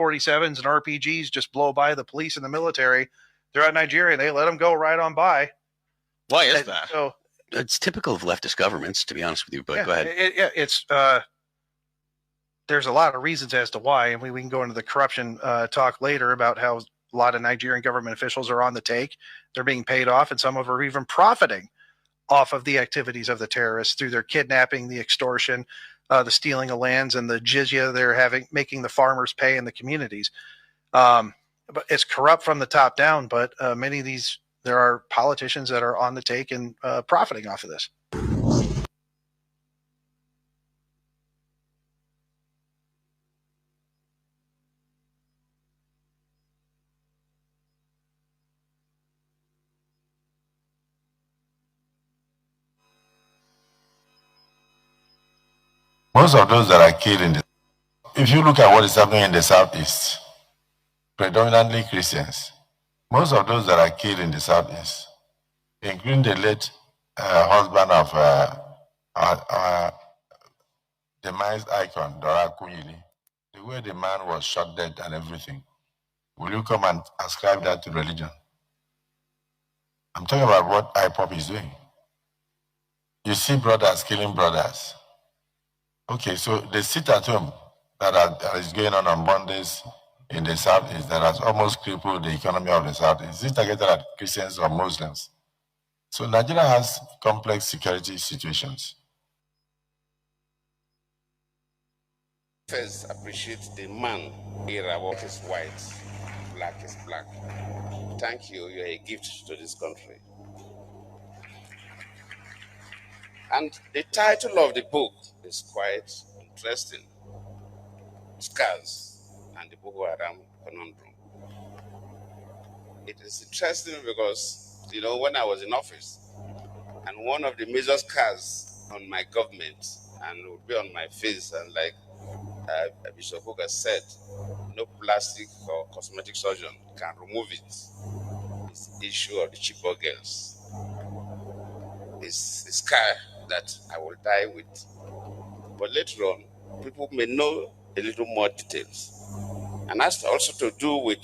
47s and RPGs just blow by the police and the military throughout Nigeria, and they let them go right on by. Why is that? So it's typical of leftist governments, to be honest with you. But go ahead. It's there's a lot of reasons as to why, and we can go into the corruption talk later about how a lot of Nigerian government officials are on the take. They're being paid off, and some of them are even profiting off of the activities of the terrorists through their kidnapping, the extortion, the stealing of lands, and the jizya they're making the farmers pay in the communities. But it's corrupt from the top down. But many of these, there are politicians that are on the take and profiting off of this. Most of those that are killed if you look at what is happening in the Southeast, predominantly Christians, most of those that are killed in the Southeast, including the late husband of our demised icon, Dora Kuyili, the way the man was shot dead and everything, will you come and ascribe that to religion? I'm talking about what IPOP is doing. You see brothers killing brothers. Okay, so they sit at home that is going on Mondays in the Southeast that has almost crippled the economy of the Southeast. Is it targeted at Christians or Muslims? So Nigeria has complex security situations. First, appreciate the man era. What is white, black is black. Thank you. You're a gift to this country. And the title of the book is quite interesting. Scars and the Boko Haram conundrum. It is interesting because, you know, when I was in office, and one of the major scars on my government, and it would be on my face, and like Bishop Hooker said, no plastic or cosmetic surgeon can remove it. It's the issue of the cheaper girls. It's a scar that I will die with. But later on, people may know a little more details. And that's also to do with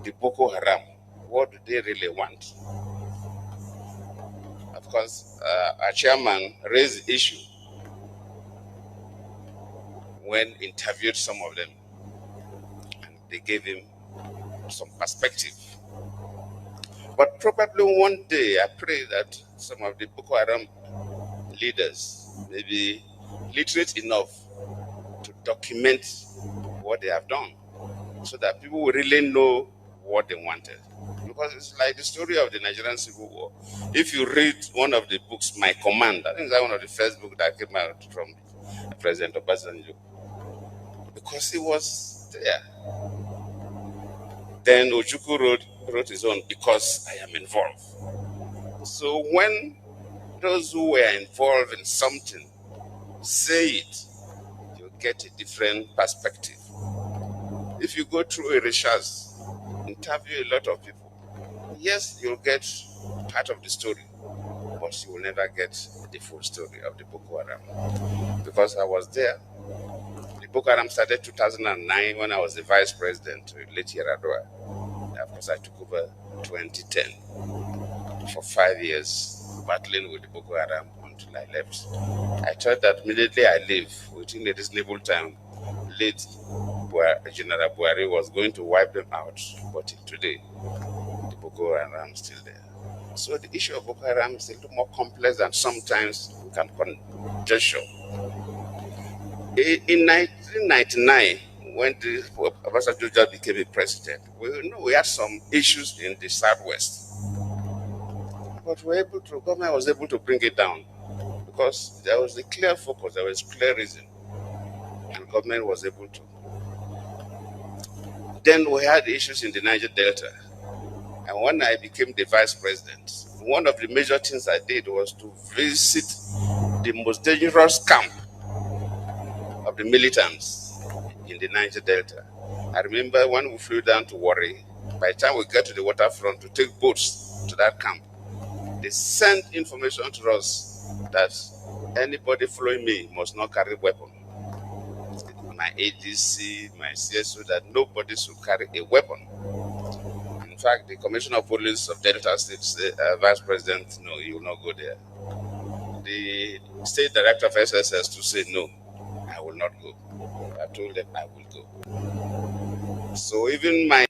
the Boko Haram. What do they really want? Of course, our chairman raised the issue when interviewed some of them. And they gave him some perspective. But probably one day, I pray that some of the Boko Haram leaders may be literate enough to document what they have done so that people will really know what they wanted. Because it's like the story of the Nigerian Civil War. If you read one of the books, My Command, I think that's one of the first books that came out from President Obasanjo, because he was there. Then Ojukwu wrote his own, Because I Am Involved. So when those who were involved in something say it, you get a different perspective. If you go through a research, interview a lot of people, yes, you'll get part of the story, but you will never get the full story of the Boko Haram. Because I was there. The Boko Haram started 2009 when I was the vice president, late Yaradua. Of course, I took over 2010 for 5 years, battling with the Boko Haram until I left. I thought that immediately I leave, within a reasonable time, late General Buhari was going to wipe them out. But today, the Boko Haram is still there. So the issue of Boko Haram is a little more complex than sometimes we can conjecture. In 1999, when Obasanjo became a president, we had some issues in the Southwest. But government was able to bring it down because there was a clear focus, there was clear reason, and government was able to. Then we had issues in the Niger Delta. And when I became the vice president, one of the major things I did was to visit the most dangerous camp of the militants in the Niger Delta. I remember when we flew down to Warri, by the time we got to the waterfront to take boats to that camp, they sent information to us that anybody following me must not carry a weapon. And my ADC, my CSO, that nobody should carry a weapon. In fact, the Commissioner of Police of Delta State, Vice President, no, he will not go there. The State Director of SSS to say, no, I will not go. I told them I will go. So even my...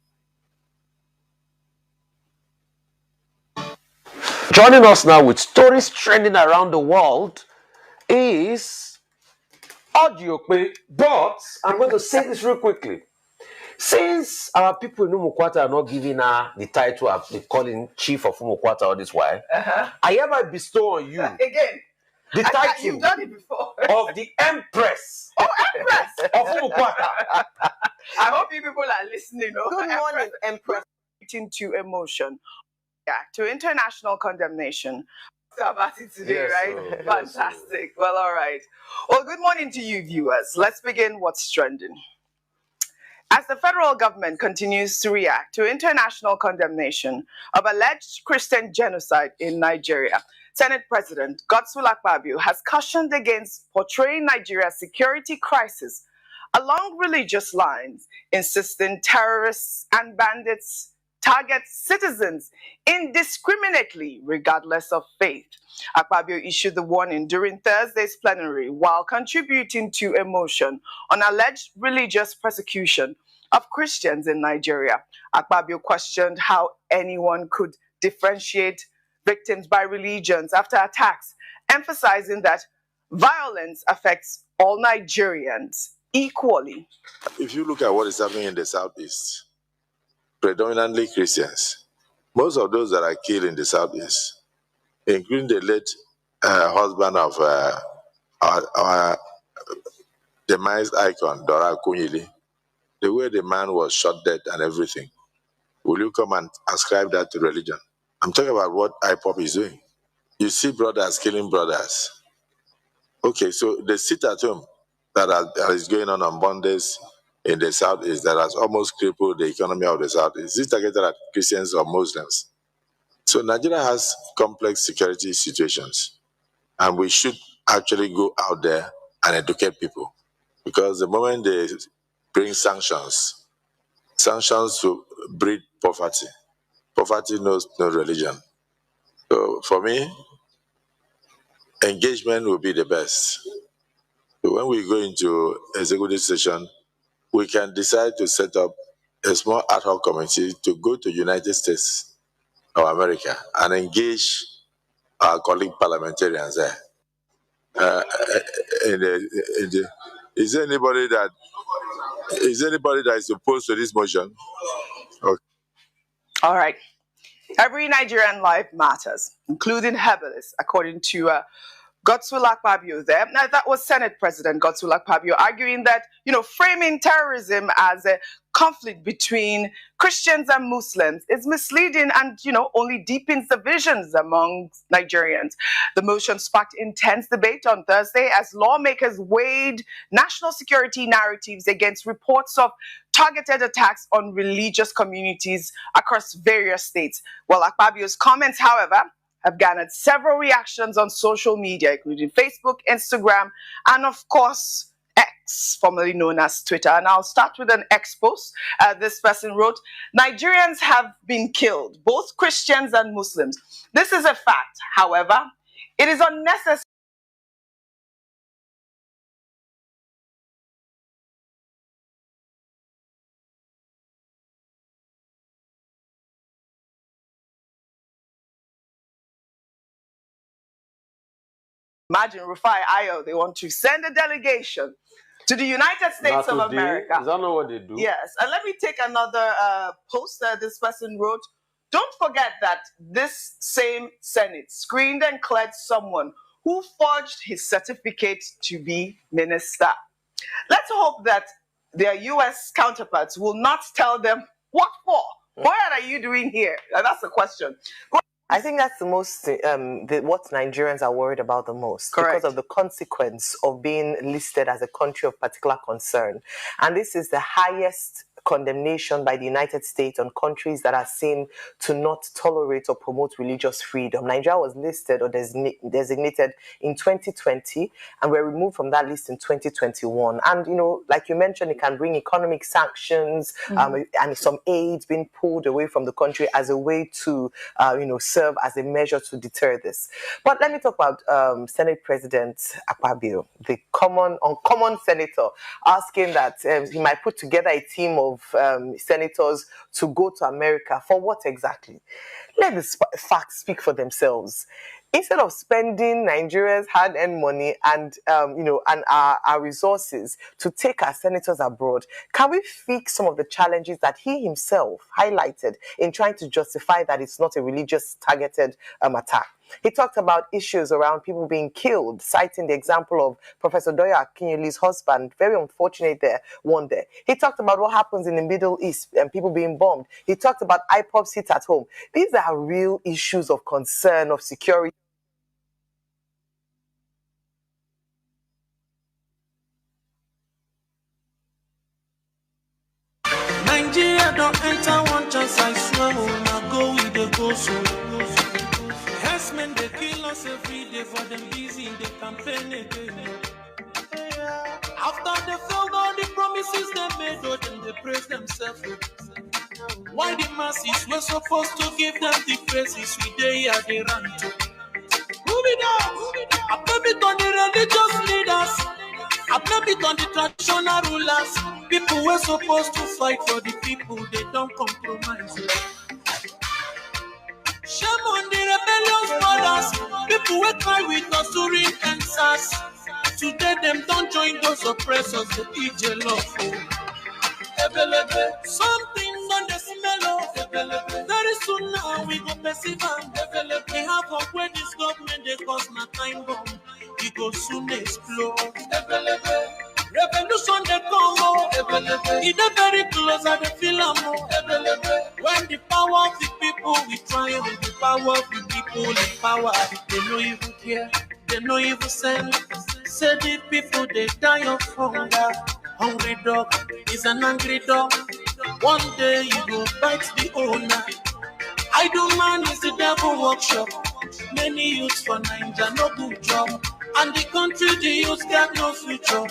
Joining us now with stories trending around the world is Audiokwe. But I'm going to say this real quickly. Since our people in Umukwata are not giving her the title of the calling Chief of Umukwata all this while, I hereby bestow on you again the title you've done it before. of the Empress. Oh, Empress of Umukwata. I hope you people are listening. Good morning, Empress. To emotion, to international condemnation. About it today, right? Fantastic. Well, all right. Well, good morning to you, viewers. Let's begin what's trending. As the federal government continues to react to international condemnation of alleged Christian genocide in Nigeria, Senate President Godswill Akpabio has cautioned against portraying Nigeria's security crisis along religious lines, insisting terrorists and bandits target citizens indiscriminately, regardless of faith. Akpabio issued the warning during Thursday's plenary while contributing to a motion on alleged religious persecution of Christians in Nigeria. Akpabio questioned how anyone could differentiate victims by religions after attacks, emphasizing that violence affects all Nigerians equally. If you look at what is happening in the Southeast, predominantly Christians, most of those that are killed in the Southeast, including the late husband of our demised icon, Dora Akunyili, the way the man was shot dead and everything, will you come and ascribe that to religion? I'm talking about what IPOP is doing. You see brothers killing brothers. Okay, so the sit at home that is going on Mondays in the Southeast that has almost crippled the economy of the Southeast. Is it targeted at Christians or Muslims? So Nigeria has complex security situations, and we should actually go out there and educate people, because the moment they bring sanctions will breed poverty. Poverty knows no religion. So for me, engagement will be the best. So when we go into executive session, we can decide to set up a small ad hoc committee to go to United States or America and engage our colleague parliamentarians there. Is there anybody that is opposed to this motion? Okay. All right. Every Nigerian life matters, including herbalists, according to Godswill Akpabio there. Now, that was Senate President Godswill Akpabio arguing that, framing terrorism as a conflict between Christians and Muslims is misleading and, only deepens divisions among Nigerians. The motion sparked intense debate on Thursday as lawmakers weighed national security narratives against reports of targeted attacks on religious communities across various states. Well, Akpabio's comments, however, have garnered several reactions on social media, including Facebook, Instagram, and of course, X, formerly known as Twitter. And I'll start with an X post. This person wrote, "Nigerians have been killed, both Christians and Muslims. This is a fact. However, it is unnecessary." Imagine Rufai Ayo, they want to send a delegation to the United States of America. Is that not what they do? Yes. And let me take another post that this person wrote. "Don't forget that this same Senate screened and cleared someone who forged his certificate to be minister." Let's hope that their U.S. counterparts will not tell them, "What for? What are you doing here?" That's the question. I think that's the most, what Nigerians are worried about the most. Correct. Because of the consequence of being listed as a country of particular concern. And this is the highest condemnation by the United States on countries that are seen to not tolerate or promote religious freedom. Nigeria was listed or designated in 2020, and we're removed from that list in 2021. And, you know, like you mentioned, it can bring economic sanctions and some aid being pulled away from the country as a way to, you know, serve as a measure to deter this. But let me talk about Senate President Akpabio, the uncommon senator, asking that he might put together a team of senators to go to America. For what exactly? Let the facts speak for themselves. Instead of spending Nigeria's hard-earned money and you know, and our resources to take our senators abroad, can we fix some of the challenges that he himself highlighted in trying to justify that it's not a religious targeted attack? He talked about issues around people being killed, citing the example of Professor Doya Akinyele's husband, very unfortunate there one day. He talked about what happens in the Middle East and people being bombed. He talked about IPOBs hit at home. These are real issues of concern, of security. Nigeria don't enter one chance, I swear, now go with the go so. Herdsmen, they kill us every day for them busy, they campaign again. After they failed all the promises they made, oh, then they praise themselves. Why the masses were supposed to give them the praises we they are they run to? Move it down. I blame it on the religious leaders. I blame it on the traditional rulers. People were supposed to fight for the people, they don't compromise. Shame on the rebellious brothers. People will cry with us during answers. Today them don't join those oppressors, the DJ love. Something on the smell of. Very soon now we go perceive and we have a where this government they cause my time bomb. We go soon explode. Revolution they come it is very close at the film. When the power of the people we triumph, the power of the people in power. They no even care, they no even send. Say the people they die of hunger. Hungry dog is an angry dog. One day you go bite the owner. Idle man is the devil workshop. Many youths for Nigeria no good job. And the country the youths got no future.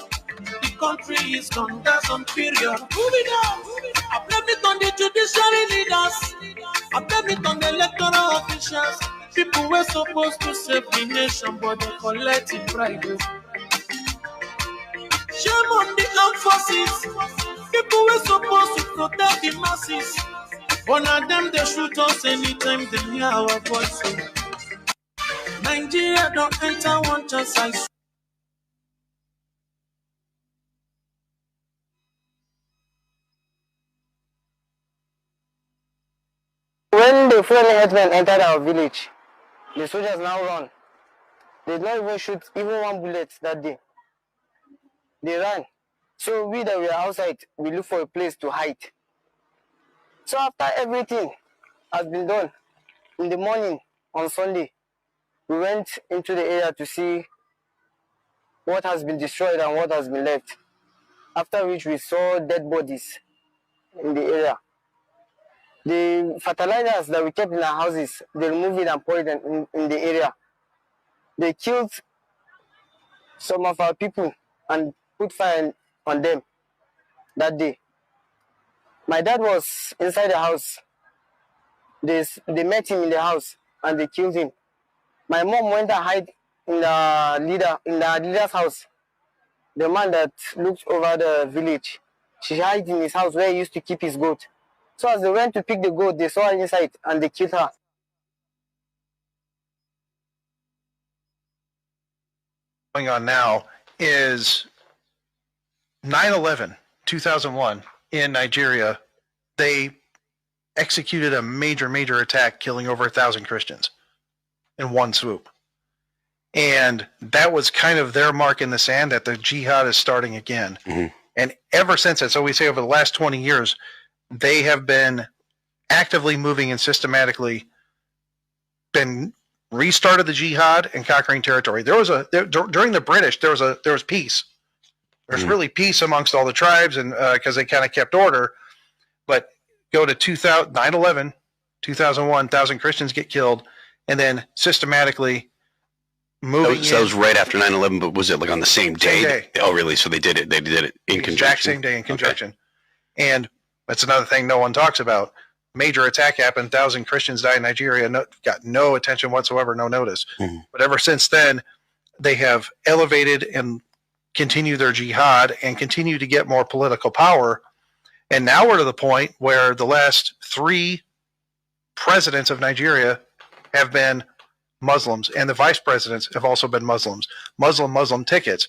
The country is gone, that's on period. Move it on. I blame it on the judiciary leaders. I blame it on the electoral officials. People were supposed to save the nation, but they collect it right. Shame on the armed forces. People were supposed to protect the masses. One of them they shoot us anytime they hear our voice. Nigeria don't enter one chance. When the foreign herdsmen entered our village, the soldiers now run. They did not even shoot even one bullet that day. They ran. So we that were outside, we look for a place to hide. So after everything has been done, in the morning on Sunday, we went into the area to see what has been destroyed and what has been left. After which we saw dead bodies in the area. The fertilizers that we kept in our houses, they removed it and poured it in the area. They killed some of our people and put fire on them that day. My dad was inside the house. They met him in the house and they killed him. My mom went and hid in the leader's house. The man that looked over the village. She hid in his house where he used to keep his goat. So as they went to pick the goat, they saw her inside and they killed her. Going on now is 9/11, 2001 in Nigeria. They executed a major attack, killing over 1,000 Christians in one swoop. And that was kind of their mark in the sand that the jihad is starting again. Mm-hmm. And ever since that, so we say over the last 20 years, they have been actively moving and systematically been restarted the jihad and conquering territory. During the British, there was peace. There's really peace amongst all the tribes, and because they kind of kept order. But go to 2000, 9/11, 2001, 1,000 Christians get killed, and then systematically moving. So it was right after 9/11, but was it like on the same day? Same day. Oh, really? So they did it. They did it in conjunction. Exact same day in conjunction. Okay. And that's another thing no one talks about. Major attack happened. 1,000 Christians died in Nigeria. Got no attention whatsoever. No notice. Mm-hmm. But ever since then, they have elevated and continue their jihad and continue to get more political power. And now we're to the point where the last 3 presidents of Nigeria have been Muslims, and the vice presidents have also been Muslims. Muslim tickets.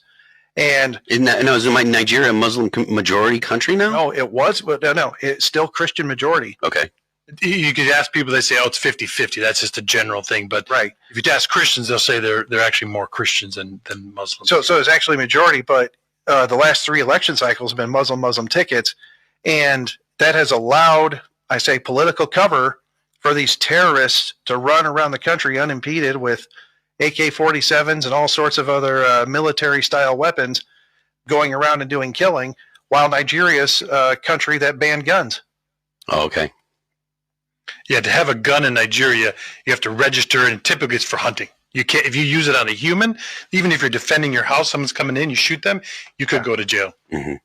And is Nigeria a Muslim majority country now? No, it was, but no, it's still Christian majority. Okay. You could ask people, they say, oh, it's 50-50. That's just a general thing. But right. If you ask Christians, they'll say they're actually more Christians than Muslims. So it's actually majority, but the last 3 election cycles have been Muslim tickets. And that has allowed, I say, political cover for these terrorists to run around the country unimpeded with AK-47s and all sorts of other military-style weapons going around and doing killing, while Nigeria's a country that banned guns. Oh, okay. Yeah, to have a gun in Nigeria, you have to register, and typically it's for hunting. You can't, if you use it on a human, even if you're defending your house, someone's coming in, you shoot them, you could go to jail. Mm-hmm.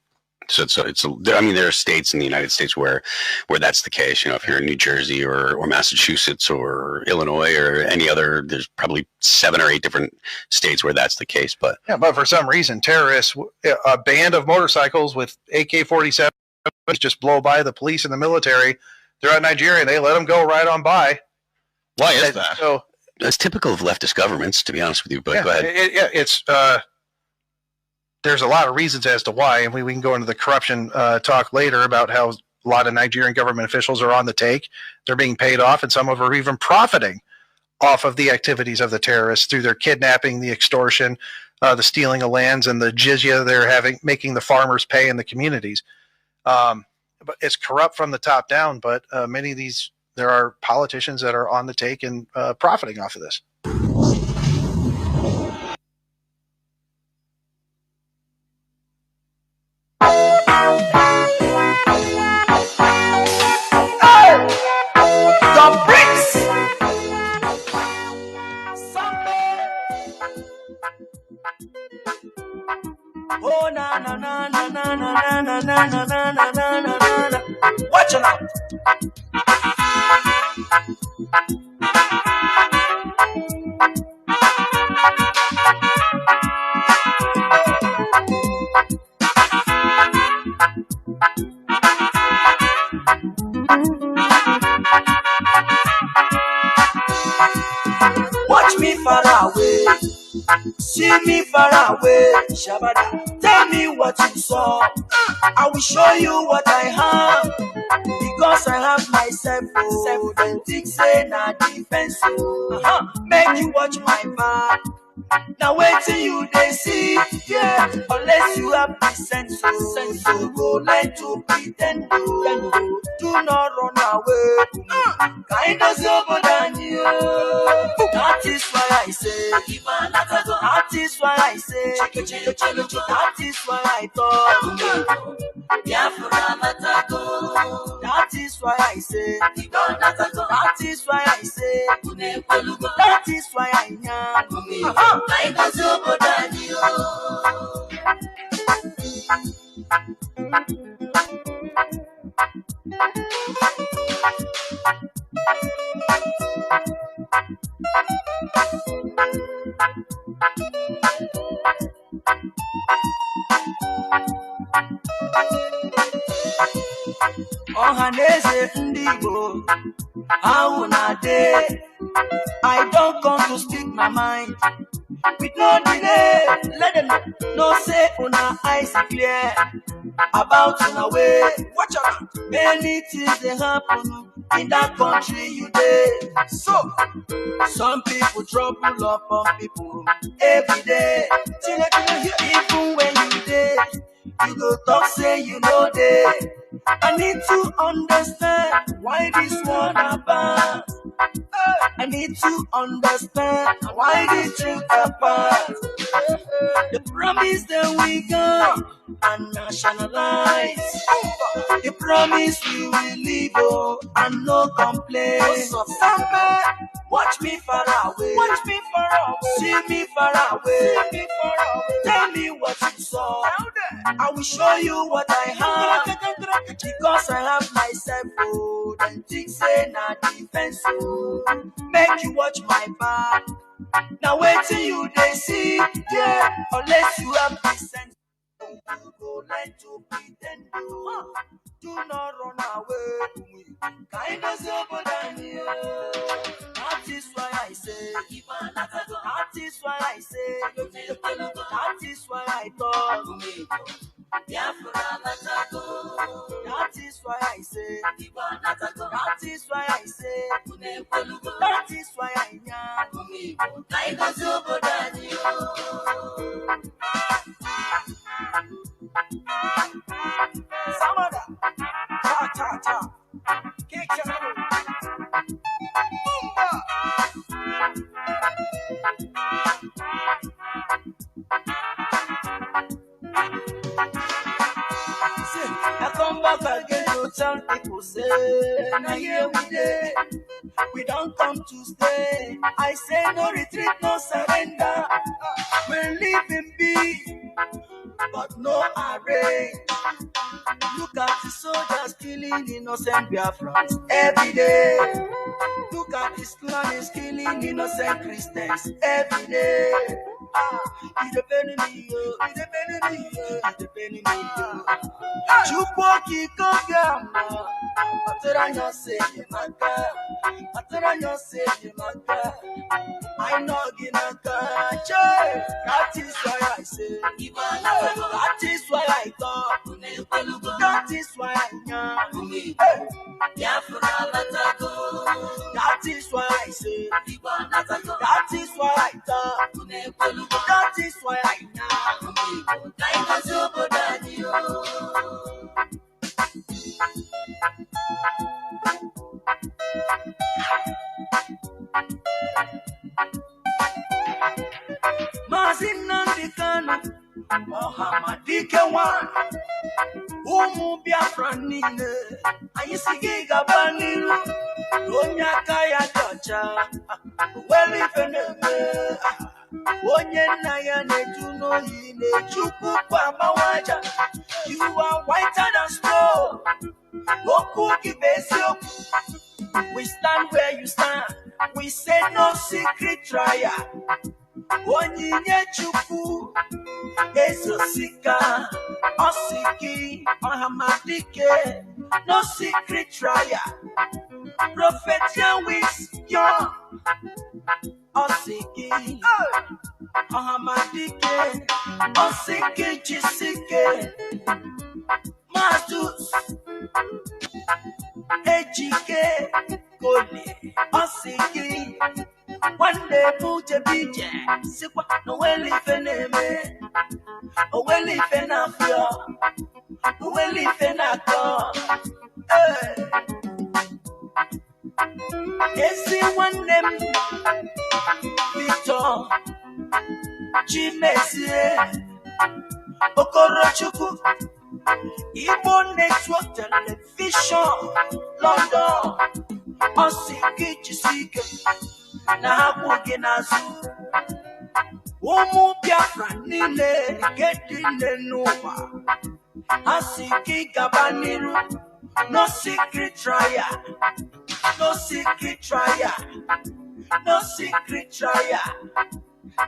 So I mean, there are states in the United States where that's the case. You know, if you're in New Jersey or Massachusetts or Illinois or any other, there's probably 7 or 8 different states where that's the case. But for some reason, terrorists, a band of motorcycles with AK-47 just blow by the police and the military. They're in Nigeria, and they let them go right on by. Why is that? So that's typical of leftist governments, to be honest with you. But go ahead. It's there's a lot of reasons as to why, and we can go into the corruption talk later about how a lot of Nigerian government officials are on the take. They're being paid off, and some of them are even profiting off of the activities of the terrorists through their kidnapping, the extortion, the stealing of lands, and the jizya they're making the farmers pay in the communities. But it's corrupt from the top down, but many of these, there are politicians that are on the take and profiting off of this. Oh na na na na na na na na na na na na na na. Watch out! Watch me far away. See me far away, Shabada. Tell me what you saw. I will show you what I have. Because I have myself. Then think say na defense. Make you watch my back. Now wait till you they see. Yeah, unless you have the sense. So go like to pretend. Do not run away. Kind of over than you. That is why I say. That is why I say. That is why I thought. That is why I say. That is why I say. That is why I am. Ohaneze Ndigo, how na day? I don't come to speak my mind. With no delay, let them know say una eyes clear about una way. Watch out, many things they happen in that country you dey. So, some people trouble up on people every day. Even when you dey, you go talk say you know dey. I need to understand why this one bad. I need to understand why the truth apart. The promise that we got and nationalize. The promise we will live and no complain. Watch me far away. Watch me far away. See me far away. See me far away. Tell me what you saw. I will show you what I have. Because I have myself. Oh, then think say na defense. Oh, make you watch my back. Now wait till you they see. Yeah, unless you have the sense. You go like to pretend. Do not run away. Kind of sober than you. That is why I say. That is why I say. That is why I talk. Biafra, that is why I say. That is why I say. That is why I am. Kind of sober than you. Samada, ta ta ta, kick Chinedu. See, I come back again to tell people say, now here we dey, we don't come to stay. I say no retreat, no surrender. We're living big, but no array. Look at the soldiers killing innocent Biafrans every day. Look at Islamists killing innocent Christians every day. It's depending me, it's depending me, it's depending me. Chupoki Kogyama, Mataranya say Maka, Mataranya say Maka. I know Ginaka, that is why I say, that is why I talk, that is why I know. That is why I say, that is why I talk, that is why I know. Mazi Nnamdi Kanu, Muhammad Umu Biafra nile, ayisigi gabaniru, onya kaya docha, weli feneme, onye naya netuno yine, chuku kwa mawaja. You are whiter than snow, oku kibesio. We stand where you stand, we say no secret trial. Onyinye chuku, eso sika. Osiki, Ohamadike, no secret trial. Prophet Yahweh's young. Osiki, Ohamadike, Osiki, Jisike, Mazus, Ejike, Koli, Osiki, one day Muje Bije, Sikwa, no Welly Feneme, no Welly Fenafia. We live in a car. Yes, one name Victor Chimesi Okorochuku Igbo Network Television London Osiki Chisike Nahabuge Nazu Umu Biafra Nile Getting Nova Asiki Gabaniru, no secret trial, no secret trial, no secret trial,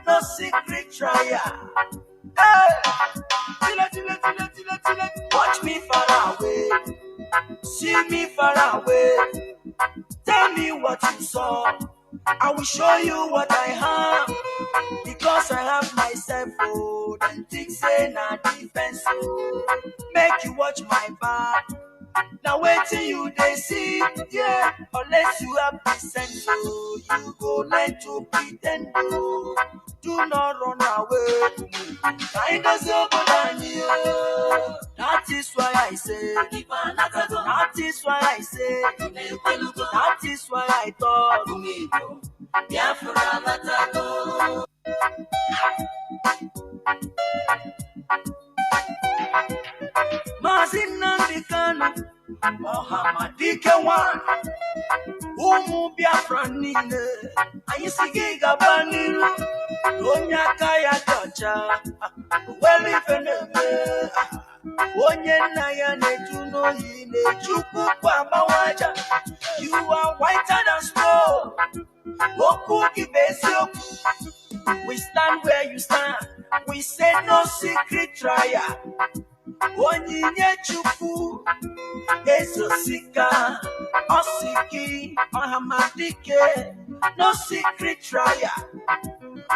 no secret trial. Hey! Watch me far away, see me far away. Tell me what you saw, I will show you what I have. Because I have myself, oh, then think say na defense, oh. Make you watch my back. Now wait till you they see, yeah. Unless you have the sense, oh, you go like to pretend, oh. Do not run away. Kind of sober than you. That is why I say. That is why I say. That is why I talk. Biafra, Ohamadike one. Umu Biafran nile. Ayisigi gabaniru. Onya kaya tocha. Well if eneme. Onye naya netuno yine. Chuku kwa mawaja. You are whiter than snow. Oku kibesio. We stand where you stand. We say no secret trial. Onyinye chuku. Esosika, Osiki, Ohamadike, no secret trial.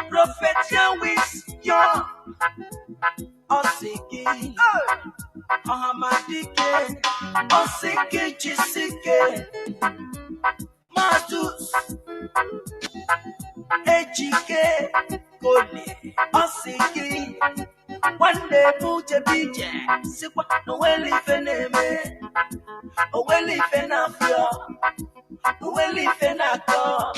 Prophet with your Osiki, Ohamadike, Osiki, Jisike, Matus, Ejike, Kone, Osiki, one day Buja Bija, Sikwa, no well if enemy. Oh, well, if an affair, well, if an actor,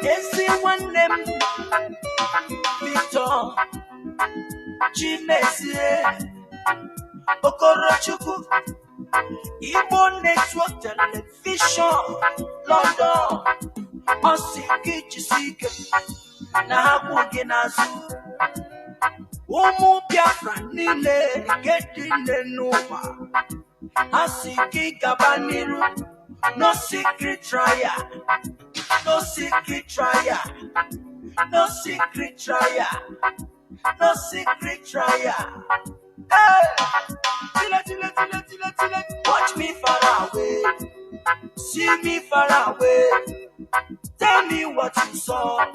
yes, one name, Victor, Chinedu, Okorochuku, Igbo Network Television, London, Osiki Chisike, Nahabu Genazu, Umu Biafra Nile, getting the Nova. Asiki Gabaniru, no secret trial, no secret trial, no secret trial, no secret trial. Hey! Watch me far away, see me far away. Tell me what you saw,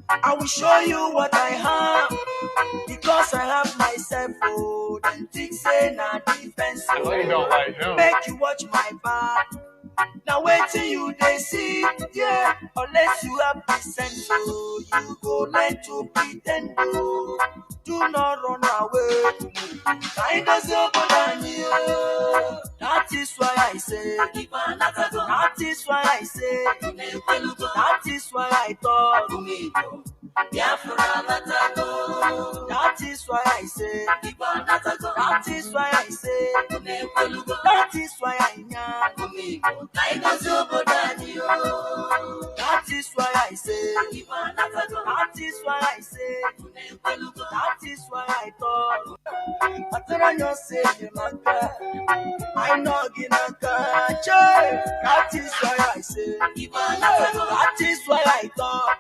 I will show you what I have. Because I have myself, oh, then things say not defense. I know you don't like him. Make you watch my back. Now wait till you they see, yeah. Unless you have the sense, oh, you go learn to pretend, oh. Do not run away. Kind of so than you. That is why I say, that is why I say, that is why I thought. Biafra latago. That is why I say. That is why I say. That is why I know. That is why I say. That is why I say. That is why I thought. Ataranya say I know Ginaka. That is why I say. That is why I thought.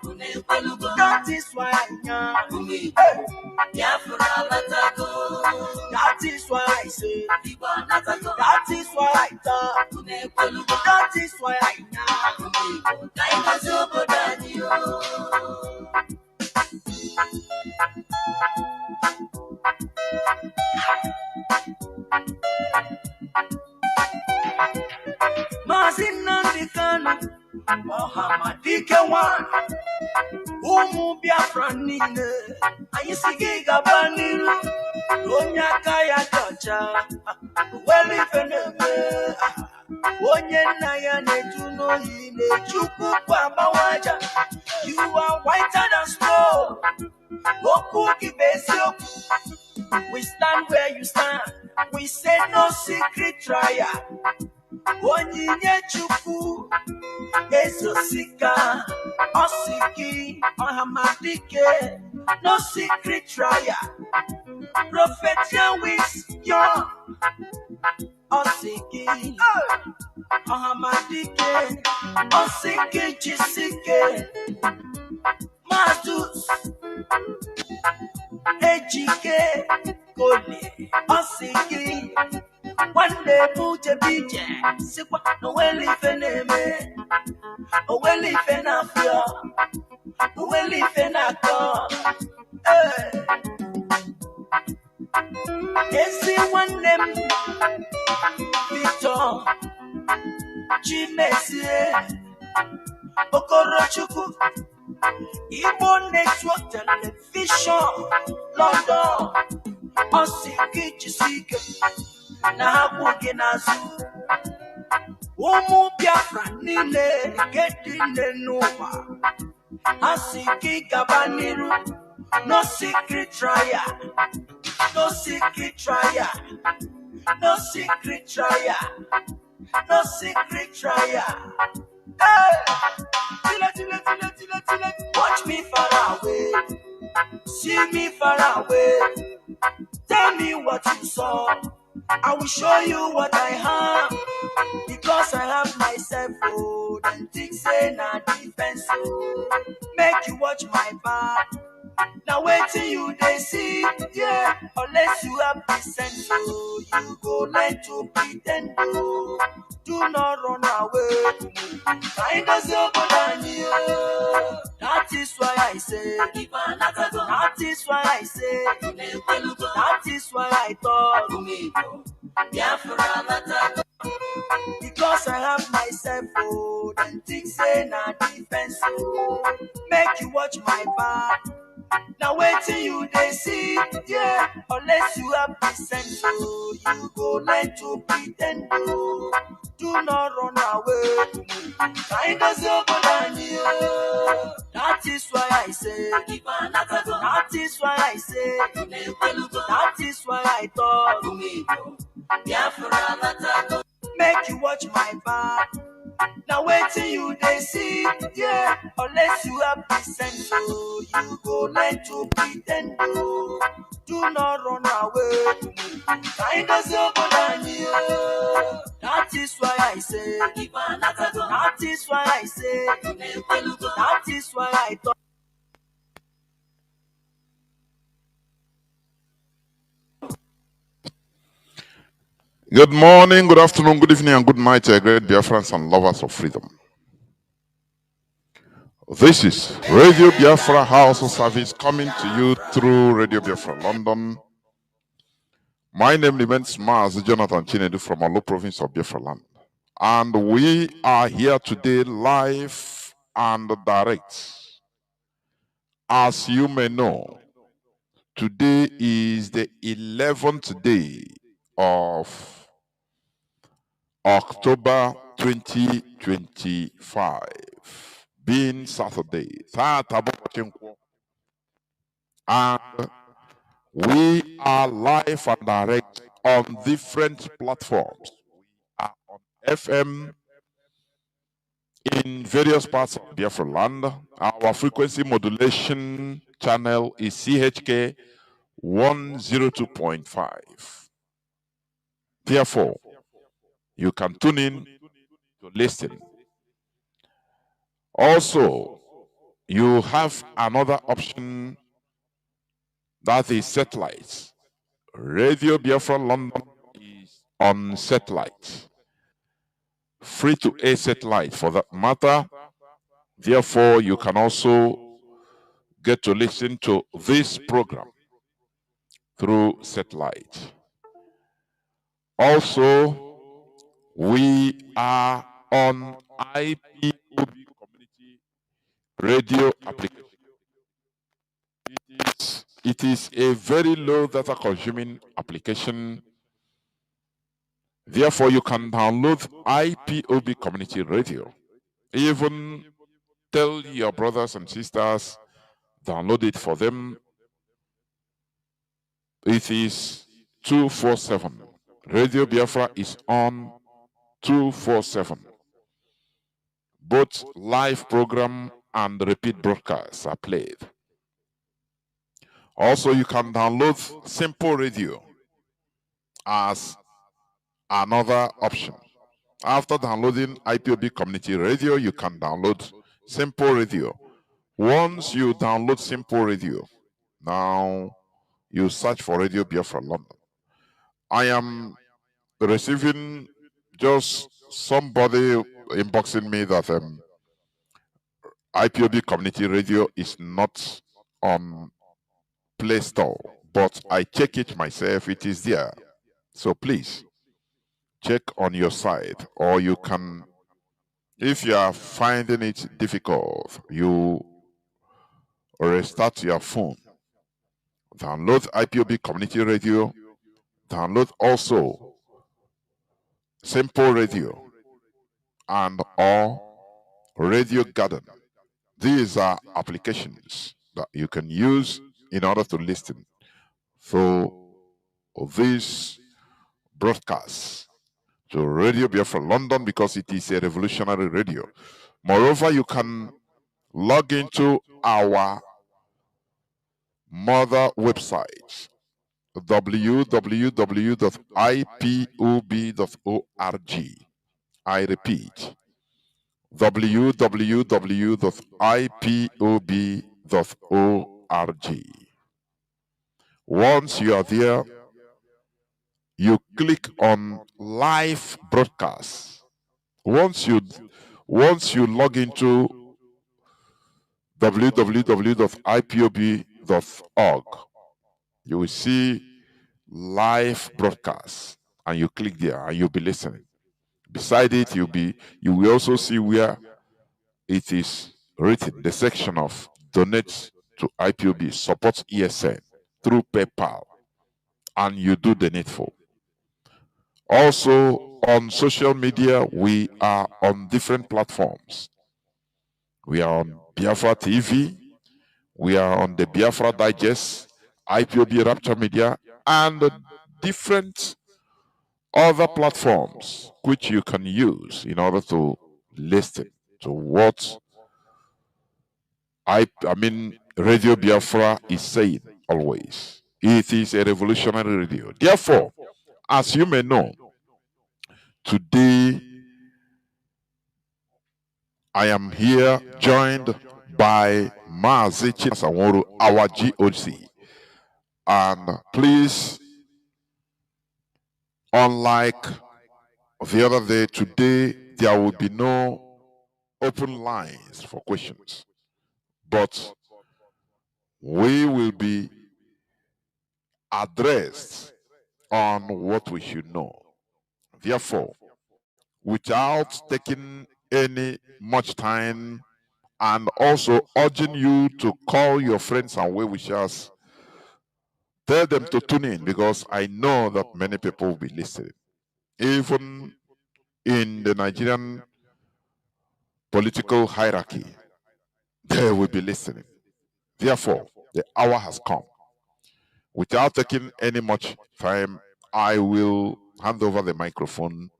That is why I know. That is why I say. That is why I thought. That is why I know. Mazi Nnamdi Kanu, Ohamadike one. Umu Biafra nile. Ayisigi gabaniru. Onya kaya tocha. Well if eneme. Onye naya netuno yine. Chuku kwa mawaja. You are whiter than snow. Oku kibesio. We stand where you stand. We say no secret trial. Onyinye chuku. Esosika, Osiki, Ohamadike, no secret trial. Prophet with your Osiki, Ohamadike, Osiki Jisike, Matus, Ejike, Kone, Osiki, one day Buja Bija, Sikwa, no well if enemy. Oh, well, if an affair, well, if an actor, yes, one name, Victor, Chinedu, Okorochuku, Igbo Network Television, London, Osiki Chisike, Nahabu Genazu, Umu Biafra Nile, getting the Nova. Asiki Gabaniru, no secret trial. No secret trial, no secret trial, no secret trial. Hey! Watch me far away, see me far away. Tell me what you saw, I will show you what I have. Because I have myself, oh, then think say na defense, oh. Make you watch my back. Now wait till you they see, yeah. Unless you have the sense, oh, you go learn to pretend, oh. Do not run away. Find us over you. That is why I say, that is why I say, that is why I thought, Biafra. Because I have myself, oh, then think say na defense, oh. Make you watch my back. Now wait till you they see, yeah. Unless you have the sense, oh, you go learn to pretend, oh. Do not run away. Find us over you. That is why I say, that is why I say, that is why I thought, Biafra. Make you watch my back. Now wait till you they see, yeah. Unless you have the sense, oh, you go learn to pretend, oh. Do not run away. Find us over you. That is why I say, that is why I say, that is why I thought. Good morning, good afternoon, good evening, and good night to great Biafrans and lovers of freedom. This is Radio Biafra House of Service coming to you through Radio Biafra London. My name remains Mazi Jonathan Chinedu from Alo province of Biafra land. And we are here today live and direct. As you may know, today is the 11th day of October 2025, being Saturday. And we are live and direct on different platforms. We are on FM in various parts of Biafra land. Our frequency modulation channel is CHK 102.5. Therefore, you can tune in to listen. Also, you have another option, that is satellite. Radio Biafra London is on satellite. Free to air satellite for that matter. Therefore, you can also get to listen to this program through satellite. Also, we are on IPOB community radio application. It is a very low data consuming application. Therefore, you can download IPOB community radio. Even tell your brothers and sisters, download it for them. It is 247. Radio Biafra is on 247. Both live program and repeat broadcasts are played. Also, you can download Simple Radio as another option. After downloading IPOB Community Radio, you can download Simple Radio. Once you download Simple Radio, now you search for Radio Biafra London. I am receiving just somebody inboxing me that IPOB Community Radio is not on Play Store, but I check it myself, it is there. So please check on your side, or you can, if you are finding it difficult, you restart your phone, download IPOB Community Radio, download also Simple Radio and or Radio Garden. These are applications that you can use in order to listen. So this broadcast to Radio Biafra London because it is a revolutionary radio. Moreover, you can log into our mother website, www.ipob.org. I repeat, www.ipob.org. Once you are there, you click on live broadcast. Once you log into www.ipob.org, you will see live broadcast, and you click there and you'll be listening. Beside it, you will also see where it is written, the section of donate to IPOB, support ESN through PayPal, and you do the needful. Also, on social media, we are on different platforms. We are on Biafra TV, we are on the Biafra Digest, IPOB Rapture Media, and different other platforms which you can use in order to listen to what Radio Biafra is saying always. It is a revolutionary radio. Therefore, as you may know, today I am here joined by Mazi, our GOC. And please, unlike the other day, today there will be no open lines for questions, but we will be addressed on what we should know. Therefore, without taking any much time, and also urging you to call your friends and well-wishers, tell them to tune in, because I know that many people will be listening. Even in the Nigerian political hierarchy, they will be listening. Therefore, the hour has come. Without taking any much time, I will hand over the microphone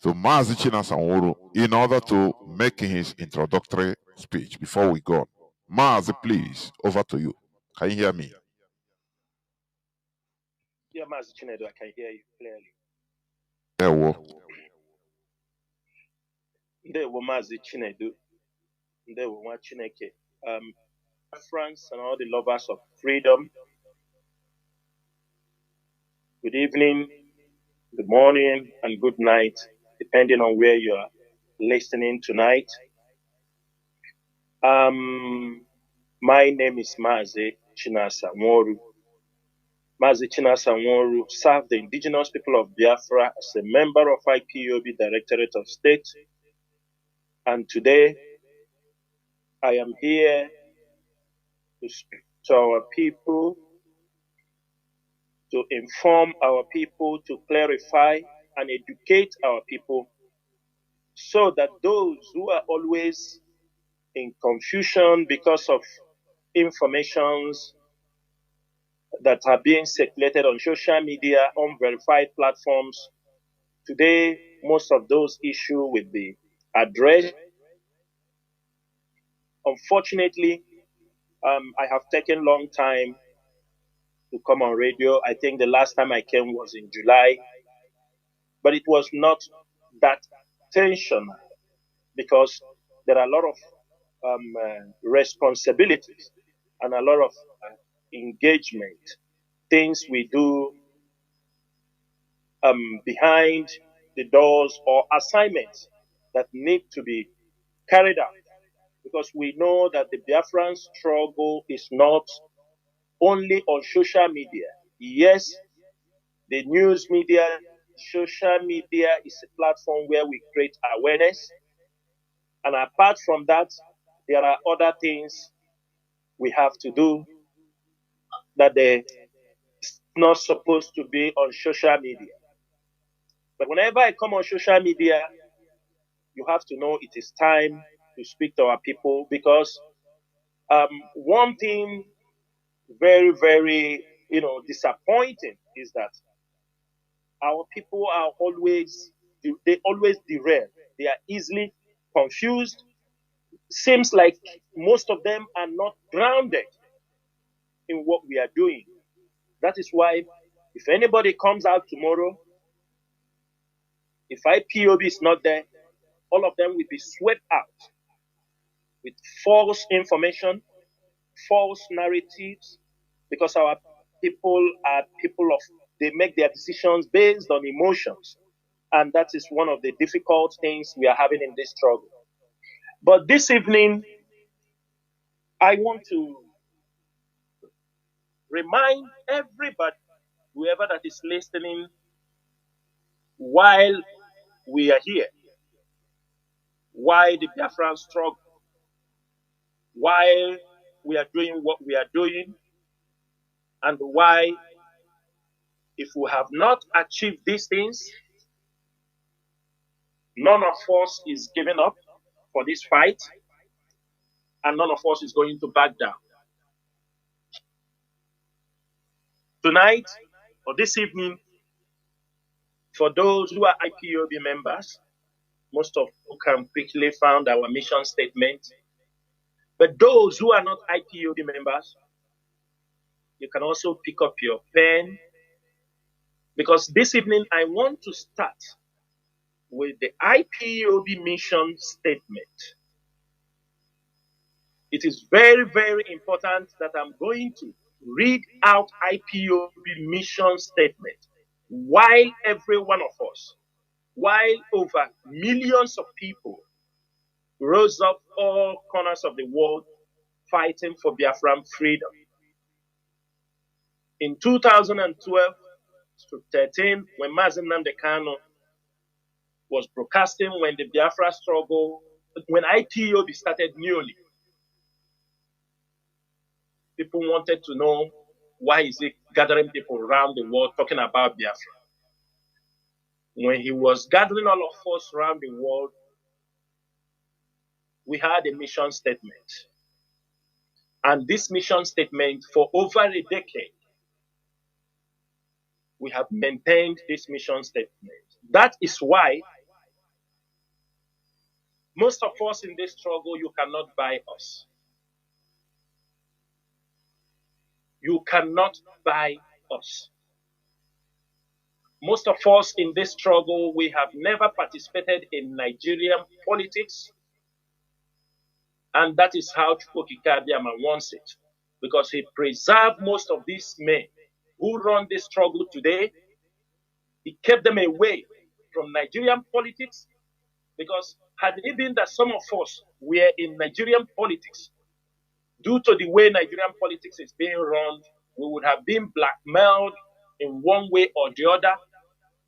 to Mazi Sanwo-Olu in order to make his introductory speech before we go on. Mazi, please, over to you. Can you hear me? Yeah, Mazi Chinedu, I can hear you clearly. Ndewo Mazi Chinedu. Ndewo nwa Chineke. Biafrans and all the lovers of freedom. Good evening, good morning, and good night, depending on where you are listening tonight. My name is Mazi Sanwo-Olu. Mazi Sanwo-Olu served the indigenous people of Biafra as a member of IPOB Directorate of State. And today, I am here to speak to our people, to inform our people, to clarify and educate our people, so that those who are always in confusion because of informations that are being circulated on social media, unverified platforms, today most of those issues will be addressed. Unfortunately, I have taken a long time to come on radio. I think the last time I came was in July, but it was not that tension, because there are a lot of responsibilities and a lot of engagement, things we do behind the doors, or assignments that need to be carried out, because we know that the Biafran struggle is not only on social media. Yes, the news media, social media is a platform where we create awareness. And apart from that, there are other things we have to do that they're not supposed to be on social media. But whenever I come on social media, you have to know it is time to speak to our people, because one thing very, very, disappointing is that our people are always, they always derail. They are easily confused. Seems like most of them are not grounded in what we are doing. That is why if anybody comes out tomorrow, if IPOB is not there, all of them will be swept out with false information, false narratives, because our people are people of, they make their decisions based on emotions. And that is one of the difficult things we are having in this struggle. But this evening, I want to remind everybody, whoever that is listening, while we are here, why the Biafran struggle, why we are doing what we are doing, and why, if we have not achieved these things, none of us is giving up for this fight, and none of us is going to back down. Tonight, or this evening, for those who are IPOB members, most of who can quickly find our mission statement. But those who are not IPOB members, you can also pick up your pen, because this evening I want to start with the IPOB mission statement. It is very, very important that I'm going to read out IPOB mission statement while every one of us, while over millions of people rose up all corners of the world fighting for Biafran freedom. In 2012 to 13, when Mazi Nnamdi Kanu was broadcasting, when the Biafra struggle, when IPOB started newly, people wanted to know, why is he gathering people around the world talking about Biafra? When he was gathering all of us around the world, we had a mission statement. And this mission statement, for over a decade, we have maintained this mission statement. That is why most of us in this struggle, you cannot buy us. You cannot buy us. Most of us in this struggle, we have never participated in Nigerian politics. And that is how Chukwuka Abiyama wants it. Because he preserved most of these men who run this struggle today. He kept them away from Nigerian politics. Because had it been that some of us were in Nigerian politics, due to the way Nigerian politics is being run, we would have been blackmailed in one way or the other.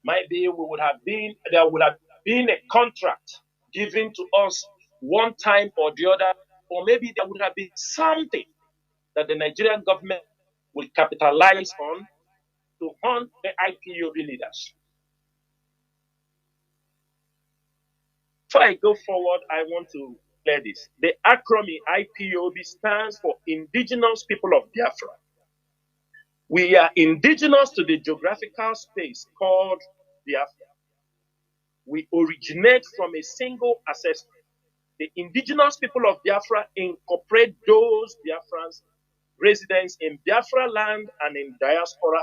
Maybe we would have been, there would have been a contract given to us one time or the other, or maybe there would have been something that the Nigerian government would capitalize on to hunt the IPOB leaders. Before I go forward, I want to clear this. The acronym IPOB stands for Indigenous People of Biafra. We are indigenous to the geographical space called Biafra. We originate from a single ancestor. The indigenous people of Biafra incorporate those Biafrans residents in Biafra land and in diaspora,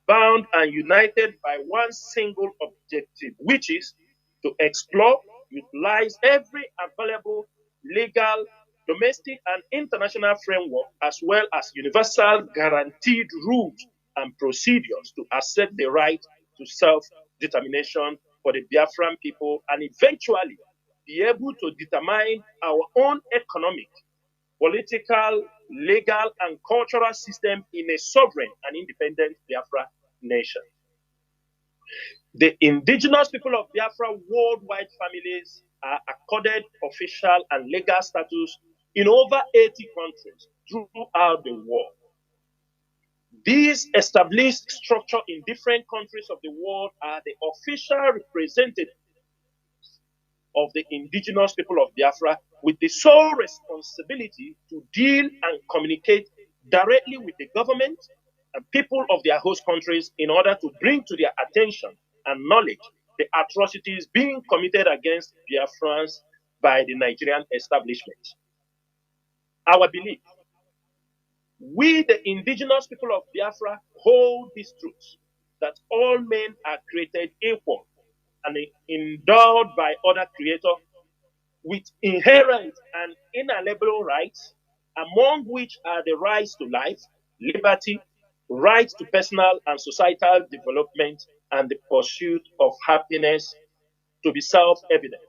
bound and united by one single objective, which is to explore, utilize every available legal, domestic, and international framework, as well as universal guaranteed rules and procedures to accept the right to self-determination for the Biafran people, and eventually be able to determine our own economic, political, legal, and cultural system in a sovereign and independent Biafra nation. The indigenous people of Biafra worldwide families are accorded official and legal status in over 80 countries throughout the world. These established structures in different countries of the world are the official representatives of the indigenous people of Biafra, with the sole responsibility to deal and communicate directly with the government people of their host countries in order to bring to their attention and knowledge the atrocities being committed against Biafrans by the Nigerian establishment. Our belief: we, the indigenous people of Biafra, hold this truth that all men are created equal and endowed by other creator with inherent and inalienable rights, among which are the rights to life, liberty, rights to personal and societal development, and the pursuit of happiness to be self-evident.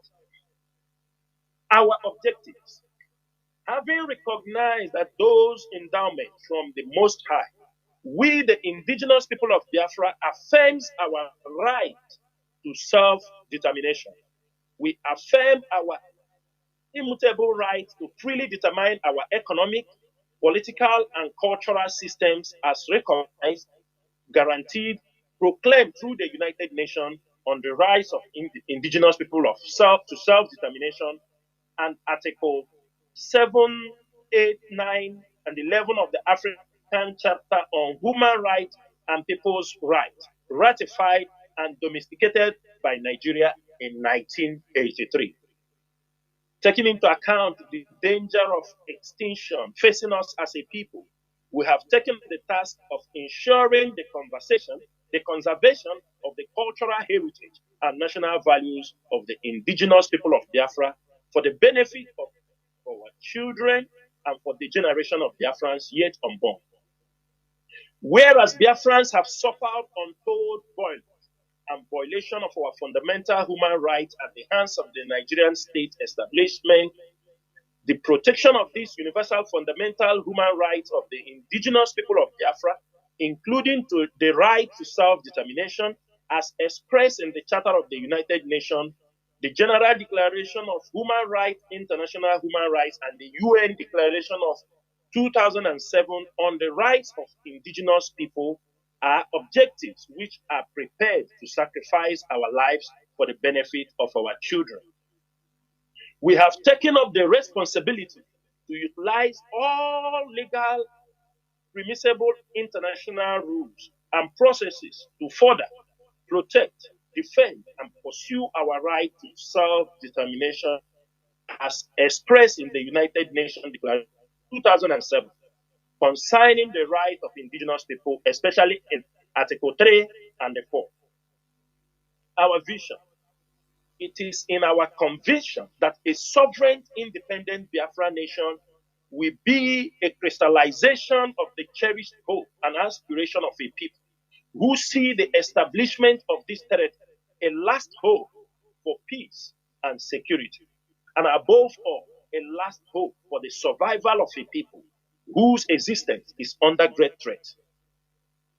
Our objectives: having recognized that those endowments from the Most High, we, the indigenous people of Biafra, affirms our right to self-determination. We affirm our immutable right to freely determine our economic, political, and cultural systems as recognized, guaranteed, proclaimed through the United Nations on the rights of indigenous people of self-determination, and Article 7, 8, 9, and 11 of the African Charter on Human Rights and People's Rights, ratified and domesticated by Nigeria in 1983. Taking into account the danger of extinction facing us as a people, we have taken the task of ensuring the conservation of the cultural heritage and national values of the indigenous people of Biafra for the benefit of our children and for the generation of Biafrans yet unborn. Whereas Biafrans have suffered untold violence and violation of our fundamental human rights at the hands of the Nigerian state establishment, the protection of these universal fundamental human rights of the indigenous people of Biafra, including to the right to self-determination as expressed in the Charter of the United Nations, the General Declaration of Human Rights, International Human Rights, and the UN Declaration of 2007 on the rights of indigenous people, are objectives which are prepared to sacrifice our lives for the benefit of our children. We have taken up the responsibility to utilize all legal, permissible international rules and processes to further protect, defend, and pursue our right to self-determination as expressed in the United Nations Declaration 2007 concerning the right of indigenous people, especially in Article 3 and 4. Our vision: it is in our conviction that a sovereign, independent Biafra nation will be a crystallization of the cherished hope and aspiration of a people who see the establishment of this territory a last hope for peace and security, and above all, a last hope for the survival of a people whose existence is under great threat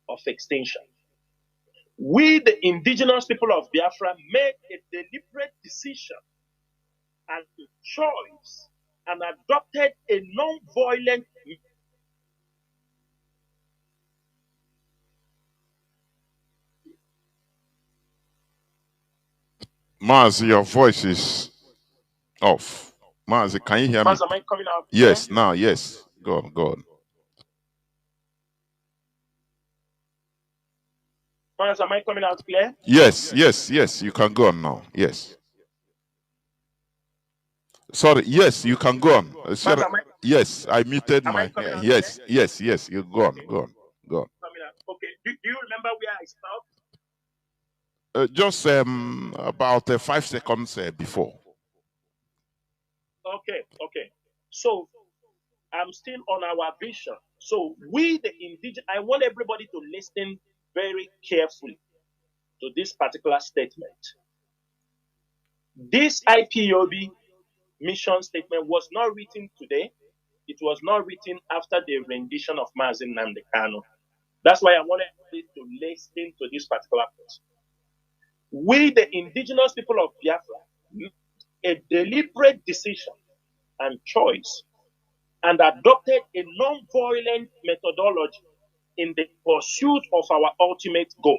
of extinction. We, the indigenous people of Biafra, made a deliberate decision and a choice and adopted a non-violent Mazi, your voice is off. Mazi, can you hear me? Am I coming out? Yes, now, yes. Go on, go on. Am I coming out clear? Yes, yes, yes. You can go on now. Yes. Sorry, yes, you can go on. Yes, I muted my. Yes, yes, yes. You go on, go on, go on. Okay. Do you remember where I stopped? Just about 5 seconds before. Okay, okay. So I'm still on our vision. So we, the indigenous, I want everybody to listen very carefully to this particular statement. This IPOB mission statement was not written today. It was not written after the rendition of Mazi Nnamdi Kanu. That's why I wanted to listen to this particular point. We, the indigenous people of Biafra, made a deliberate decision and choice and adopted a non-violent methodology in the pursuit of our ultimate goal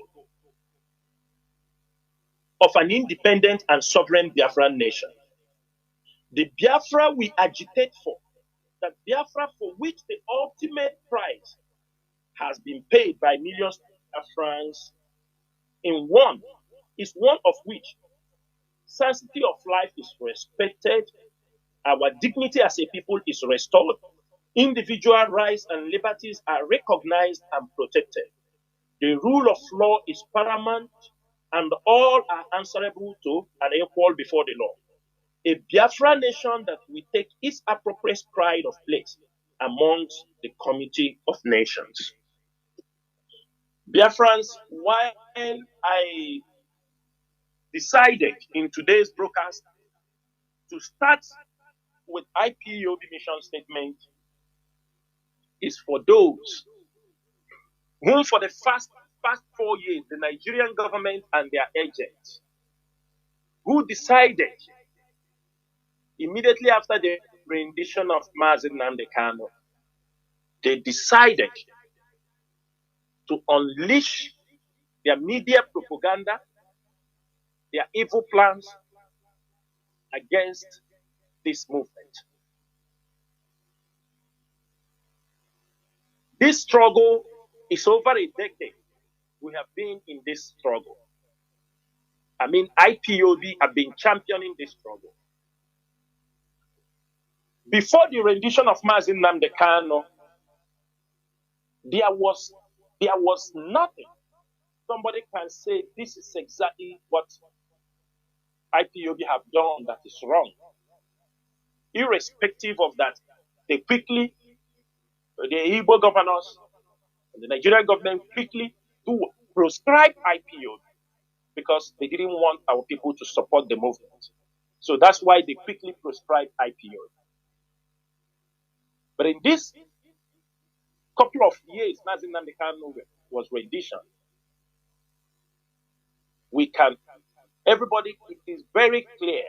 of an independent and sovereign Biafran nation. The Biafra we agitate for, that Biafra for which the ultimate prize has been paid by millions of francs in one of which sanctity of life is respected, our dignity as a people is restored, individual rights and liberties are recognized and protected. The rule of law is paramount, and all are answerable to and equal before the law. A Biafra nation that will take its appropriate pride of place amongst the community of nations. Biafrans, while I decided in today's broadcast to start with IPOB mission statement, is for those who for the past 4 years, the Nigerian government and their agents, who decided immediately after the rendition of Mazi Nnamdi Kanu, they decided to unleash their media propaganda, their evil plans against this movement. This struggle is over a decade. We have been in this struggle. I mean, IPOB have been championing this struggle. Before the rendition of Mazi Nnamdi Kanu, there was nothing. Somebody can say this is exactly what IPOB have done that is wrong. Irrespective of that, they quickly, the Igbo governors, and the Nigerian government quickly do proscribe IPOB because they didn't want our people to support the movement. So that's why they quickly proscribe IPOB. But in this couple of years, Mazi Nnamdi Kanu was rendition. Everybody, it is very clear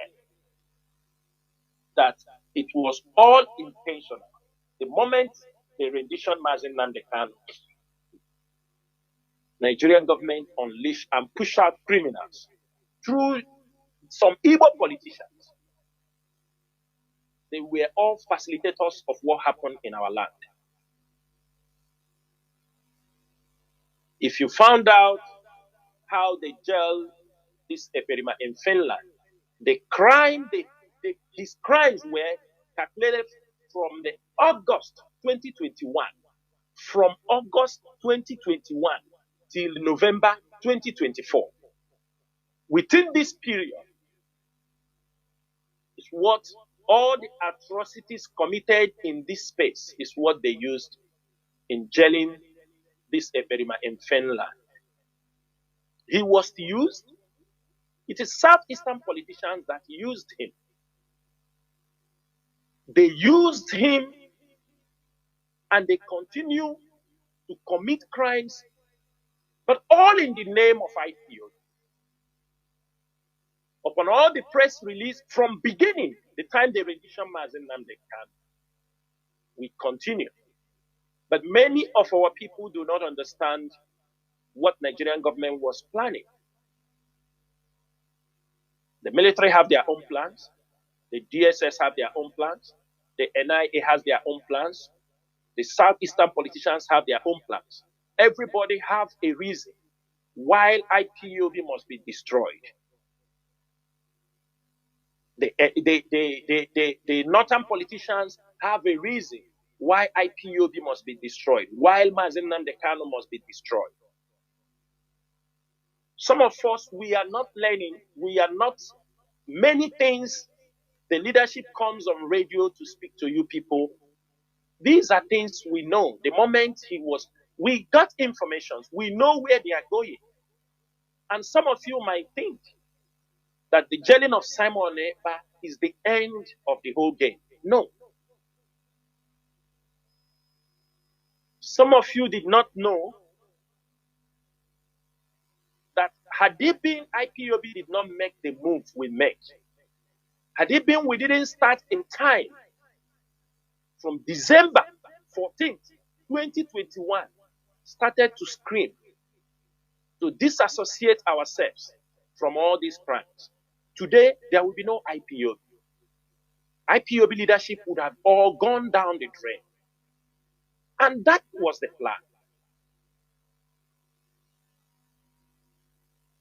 that it was all intentional. The moment they rendition Mazi Nnamdi Kanu, Nigerian government unleashed and pushed out criminals through some evil politicians. They were all facilitators of what happened in our land. If you found out how they jailed this Eperima in Finland, his crimes were calculated from the August 2021. From August 2021 till November 2024. Within this period is what all the atrocities committed in this space is what they used in jailing this Eperima in Finland. He was used. It is Southeastern politicians that used him. They used him and they continue to commit crimes, but all in the name of IPO. Upon all the press release from beginning, the time they rendition Mazi Nnamdi Kanu, we continue. But many of our people do not understand what Nigerian government was planning. The military have their own plans. The DSS have their own plans. The NIA has their own plans. The Southeastern politicians have their own plans. Everybody have a reason why IPOB must be destroyed. The Northern politicians have a reason why IPOB must be destroyed, while Mazi Nnamdi Kanu must be destroyed. Some of us, we are not learning, many things, the leadership comes on radio to speak to you people. These are things we know. The moment we got information, we know where they are going. And some of you might think that the jailing of Simon Ekpa is the end of the whole game. No. Some of you did not know that had it been IPOB did not make the move we make, had it been we didn't start in time, from December 14th, 2021, started to scream, to disassociate ourselves from all these crimes. Today, there will be no IPOB. IPOB leadership would have all gone down the drain. And that was the plan.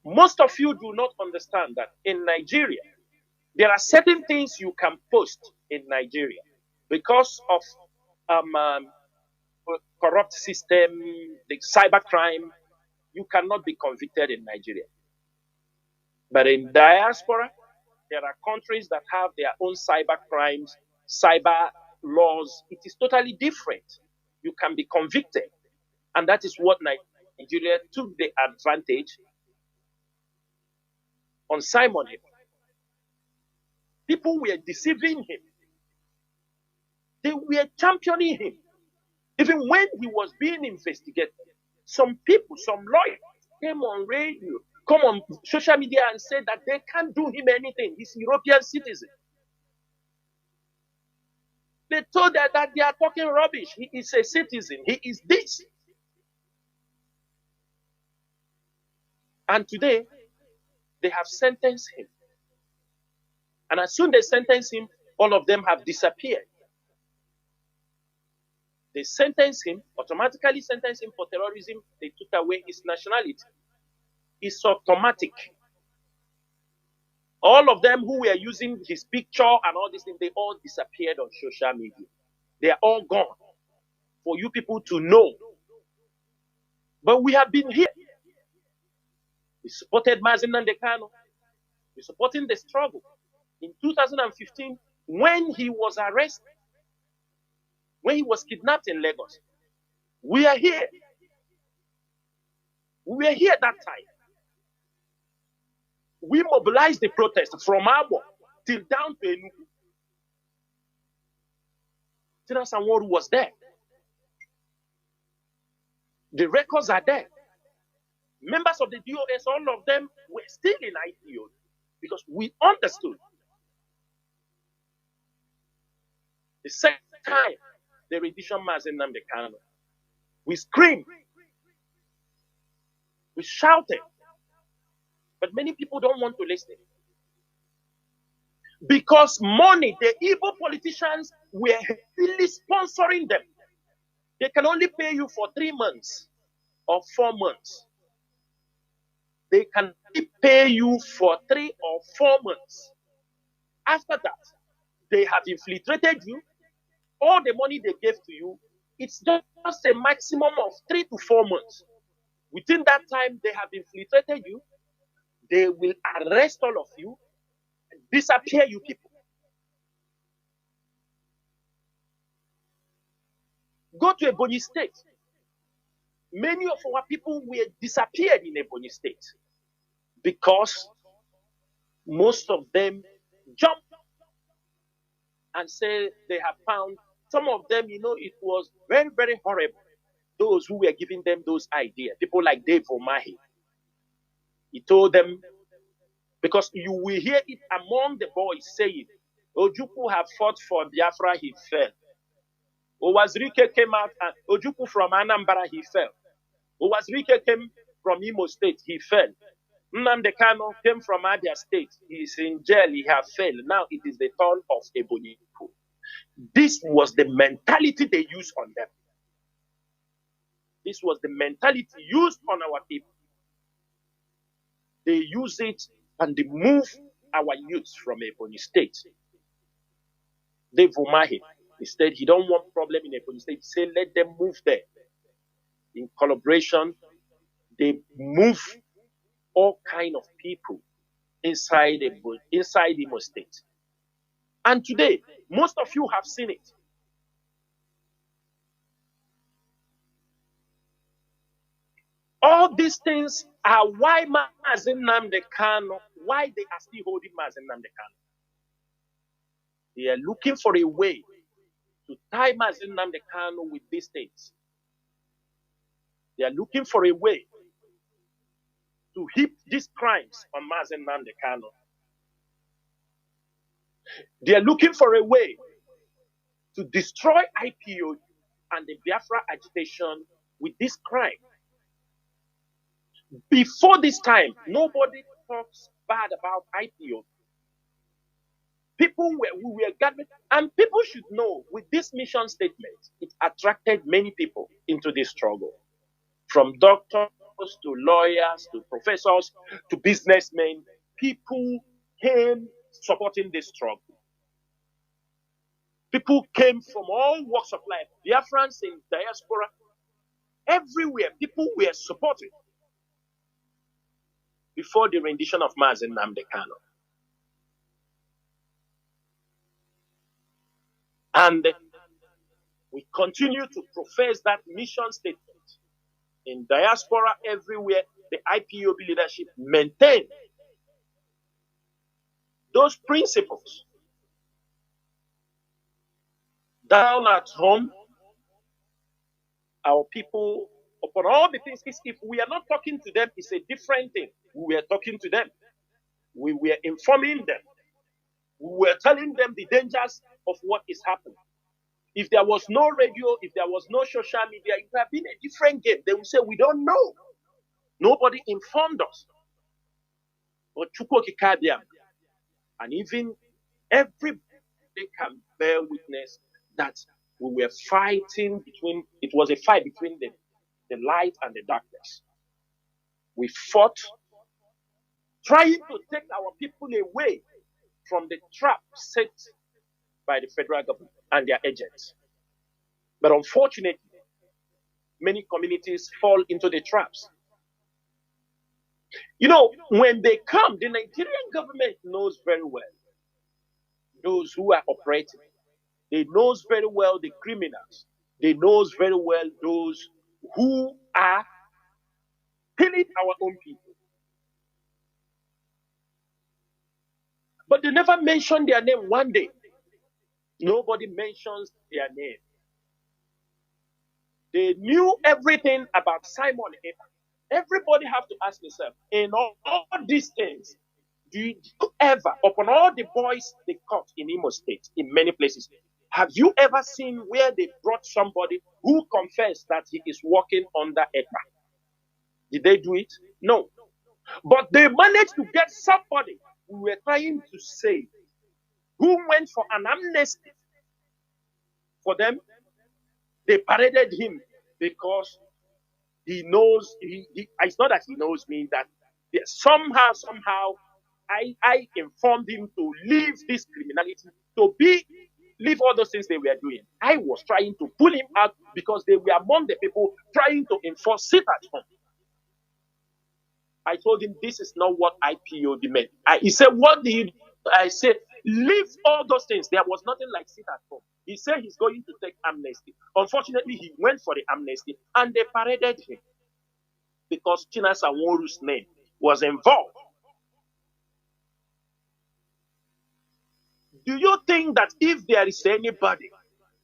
Most of you do not understand that in Nigeria, there are certain things you can post in Nigeria because of corrupt system, the cybercrime. You cannot be convicted in Nigeria. But in diaspora, there are countries that have their own cyber crimes, cyber laws. It is totally different. You can be convicted. And that is what Nigeria took the advantage on Simon. People were deceiving him. They were championing him. Even when he was being investigated, some people, some lawyers came on radio, come on social media and said that they can't do him anything. He's a European citizen. They told that they are talking rubbish. He is a citizen. He is this. And today, they have sentenced him. And as soon as they sentence him, all of them have disappeared. They sentenced him, automatically sentenced him for terrorism. They took away his nationality. It's automatic. All of them who were using his picture and all these things, they all disappeared on social media. They are all gone for you people to know. But we have been here. We supported Mazi Nnamdi Kanu. We're supporting the struggle. In 2015, when he was arrested, when he was kidnapped in Lagos, we are here. We were here that time. We mobilized the protest from Abo till down to Enugu. Tina Sanworu was there. The records are there. Members of the DOS, all of them were still in IPO because we understood. The second time the rendition Mazi Nnamdi Kanu, we screamed, we shouted, but many people don't want to listen. Because money, the evil politicians were really sponsoring them. They can only pay you for 3 months or 4 months. They can only pay you for 3 or 4 months. After that, they have infiltrated you. All the money they gave to you, it's just a maximum of 3 to 4 months. Within that time, they have infiltrated you. They will arrest all of you and disappear you people. Go to Ebonyi State. Many of our people were disappeared in Ebonyi State because most of them jumped and say they have found some of them, it was very, very horrible. Those who were giving them those ideas, people like Dave Omahi. He told them, because you will hear it among the boys saying, Ojukwu have fought for Biafra, he fell. Owazirike came out and Ojukwu from Anambra, he fell. Owazirike came from Imo State, he fell. Nnamdi Kanu came from Abia State, he is in jail, he has failed. Now it is the turn of Ebonyi people. This was the mentality they used on them. This was the mentality used on our people. They use it and they move our youth from Ebonyi State. Dave Umahi, instead, he don't want problem in Ebonyi State. He said, let them move there. In collaboration, they move all kind of people inside Imo State. And today, most of you have seen it. All these things are why Mazi Nnamdi Kanu, why they are still holding Mazi Nnamdi Kanu. They are looking for a way to tie Mazi Nnamdi Kanu with these things. They are looking for a way to heap these crimes on Mazi Nnamdi Kanu. They are looking for a way to destroy IPO and the Biafra agitation with this crime. Before this time, nobody talks bad about IPO. We were gathered, and people should know with this mission statement, it attracted many people into this struggle. From doctors, to lawyers, to professors, to businessmen. People came supporting this struggle. People came from all walks of life. Biafrans in diaspora, everywhere, people were supporting before the rendition of Mazi Nnamdi Kanu. And we continue to profess that mission statement. In diaspora, everywhere, the IPOB leadership maintain those principles. Down at home, our people, upon all the things, if we are not talking to them, it's a different thing. We were talking to them. We were informing them. We were telling them the dangers of what is happening. If there was no radio, if there was no social media, it would have been a different game. They would say, we don't know. Nobody informed us. But Chukwokikabiam, and even everybody can bear witness that we were fighting between, it was a fight between the light and the darkness. We fought, trying to take our people away from the trap set by the federal government and their agents. But unfortunately, many communities fall into the traps. You know, when they come, the Nigerian government knows very well those who are operating. They knows very well the criminals. They knows very well those who are killing our own people. But they never mention their name one day. Nobody mentions their name. They knew everything about Simon Ekpa. Everybody have to ask themselves, in all these things, do you ever, upon all the boys they caught in Imo State, in many places, have you ever seen where they brought somebody who confessed that he is working under Ekpa? Did they do it? No. But they managed to get somebody who were trying to save, who went for an amnesty for them. They paraded him because he knows, it's not that he knows me, that somehow, I informed him to leave this criminality, leave all those things they were doing. I was trying to pull him out because they were among the people trying to enforce sit at home. I told him this is not what IPOB meant. He said, what do you do? I said, leave all those things. There was nothing like sit at home. He said he's going to take amnesty. Unfortunately, he went for the amnesty and they paraded him because Chinasa Nworu's name was involved. Do you think that if there is anybody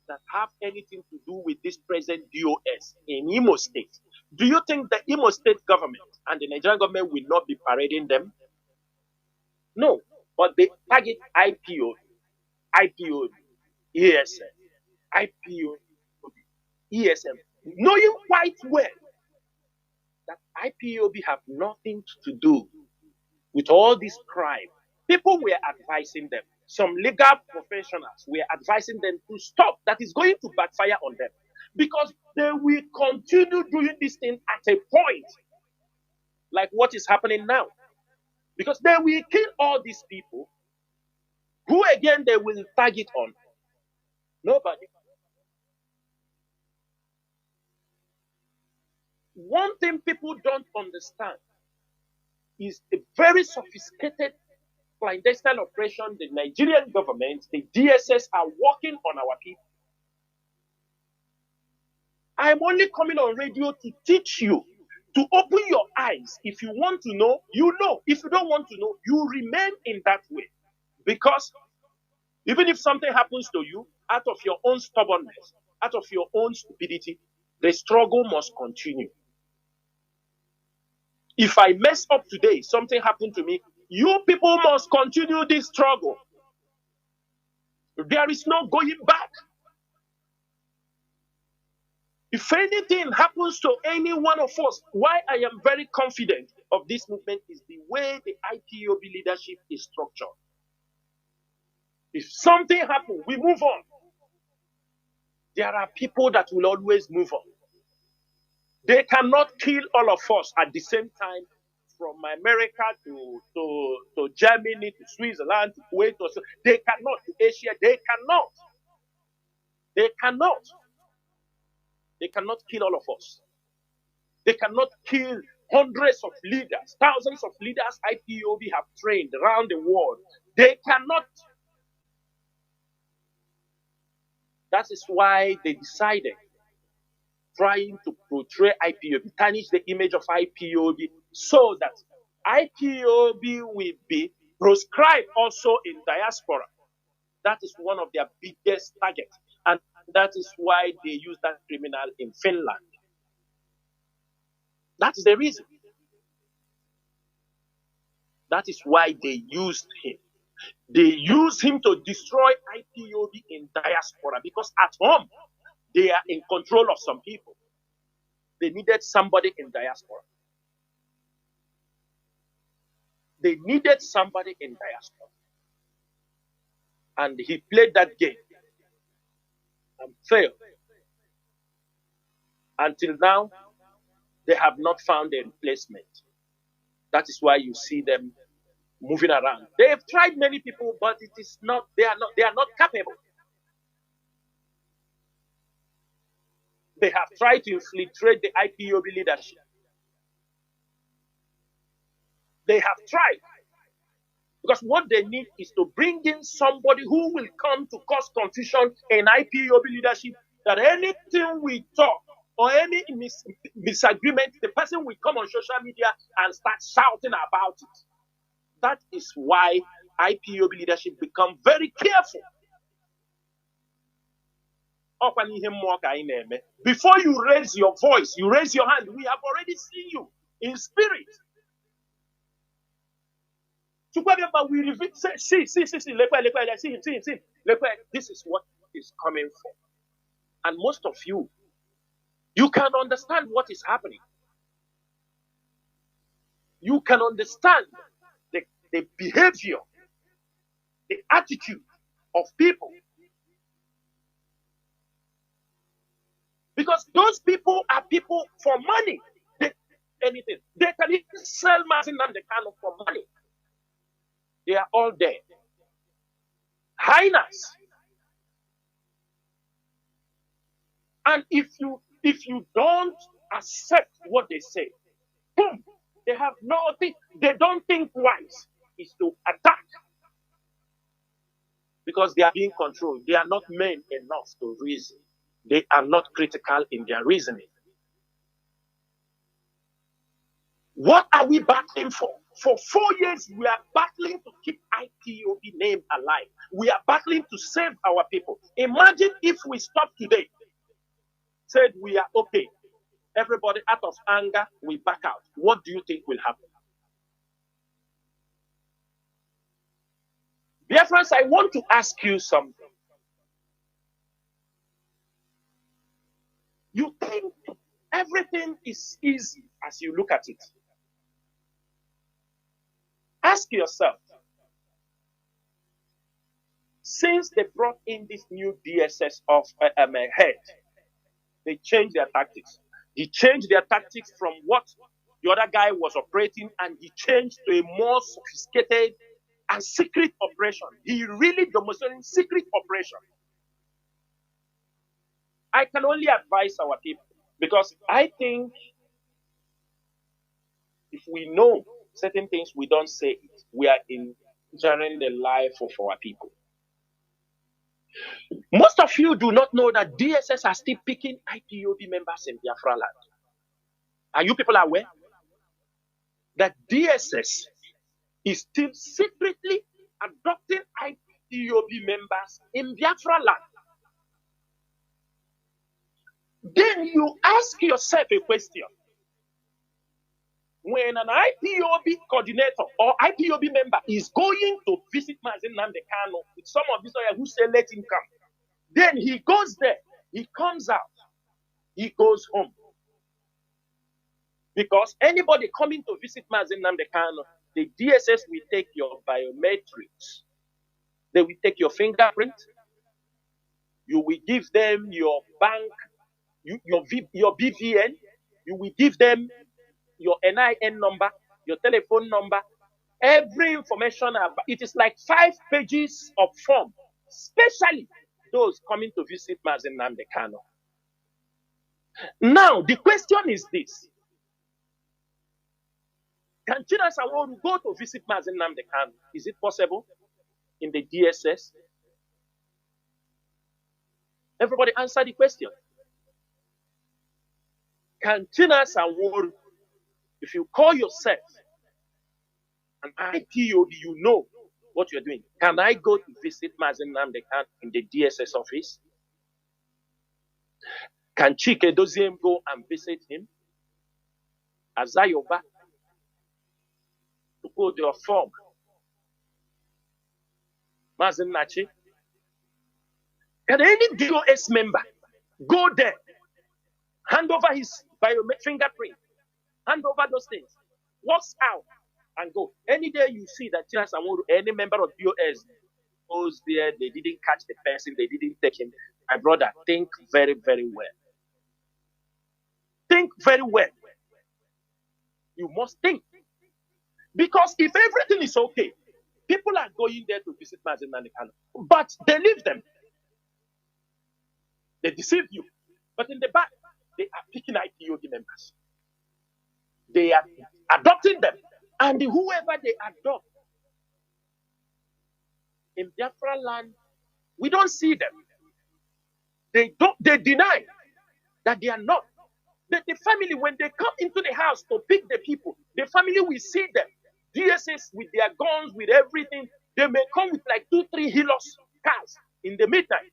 that have anything to do with this present DOS in Imo State, do you think the Imo State government and the Nigerian government will not be parading them? No, but they target IPO, ESM, IPO, ESM, knowing quite well that IPOB have nothing to do with all this crime. People were advising them. Some legal professionals were advising them to stop. That is going to backfire on them because they will continue doing this thing at a point like what is happening now. Because they will kill all these people who again they will target on. Nobody. One thing people don't understand is a very sophisticated clandestine operation the Nigerian government, the DSS are working on our people. I'm only coming on radio to teach you, to open your eyes. If you want to know, you know. If you don't want to know, you remain in that way. Because even if something happens to you, out of your own stubbornness, out of your own stupidity, the struggle must continue. If I mess up today, something happened to me, you people must continue this struggle. There is no going back. If anything happens to any one of us, why I am very confident of this movement is the way the IPOB leadership is structured. If something happens, we move on. There are people that will always move on. They cannot kill all of us at the same time, from America to Germany to Switzerland to Kuwait. They cannot, to Asia. They cannot. They cannot. They cannot kill all of us. They cannot kill hundreds of leaders, thousands of leaders IPOB have trained around the world. They cannot. That is why they decided, trying to portray IPOB, tarnish the image of IPOB, so that IPOB will be proscribed also in diaspora. That is one of their biggest targets. And that is why they use that criminal in Finland. That is the reason. That is why they used him. They used him to destroy IPOB in diaspora, because at home, they are in control of some people. They needed somebody in diaspora. They needed somebody in diaspora. And he played that game and failed. Until now, they have not found a replacement. That is why you see them moving around. They have tried many people, but it is not, they are not capable. They have tried to infiltrate the IPOB leadership. They have tried. Because what they need is to bring in somebody who will come to cause confusion in IPOB leadership, that anything we talk or any misagreement, the person will come on social media and start shouting about it. That is why IPOB leadership become very careful. Before you raise your voice, you raise your hand, we have already seen you in spirit. We repeat, see, this is what is coming for. And most of you, you can understand what is happening. You can understand the behavior, the attitude of people. Because those people are people for money. Anything. They can even sell Mazi Nnamdi Kanu for money. They are all there. Highness. And if you don't accept what they say, boom, they have nothing. They don't think twice. It's to attack. Because they are being controlled. They are not men enough to reason. They are not critical in their reasoning. What are we battling for? For 4 years, we are battling to keep IPOB name alive. We are battling to save our people. Imagine if we stop today, said we are okay. Everybody out of anger, we back out. What do you think will happen? Biafrans, I want to ask you something. You think everything is easy as you look at it? Ask yourself, since they brought in this new DSS of head, they changed their tactics. He changed their tactics from what the other guy was operating, and he changed to a more sophisticated and secret operation. He really demonstrated secret operation. I can only advise our people, because I think if we know certain things, we don't say it. We are injuring the life of our people. Most of you do not know that DSS are still picking IPOB members in Biafra land. Are you people aware that DSS is still secretly adopting IPOB members in Biafra land? Then you ask yourself a question. When an IPOB coordinator or IPOB member is going to visit Mazi Nnamdi Kanu with some of these others who say let him come, then he goes there, he comes out, he goes home. Because anybody coming to visit Mazi Nnamdi Kanu, the DSS will take your biometrics. They will take your fingerprint. You will give them your bank, your BVN. You will give them your NIN number, your telephone number, every information about it. Is like 5 pages of form, especially those coming to visit Mazi Nnamdi Kanu. Now, the question is this. Can Chinedu go to visit Mazi Nnamdi Kanu? Is it possible in the DSS? Everybody answer the question. Can Chinedu, if you call yourself an IPOB, you know what you're doing. Can I go to visit Mazi Nnamdi Kanu in the DSS office? Can Chike Doziem go and visit him? Azayoba to go to your form. Mazi Nachi. Can any DOS member go there, hand over his biometric fingerprint, hand over those things, walks out and go? Any day you see that Chinedu, any member of DOS goes there, they didn't catch the person, they didn't take him. My brother, think very, very well. Think very well. You must think. Because if everything is okay, people are going there to visit Mazi Nnamdi Kanu, but they leave them. They deceive you. But in the back, they are picking IPOB members. They are adopting them. And whoever they adopt in Biafra land, we don't see them. They deny that they are not. The family, when they come into the house to pick the people, the family will see them. DSS with their guns, with everything. They may come with like 2, 3 Hilux cars in the midnight.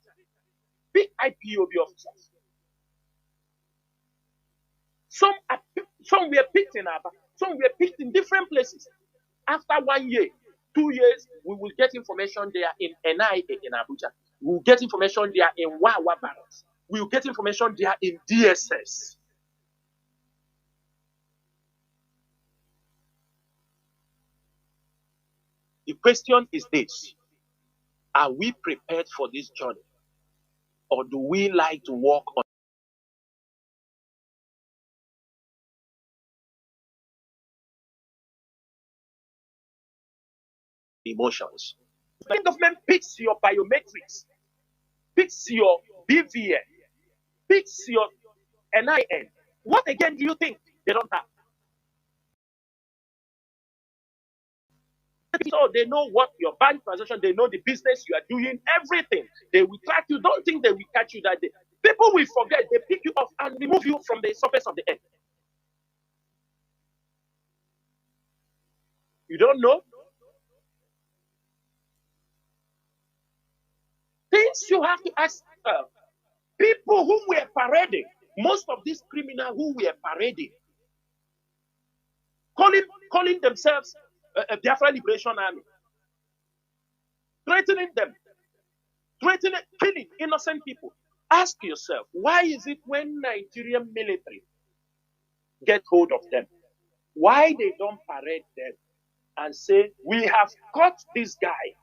Big IPOB officers. Some were picked in Aba, some were picked in different places. After 1 year, 2 years, we will get information they are in NIA in Abuja. We will get information they are in Wawa Barracks. We will get information they are in DSS. The question is this: are we prepared for this journey? Or do we like to walk on emotions? The government picks your biometrics, picks your BVN, picks your NIN. What again do you think they don't have? So they know what your bank transaction, they know the business you are doing, everything. They will track you. Don't think they will catch you that day. People will forget. They pick you off and remove you from the surface of the earth. You don't know? Things you have to ask people who were parading, most of these criminals who were parading, calling themselves a Biafra Liberation Army, threatening them, killing innocent people. Ask yourself, why is it when Nigerian military get hold of them, why they don't parade them and say, we have caught this guy.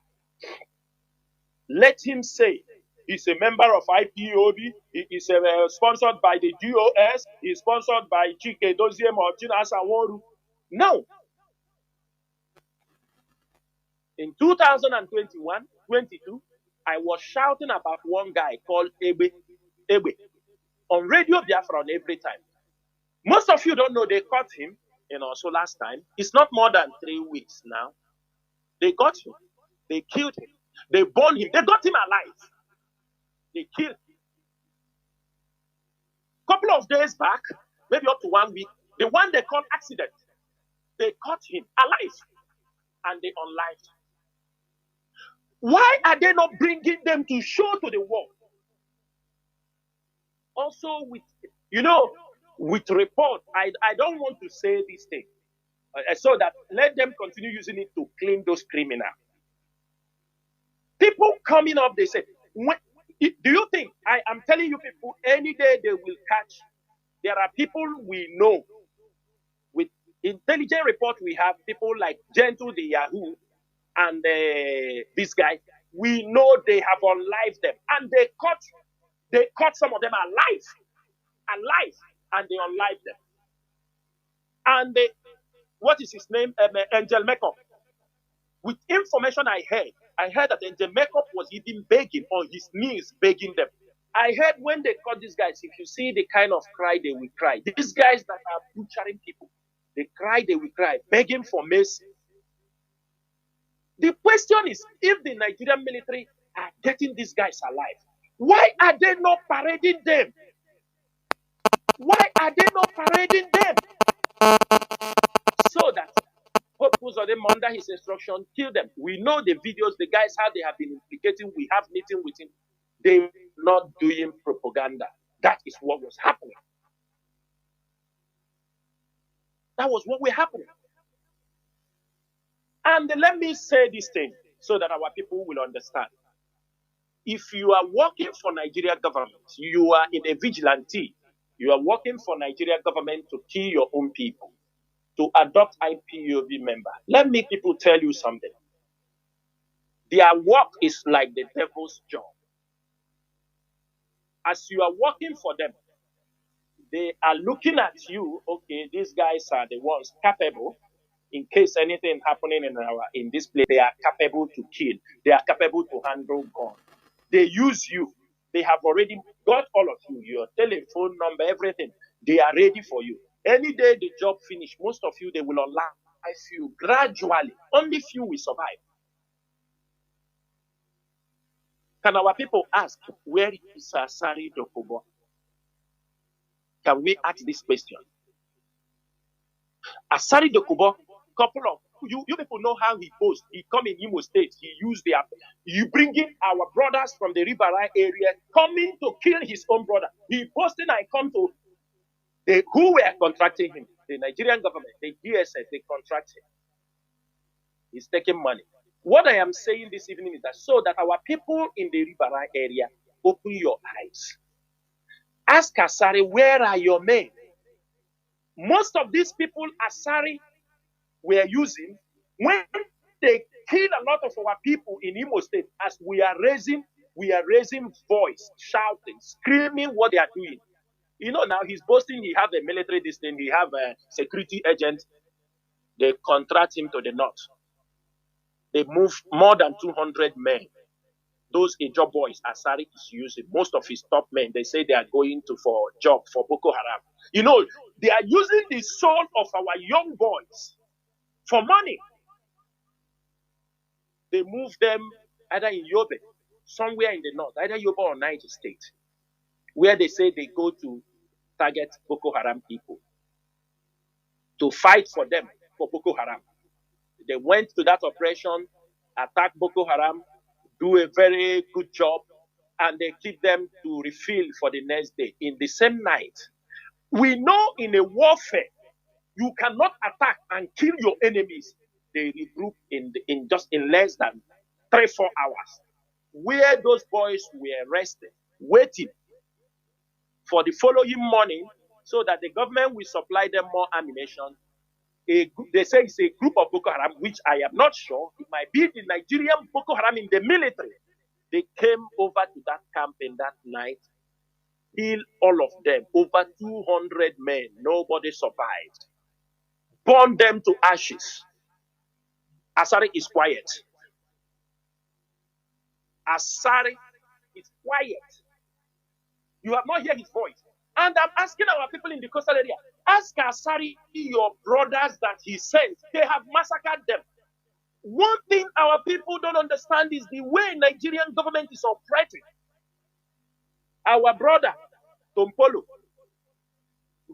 Let him say he's a member of IPOB, he is sponsored by the DOS, he's sponsored by Chike Doziem or Chinedu. No. In 2021, 22, I was shouting about one guy called Ebe on Radio Biafra on every time. Most of you don't know they caught him, so last time. It's not more than 3 weeks now. They got him. They killed him. They burned him. They got him alive. They killed him. Couple of days back, maybe up to 1 week, the one they called accident, they caught him alive and they unlived him. Why are they not bringing them to show to the world? Also, with report, I don't want to say this thing, so that let them continue using it to clean those criminals. People coming up, they say, do you think, I'm telling you people, any day they will catch, there are people we know, with intelligent report we have, people like Gentle the Yahoo, and this guy, we know they have unlived them, and they caught some of them alive, and they unlived them. And what is his name? Angel Makeup. With information I heard that Angel Makeup was even begging on his knees, begging them. I heard when they caught these guys, if you see the kind of cry they will cry. These guys that are butchering people, they cry, they will cry, begging for mercy. The question is, if the Nigerian military are getting these guys alive, why are they not parading them? Why are they not parading them? So that purpose of them under his instruction, kill them. We know the videos, the guys, how they have been implicating. We have meeting with him. They're not doing propaganda. That is what was happening. That was what was happening. And let me say this thing so that our people will understand. If you are working for Nigeria government, you are in a vigilante. You are working for Nigeria government to kill your own people, to adopt IPOB member. Let me people tell you something. Their work is like the devil's job. As you are working for them, they are looking at you. Okay, these guys are the ones capable. In case anything happening in this place, they are capable to kill. They are capable to handle gun. They use you. They have already got all of you, your telephone number, everything. They are ready for you. Any day the job finish, most of you, they will unlife you gradually. Only few will survive. Can our people ask, where is Asari Dokubo? Can we ask this question? Asari Dokubo, couple of you people know how he boasts. He come in Imo State. He used you bringing our brothers from the Riverine area coming to kill his own brother. He boasting, I come to who were contracting him? The Nigerian government, the DSS, they contract him. He's taking money. What I am saying this evening is that so that our people in the Riverine area open your eyes. Ask Asari, where are your men? Most of these people Asari were using when they kill a lot of our people in Imo State, as we are raising voice, shouting, screaming what they are doing. You know, now he's boasting he have a military this thing, he have a security agent. They contract him to the north. They move more than 200 men. Those Ijo boys Asari is using, most of his top men, they say they are going for job for Boko Haram. You know, they are using the soul of our young boys for money. They move them either in Yobe, somewhere in the north, either Yobe or Niger State, where they say they go to target Boko Haram people, to fight for them, for Boko Haram. They went to that operation, attack Boko Haram, do a very good job, and they keep them to refill for the next day. In the same night, we know in a warfare, you cannot attack and kill your enemies. They regroup in less than 3-4 hours. Where those boys were resting, waiting for the following morning so that the government will supply them more ammunition. They say it's a group of Boko Haram, which I am not sure. It might be the Nigerian Boko Haram in the military. They came over to that camp in that night, killed all of them, over 200 men. Nobody survived. Burn them to ashes. Asari is quiet. Asari is quiet. You have not heard his voice. And I'm asking our people in the coastal area, ask Asari, your brothers that he sent. They have massacred them. One thing our people don't understand is the way Nigerian government is operating. Our brother, Tompolo,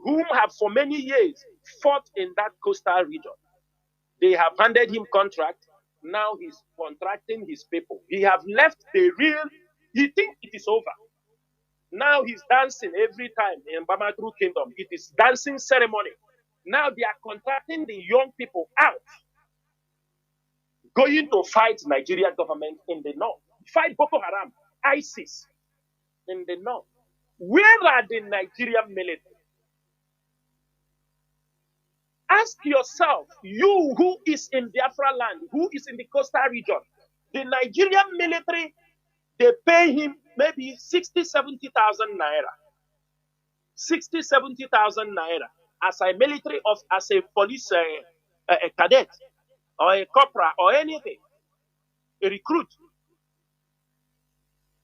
whom have for many years fought in that coastal region, they have handed him contract. Now he's contracting his people. He have left the real, he thinks it is over. Now he's dancing every time in Bamakru Kingdom. It is dancing ceremony. Now they are contracting the young people out, going to fight Nigerian government in the north, fight Boko Haram, ISIS in the north. Where are the Nigerian military? Ask yourself, you who is in Biafra land, who is in the coastal region, the Nigerian military, they pay him maybe 60,000, 70,000 naira. 60,000, 70,000 naira. as a military of as a police a cadet or a corporal or anything, a recruit,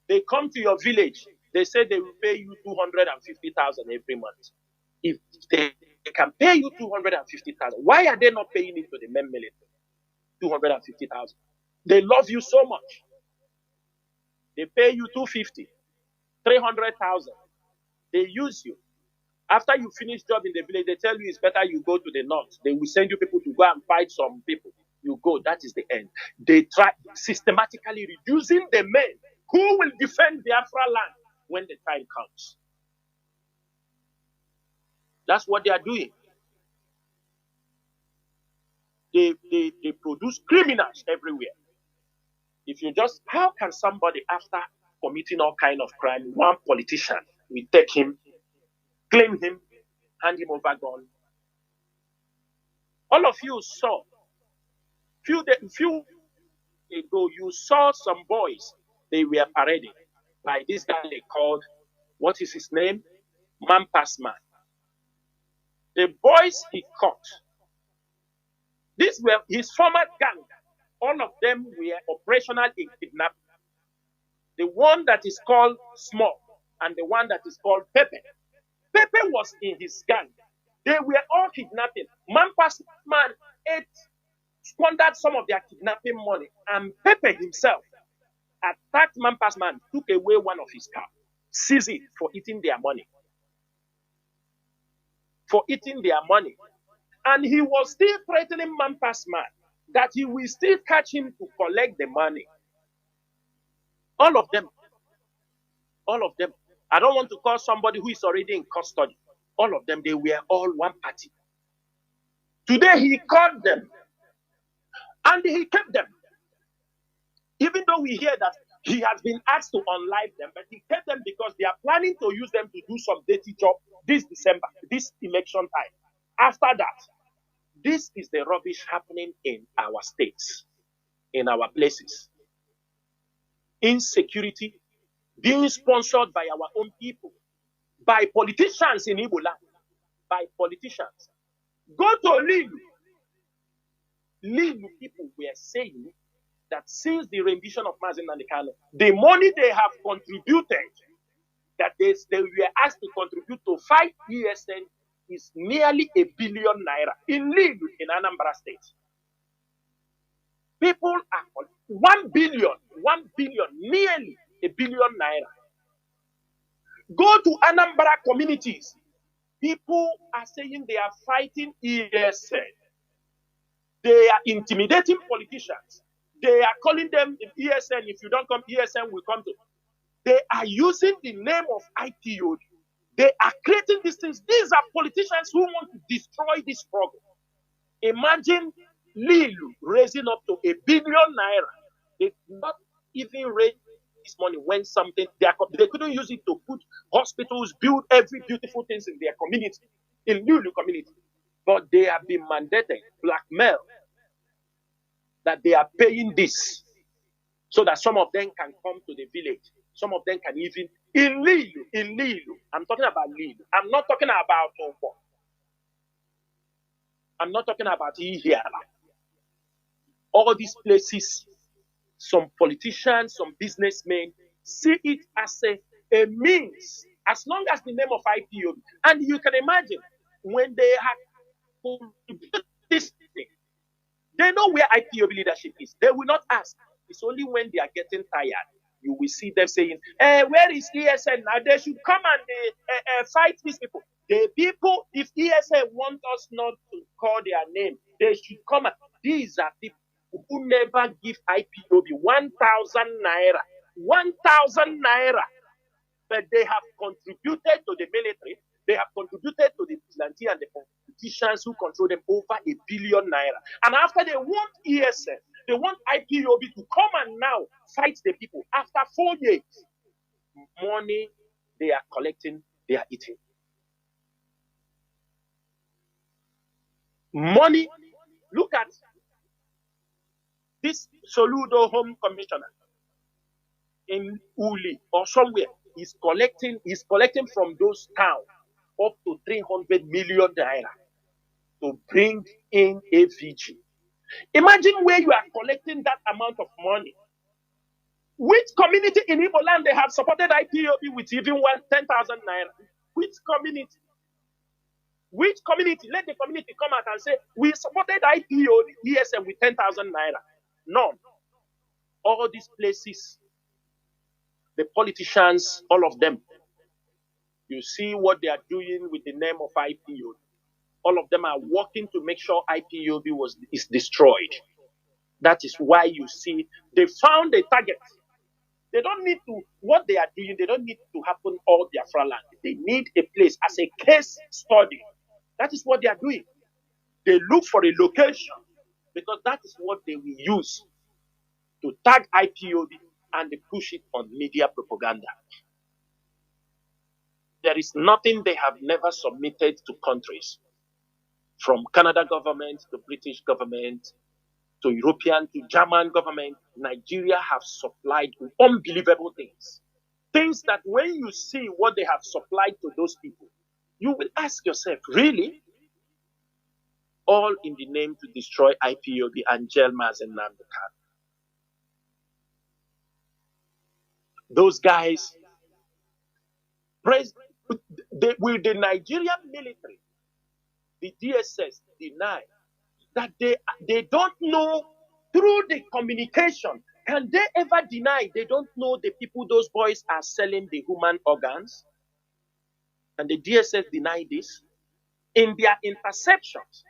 they come to your village. They say they will pay you 250,000 every month. If they can pay you 250,000, why are they not paying it to the men military? 250,000. They love you so much. They pay you 250, 300,000. They use you. After you finish job in the village, they tell you it's better you go to the north. They will send you people to go and fight some people. You go, that is the end. They try systematically reducing the men who will defend Biafra land when the time comes. That's what they are doing. They produce criminals everywhere. If you just, how can somebody after committing all kind of crime, one politician, we take him, claim him, hand him over gun? All of you saw, few ago, you saw some boys, they were parading by this guy they called, what is his name? Mampas Man. The boys he caught, these were his former gang. All of them were operational in kidnapping. The one that is called Small and the one that is called Pepe. Pepe was in his gang. They were all kidnapping. Mampas Man squandered some of their kidnapping money, and Pepe himself attacked Mampas Man, took away one of his cars, seized it for eating their money. For eating their money. And he was still threatening Mampas Man that he will still catch him to collect the money. All of them. All of them. I don't want to call somebody who is already in custody. All of them, they were all one party. Today he caught them. And he kept them. Even though we hear that he has been asked to unlive them, but he kept them because they are planning to use them to do some dirty job this December, this election time. After that, this is the rubbish happening in our states, in our places. Insecurity being sponsored by our own people, by politicians in Igbo land, by politicians. Go to Lilu. Lilu people were saying that since the rendition of Mazi and Kanu, the money they have contributed, that they were asked to contribute to 5 ESN, is nearly R1 billion in Lilu in Anambra State. People are 1 billion, nearly R1 billion. Go to Anambra communities. People are saying they are fighting ESN. They are intimidating politicians. They are calling them ESN. If you don't come, ESN will come to. They are using the name of IPOD. They are creating these things. These are politicians who want to destroy this struggle. Imagine Lilu raising up to R1 billion. They did not even raise this money when something, they couldn't use it to put hospitals, build every beautiful things in their community, in Lilu community. But they have been mandated, blackmail, that they are paying this so that some of them can come to the village. Some of them can even, in Lilu, I'm talking about Lilu. I'm not talking about Obo. I'm not talking about Ihiala. All these places, some politicians, some businessmen see it as a means, as long as the name of IPOB. And you can imagine, when they have this thing, they know where IPOB leadership is. They will not ask. It's only when they are getting tired, you will see them saying, where is ESN now? They should come and fight these people. The people, if ESN want us not to call their name, they should come. These are people who never give IPOB 1,000 naira. 1,000 naira. But they have contributed to the military. They have contributed to the vigilante and the politicians who control them over R1 billion. And after they want ESN, they want IPOB to come and now fight the people. After 4 years, money they are collecting, they are eating. Money, look at this Soludo Home Commissioner in Uli or somewhere. He's collecting from those towns up to 300 million naira to bring in AVG. Imagine where you are collecting that amount of money. Which community in Igbo land they have supported IPOB with even 10,000 naira? Which community? Which community? Let the community come out and say, we supported IPOB ESM with 10,000 naira. None. All these places, the politicians, all of them, you see what they are doing with the name of IPOB. All of them are working to make sure IPOB is destroyed. That is why you see they found a target. They don't need to, what they are doing, they don't need to happen all Biafra land. They need a place as a case study. That is what they are doing. They look for a location because that is what they will use to tag IPOB and they push it on media propaganda. There is nothing they have never submitted to countries, from Canada government to British government to European to German government. Nigeria have supplied unbelievable things. Things that when you see what they have supplied to those people, you will ask yourself, really? All in the name to destroy IPOB and jail Mazi and Nnamdi. Those guys, will the Nigerian military, the DSS, deny that they don't know through the communication? Can they ever deny they don't know the people those boys are selling the human organs? And the DSS deny this in their interceptions.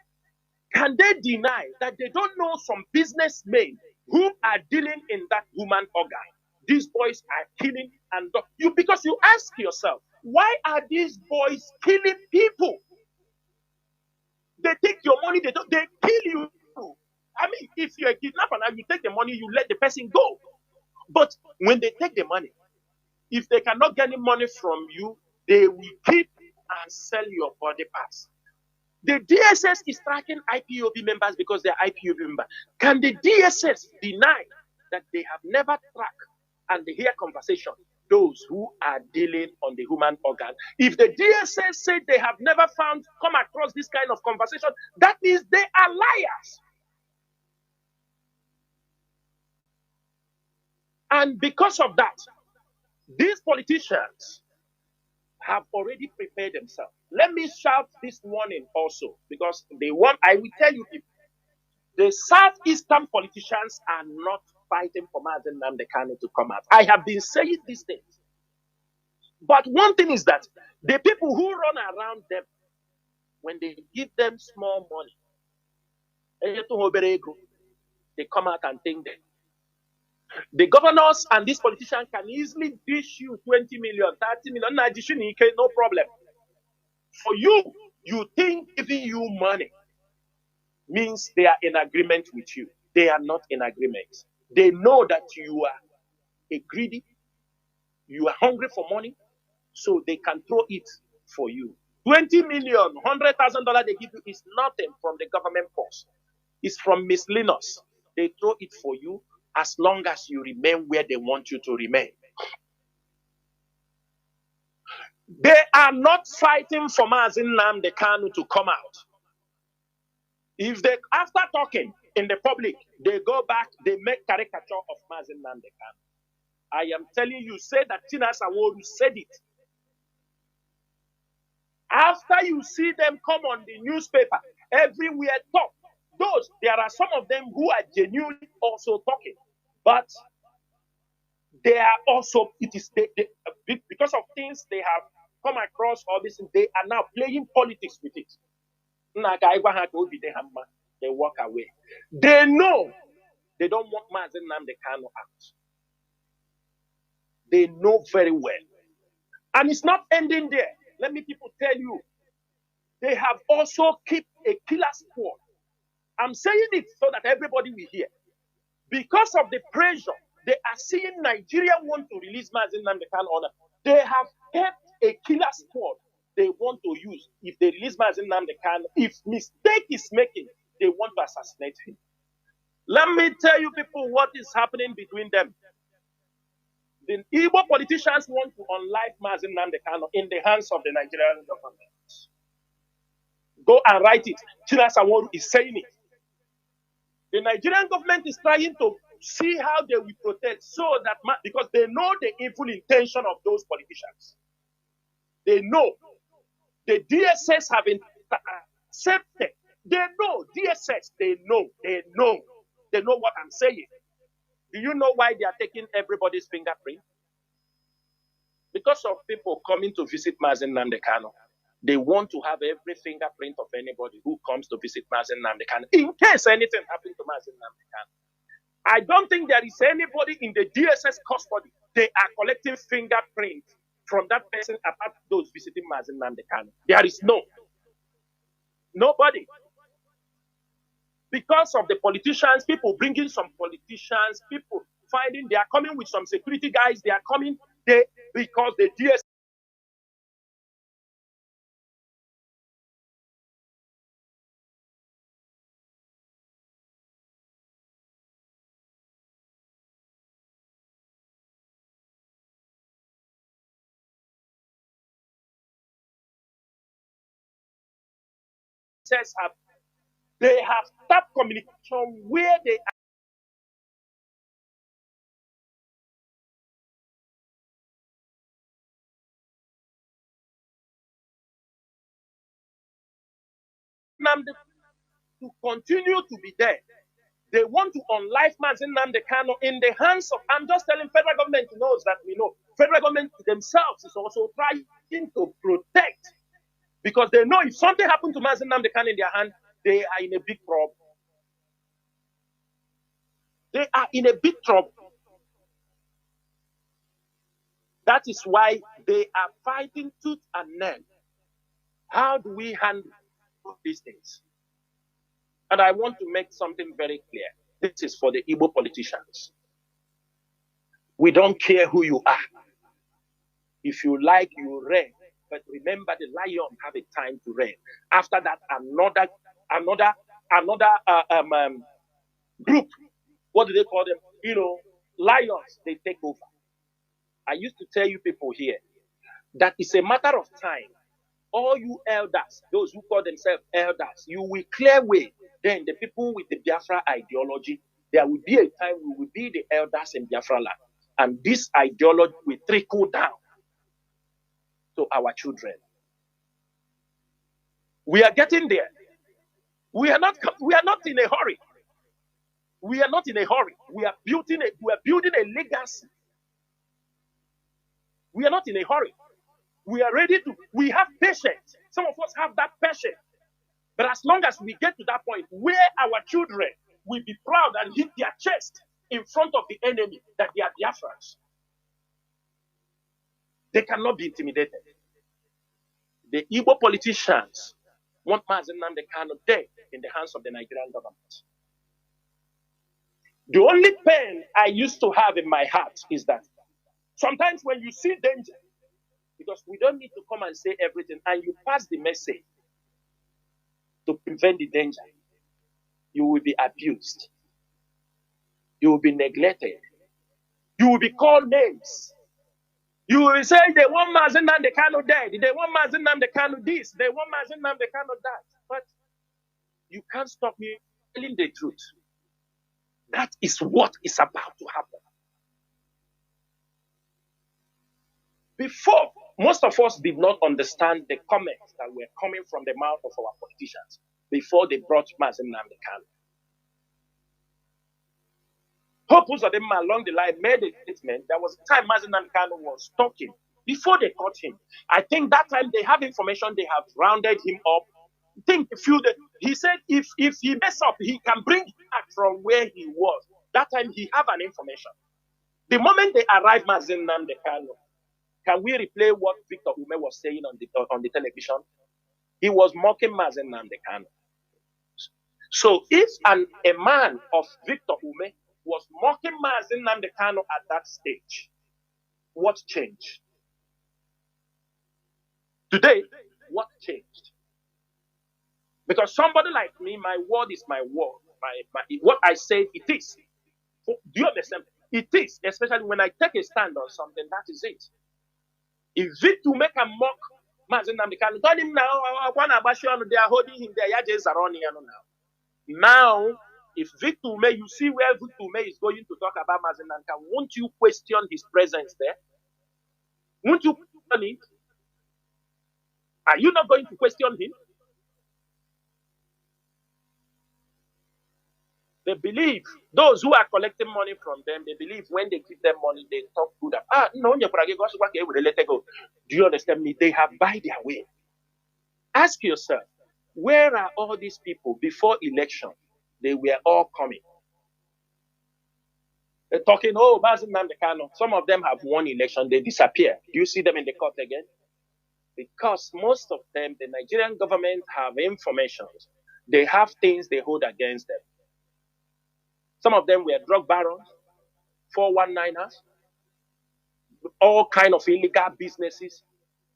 Can they deny that they don't know some businessmen who are dealing in that human organ? These boys are killing because you ask yourself, why are these boys killing people? They take your money, they kill you. I mean, if you're a kidnapper and you take the money, you let the person go. But when they take the money, if they cannot get any money from you, they will keep and sell your body parts. The DSS is tracking IPOB members because they're IPOB members. Can the DSS deny that they have never tracked and they hear conversation those who are dealing on the human organ? If the DSS say they have never come across this kind of conversation, that means they are liars. And because of that, these politicians have already prepared themselves. Let me shout this warning also, because I will tell you, the Southeastern politicians are not fighting for Mazi and Nnamdi Kanu to come out. I have been saying these things. But one thing is that the people who run around them, when they give them small money, they come out and think that the governors and these politicians can easily dish you 20 million, 30 million, no problem. For you, you think giving you money means they are in agreement with you. They are not in agreement. They know that you are a greedy, you are hungry for money, so they can throw it for you. 20 million, $100,000 they give you is nothing from the government purse. It's from miscellaneous. They throw it for you as long as you remain where they want you to remain. They are not fighting for Mazi Nnamdi Kanu to come out. If they, after talking in the public, they go back, they make caricature of Mazi Nnamdi Kanu. I am telling you, say that Chinedu said it. After you see them come on the newspaper, everywhere talk. There are some of them who are genuinely also talking. But they are also, because of things they have come across, all this, they are now playing politics with it. They walk away. They know they don't want Mazi Nnamdi Kanu out. They know very well. And it's not ending there. Let me people tell you, they have also kept a killer squad. I'm saying it so that everybody will hear. Because of the pressure, they are seeing Nigeria want to release Mazi Nnamdi Kanu. They have kept a killer squad they want to use. If they release Mazi Nnamdi Kanu, if mistake is making, they want to assassinate him. Let me tell you people what is happening between them. The Igbo politicians want to unlife Mazi Nnamdi Kanu in the hands of the Nigerian government. Go and write it. Chinasa Nworu is saying it. The Nigerian government is trying to see how they will protect so that, because they know the evil intention of those politicians. They know. The DSS have been accepted. They know. DSS, they know. They know. They know what I'm saying. Do you know why they are taking everybody's fingerprint? Because of people coming to visit Mazi Nnamdi Kanu. They want to have every fingerprint of anybody who comes to visit Mazi Nnamdi Kanu in case anything happens to Mazi Nnamdi Kanu. I don't think there is anybody in the DSS custody. They are collecting fingerprints from that person apart those visiting Mazi Nnamdi Kanu. There is nobody. Because of the politicians, people bringing some politicians, people finding they are coming with some security guys, they are coming because the DSS they have stopped communication where they are. To continue to be there. They want to unlife Mazi Nnamdi Kanu in the hands of, I'm just telling federal government knows that we know. Federal government themselves is also trying to protect because they know if something happened to Mazi Nnamdi Kanu in their hand, they are in a big trouble. They are in a big trouble. That is why they are fighting tooth and nail. How do we handle these things? And I want to make something very clear. This is for the Igbo politicians. We don't care who you are. If you like, you reign. But remember, the lion have a time to reign. After that, another group, what do they call them? Lions, they take over. I used to tell you people here that it's a matter of time. All you elders, those who call themselves elders, you will clear way. Then the people with the Biafra ideology, there will be a time we will be the elders in Biafra land. And this ideology will trickle down to our children. We are getting there. We are not in a hurry. We are not in a hurry. We are building a legacy. We are not in a hurry. We are ready to, we have patience. Some of us have that patience. But as long as we get to that point where our children will be proud and hit their chest in front of the enemy that they are Biafrans, they cannot be intimidated. The Igbo politicians want Mazi Nnamdi Kanu dead in the hands of the Nigerian government. The only pain I used to have in my heart is that sometimes when you see danger, because we don't need to come and say everything, and you pass the message to prevent the danger, you will be abused. You will be neglected. You will be called names. You will say, they want Mazi Nnamdi Kanu dead. They want Mazi Nnamdi Kanu this. They want Mazi Nnamdi Kanu that. But you can't stop me telling the truth. That is what is about to happen. Before, most of us did not understand the comments that were coming from the mouth of our politicians before they brought Mazi Nnamdi Kanu. Purpose of them along the line made a statement. There was a time Mazi Nnamdi Kanu was talking before they caught him. I think that time they have information, they have rounded him up. He said if he mess up, he can bring him back from where he was. That time he have an information. The moment they arrived, Mazi Nnamdi Kanu, can we replay what Victor Ume was saying on the television? He was mocking Mazi Nnamdi Kanu. So if a man of Victor Ume was mocking Mazi Nnamdi Kanu at that stage, what changed? Today, what changed? Because somebody like me, my word is my word. What I say, it is. Do you understand? It is, especially when I take a stand on something, that is it. If it to make a mock Mazi Nnamdi Kanu, turn him now, they are holding him there, now. Now, if Victor May, you see where Victor May is going to talk about Mazi Nnamdi Kanu, won't you question his presence there? Won't you question it? Are you not going to question him? They believe, those who are collecting money from them, they believe when they give them money, they talk good. No, do you understand me? They have by their way. Ask yourself, where are all these people before election? They were all coming. They're talking, oh, Mazi Nnamdi Kanu. Some of them have won election, they disappear. Do you see them in the court again? Because most of them, the Nigerian government have information. They have things they hold against them. Some of them were drug barons, 419ers, all kind of illegal businesses.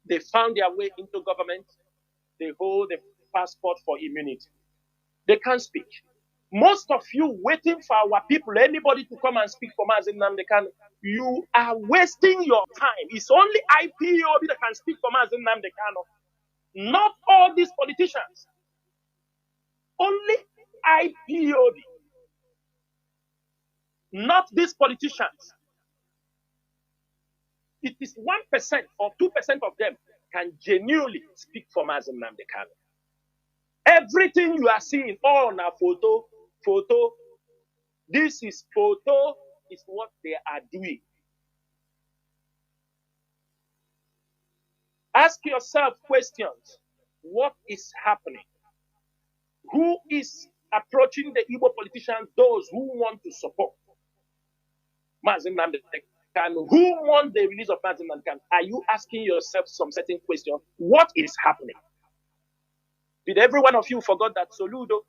They found their way into government. They hold a passport for immunity. They can't speak. Most of you waiting for our people, anybody to come and speak for Mazi Nnamdi Kanu, you are wasting your time. It's only IPOB that can speak for Mazi Nnamdi Kanu, not all these politicians. Only IPOB. Not these politicians. It is 1% or 2% of them can genuinely speak for Mazi Nnamdi Kanu. Everything you are seeing on a photo, this is photo, is what they are doing. Ask yourself questions. What is happening? Who is approaching the Igbo politicians? Those who want to support Mazi Nnamdi Kanu. Who want the release of Mazi Nnamdi Kanu? Are you asking yourself some certain questions? What is happening? Did every one of you forget that Soludo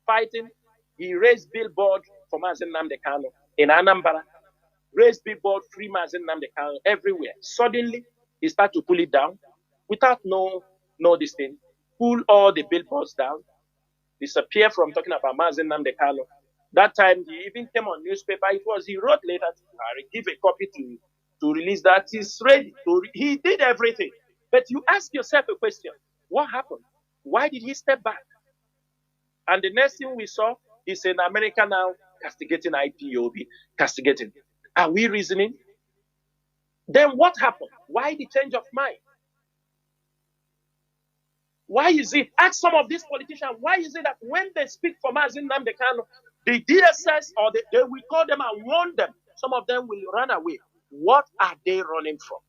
fighting? He raised billboard for Mazi Nnamdi Kanu in Anambra. Raised billboard, free Mazi Nnamdi Kanu everywhere. Suddenly, he started to pull it down without no this thing. Pull all the billboards down. Disappear from talking about Mazi Nnamdi Kanu. That time, he even came on newspaper. He wrote later to give a copy to release that. He's ready. He did everything. But you ask yourself a question. What happened? Why did he step back? And the next thing we saw is in America now castigating IPOB. Castigating. Are we reasoning? Then what happened? Why the change of mind? Why is it? Ask some of these politicians, why is it that when they speak for Mazi Nnamdi Kanu, the DSS or they will call them and warn them, some of them will run away. What are they running from?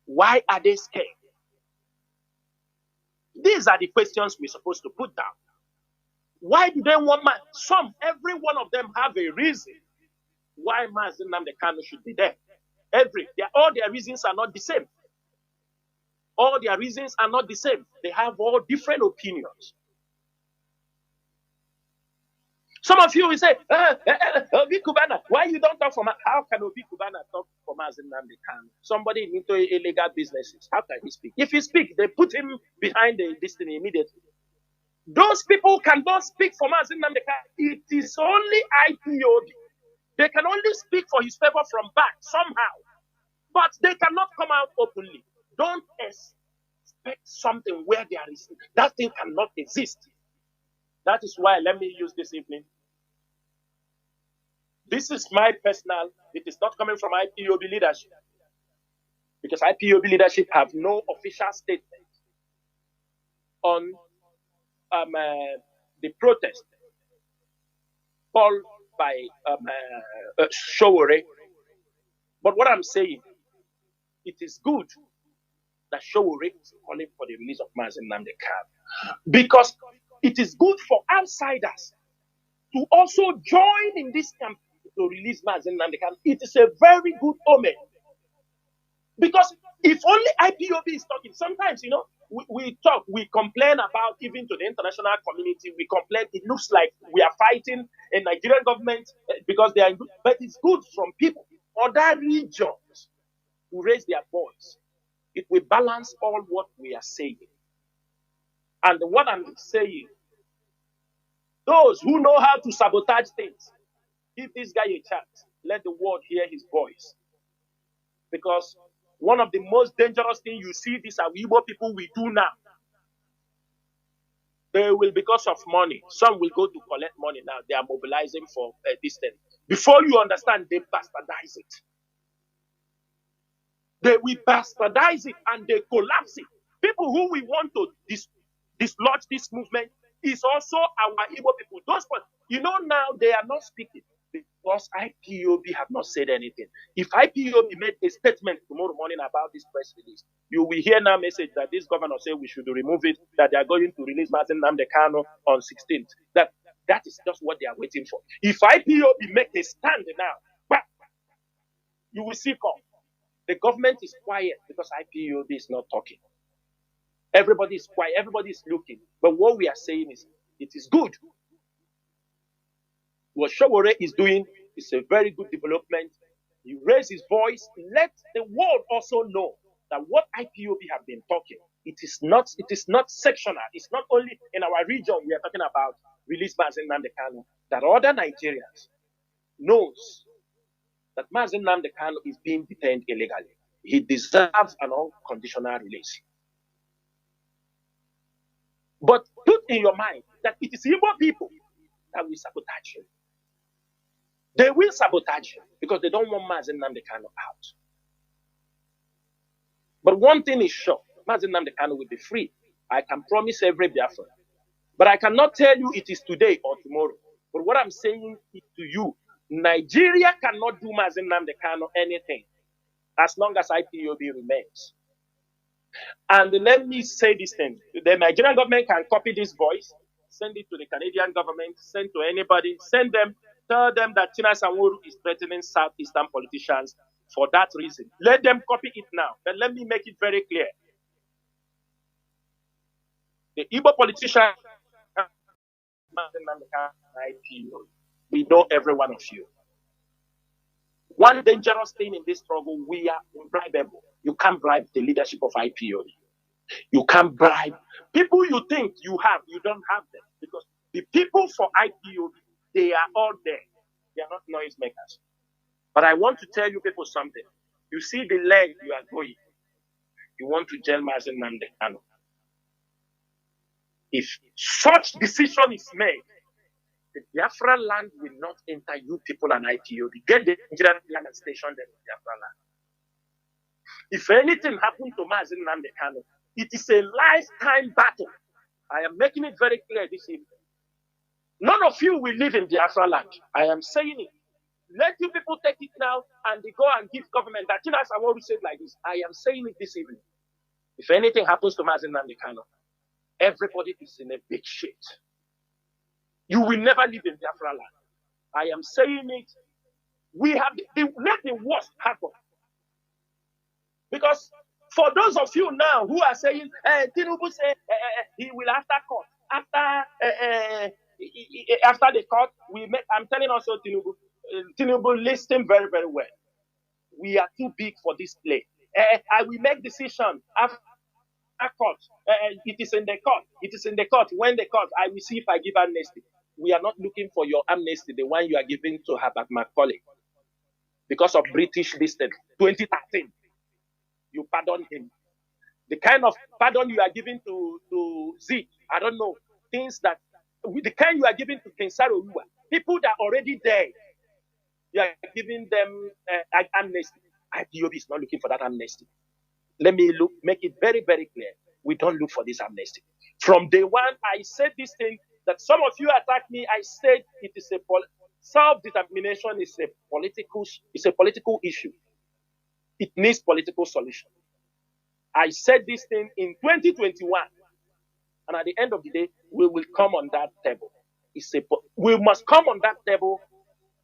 Why are they scared? These are the questions we're supposed to put down. Why do they want every one of them have a reason why Mazi Nnamdi Kanu should be there. All their reasons are not the same. All their reasons are not the same. They have all different opinions. Some of you will say, Obi Kubana, why you don't talk for how can Obi Kubana talk for Mazi Nnamdi Kanu? Somebody into illegal businesses. How can he speak? If he speaks, they put him behind the destiny immediately. Those people cannot speak for Mazi Nnamdi Kanu. It is only IPOB. They can only speak for his favor from back somehow. But they cannot come out openly. Don't expect something where there is. That thing cannot exist. That is why, let me use this evening. This is my personal, it is not coming from IPOB leadership. Because IPOB leadership have no official statement on the protest called by Showore. But what I'm saying, it is good that Showore is calling for the release of Mazi Nnamdi Kanu. Because it is good for outsiders to also join in this campaign to release Mazi Nnamdi Kanu. It is a very good omen. Because if only IPOB is talking, sometimes, we talk, we complain about, even to the international community, we complain, it looks like we are fighting a Nigerian government because they are good, but it's good from people, other regions, to raise their voice. It will balance all what we are saying. And what I'm saying, Those who know how to sabotage things, give this guy a chance. Let the world hear his voice. Because one of the most dangerous things you see these Igbo people we do now, they will, because of money, some will go to collect money now. They are mobilizing for this thing. Before you understand, they bastardize it. They will bastardize it and they collapse it. People who we want to dislodge this movement is also our Igbo people. Those, now they are not speaking because IPOB have not said anything. If IPOB made a statement tomorrow morning about this press release, you will hear now message that this governor said we should remove it, that they are going to release Nnamdi Kanu on 16th. That is just what they are waiting for. If IPOB make a stand now, but you will see come. The government is quiet because IPOB is not talking. Everybody is quiet. Everybody is looking. But what we are saying is, it is good. What Showore is doing is a very good development. He raised his voice. Let the world also know that what IPOB have been talking, it is not sectional. It's not only in our region we are talking about release Mazi Nnamdi Kanu. That other Nigerians knows that Mazi Nnamdi Kanu is being detained illegally. He deserves an unconditional release. But put in your mind that it is Igbo people that will sabotage him. They will sabotage him because they don't want Mazi Nnamdi Kanu out. But one thing is sure, Mazi Nnamdi Kanu will be free. I can promise every Biafran. But I cannot tell you it is today or tomorrow. But what I'm saying is to you, Nigeria cannot do Mazi Nnamdi Kanu anything as long as IPOB remains. And let me say this thing. The Nigerian government can copy this voice, send it to the Canadian government, send to anybody, send them, tell them that Chinedu is threatening Southeastern politicians for that reason. Let them copy it now. But let me make it very clear. The Igbo politician, we know every one of you. One dangerous thing in this struggle, we are unbribable. You can't bribe the leadership of IPOB. You can't bribe people you think you have, you don't have them. Because the people for IPOB, they are all there. They are not noisemakers. But I want to tell you people something. You see the leg you are going. You want to jail Mazi Nnamdi Kanu. If such decision is made, the Biafra land will not enter you people and IPOB. Get the Nigerian land and station them in Biafra land. If anything happened to Mazi Nnamdi Kanu, it is a lifetime battle. I am making it very clear this evening. None of you will live in Biafra land. I am saying it. Let you people take it now and they go and give government that Chinedu said like this. I am saying it this evening. If anything happens to Mazi Nnamdi Kanu, everybody is in a big shit. You will never live in Biafra land. I am saying it. We have let the worst happen. Because for those of you now who are saying, Tinubu say he will after court, after the court, I'm telling also Tinubu, listen very, very well. We are too big for this play. I will make decision after court. It is in the court. It is in the court. When the court, I will see if I give amnesty. We are not looking for your amnesty, the one you are giving to Herbert Macaulay. Because of British listed 2013. You pardon him. The kind of pardon you are giving to Z, I don't know, things that, the kind you are giving to Kensaro Uwa, people that are already there, you are giving them amnesty. IPOB is not looking for that amnesty. Let me make it very, very clear. We don't look for this amnesty. From day one, I said this thing that some of you attacked me. I said it is a self-determination is a political issue. It needs political solution. I said this thing in 2021, and at the end of the day, we will come on that table. We must come on that table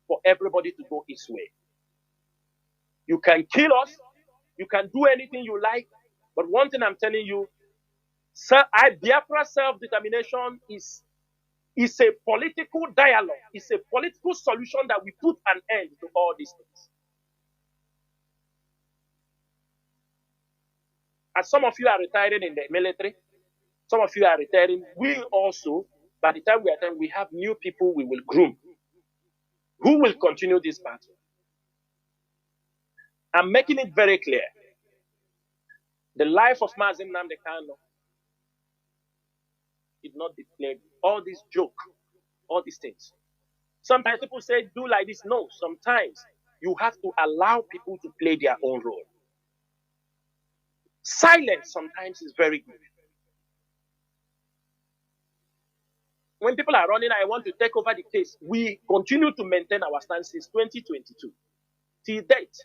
for everybody to go its way. You can kill us, you can do anything you like, but one thing I'm telling you, Biafra self-determination is a political dialogue. It's a political solution that we put an end to all these things. As some of you are retiring in the military, some of you are retiring, we also By the time we are done, we have new people we will groom who will continue this battle. I'm making it very clear. The life of Mazi Nnamdi Kanu did not declare all this joke, all these things. Sometimes people say, do like this. No, sometimes you have to allow people to play their own role. Silence sometimes is very good. When people are running, I want to take over the case. We continue to maintain our stance since 2022. Till date,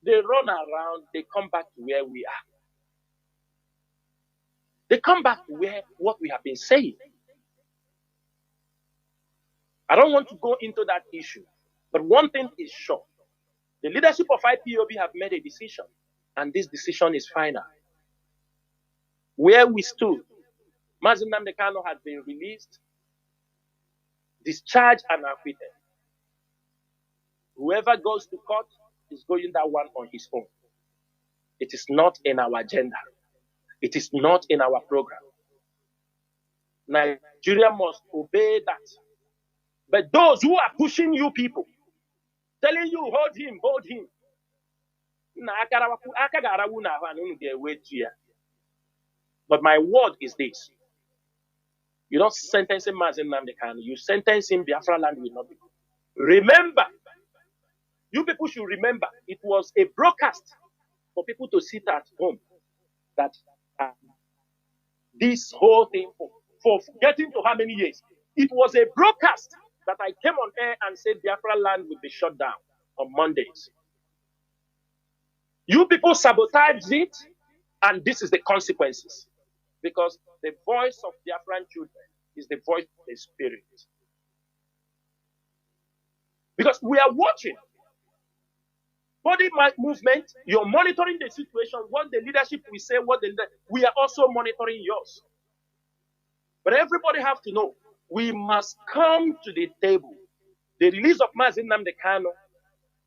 they run around, they come back to where we are. They come back to where what we have been saying. I don't want to go into that issue, but one thing is sure. The leadership of IPOB have made a decision, and this decision is final. Where we stood, Mazi Nnamdi Kanu had been released, discharged, and acquitted. Whoever goes to court is going that one on his own. It is not in our agenda. It is not in our program. Nigeria must obey that. But those who are pushing you people, telling you, hold him, hold him. But my word is this. You don't sentence him as Nnamdi Kanu. You sentence him, Biafra land will not be. Remember, you people should remember, it was a broadcast for people to sit at home that this whole thing for getting to how many years? It was a broadcast that I came on air and said Biafra land would be shut down on Mondays. You people sabotaged it, and this is the consequences. Because the voice of Biafran children is the voice of the spirit. Because we are watching body movement, you're monitoring the situation, what the leadership will say, we are also monitoring yours. But everybody have to know, we must come to the table. The release of Mazi Nnamdi Kanu,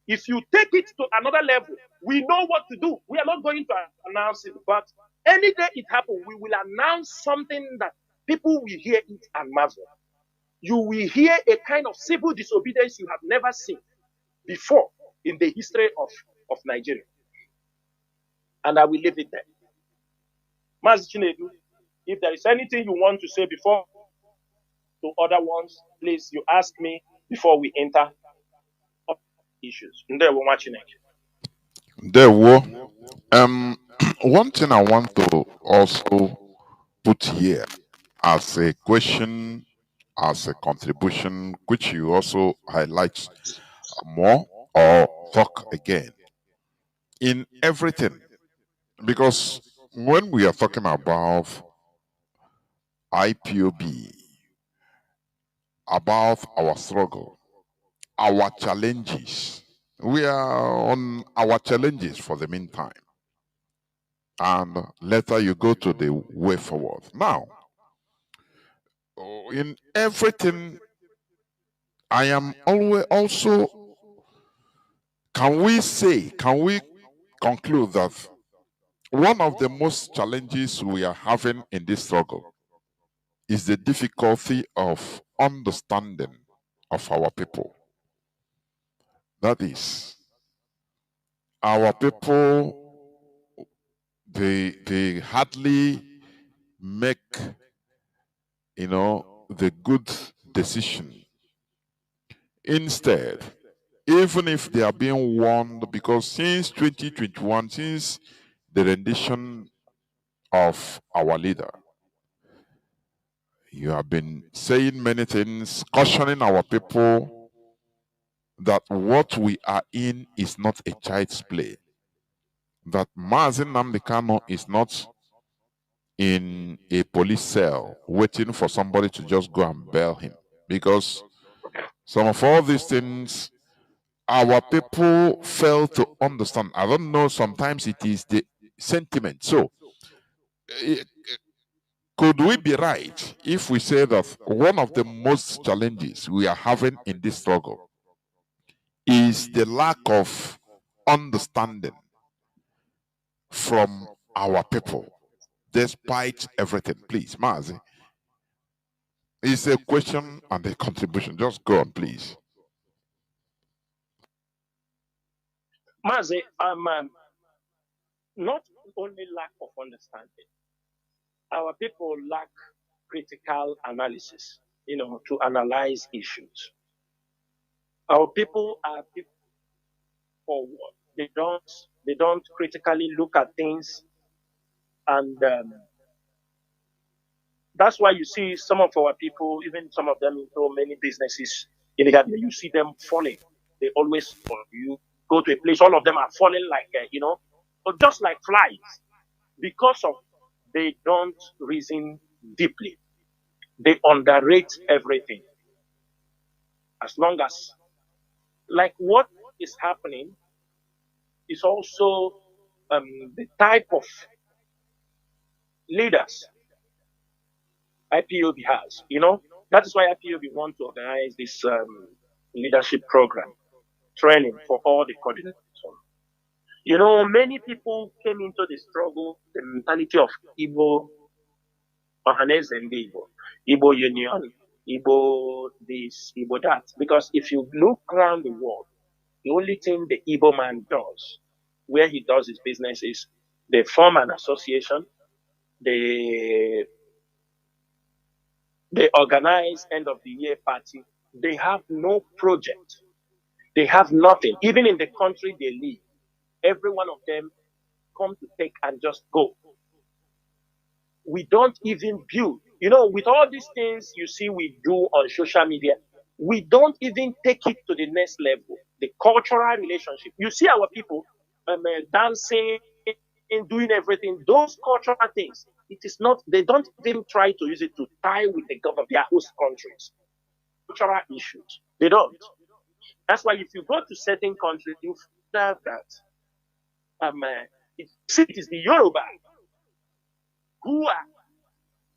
if you take it to another level, we know what to do. We are not going to announce it, but any day it happens, we will announce something that people will hear it and marvel. You will hear a kind of civil disobedience you have never seen before in the history of Nigeria. And I will leave it there. Mazi Chinedu, if there is anything you want to say before to other ones, please, you ask me before we enter issues. There we're watching it. There were one thing I want to also put here as a question, as a contribution, which you also highlight more or talk again in everything, because when we are talking about IPOB, about our struggle, our challenges, we are on our challenges for the meantime, and later you go to the way forward. Now, in everything, I am always also, can we conclude that one of the most challenges we are having in this struggle is the difficulty of understanding of our people. That is, our people, they hardly make, the good decision. Instead, even if they are being warned, because since 2021, since the rendition of our leader, you have been saying many things, cautioning our people that what we are in is not a child's play. That Mazi Nnamdi Kanu is not in a police cell waiting for somebody to just go and bail him. Because some of all these things, our people fail to understand. I don't know, sometimes it is the sentiment. So, could we be right if we say that one of the most challenges we are having in this struggle is the lack of understanding from our people, despite everything? Please, Mazi. It's a question and a contribution. Just go on, please. Mazi, not only lack of understanding, our people lack critical analysis, to analyze issues. Our people are people forward. They don't critically look at things, and that's why you see some of our people, even some of them into many businesses, you see them falling. They always fall. You go to a place, all of them are falling like, just like flies, because of they don't reason deeply. They underrate everything. As long as, like what is happening is also the type of leaders IPOB has. That is why IPOB want to organize this leadership program, training for all the coordinators. Many people came into the struggle, the mentality of Igbo, Ohanese and Igbo Union, Igbo this, Igbo that. Because if you look around the world, the only thing the Igbo man does, where he does his business, is they form an association, they organize end of the year party. They have no project. They have nothing. Even in the country they live, every one of them come to take and just go. We don't even build. With all these things you see we do on social media, we don't even take it to the next level. The cultural relationship. You see our people dancing, doing everything. Those cultural things, it is not, they don't even try to use it to tie with the government, their host countries. Cultural issues. They don't. That's why if you go to certain countries, you find that it is the Yoruba who are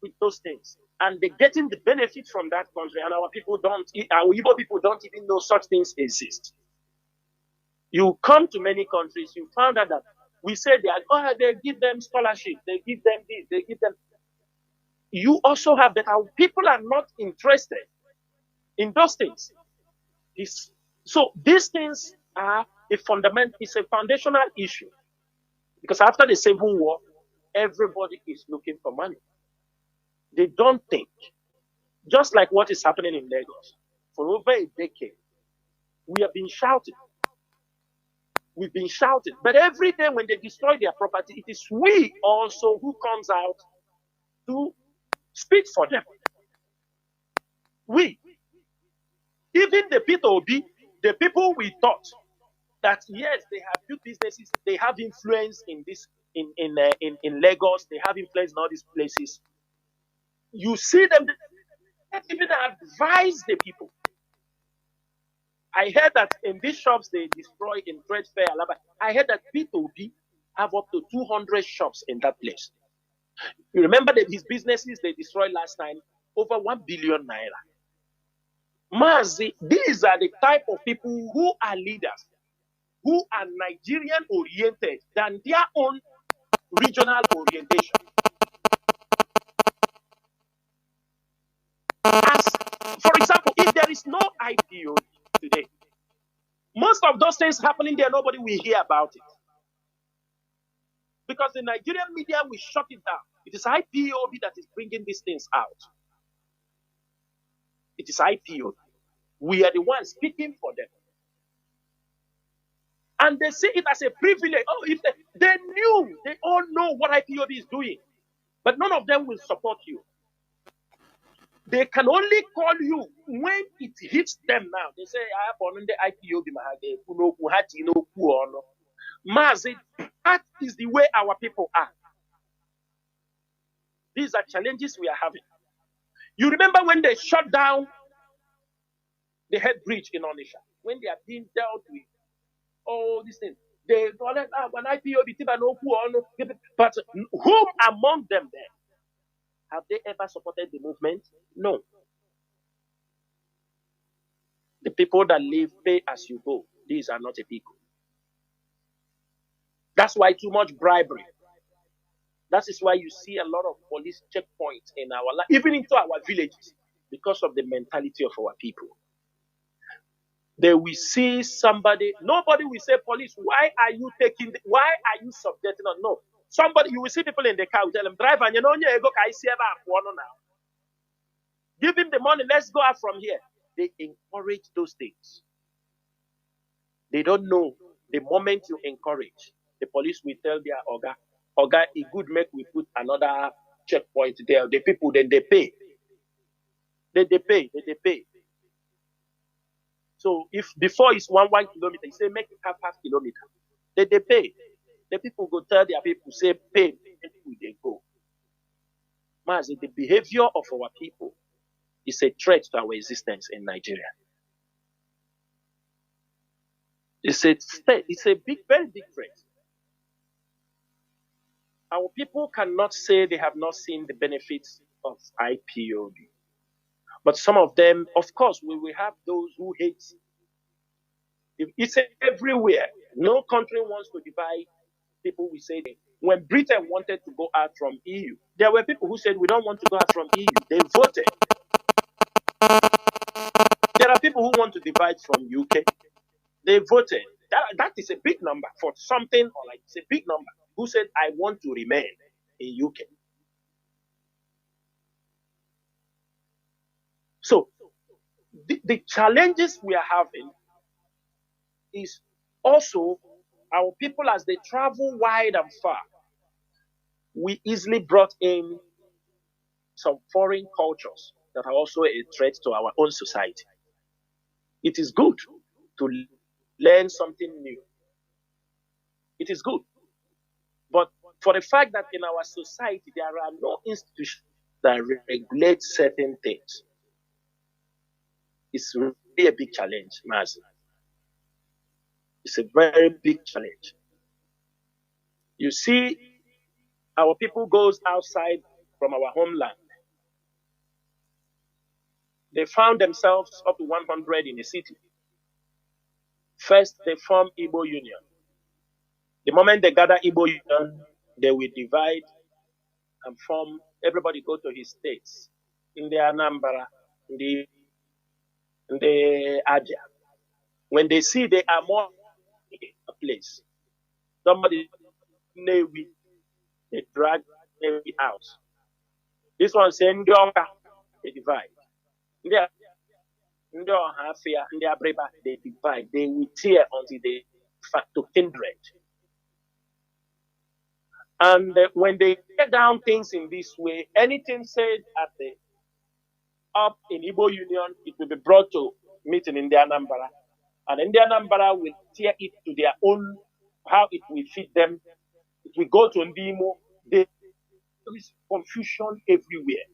with those things, and they're getting the benefit from that country, and our Igbo people don't even know such things exist. You come to many countries, you find out that we say they give them scholarship, they give them this, they give them. You also have that our people are not interested in those things. So these things are it's a foundational issue, because after the Civil War, everybody is looking for money. They don't think. Just like what is happening in Lagos. For over a decade, we have been shouting. We've been shouting. But every day when they destroy their property, it is we also who comes out to speak for them. We. Even the P2B, the people we thought that yes, they have built businesses, they have influence in this in Lagos, they have influence in all these places. You see them, they even advise the people. I heard that in these shops they destroy in Trade Fair, I heard that P2B have up to 200 shops in that place. You remember that his businesses they destroyed last time, over 1 billion naira. Mazi, these are the type of people who are leaders, who are Nigerian oriented than their own regional orientation. As, for example, if there is no IPO today, most of those things happening there, nobody will hear about it. Because the Nigerian media will shut it down. It is IPOB that is bringing these things out. It is IPOB. We are the ones speaking for them. And they see it as a privilege. Oh, if they knew, they all know what IPOB is doing. But none of them will support you. They can only call you when it hits them now. They say, I have on the IPOB. Mazi, that is the way our people are. These are challenges we are having. You remember when they shut down the head bridge in Onisha, when they are being dealt with all these things. They an IPOB, but whom among them there have they ever supported the movement? No. The people that live pay as you go. These are not a people. That's why too much bribery. That is why you see a lot of police checkpoints in our life, even into our villages. because of the mentality of our people. They will see somebody, nobody will say, police, why are you subjecting us? No. Somebody, you will see people in the car, tell them, driver, you know, you go, now. Give him the money, let's go out from here. They encourage those things. They don't know the moment you encourage, the police will tell their Oga, it good make we put another checkpoint there. The people, then they pay. They pay. So if before it's 1 kilometer, you say make it half kilometer. They pay. The people go tell their people, say pay, they go. Mazi, the behavior of our people is a threat to our existence in Nigeria. It's a big, very big threat. Our people cannot say they have not seen the benefits of IPOB. But some of them, of course, we will have those who hate. It's everywhere. No country wants to divide. People will say that when Britain wanted to go out from EU, there were people who said we don't want to go out from EU. They voted. There are people who want to divide from UK. They voted. That is a big number for something, or like it's a big number. Who said I want to remain in UK? So the challenges we are having is also our people as they travel wide and far. We easily brought in some foreign cultures that are also a threat to our own society. It is good to learn something new. It is good. But for the fact that in our society there are no institutions that regulate certain things, it's really a big challenge, Mazi. It's a very big challenge. You see, our people goes outside from our homeland. They found themselves up to 100 in a city. First, they form Igbo Union. The moment they gather Igbo Union, they will divide and form, everybody go to his states. In the Anambra, in the Adia. When they see they are more in a place, somebody, Navy, they drag Navy out. This one saying, they divide. They divide. They will tear until they fight to kindred. And when they get down things in this way, anything said at the up in Igbo Union, it will be brought to meeting in the Anambra. And in the Anambra will tear it to their own, how it will fit them. It will go to Ndimo. There is confusion everywhere.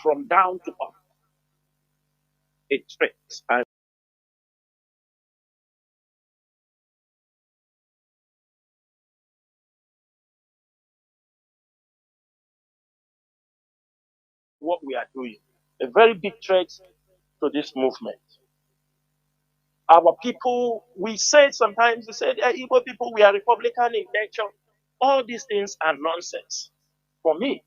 From down to up. It's tricks. And what we are doing, a very big threat to this movement. Our people, we say sometimes, we say, Igbo people, we are Republican in nature. All these things are nonsense. For me,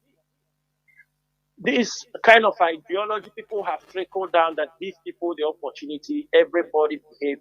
this kind of ideology people have trickled down that give people the opportunity, everybody behave.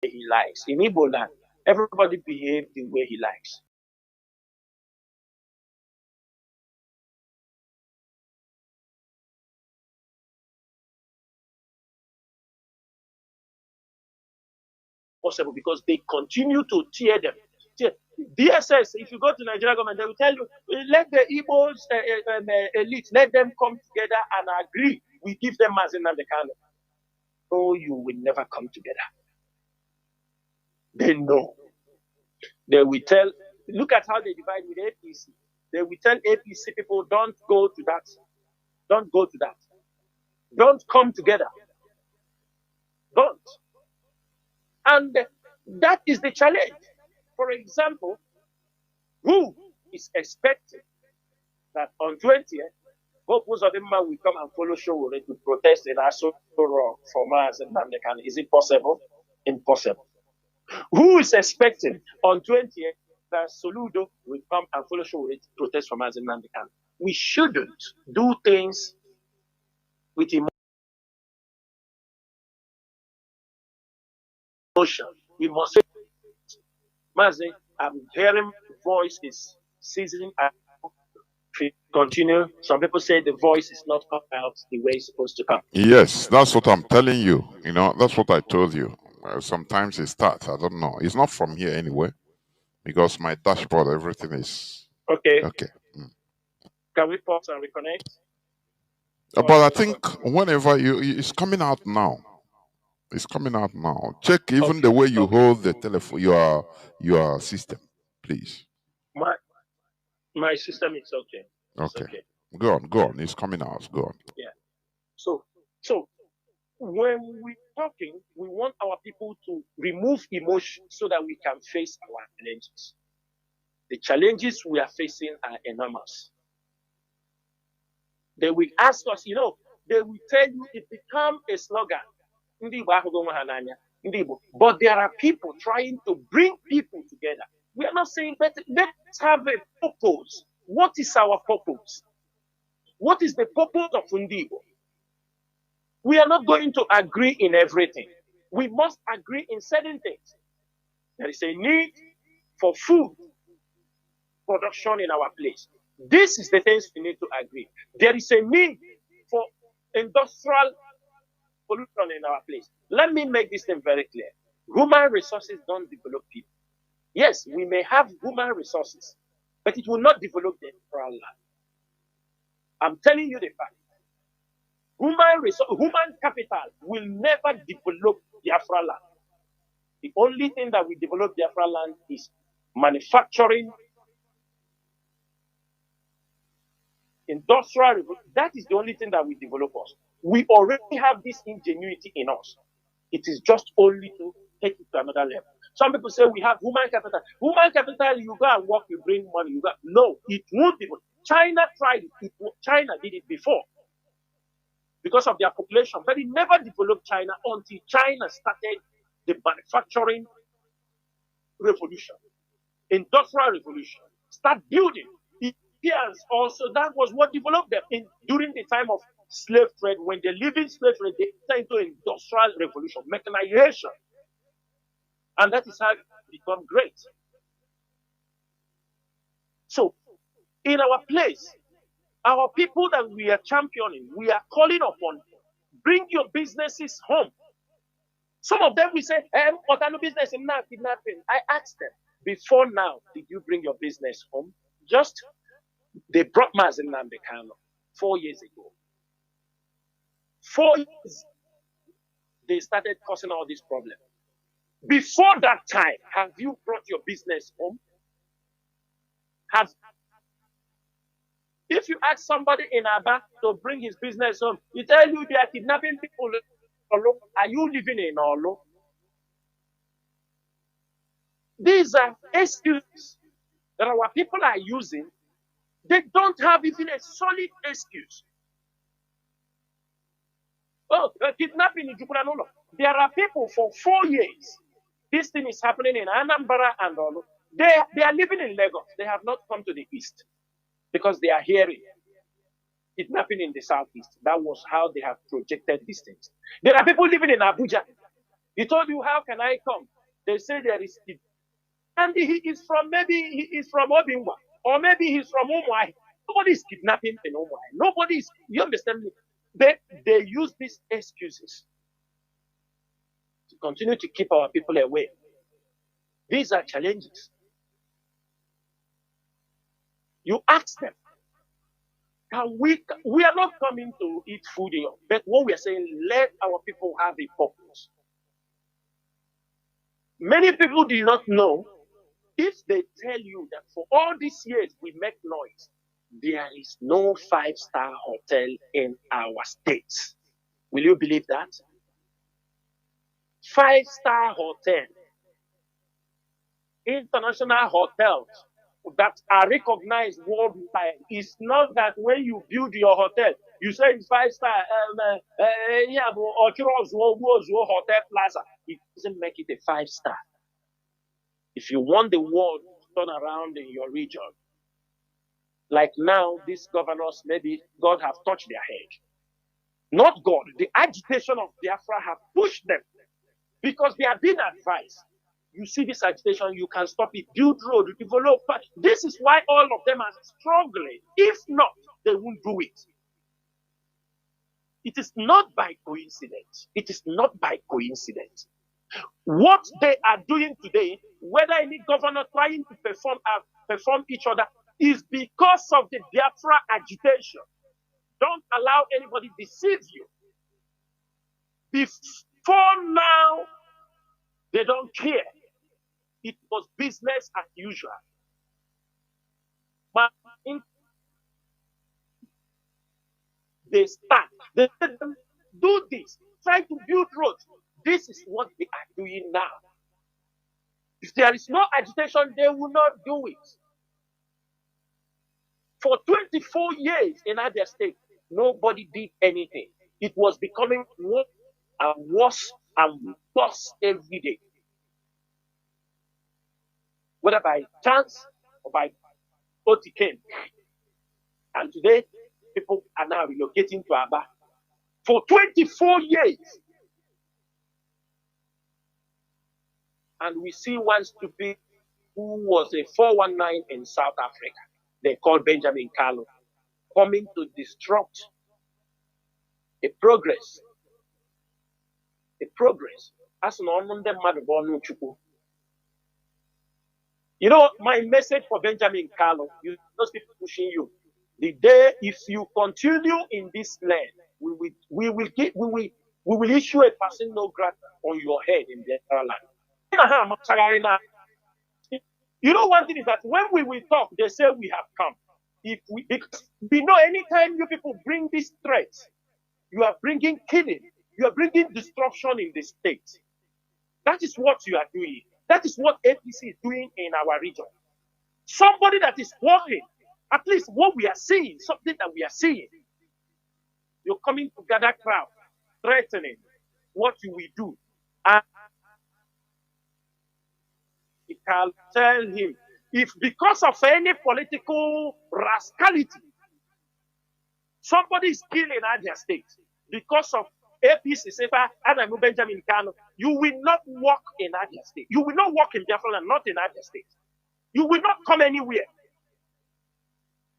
He likes. In Igbo land, Everybody behave the way he likes. Possible because they continue to tear them. DSS, if you go to Nigeria government, they will tell you, let the Igbos elite, let them come together and agree. We give them Mazi Nnamdi Kanu. Oh, you will never come together. They know. They will tell, look at how they divide with APC. They will tell APC people, don't go to that. Don't go to that. Don't come together. Don't. And that is the challenge. For example, who is expecting that on 20th, most of them will come and follow Showore to protest in Aso Rock for Mazi Nnamdi Kanu? Is it possible? Impossible. Who is expecting on 20th that Soludo will come and follow Showore to protest for Mazi Nnamdi Kanu? We shouldn't do things with emotion. We must say, Mazi, I'm hearing the voice is ceasing. Continue. Some people say the voice is not come out the way it's supposed to come. Yes, that's what I'm telling you. You know, that's what I told you. Sometimes it starts. I don't know. It's not from here anyway, because my dashboard, everything is okay. Okay. Can we pause and reconnect? But I think whenever it's coming out now. It's coming out now. Check even the way you hold the telephone, your system, please. My system is okay. Okay. Go on. It's coming out. Go on. Yeah. So when we're talking, we want our people to remove emotion so that we can face our challenges. The challenges we are facing are enormous. They will ask us, they will tell you it become a slogan. But there are people trying to bring people together. We are not saying, but let's have a purpose. What is our purpose? What is the purpose of Fundibo? We are not going to agree in everything. We must agree in certain things. There is a need for food production in our place. This is the things we need to agree. There is a need for industrial pollution in our place. Let me make this thing very clear. Human resources don't develop people. Yes, we may have human resources, but it will not develop the entire land. I'm telling you the fact. Human capital will never develop Biafra land. The only thing that will develop Biafra land is manufacturing, industrial. That is the only thing that will develop us. We already have this ingenuity in us. It is just only to take it to another level. Some people say we have human capital. Human capital, you go and work, you bring money. No, it won't be. China tried it. China did it before because of their population, but it never developed China until China started the manufacturing revolution, industrial revolution, start building. Europeans also, that was what developed them during the time of slave trade. When they lived in slave trade, they entered into industrial revolution, mechanization. And that is how it become great. So, in our place, our people that we are championing, we are calling upon, bring your businesses home. Some of them will say, what kind of business is not kidnapping? I asked them, before now, did you bring your business home? They brought Mazi Nnamdi Kanu 4 years ago. 4 years, they started causing all these problems. Before that time, have you brought your business home? If you ask somebody in Aba to bring his business home, he tell you they are kidnapping people. Are you living in Olo? These are excuses that our people are using. They don't have even a solid excuse. Kidnapping in Jukuranolo. There are people for 4 years. This thing is happening in Anambra and Olo. They are living in Lagos. They have not come to the east because they are hearing kidnapping in the southeast. That was how they have projected these things. There are people living in Abuja. He told you, how can I come? They say there is And he is from, maybe he is from Obingwa, or maybe he's from Umuai. Nobody is kidnapping in Umuai. Nobody is, you understand me? They use these excuses to continue to keep our people away. These are challenges. You ask them, we are not coming to eat food here, but what we are saying, let our people have a purpose. Many people do not know, if they tell you that for all these years we make noise, there is no 5-star hotel in our states. Will you believe that? 5-star hotel, international hotels that are recognized worldwide. It's not that when you build your hotel, you say it's 5-star, Hotel Plaza. It doesn't make it a 5-star. If you want the world to turn around in your region, like now, these governors, maybe God have touched their head. Not God. The agitation of Biafra have pushed them because they have been advised. You see this agitation, you can stop it, build road, develop. This is why all of them are struggling. If not, they won't do it. It is not by coincidence. It is not by coincidence. What they are doing today, whether any governor trying to perform each other, is because of the Biafra agitation. Don't allow anybody deceive you. Before now, they don't care. It was business as usual. But they start. They do this. Try to build roads. This is what they are doing now. If there is no agitation, they will not do it. For 24 years in Abia State, nobody did anything. It was becoming worse and worse and worse every day. Whether by chance or by OTK. And today, people are now relocating to Aba. For 24 years. And we see one stupid who was a 419 in South Africa. They called Benjamin Kanu, coming to disrupt a progress. A progress. As you know, my message for Benjamin Kanu, those people pushing you, the day if you continue in this land, we will issue a passing no grant on your head in the land. You know, one thing is that when we will talk, they say we have come. Because we know anytime you people bring these threats, you are bringing killing, you are bringing destruction in the state. That is what you are doing. That is what APC is doing in our region. Somebody that is working, at least what we are seeing, something that we are seeing. You're coming to gather crowd, threatening what you will do. And you can tell him, if because of any political rascality, somebody is killed in Abia State, because of APC, and Benjamin Kanu, you will not walk in Abia State. You will not walk in Biafra and not in Abia State. You will not come anywhere.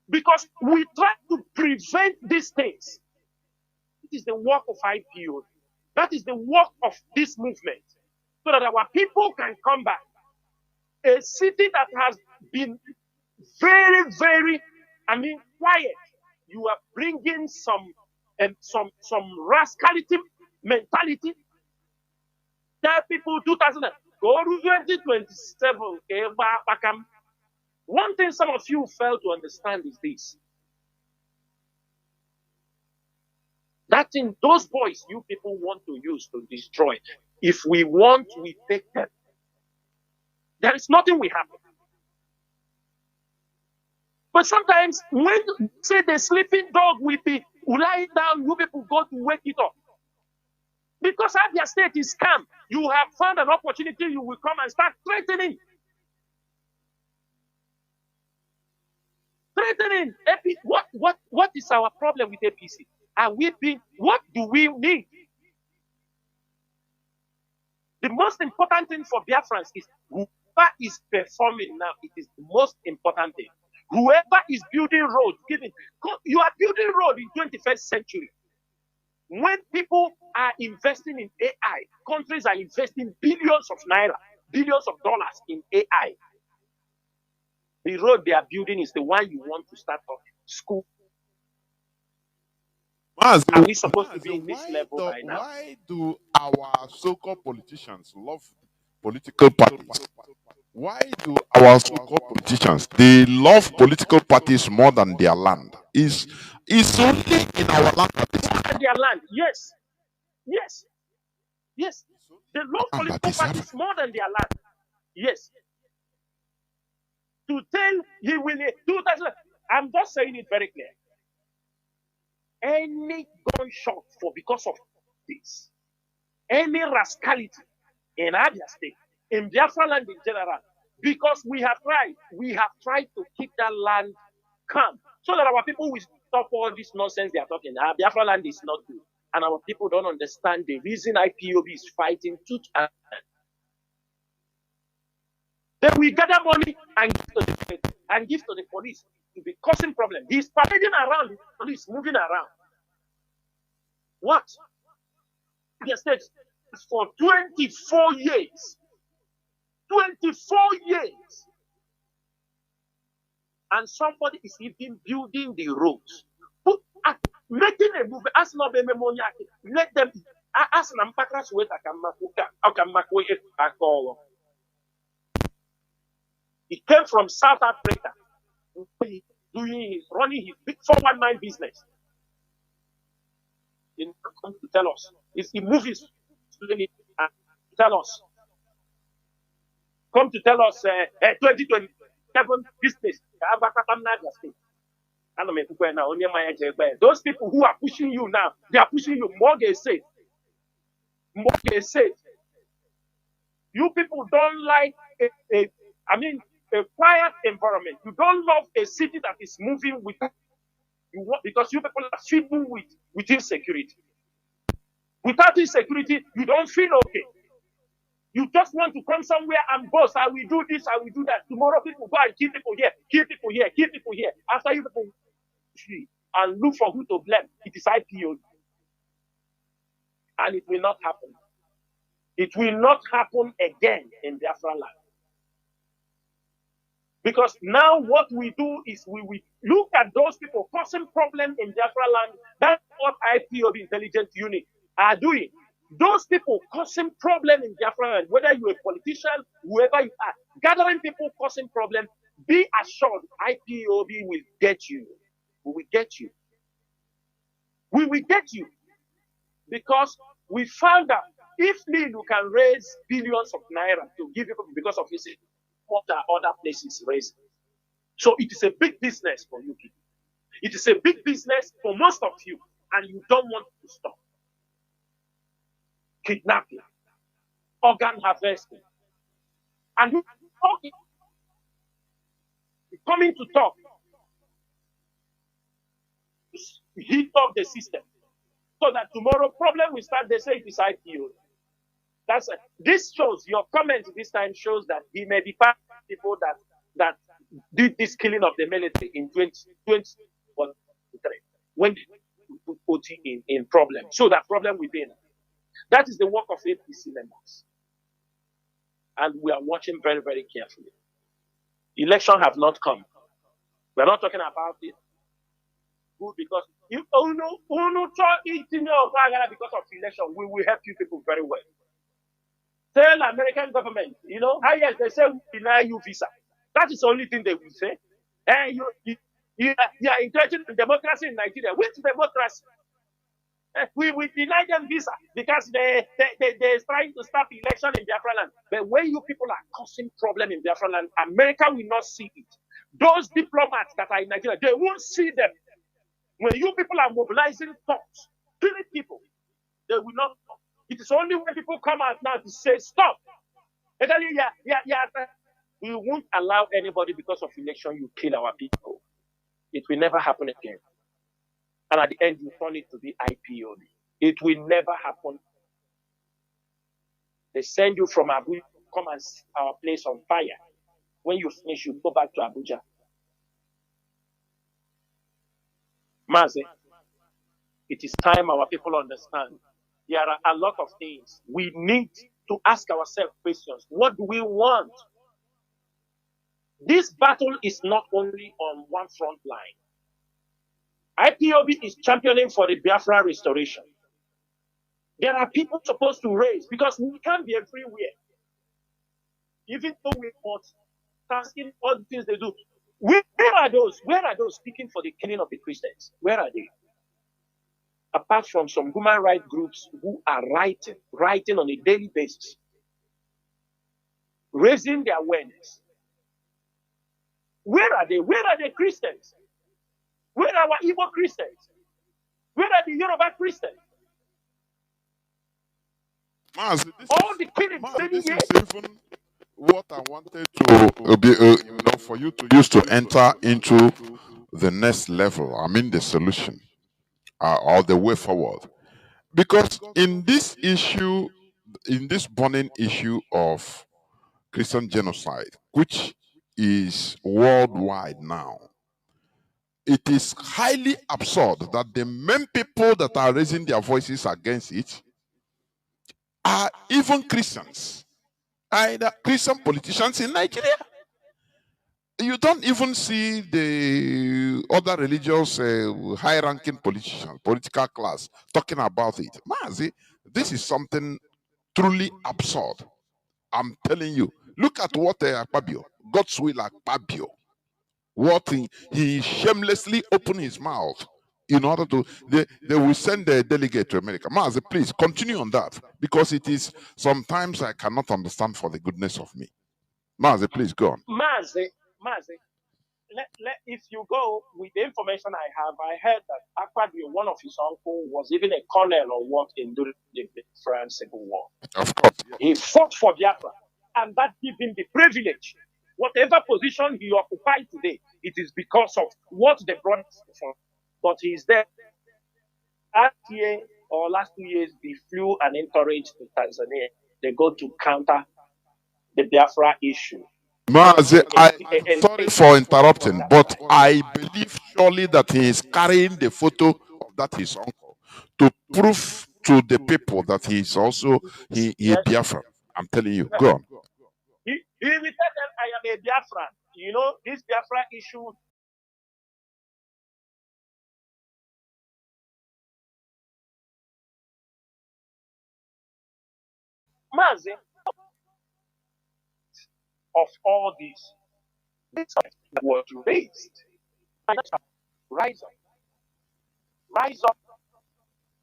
Because we try to prevent these things. It is the work of IPO. That is the work of this movement. So that our people can come back. A city that has been very, very, quiet. You are bringing some rascality mentality. Tell people 2000 go to 2027. One thing some of you fail to understand is this. That in those boys you people want to use to destroy. If we want, we take them. There is nothing we have. But sometimes when say the sleeping dog will be lying down, you people go to wake it up. Because Abia State is calm, you have found an opportunity, you will come and start threatening. Threatening. What is our problem with APC? Are we being, what do we need? The most important thing for Biafrans is whoever is performing now, it is the most important thing. Whoever is building roads, you are building road in 21st century. When people are investing in AI, countries are investing billions of naira, billions of dollars in AI. The road they are building is the one you want to start off. School. Mazi, Are we supposed to be in this level by now? why do our so-called politicians love political parties? Why do our so-called politicians, they love political parties more than their land? Is only in our land that this More than their land, yes. Yes. Yes. They love political parties more than their land. Yes. To tell you will 2000, I'm just saying it very clear. Any gunshot for because of this, any rascality in Abia State, in Biafra land in general, because we have tried to keep that land calm so that our people will stop all this nonsense they are talking. Biafra land is not good. And our people don't understand the reason IPOB is fighting tooth and nail. Then we gather money and give to the state and give to the police to be causing problems. He's parading around, the police moving around. What? The state for 24 years. 24 years. And somebody is even building the roads. Making a move. As not be memonia. Let them ask Nampakras wait I call. He came from South Africa, running his big 419 business. He come to tell us. He movies and tell us. Come to tell us 2027 business. Those people who are pushing you now, they are pushing you more they say. More they say. You people don't like a quiet environment. You don't love a city that is moving with you want, because you people are feeling with insecurity. Without insecurity, you don't feel okay. You just want to come somewhere and boast. I will do this, I will do that. Tomorrow people go and kill people here, kill people here, kill people here. After you people and look for who to blame. It is IPO. And it will not happen. It will not happen again in Biafra land. Because now what we do is we look at those people causing problems in Biafra land. That's what IPOB intelligence unit are doing. Those people causing problems in Biafra land, whether you're a politician, whoever you are, gathering people causing problems, be assured IPOB will get you. We will get you. We will get you. Because we found out if you can raise billions of naira to give people because of this, what are other places raising? So it is a big business for you people. It is a big business for most of you, and you don't want to stop. Kidnapping, organ harvesting, and you coming to talk, heat up the system, so that tomorrow problem will start. They say it is IPO. That's this shows your comment this time shows that he may be part of people that did this killing of the military in 2023 when they put OT in problem. So that problem will be in. That is the work of APC members. And we are watching very, very carefully. Election have not come. We're not talking about it. Good, because if because of election, we will help you people very well. Tell American government, yes, they say we deny you visa. That is the only thing they will say. And you are interested in democracy in Nigeria. Which democracy? We deny them visa because they're trying to stop election in Biafra land. But when you people are causing problem in Biafra land, America will not see it. Those diplomats that are in Nigeria, they won't see them. When you people are mobilizing thoughts, killing people, they will not. It is only when people come out now to say stop. They tell you, we won't allow anybody because of election you kill our people. It will never happen again. And at the end, you turn it to be IPOB. It will never happen. They send you from Abuja come and set our place on fire. When you finish, you go back to Abuja. Mazi, it is time our people understand. There are a lot of things we need to ask ourselves questions. What do we want? This battle is not only on one front line. IPOB is championing for the Biafra restoration. There are people supposed to raise because we can't be everywhere. Even though we want asking all the things they do. Where are those? Where are those speaking for the killing of the Christians? Where are they? Apart from some human rights groups who are writing on a daily basis, raising their awareness. Where are they? Where are the Christians? Where are our Igbo Christians? Where are the Yoruba Christians? Mazi, All the killings, this is even what I wanted to be, for you to use to enter into the next level. I mean, the solution or the way forward. Because in this issue, in this burning issue of Christian genocide, which is worldwide now, it is highly absurd that the main people that are raising their voices against it are even Christians, either Christian politicians in Nigeria. You don't even see the other religious high-ranking politicians, political class, talking about it. Mazi, this is something truly absurd. I'm telling you. Look at what Akpabio, God's will Akpabio, what he shamelessly opened his mouth in order to, they will send a delegate to America. Mazi, please continue on that, because it is sometimes I cannot understand for the goodness of me. Mazi, please go on. Mazi, if you go with the information I have, I heard that Akpabio, one of his uncle, was even a colonel or what in during the French Civil War. Of course. He fought for Biafra, and that gave him the privilege. Whatever position he occupied today, it is because of what they brought from. But he's there. Last year or last 2 years, they flew an encourage to Tanzania. They go to counter the Biafra issue. Mazi, I'm sorry for interrupting, but I believe surely that he is carrying the photo of that his uncle to prove to the people that he is also he Biafra. I'm telling you, go on. He will tell them, I am a Biafran. You know, this Biafra issue. Mazi, of all this was raised. Rise up,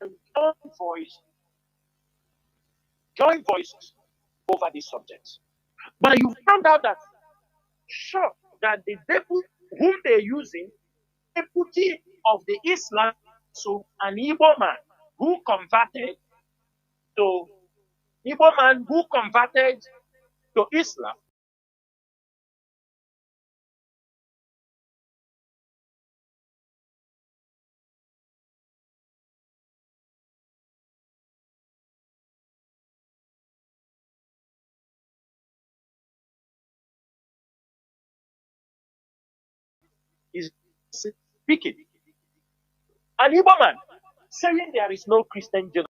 and join voices over these subjects. But you found out that, sure, that the devil whom they're using, deputy of the Islam, so an Igbo man who converted to Islam. Is speaking. An Igbo man saying there is no Christian genocide.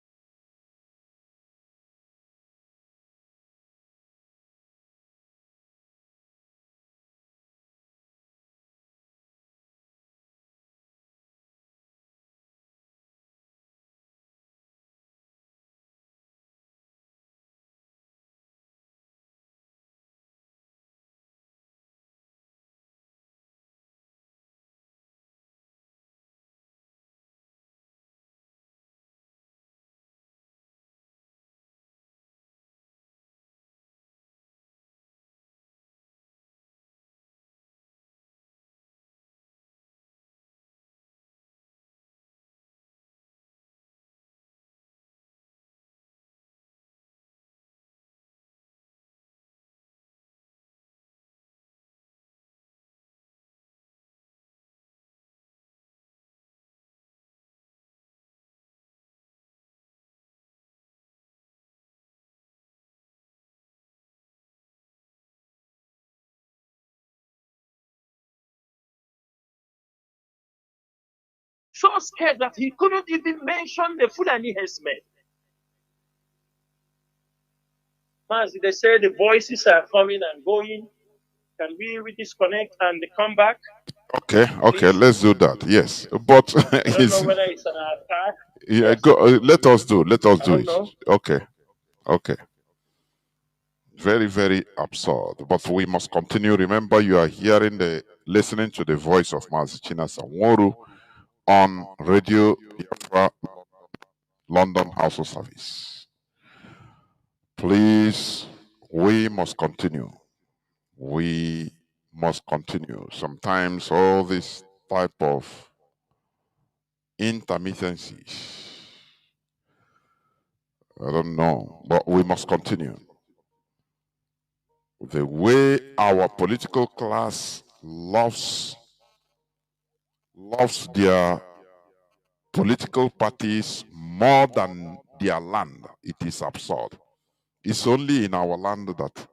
So scared that he couldn't even mention the Fulani herdsmen. Mazi, they say the voices are coming and going. Can we disconnect and come back? Okay, okay, Please? let's do that. Yes, but I don't know whether it's an attack. yeah, Yes. go. Let us do. Let us I do don't it. know. Okay, okay. Very, very absurd. But we must continue. Remember, you are listening to the voice of Mazi Sanworu on Radio Biafra, London House of Service. Please, we must continue. We must continue. Sometimes all this type of intermittencies, I don't know, but we must continue. The way our political class loves their political parties more than their land, it is absurd. It's only in our land that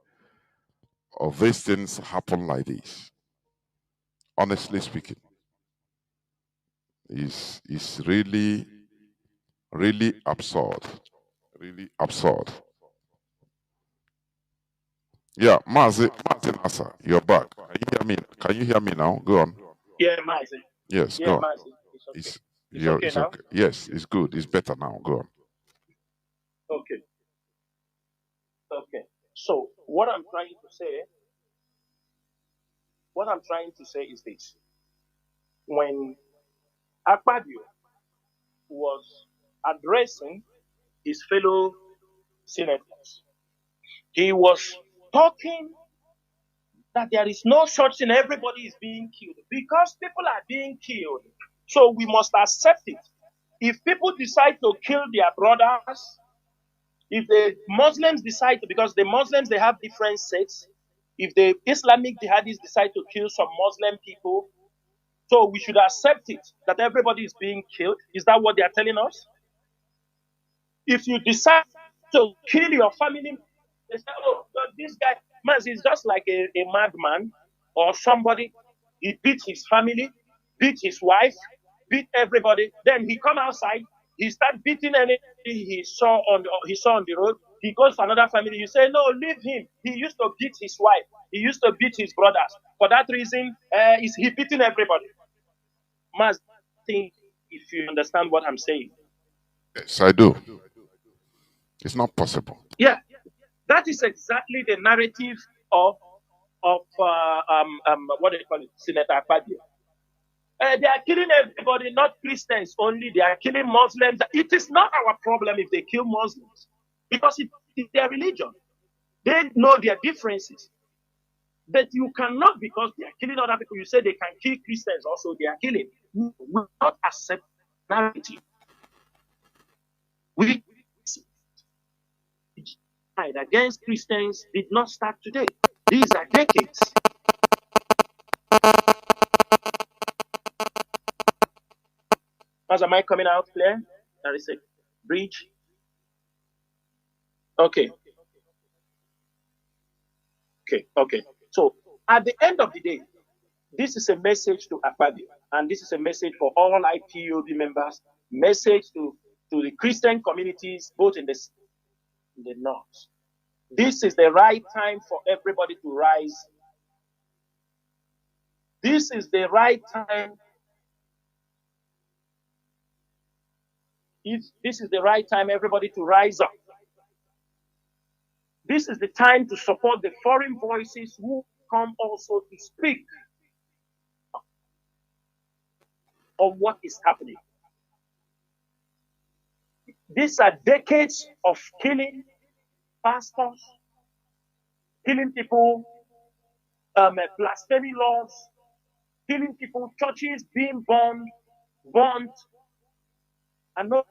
these things happen like this. Honestly speaking, is really, really absurd. Really absurd. Yeah, Mazi Nasa, you're back. Can you hear me? Can you hear me now? Go on. Yeah, Mazi. Yes, Yeah, go on. Mazi. It's okay. It's okay it's now? okay. Yes, it's good. It's better now. Go on. Okay. Okay. So what I'm trying to say is this. When Akpabio was addressing his fellow senators, he was talking that there is no such thing, everybody is being killed. Because people are being killed, so we must accept it. If people decide to kill their brothers, if the Muslims decide to, because the Muslims, they have different sects, if the Islamic jihadis decide to kill some Muslim people, so we should accept it, that everybody is being killed. Is that what they are telling us? If you decide to kill your family, they say, oh, this guy, man, is just like a madman or somebody. He beat his family, beat his wife, beat everybody. Then he come outside, he start beating anything he saw on the road. He goes to another family. You say, no, leave him. He used to beat his wife. He used to beat his brothers. For that reason, is he beating everybody? Must think if you understand what I'm saying. Yes, I do. It's not possible. Yeah, that is exactly the narrative of what do you call it, Senator Akpabio. They are killing everybody, not Christians only. They are killing Muslims. It is not our problem if they kill Muslims, because it is their religion. They know their differences. But you cannot, because they are killing other people, you say they can kill Christians also, they are killing. We will not accept narrative. We fight against Christians did not start today. These are decades. Am I coming out clear? There is a bridge. Okay. Okay. So at the end of the day, this is a message to Akpabio, and this is a message for all IPOB members, message to the Christian communities, both in the north. This is the right time for everybody to rise. This is the right time. This is the right time, everybody, to rise up. This is the time to support the foreign voices who come also to speak of what is happening. These are decades of killing pastors, killing people, blasphemy laws, killing people, churches being burned, and no.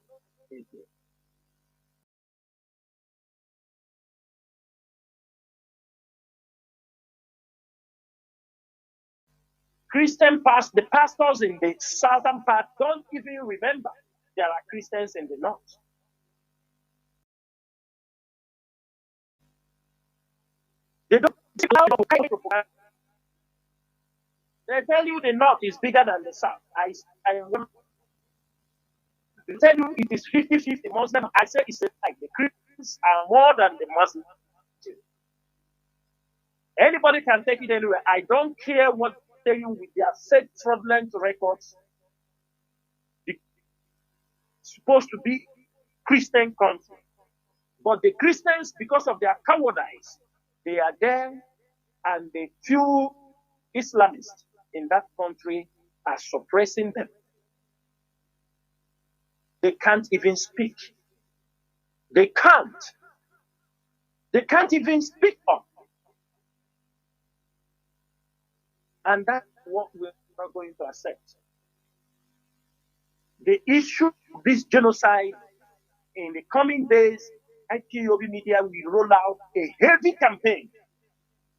The pastors in the southern part don't even remember there are Christians in the north. They don't. They tell you the north is bigger than the south. I remember They tell you it is 50-50 Muslim. I say it's like the Christians are more than the Muslims. Anybody can take it anywhere. I don't care what they tell you with their fake fraudulent records. It's supposed to be Christian country. But the Christians, because of their cowardice, they are there and the few Islamists in that country are suppressing them. They can't even speak. They can't. They can't even speak up. And that's what we're not going to accept. The issue of this genocide in the coming days, IPOB media will roll out a heavy campaign.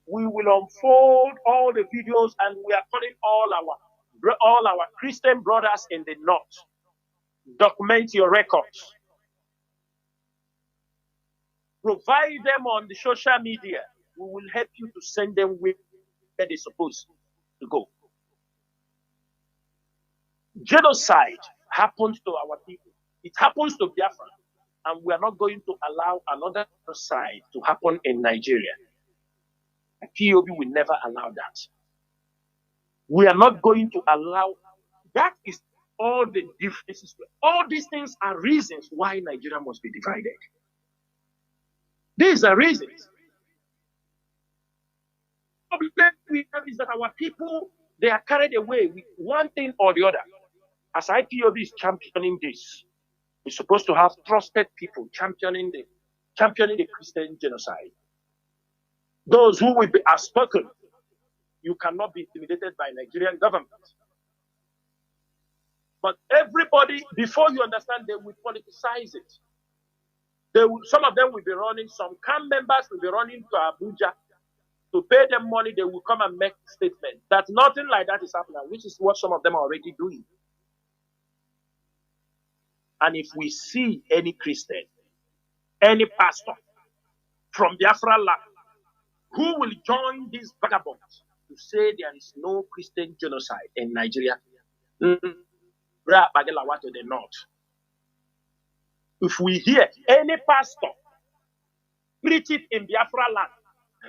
We will unfold all the videos and we are calling all our Christian brothers in the north. Document your records. Provide them on the social media. We will help you to send them where they're supposed to go. Genocide happens to our people. It happens to Biafra. And we are not going to allow another genocide to happen in Nigeria. POB will never allow that. We are not going to allow. That is all the differences. All these things are reasons why Nigeria must be divided. These are reasons. The problem we have is that our people, they are carried away with one thing or the other. As IPOB is championing this, we're supposed to have trusted people championing the Christian genocide. Those who will be outspoken, you cannot be intimidated by Nigerian government. But everybody, before you understand, they will politicize it. Some of them will be running, some camp members will be running to Abuja to pay them money. They will come and make statements that nothing like that is happening, which is what some of them are already doing. And if we see any Christian, any pastor from Biafra land who will join these vagabonds to say there is no Christian genocide in Nigeria, to the north. If we hear any pastor preach it in Biafra land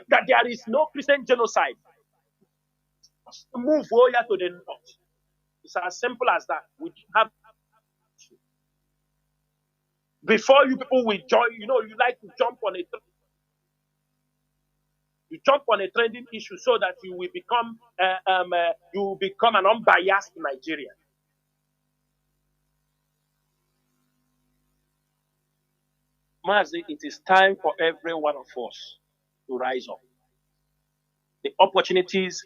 that there is no Christian genocide, move over to the north. It's as simple as that. We have before you people will join, you like to jump on a trending issue so that you will become an unbiased Nigerian. Mazi, it is time for every one of us to rise up. The opportunities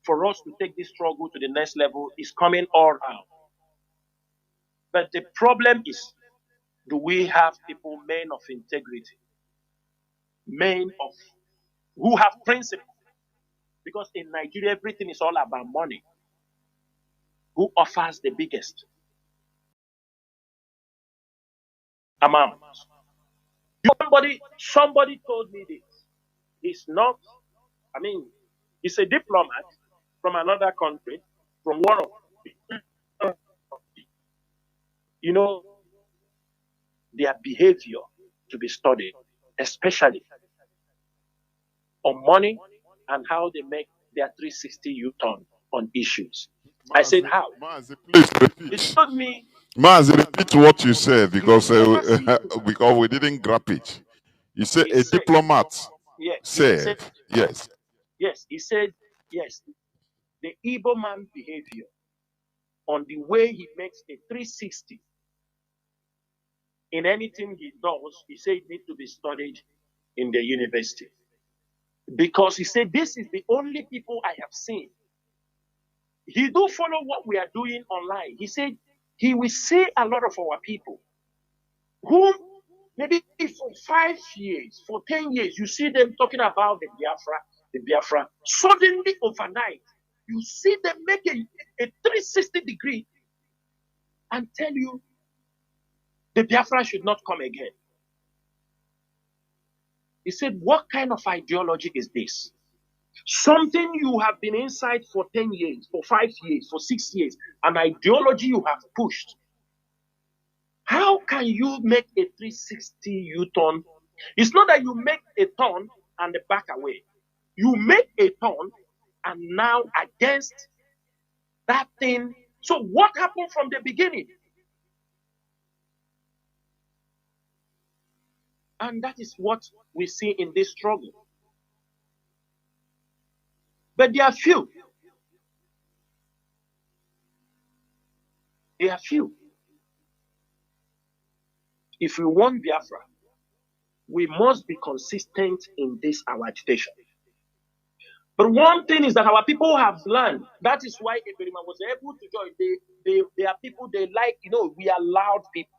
for us to take this struggle to the next level is coming all around. But the problem is, do we have people, men of integrity, men of who have principle? Because in Nigeria, everything is all about money. Who offers the biggest amount? Somebody told me this. He's not, he's a diplomat from another country, from one of, their behavior to be studied, especially on money and how they make their 360 U-turn on issues. Mazi, I said, how? Mazi, please repeat. It told me. Mazi, repeat what you said because we didn't grab it. You said a diplomat said, yes. Yes, he said, yes. The Igbo man behavior on the way he makes a 360 in anything he does, he said it needs to be studied in the university. Because he said, this is the only people I have seen. He do follow what we are doing online. He said, he will see a lot of our people who maybe for 5 years, for 10 years, you see them talking about the Biafra. Suddenly overnight, you see them make a 360 degree and tell you the Biafra should not come again. He said, what kind of ideology is this? Something you have been inside for 10 years, for 5 years, for 6 years, an ideology you have pushed. How can you make a 360 U-turn? It's not that you make a turn and the back away. You make a turn and now against that thing. So what happened from the beginning? And that is what we see in this struggle. But there are few. There are few. If we want Biafra, we must be consistent in this our agitation. But one thing is that our people have learned. That is why Eberima was able to join. They are people, they like, we are loud people.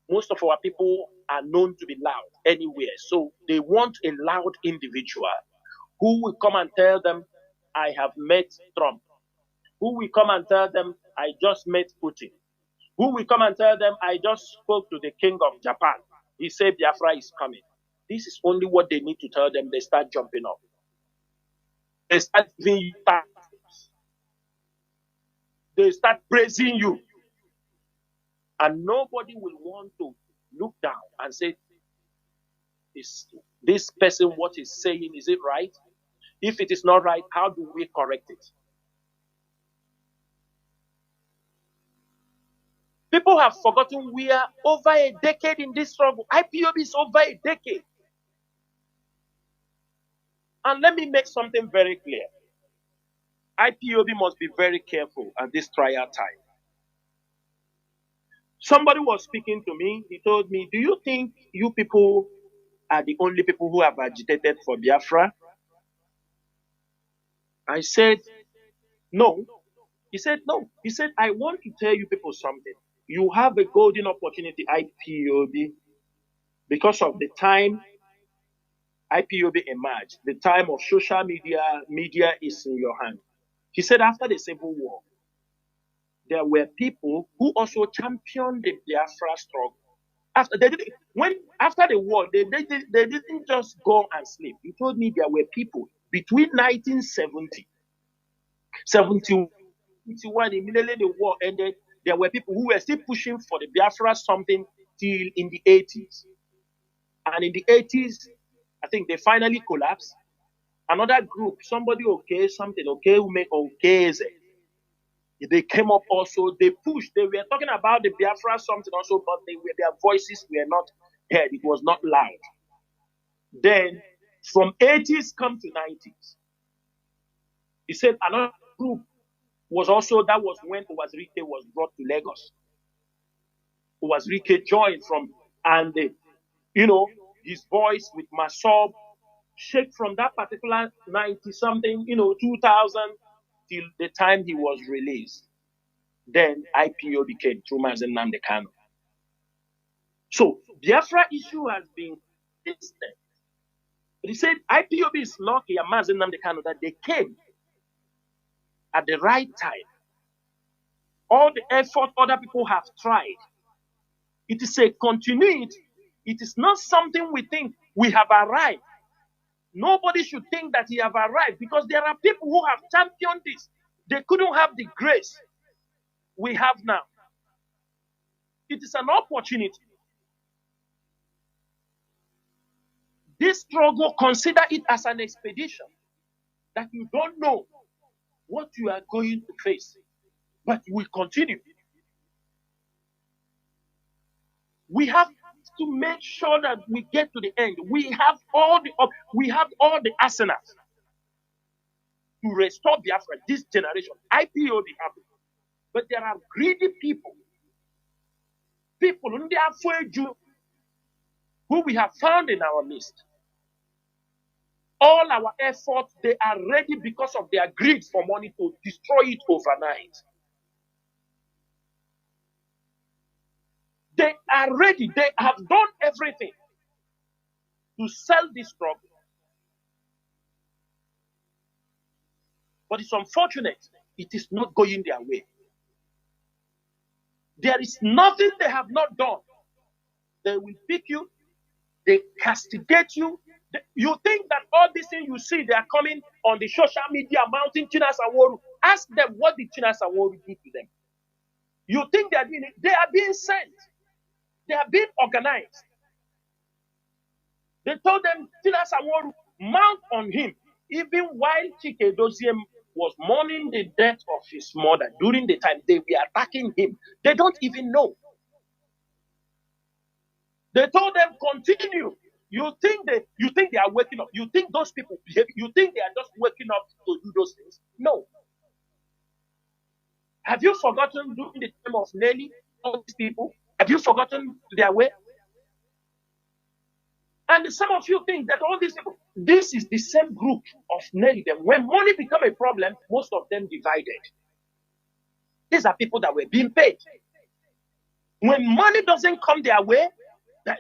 Most of our people are known to be loud anywhere. So they want a loud individual who will come and tell them, I have met Trump. Who will come and tell them, I just met Putin. Who will come and tell them, I just spoke to the king of Japan. He said Biafra is coming. This is only what they need to tell them. They start jumping up. They start giving you tactics. They start praising you. And nobody will want to look down and say, is this person what he's saying, is it right? If it is not right, how do we correct it? People have forgotten we are over a decade in this struggle. IPOB is over a decade. And let me make something very clear. IPOB must be very careful at this trial time. Somebody was speaking to me. He told me, do you think you people are the only people who have agitated for Biafra? I said, no. He said, no. He said, I want to tell you people something. You have a golden opportunity, IPOB, because of the time IPOB emerged, the time of social media is in your hand. He said after the Civil War, there were people who also championed the Biafra struggle. After the war, they didn't just go and sleep. He told me there were people between 1970, 71, immediately the war ended, there were people who were still pushing for the Biafra something till in the 80s. And in the 80s, I think they finally collapsed. Another group, somebody okay, something okay, who make okay. They came up also, they pushed, they were talking about the Biafra something also, but their voices were not heard, it was not loud. Then, from 80s come to 90s, he said another group was also, that was when Uwazirike was brought to Lagos. Uwazirike joined from, and his voice with Masob shaped from that particular 90-something, 2000, till the time he was released. Then IPO became through Mazi Nnamdi Kanu. So Biafra issue has been consistent. But he said IPOB is lucky and Mazi Nnamdi Kanu that they came at the right time. All the effort other people have tried. It is a continuity. It is not something we think we have arrived. Nobody should think that he have arrived because there are people who have championed this. They couldn't have the grace we have now. It is an opportunity. This struggle, consider it as an expedition that you don't know what you are going to face, but you will continue. We have to make sure that we get to the end. We have all the arsenals to restore Biafra, this generation. IPOB have it. But there are greedy people who we have found in our midst. All our efforts, they are ready because of their greed for money to destroy it overnight. They are ready. They have done everything to sell this struggle. But it's unfortunate. It is not going their way. There is nothing they have not done. They will pick you. They castigate you. You think that all these things you see, they are coming on the social media mounting Chinas Aworu. Ask them what did Chinas Aworu do to them. You think they are doing it? They are being sent. They are being organized. They told them, Tilasaworu, mount on him. Even while Chinedu was mourning the death of his mother, during the time they were attacking him, they don't even know. They told them, continue. You think they are waking up? You think those people behave? You think they are just waking up to do those things? No. Have you forgotten during the time of Nelly, all these people? Have you forgotten their way? And some of you think that all these people, this is the same group of Nelly. When money became a problem, most of them divided. These are people that were being paid. When money doesn't come their way,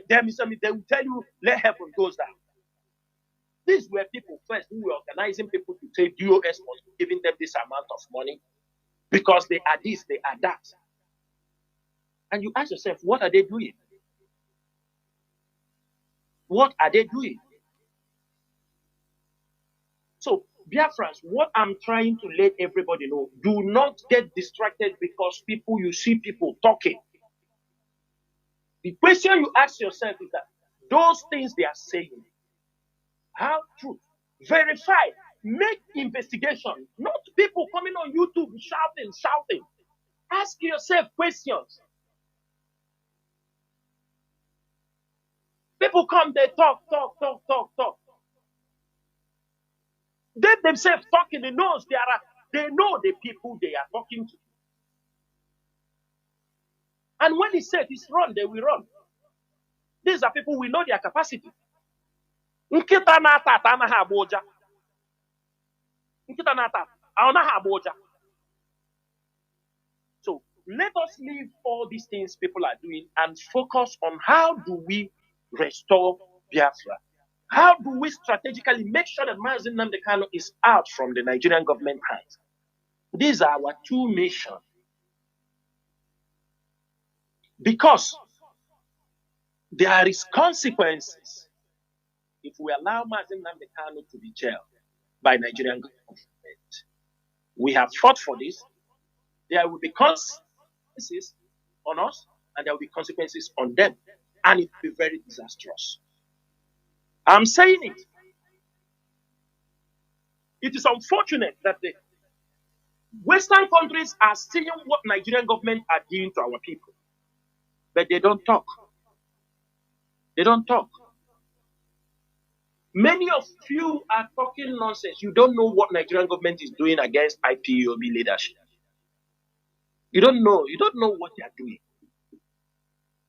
they will tell you, let heaven goes down. These were people first who were organizing people to say DOS was giving them this amount of money because they are this, they are that. And you ask yourself, what are they doing? What are they doing? So, Biafrans, what I'm trying to let everybody know, do not get distracted because you see people talking. The question you ask yourself is that those things they are saying, how true? Verify, make investigation, not people coming on YouTube shouting. Ask yourself questions. People come, they talk. They themselves talking, they know the people they are talking to. And when he said it's run, they will run. These are people, we know their capacity. Nkita na-ata anaghị agba ụja. Nkita na-ata anaghị agba ụja. So let us leave all these things people are doing and focus on how do we restore Biafra. How do we strategically make sure that Mazi Nnamdi Kanu is out from the Nigerian government hands? These are our two missions. Because there is consequences if we allow Mazi Nnamdi Kanu to be jailed by Nigerian government. We have fought for this. There will be consequences on us, and there will be consequences on them. And it will be very disastrous. I'm saying it. It is unfortunate that the Western countries are seeing what Nigerian government are doing to our people. But they don't talk. They don't talk. Many of you are talking nonsense. You don't know what Nigerian government is doing against IPOB leadership. You don't know. You don't know what they are doing.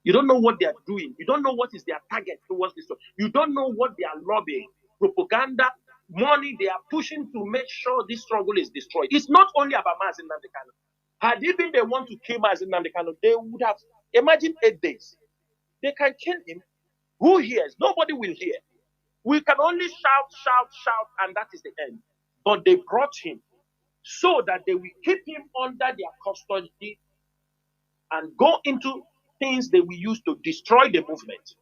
You don't know what they are doing. You don't know what is their target towards this. You don't know what they are lobbying, propaganda, money they are pushing to make sure this struggle is destroyed. It's not only about Mazi Nnamdi Kanu. Had it been they want to kill Mazi Nnamdi Kanu, they would have, imagine 8 days. They can kill him. Who hears? Nobody will hear. We can only shout, and that is the end. But they brought him so that they will keep him under their custody and go into things they will use to destroy the movement.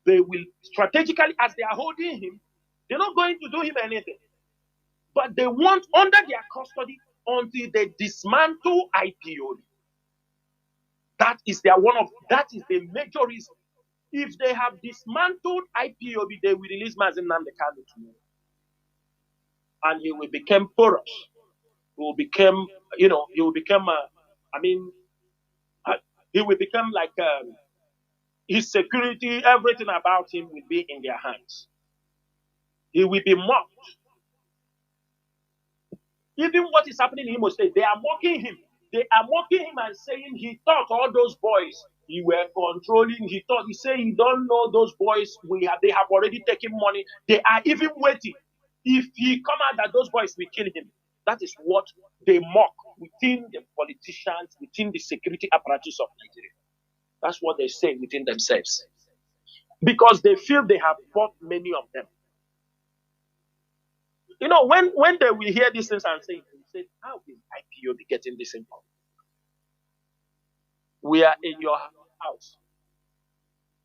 They will strategically, as they are holding him, they're not going to do him anything. But they want under their custody until they dismantle IPOB. That is the major reason. If they have dismantled IPOB, they will release Mazi Nnamdi Kanu tomorrow. And he will become porous. He will become, he will become like his security, everything about him will be in their hands. He will be mocked. Even what is happening in Imo State, they are mocking him. They are mocking him and saying he thought all those boys he were controlling. He said he don't know those boys. They have already taken money. They are even waiting. If he come out that those boys will kill him. That is what they mock within the politicians, within the security apparatus of Nigeria. That's what they say within themselves. Because they feel they have fought many of them. When they will hear these things and say, how is IPOB getting this info? We are in your house.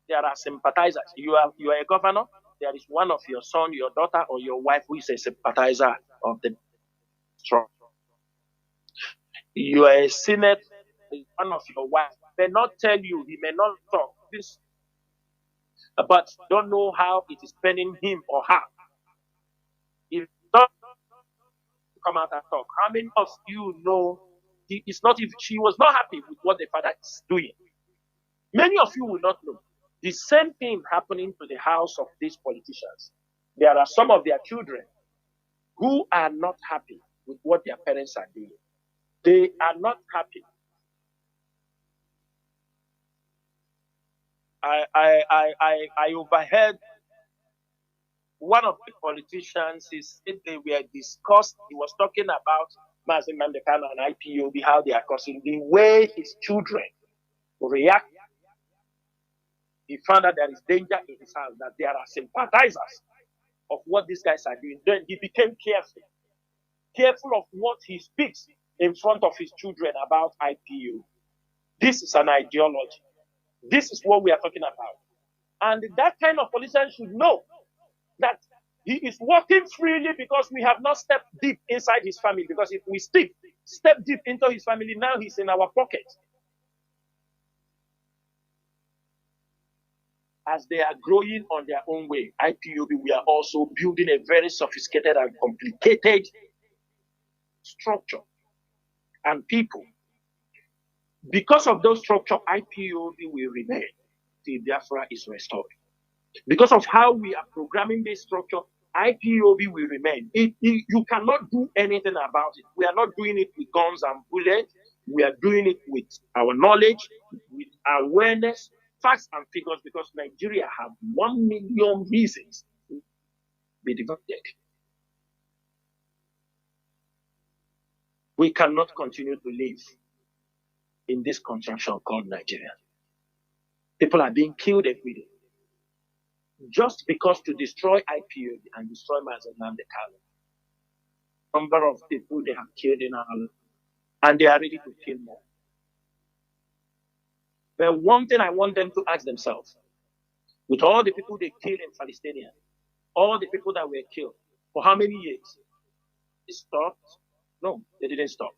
There are sympathizers. You are a governor. There is one of your son, your daughter, or your wife who is a sympathizer of the strong. You are a senate. One of your wife may not tell you. He may not talk. this, but don't know how it is paining him or her. If not come out and talk, how many of you know it's not if she was not happy with what the father is doing? Many of you will not know. The same thing happening to the house of these politicians. There are some of their children who are not happy with what their parents are doing. They are not happy. I overheard one of the politicians, they were discussed, he was talking about Mazi Nnamdi Kanu and IPOB, how they are causing the way his children react. He found out there is danger in his house, that there are sympathizers of what these guys are doing. Then he became careful of what he speaks in front of his children about IPO. This is an ideology. This is what we are talking about. And that kind of politician should know that he is working freely because we have not stepped deep inside his family. Because if we step deep into his family, now he's in our pocket. As they are growing on their own way, IPOB, we are also building a very sophisticated and complicated structure and people. Because of those structure, IPOB will remain till Biafra is restored. Because of how we are programming this structure, IPOB will remain. You cannot do anything about it. We are not doing it with guns and bullets. We are doing it with our knowledge, with awareness, facts and figures, because Nigeria have 1 million reasons to be divided. We cannot continue to live in this contraction called Nigeria. People are being killed every day. Just because to destroy IPOB and destroy Mazi Nnamdi Kanu. Number of people they have killed in our land, and they are ready to kill more. But one thing I want them to ask themselves, with all the people they killed in Palestine, all the people that were killed, for how many years? It stopped? No, they didn't stop.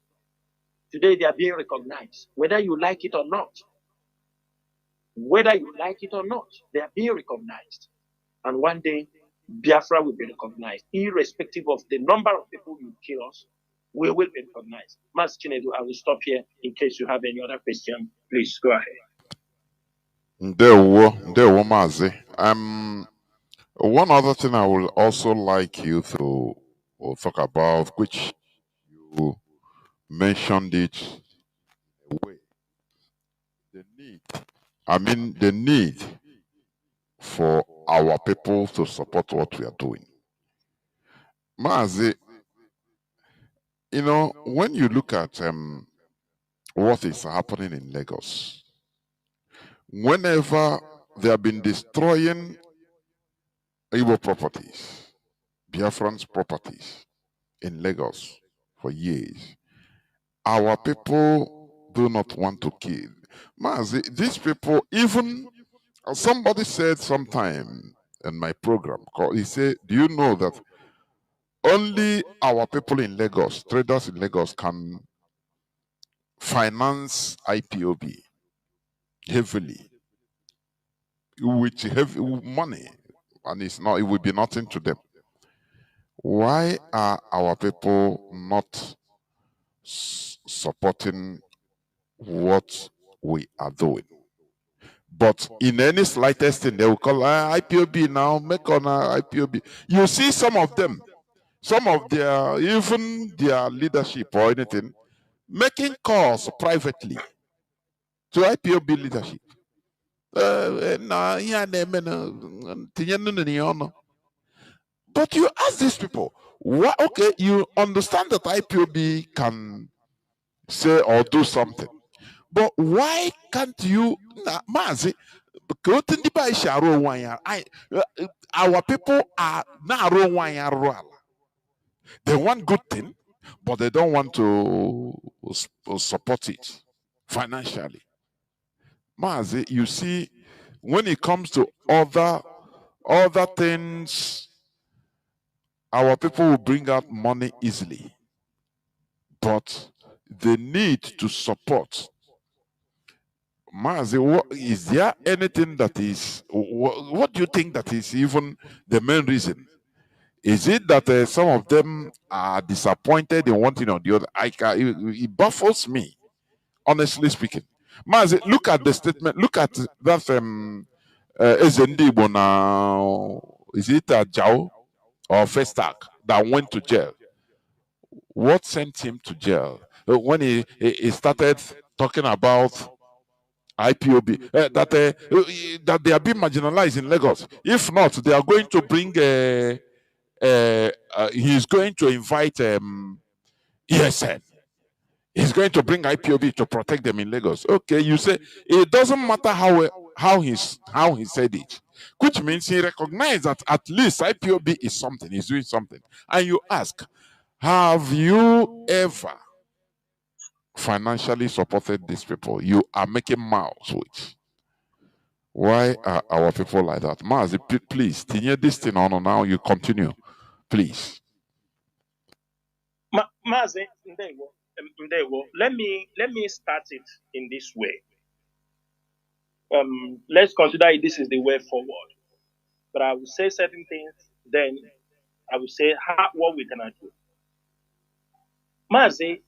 Today they are being recognized, whether you like it or not. Whether you like it or not, they are being recognized. And one day, Biafra will be recognized, irrespective of the number of people you kill us, we will be recognized. Mas Chinedu, I will stop here in case you have any other question. Please go ahead. Ndewo Mazi. One other thing I would also like you to talk about, which you mentioned it, the need for our people to support what we are doing. Mazi, when you look at what is happening in Lagos, whenever they have been destroying Igbo properties, Biafrans properties in Lagos for years, our people do not want to kill. Mazi, these people, even somebody said sometime in my program, he said, do you know that only our people in Lagos, traders in Lagos, can finance IPOB heavily with heavy money, and it will be nothing to them. Why are our people not supporting what we are doing? But in any slightest thing, they will call IPOB now, make on IPOB. You see some of them, some of their, even their leadership or anything, making calls privately to IPOB leadership. But you ask these people, okay, you understand that IPOB can say or do something, but why can't you, Mazi? Our people are now they want good thing, but they don't want to support it financially. Mazi, you see, when it comes to other things, our people will bring out money easily, but they need to support Mazi, is there anything that is, what do you think that is even the main reason? Is it that some of them are disappointed in one thing or the other? It baffles me, honestly speaking. Mazi, look at the statement. Look at that Ezendibo now. Is it Jao or Festac that went to jail? What sent him to jail? When he started talking about IPOB, that they are being marginalized in Lagos. If not, they are going to bring he's going to invite ESN. He's going to bring IPOB to protect them in Lagos. Okay, you say it doesn't matter how he said it, which means he recognized that at least IPOB is something, he's doing something. And you ask, have you ever financially supported these people you are making mouths with? Why are our people like that? Mazi, please, tinye this thing on now. You continue, please. Mazi, let me start it in this way. Let's consider this is the way forward. But I will say certain things, then I will say what we cannot do. Mazi,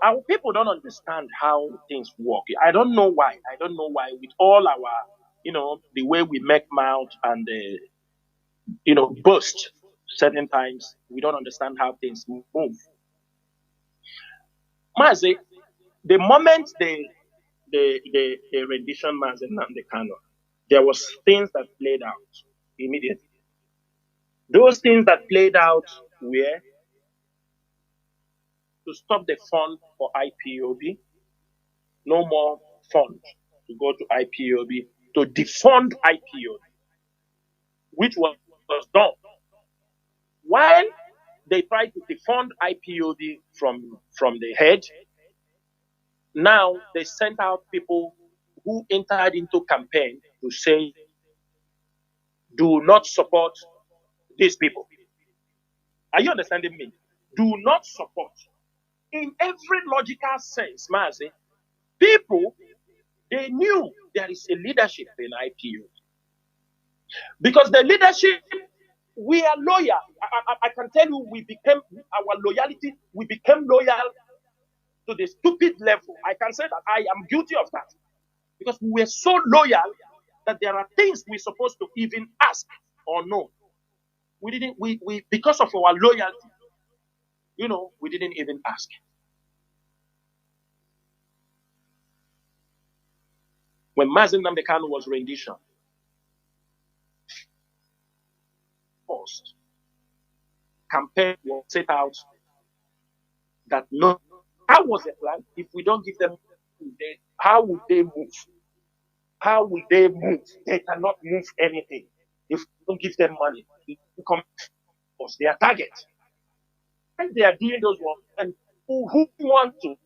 our people don't understand how things work. I don't know why. With all our, the way we make mouth and, boast certain times, we don't understand how things move. Mazi, the moment the rendition Mazi Nnamdi Kanu, there was things that played out immediately. Those things that played out were to stop the fund for IPOB, no more fund to go to IPOB, to defund IPOB, which was done. While they tried to defund IPOB from the head, now they sent out people who entered into campaign to say, do not support these people. Are you understanding me? Do not support. In every logical sense, Mazi, people, they knew there is a leadership in IPO. Because the leadership, we are loyal. I can tell you, our loyalty, we became loyal to the stupid level. I can say that I am guilty of that. Because we were so loyal that there are things we're supposed to even ask or know. We didn't, because of our loyalty, we didn't even ask. When Mazi Nnamdi Kanu was rendition, first campaign was set out that no, how was the plan? If we don't give them, how would they move? How will they move? They cannot move anything. If we don't give them money, it becomes their target. And they are doing those ones, and who want to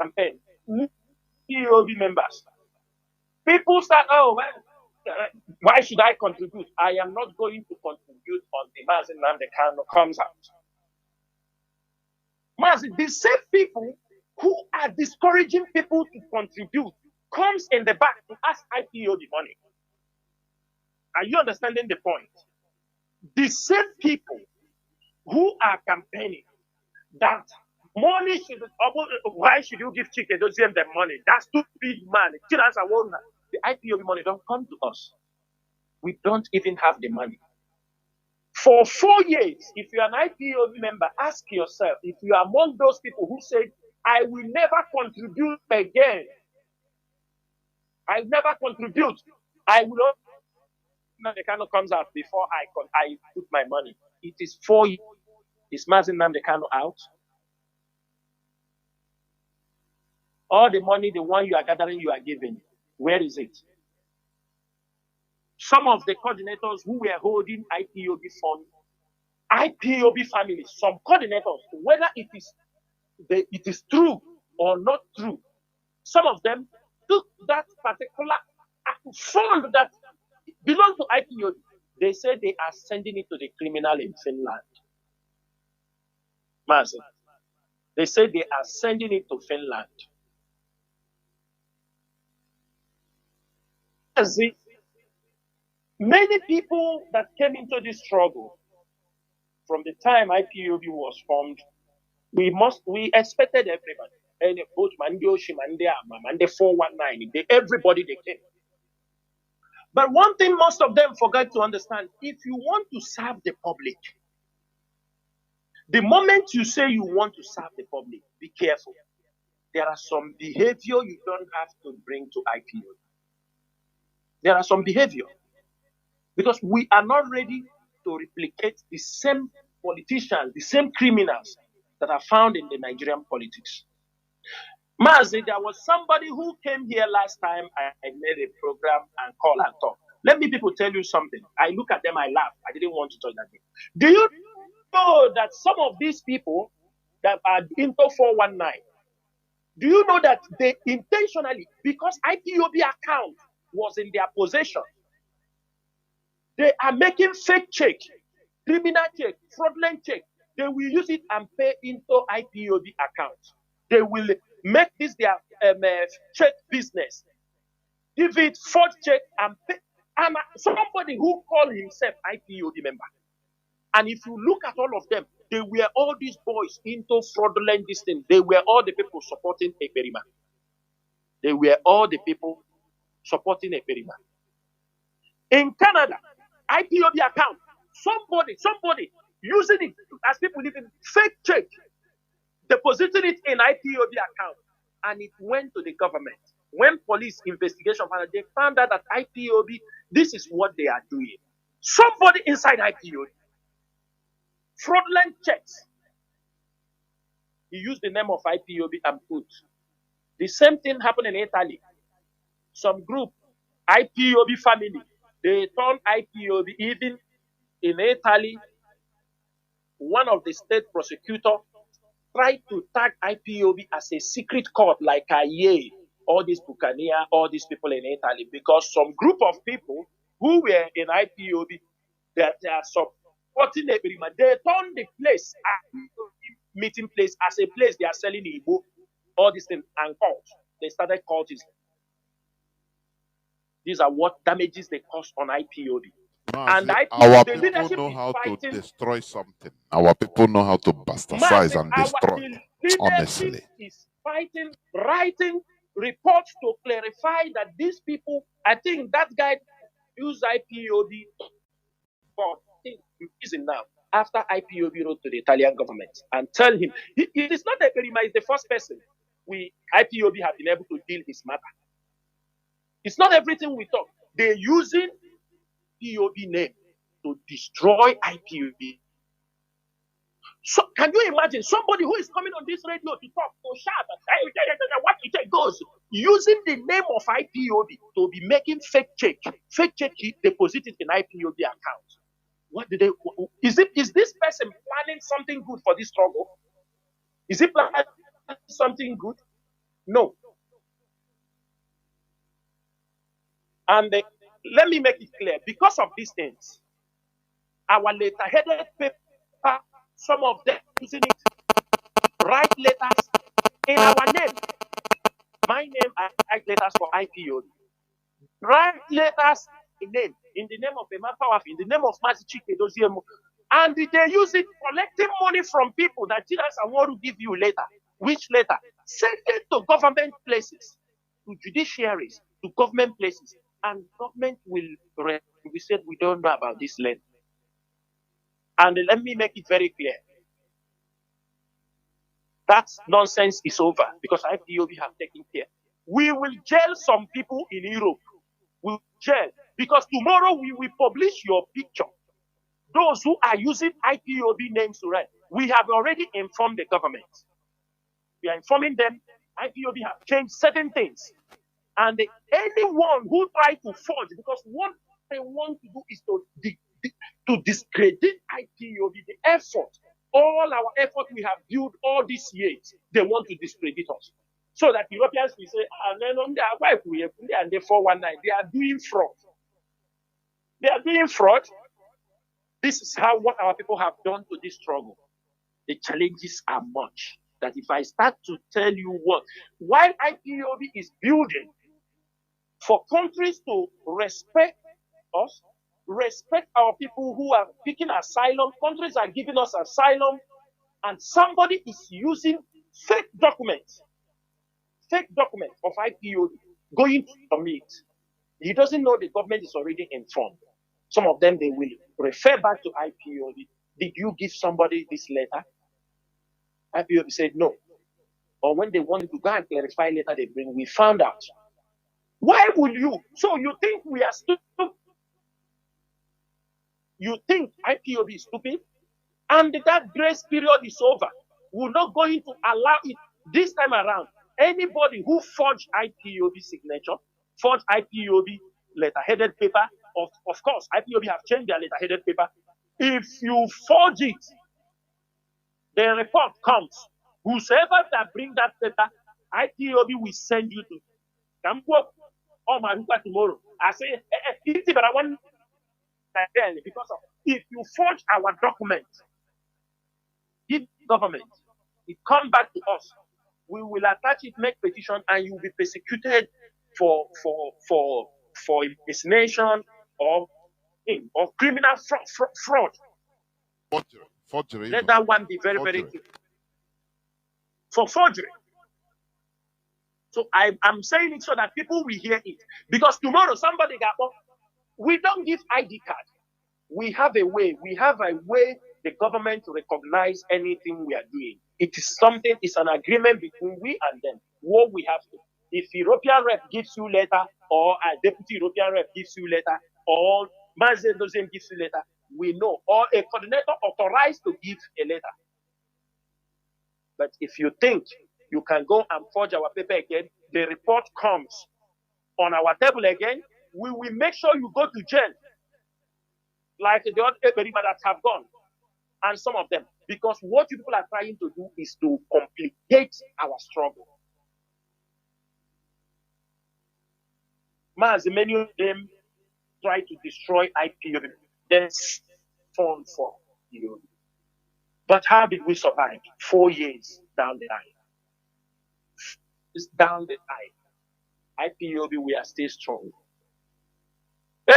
campaign? EOB members. People start, why should I contribute? I am not going to contribute on the Mazi Nnamdi Kanu comes out. Mazi, the same people who are discouraging people to contribute comes in the back to ask IPO the money. Are you understanding the point? The same people who are campaigning that money should, why should you give Chinedu the money? That's too big money. The IPO money don't come to us. We don't even have the money. For 4 years, if you're an IPO member, ask yourself if you are among those people who say, I will never contribute again. I will never contribute. I will not. The Kanu comes out before I put my money. It is 4 years. Is Mazi Nnamdi Kanu out? All the money, the one you are gathering, you are giving. Where is it? Some of the coordinators who were holding IPOB fund, IPOB families, some coordinators, whether it is true or not true, some of them took that particular fund that belongs to IPOB. They say they are sending it to the criminal in Finland. Mazi. They say they are sending it to Finland. See, many people that came into this struggle from the time IPOB was formed, we expected everybody. And both Mandioshi, Mande 419, everybody they came. But one thing most of them forgot to understand, if you want to serve the public, the moment you say you want to serve the public, be careful. There are some behavior you don't have to bring to IPOB. There are some behavior. Because we are not ready to replicate the same politicians, the same criminals that are found in the Nigerian politics. Mazi, there was somebody who came here last time. I made a program and call and talk. Let me people tell you something. I look at them, I laugh. I didn't want to talk that day. Do you know that some of these people that are into 419, do you know that they intentionally, because IPOB account was in their possession, they are making fake check, criminal check, fraudulent check. They will use it and pay into IPOB accounts. They will make this their check business. Give it forged check and pay. And somebody who called himself IPOB member. And if you look at all of them, they were all these boys into fraudulent this thing. They were all the people supporting Eperima. They were all the people supporting Eperima. In Canada, IPOB account, somebody using it as people living fake check, deposited it in IPOB account, and it went to the government. When police investigation found out, they found out that IPOB, this is what they are doing. Somebody inside IPOB, fraudulent checks. He used the name of IPOB and put. The same thing happened in Italy. Some group, IPOB family, they turned IPOB. Even in Italy, one of the state prosecutors tried to tag IPOB as a secret court like Aye, all these Buccaneer, all these people in Italy, because some group of people who were in IPOB that they are supporting Eperima, they turned the place, meeting place, as a place they are selling Igbo, all these things, and cults. They started cultism. These are what damages they cause on IPOB. And our people know how to destroy something. Our people know how to bastardize and destroy. Honestly, is fighting, writing reports to clarify that these people. I think that guy used IPOB for prison now. After IPOB wrote to the Italian government and tell him it is not that Eperima is the first person IPOB have been able to deal his matter. It's not everything we talk. They're using IPOB name to destroy IPOB. So can you imagine somebody who is coming on this radio to talk, to shout, what you take goes, using the name of IPOB to be making fake check deposited in IPOB account? What did they? Is this person planning something good for this struggle? Is he planning something good? No. And let me make it clear, because of these things, our letter-headed paper, some of them using it, write letters in our name. My name, I write letters for IPOB. Write letters in the name of Emma, in the name of Mazi Chinedu, and they use it collecting money from people that Chinedu want to give you later. Which letter? Send it to government places, to judiciaries, to government places, and government will. We said we don't know about this letter. And let me make it very clear. That nonsense is over because IPOB have taken care. We will jail some people in Europe. We'll jail because tomorrow we will publish your picture. Those who are using IPOB names to write, we have already informed the government. We are informing them. IPOB have changed certain things. And anyone who tries to forge, because what they want to do is to discredit IPOB, the effort, all our effort we have built all these years, they want to discredit us. So that Europeans will say, and then on their wife, and they 419, they are doing fraud. They are doing fraud. This is what our people have done to this struggle. The challenges are much. That if I start to tell you while IPOB is building for countries to respect us, respect our people who are seeking asylum. Countries are giving us asylum, and somebody is using fake documents of IPOB going to submit. He doesn't know the government is already informed. Some of them, they will refer back to IPOB. Did you give somebody this letter? IPOB said no. Or when they wanted to go and clarify later, they bring, we found out. Why would you? So you think we are stupid? You think IPOB is stupid? And that grace period is over. We're not going to allow it this time around. Anybody who forged IPOB signature, forged IPOB letterheaded paper, of course, IPOB have changed their letterheaded paper. If you forge it, the report comes. Whosoever that bring that paper, IPOB will send you to Campo or Maruka tomorrow. I say, but I want because of if you forge our document, if government, it come back to us, we will attach it, make petition, and you will be persecuted for impersonation or criminal fraud. Forgery. Let that one be very, very clear. For forgery. So I'm saying it so that people will hear it. Because tomorrow somebody got, we don't give ID card. We have a way the government to recognize anything we are doing. It is something, it's an agreement between we and them. What we have to. If European rep gives you letter, or a deputy European rep gives you letter, or Mazi doesn't give you letter, we know. Or a coordinator authorized to give a letter. But if you think you can go and forge our paper again, the report comes on our table again, we will make sure you go to jail. Like the other people that have gone. And some of them. Because what you people are trying to do is to complicate our struggle. Mazi, many of them try to destroy IPOB. Then fund for IPOB. But how did we survive? 4 years down the line. It's down the line. IPOB, we are still strong.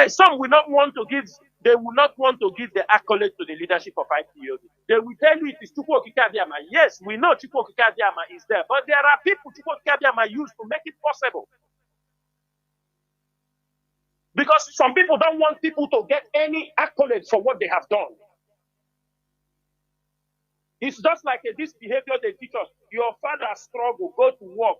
Some will not want to give, they will not want to give the accolade to the leadership of IPOB. They will tell you it is Chukwu Okike Abịama. Yes, we know Chukwu Okike Abịama is there, but there are people Chukwu Okike Abịama used to make it possible. Because some people don't want people to get any accolade for what they have done. It's just like this behavior they teach us. Your father struggle, go to work,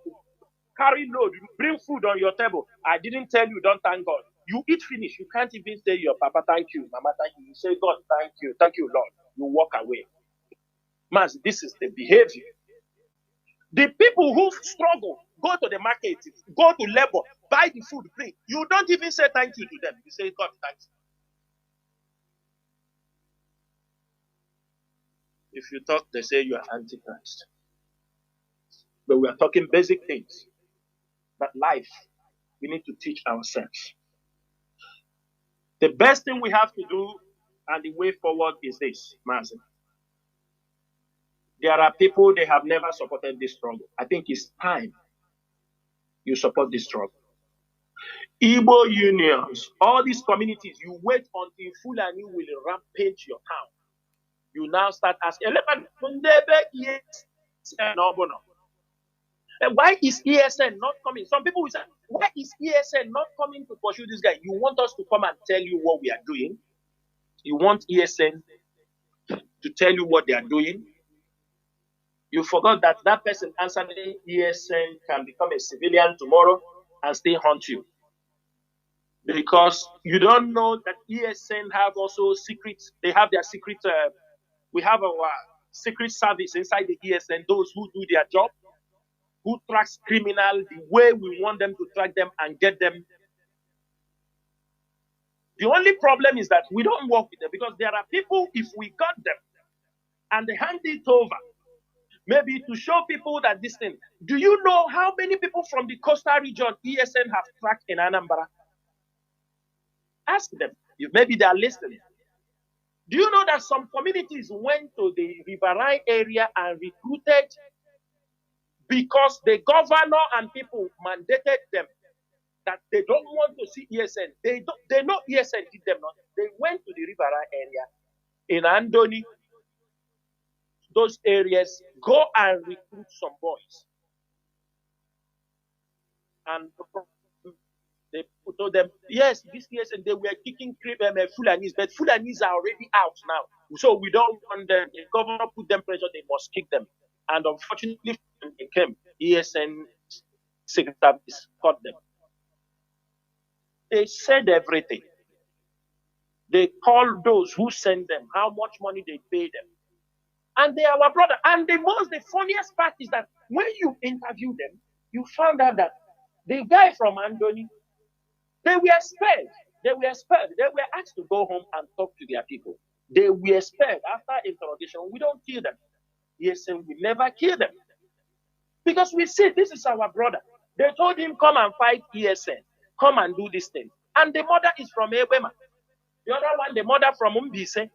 carry load, bring food on your table. I didn't tell you, don't thank God. You eat finish. You can't even say your papa, thank you, mama, thank you. You say, God, thank you, Lord. You walk away. Mazi, this is the behavior. The people who struggle, go to the market, go to labor, buy the food, bring. You don't even say thank you to them. You say, God, thanks. If you talk, they say you are antichrist. But we are talking basic things. That life, we need to teach ourselves. The best thing we have to do and the way forward is this, Mazi. There are people, they have never supported this struggle. I think it's time you support this struggle. Igbo unions, all these communities, you wait until Fulani will rampage your town. You now start asking, why is ESN not coming? Some people will say, why is ESN not coming to pursue this guy? You want us to come and tell you what we are doing? You want ESN to tell you what they are doing? You forgot that that person answering ESN can become a civilian tomorrow and still haunt you. Because you don't know that ESN have also secrets. They have their secret. We have our secret service inside the ESN, those who do their job, who tracks criminal the way we want them to track them and get them. The only problem is that we don't work with them because there are people, if we got them and they hand it over, maybe to show people that this thing. Do you know how many people from the coastal region ESN have tracked in Anambra? Ask them. Maybe they are listening. Do you know that some communities went to the riverine area and recruited because the governor and people mandated them? that they don't want to see ESN. They know ESN did them not. They went to the Rivera area in Andoni, those areas, go and recruit some boys. And they told them, yes, this ESN, they were kicking Fulanis, but Fulanis are already out now. So we don't want them. The governor put them pressure, they must kick them. And unfortunately, when they came, ESN Secret Service caught them. They said everything. They called those who sent them, how much money they paid them. And they are our brother. And the funniest part is that when you interview them, you found out that the guy from Andoni, they were spared. They were spared. They were asked to go home and talk to their people. They were spared after interrogation. We don't kill them. Yes, and we never kill them. Because we see this is our brother. They told him, come and fight ESN. Come and do this thing. And the mother is from Ewema. The other one, the mother from Umbise.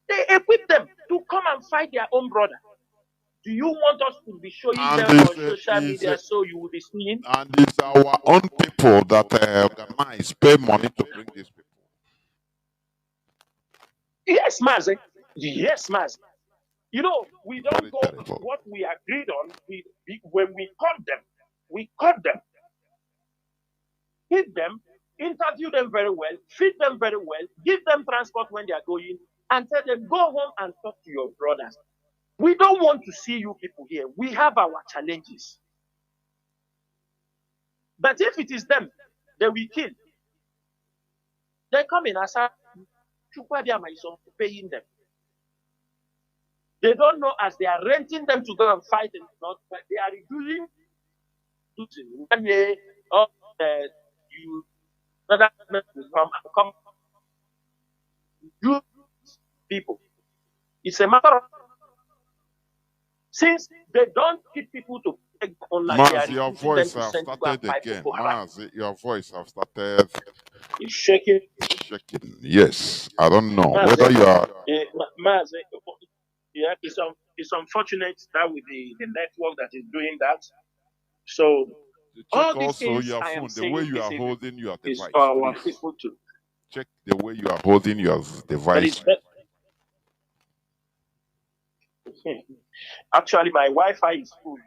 They equip them to come and fight their own brother. Do you want us to be showing them on social media so you will be seeing? And it's our own people that organize, pay money to bring these people. Yes, Mazi. Yes, Mazi. You know, we don't go with what we agreed on. When we caught them, hit them, interview them very well, feed them very well, give them transport when they are going, and tell them, go home and talk to your brothers. We don't want to see you people here. We have our challenges. But if it is them, they will kill. They come in as paying them. They don't know as they are renting them to go and fight in the north, but they are reducing 1 year of you people. It's a matter of since they don't keep people to beg online. Mazi, your voice has started again. Mazi, your voice has started. It's shaking. Shaking. Yes, I don't know whether you are. Mazi, yeah, it's unfortunate that with the network that is doing that. So all these also things your I am phone, the way you are saying holding your is device. for our Please. people to Check the way you are holding your device. Actually, my Wi-Fi is full.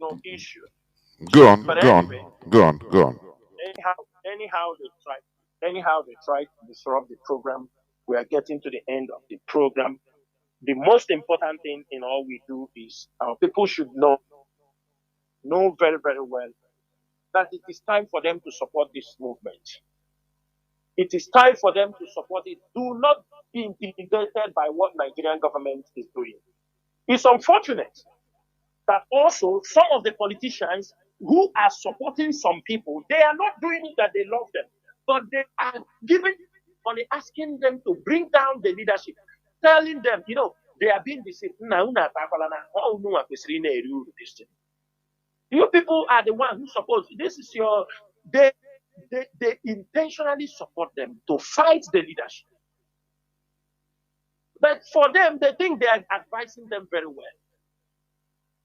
No issue. Go on, But go anyway, on, go on, go on. Anyhow, they try to disrupt the program. We are getting to the end of the program. The most important thing in all we do is our people should know very, very well that it is time for them to support this movement. It is time for them to support it. Do not be intimidated by what Nigerian government is doing. It's unfortunate that also some of the politicians who are supporting some people, they are not doing it that they love them, but they are giving money, asking them to bring down the leadership, telling them, you know, they are being deceived. You people are the ones who support. This is your. They intentionally support them to fight the leadership. But for them, they think they are advising them very well.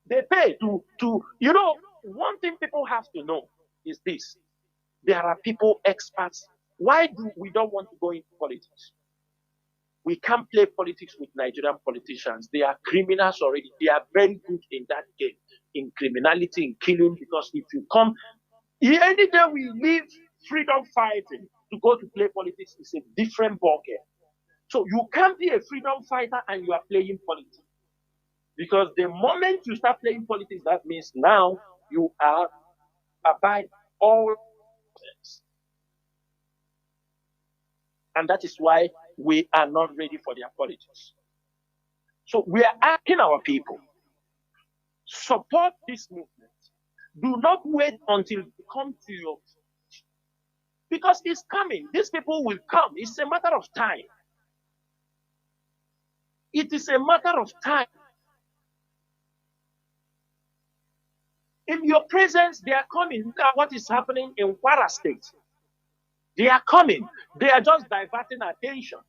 They pay to you know, one thing people have to know is this. There are people, experts. Why do we don't want to go into politics? We can't play politics with Nigerian politicians. They are criminals already. They are very good in that game, in criminality, in killing, because if you come, any day we leave freedom fighting to go to play politics, it's a different ballgame. So you can't be a freedom fighter and you are playing politics. Because the moment you start playing politics, that means now you are abide all things. And that is why we are not ready for their politics. So we are asking our people, support this movement. Do not wait until they come to you. Because it's coming. These people will come. It's a matter of time. It is a matter of time. In your presence, they are coming. Look at what is happening in Kwara State. They are coming. They are just diverting attention.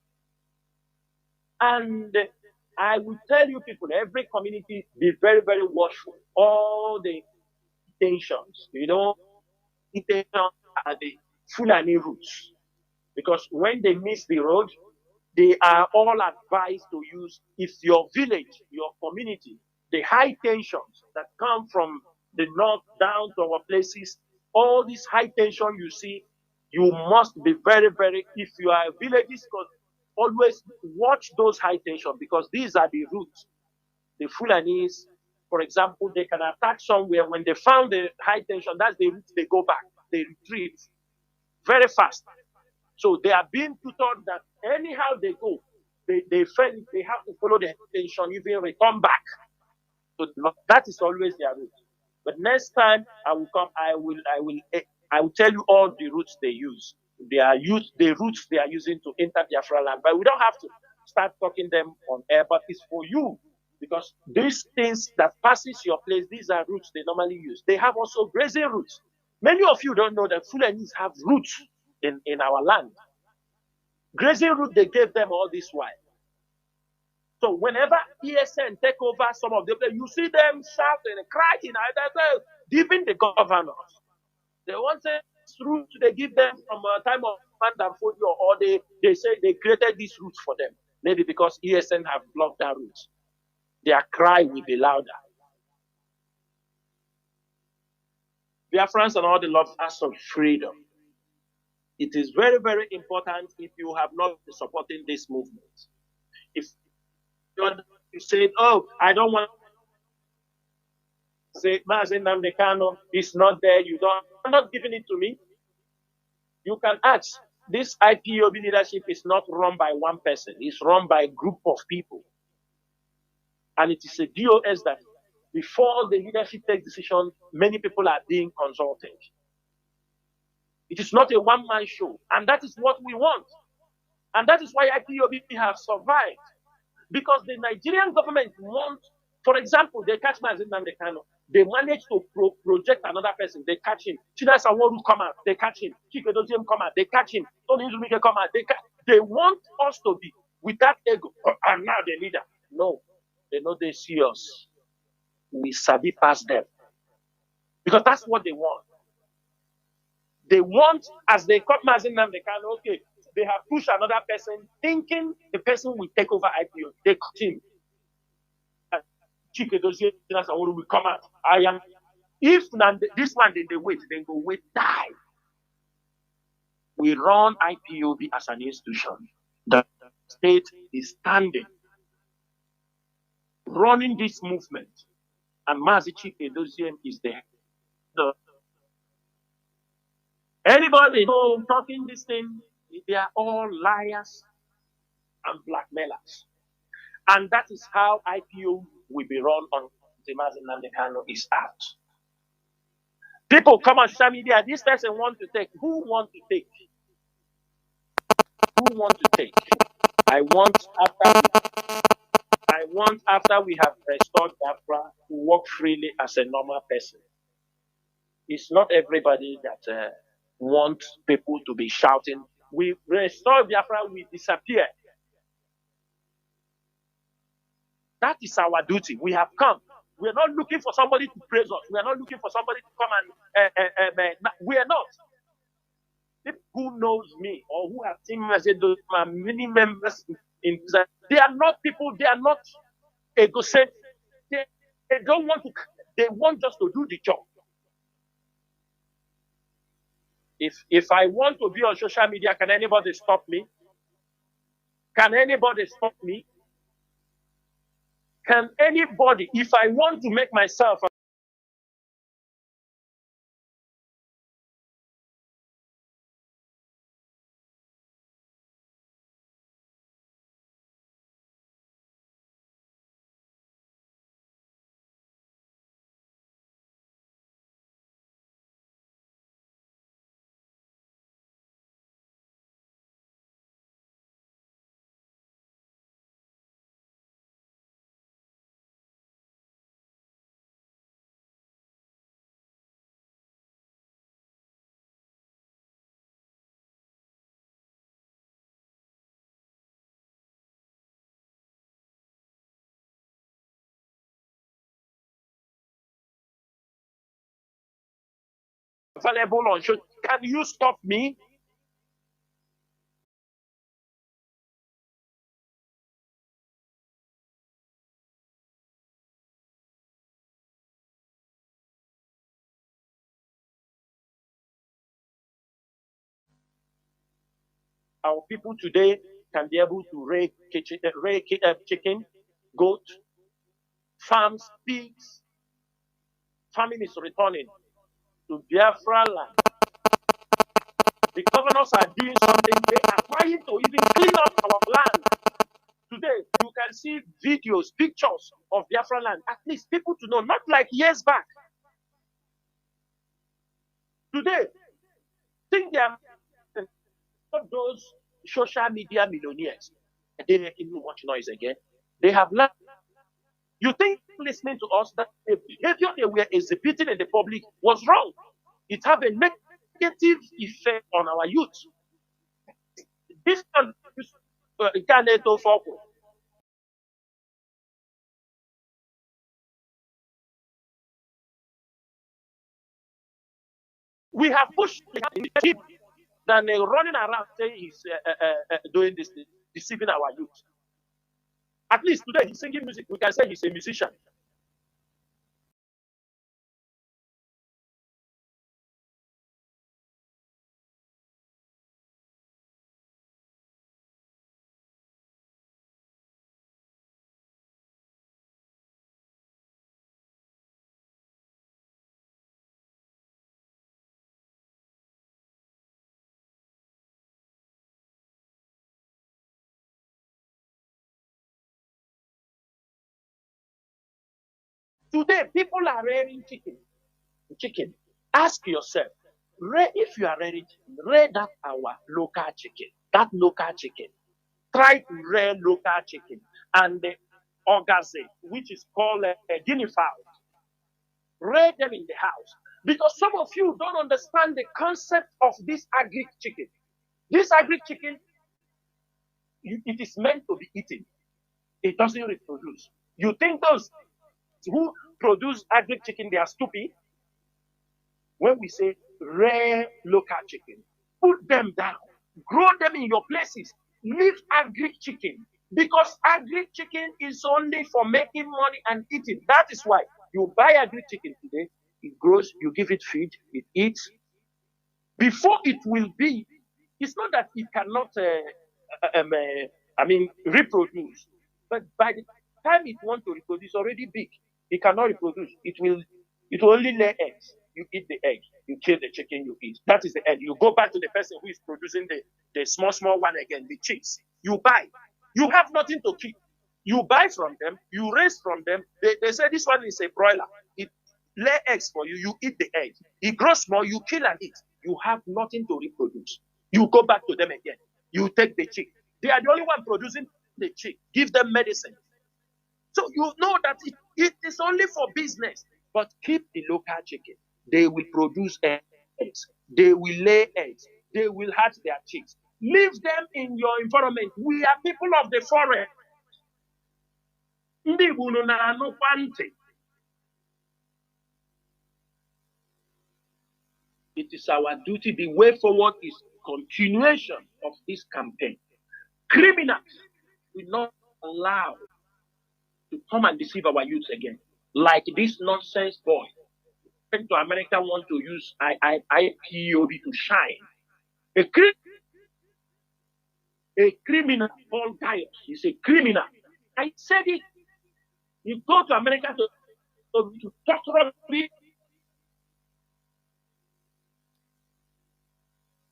And I will tell you people, every community, be very, very watchful. All the intentions, intentions are the Fulani routes. Because when they miss the road, they are all advised to use, if your village, your community, the high tensions that come from the north down to our places, all this high tension you see, you must be very, very, if you are villages, always watch those high tension, because these are the routes. The Fulanis, for example, they can attack somewhere. When they found the high tension, that's the route they go back. They retreat very fast. So they are being tutored that anyhow they go, they feel they have to follow the tension, even return back. So that is always their route. But next time I will come, I will tell you all the routes they use. The routes they are using to enter Biafra land. But we don't have to start talking them on air, but it's for you. Because these things that passes your place, these are routes they normally use. They have also grazing routes. Many of you don't know that Fulanis have routes in our land. Grazing route they gave them all this while. So whenever ESN take over some of them, you see them shouting and crying, even the governors. They want this route they give them from a time of Mandafolio, or they say they created this route for them. Maybe because ESN have blocked that route. Their cry will be louder. Biafrans and all the lovers of freedom. It is very, very important if you have not been supporting this movement. If you say, oh, I don't want to say, Mazi Nnamdi Kanu is not there, you're not giving it to me. You can ask. This IPOB leadership is not run by one person, it's run by a group of people. And it is a DOS that before the leadership takes decision, many people are being consulted. It is not a one-man show. And that is what we want. And that is why IPOB has survived. Because the Nigerian government wants, for example, they catch Mazi Nnamdi Kanu. They manage to project another person. They catch him. Chinedu Saworu come out. They catch him. Chinedu come out. They catch him. Tony Nzumike come out. They want us to be with that ego. And now the leader. No. They know they see us. We sabi past them. Because that's what they want. They want, as they cut Mazi Nnamdi Kanu, okay, they have pushed another person, thinking the person will take over IPO. They cut him. Chinedu will come out. If this one they wait, then go wait, die. We run IPOB as an institution. The state is standing, running this movement, and Mazi Chinedu is there. So, anybody who talking this thing, they are all liars and blackmailers. And that is how IPO will be run on the Mazi Nnamdi Kanu is out. People come on social media, this person want to take. Who want to take? Who want to take? I want after we have restored Biafra to walk freely as a normal person. It's not everybody that wants people to be shouting. We restore Biafra, we disappear. That is our duty. We have come. We are not looking for somebody to praise us. We are not looking for somebody to come and we are not. People who knows me or who have seen me as many members in they are not people, they are not egocentric. They don't want to, they want just to do the job. If I want to be on social media, can anybody stop me? Can anybody stop me? Can anybody, if I want to make myself available on show. Can you stop me? Our people today can be able to raise chicken, goat, farms, pigs. Farming is returning to Biafra land. The governors are doing something. They are trying to even clean up our land. Today, you can see videos, pictures of Biafra land. At least people to know, not like years back. Today, think they are those social media millionaires. They making too much noise again. They have learned. You think listening to us that the behavior they were exhibiting in the public was wrong? It have a negative effect on our youth. This we have pushed him than running around saying he's doing this, deceiving our youth. At least today he's singing music. We can say he's a musician. Today, people are rearing chicken. Ask yourself, if you are rearing chicken, rear that our local chicken. That local chicken. Try to rear local chicken. And the orgaze, which is called a guinea fowl. Rear them in the house. Because some of you don't understand the concept of this agric chicken. This agric chicken, it is meant to be eaten. It doesn't reproduce. You think those who produce agric chicken, they are stupid? When we say rare local chicken, put them down, grow them in your places, leave agric chicken, because agric chicken is only for making money and eating. That is why you buy agric chicken today, it grows, you give it feed, it eats. Before it will be, it's not that it cannot, reproduce, but by the time it wants to reproduce, already big. It cannot reproduce. It will only lay eggs. You eat the egg. You kill the chicken, you eat. That is the end. You go back to the person who is producing the small one again, the chicks. You buy. You have nothing to keep. You buy from them. You raise from them. They say this one is a broiler. It lay eggs for you. You eat the egg. It grows small. You kill and eat. You have nothing to reproduce. You go back to them again. You take the chick. They are the only one producing the chick. Give them medicine. So you know that it is only for business, but keep the local chicken. They will produce eggs. They will lay eggs. They will hatch their chicks. Leave them in your environment. We are people of the forest. It is our duty. The way forward is continuation of this campaign. Criminals will not allow to come and deceive our youth again. Like this nonsense boy. To America want to use IPOB to shine. A criminal called Gaius. He's a criminal. I said it. You go to America to talk rugby.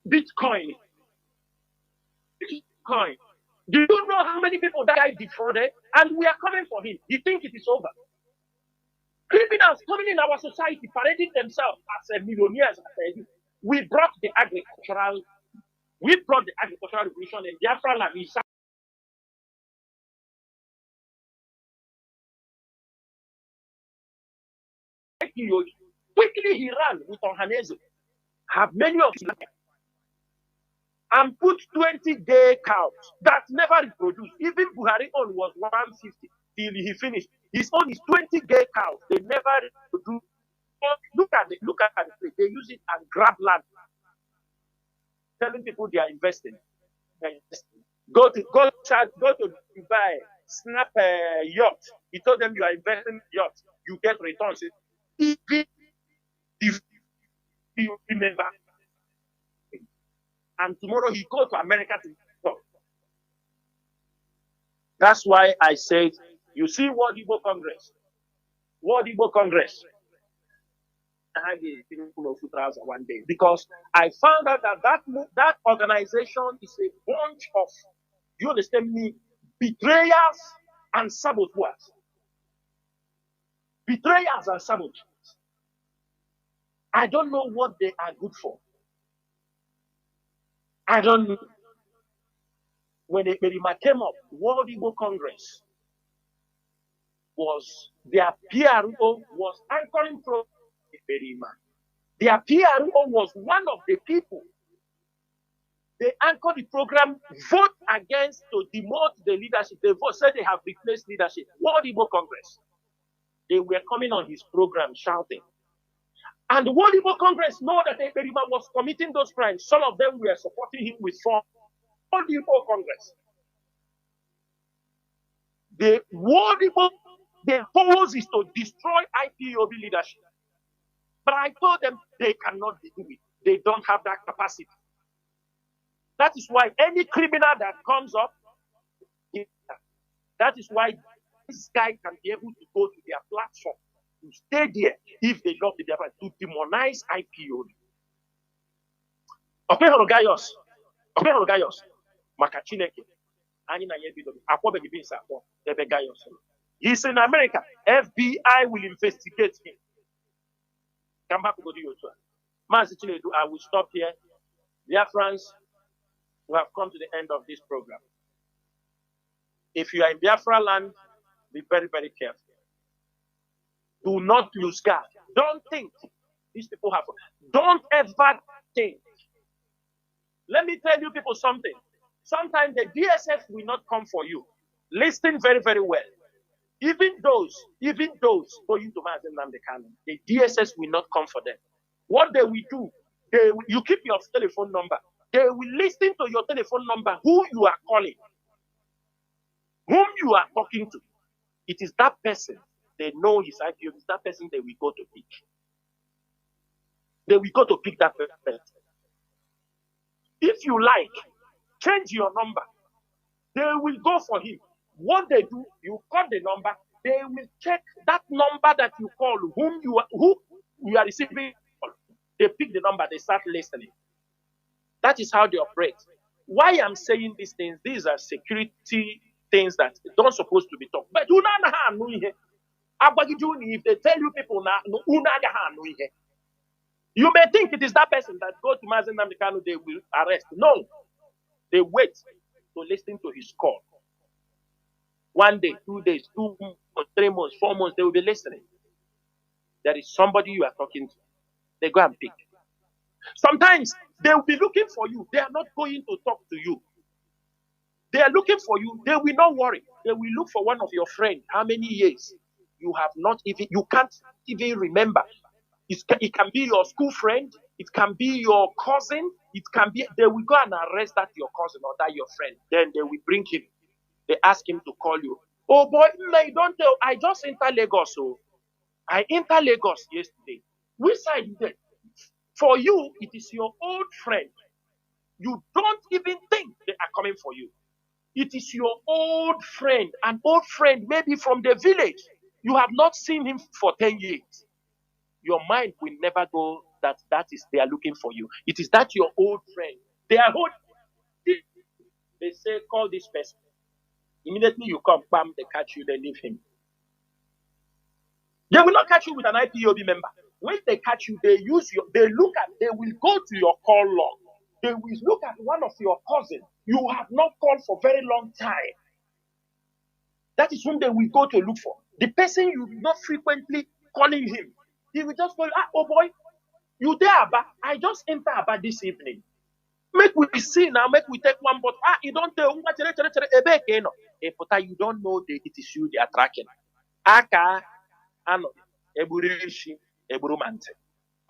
Bitcoin. Do you know how many people that guy defrauded? And we are coming for him. You think it is over? Criminals coming in our society, parading themselves as millionaires. We brought the agricultural revolution in Biafra land. Quickly he ran with Ohaneze. Have many of you and put 20-day cows that never reproduced. Even Buhari own was 150 till he finished. His own is 20-day cows. They never reproduce. Look at the place. They use it and grab land, telling people they are investing. Go to Dubai, snap a yacht. He told them you are investing in yacht, you get returns. Even if you remember, and tomorrow he go to America to talk. That's why I said, you see World Igbo Congress. World Igbo Congress. I had a one day because I found out that organization is a bunch of, you understand me, betrayers and saboteurs. Betrayers and saboteurs. I don't know what they are good for. I don't know. When Merima came up, World Igbo Congress was, their PRO was anchoring from Merima. Their PRO was one of the people. They anchored the program, vote against to demote the leadership. They said they have replaced leadership. World Igbo Congress. They were coming on his program shouting. And the World Igbo Congress know that Merima was committing those crimes. Some of them were supporting him with funds. World Igbo Congress. The World Igbo, their purpose is to destroy IPOB leadership. But I told them they cannot do it. They don't have that capacity. That is why any criminal that comes up, that is why this guy can be able to go to their platform, to stay there if they love the Biafra, to demonize IPOB. Okay, Horogayos. Okay, Horogayos. Maka Chineke. He's in America. FBI will investigate him. Come back to you. Mazi Chinedu, I will stop here. Biafrans, we have come to the end of this program. If you are in Biafra land, be very, very careful. Do not lose guard. Don't think these people have. Don't ever think. Let me tell you people something. Sometimes the DSF will not come for you. Listen very, very well. Even those going to Mazi Nnamdi Kanu, the DSS will not come for them. What they will do, you keep your telephone number. They will listen to your telephone number, who you are calling, whom you are talking to. It is that person. They know his IPO. It's that person they will go to pick. They will go to pick that person. If you like, change your number. They will go for him. What they do, you call the number. They will check that number that you call, who you are receiving. They pick the number. They start listening. That is how they operate. Why I'm saying these things, these are security things that don't supposed to be talked. But you know, if they tell you people now, you may think it is that person that goes to Mazi Nnamdi Kanu, they will arrest. No. They wait to listen to his call. 1 day, 2 days, 2 months, 3 months, 4 months, they will be listening. There is somebody you are talking to. They go and pick. Sometimes they will be looking for you. They are not going to talk to you. They are looking for you. They will not worry. They will look for one of your friends. How many years you have not even, you can't even remember. It can be your school friend. It can be your cousin. It can be, they will go and arrest that your cousin or that your friend. Then they will bring him. They ask him to call you. Oh boy, I don't tell. I just entered Lagos. So I entered Lagos yesterday. Which side is that? For you, it is your old friend. You don't even think they are coming for you. It is your old friend, an old friend, maybe from the village. You have not seen him for 10 years. Your mind will never go that is they are looking for you. It is that your old friend. They are holding. They say, call this person. Immediately you come, bam, they catch you, they leave him. They will not catch you with an IPOB member. When they catch you, they will go to your call log. They will look at one of your cousins. You have not called for very long time. That is whom they will go to look for. The person you not frequently calling him. He will just call, oh boy, you there, Abba? I just entered Abba this evening. Make we see now, make we take one, but you don't tell you don't know that it is you they are tracking. Aka ano eburishi eburumante.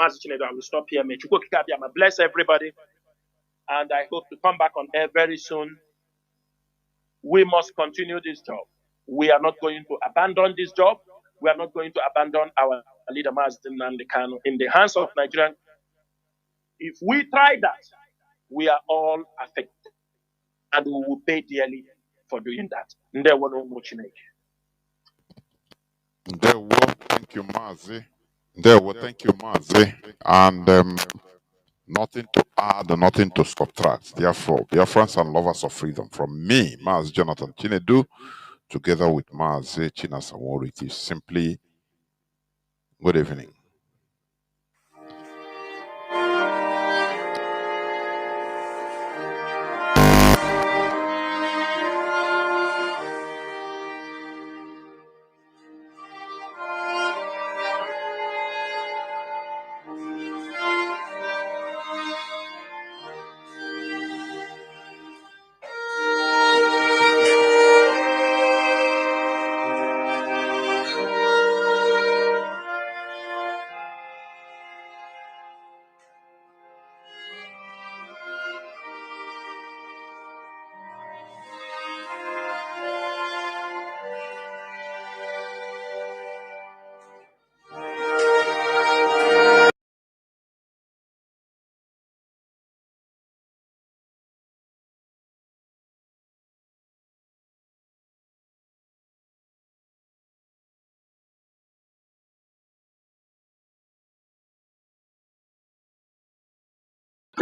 Mazi Chinedu, I will stop here. May Chukwu Okike Abiyama bless everybody. And I hope to come back on air very soon. We must continue this job. We are not going to abandon this job. We are not going to abandon our leader, Mazi Nnamdi Kanu, in the hands of Nigerian. If we try that, we are all affected. And we will pay dearly for doing that. Ndewo no Chineke. Thank you, Mazi. Thank you, Mazi. And nothing to add, nothing to subtract. Therefore, Biafrans and lovers of freedom, from me, Mazi Jonathan Chinedu, together with Mazi Chinasamori, it is simply good evening.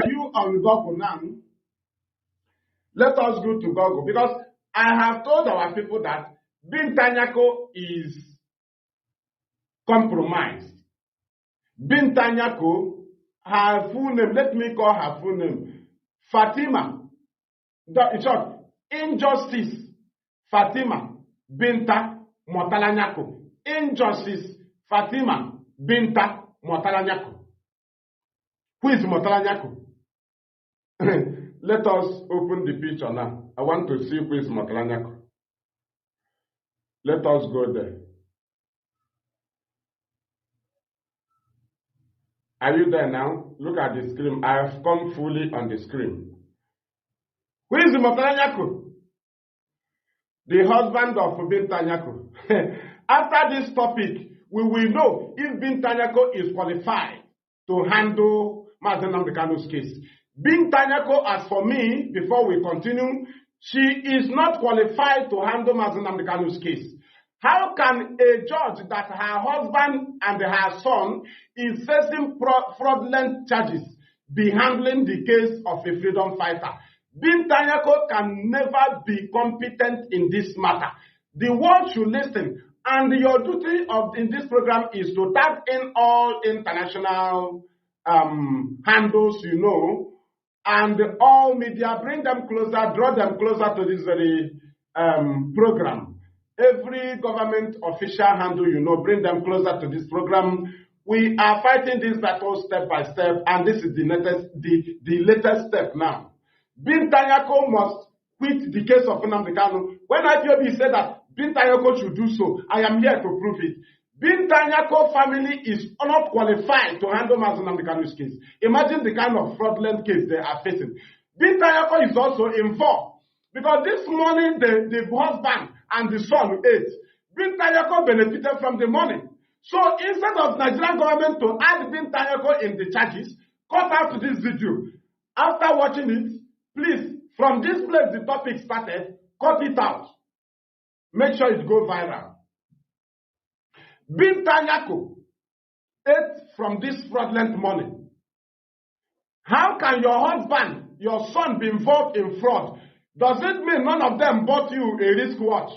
You on Google now, let us go to Google, because I have told our people that Bintanyako is compromised. Bintanyako, her full name, let me call her full name, Fatima. In short, Injustice Fatima Binta Motalanyako. Injustice Fatima Binta Motalanyako. Who is Motalanyako? Let us open the picture now. I want to see who is Motalanyako. Let us go there. Are you there now? Look at the screen. I have come fully on the screen. Who is Motalanyako? The husband of Bintanyako. After this topic, we will know if Bintanyako is qualified to handle Mazi Nnamdi Kanu's case. Bintanyako, as for me, before we continue, she is not qualified to handle Mazi Nnamdi Kanu's case. How can a judge that her husband and her son is facing fraudulent charges be handling the case of a freedom fighter? Bintanyako can never be competent in this matter. The world should listen, and your duty in this program is to tag in all international handles, you know, and all media, bring them closer, draw them closer to this very program. Every government official handle, you know, bring them closer to this program. We are fighting this battle step by step, and this is the latest step now. Bintanyako must quit the case of Nnamdi Kanu. When IPOB said that Bintanyako should do so, I am here to prove it. Bintanyako family is not qualified to handle Mazi Nnamdi Kanu's case. Imagine the kind of fraudulent case they are facing. Bintanyako is also involved, because this morning the husband and the son ate. Bintanyako benefited from the money. So instead of Nigerian government to add Bintanyako in the charges, cut out this video. After watching it, please, from this place the topic started, cut it out. Make sure it go viral. Bintanyako ate from this fraudulent money. How can your husband, your son be involved in fraud? Does it mean none of them bought you a wristwatch?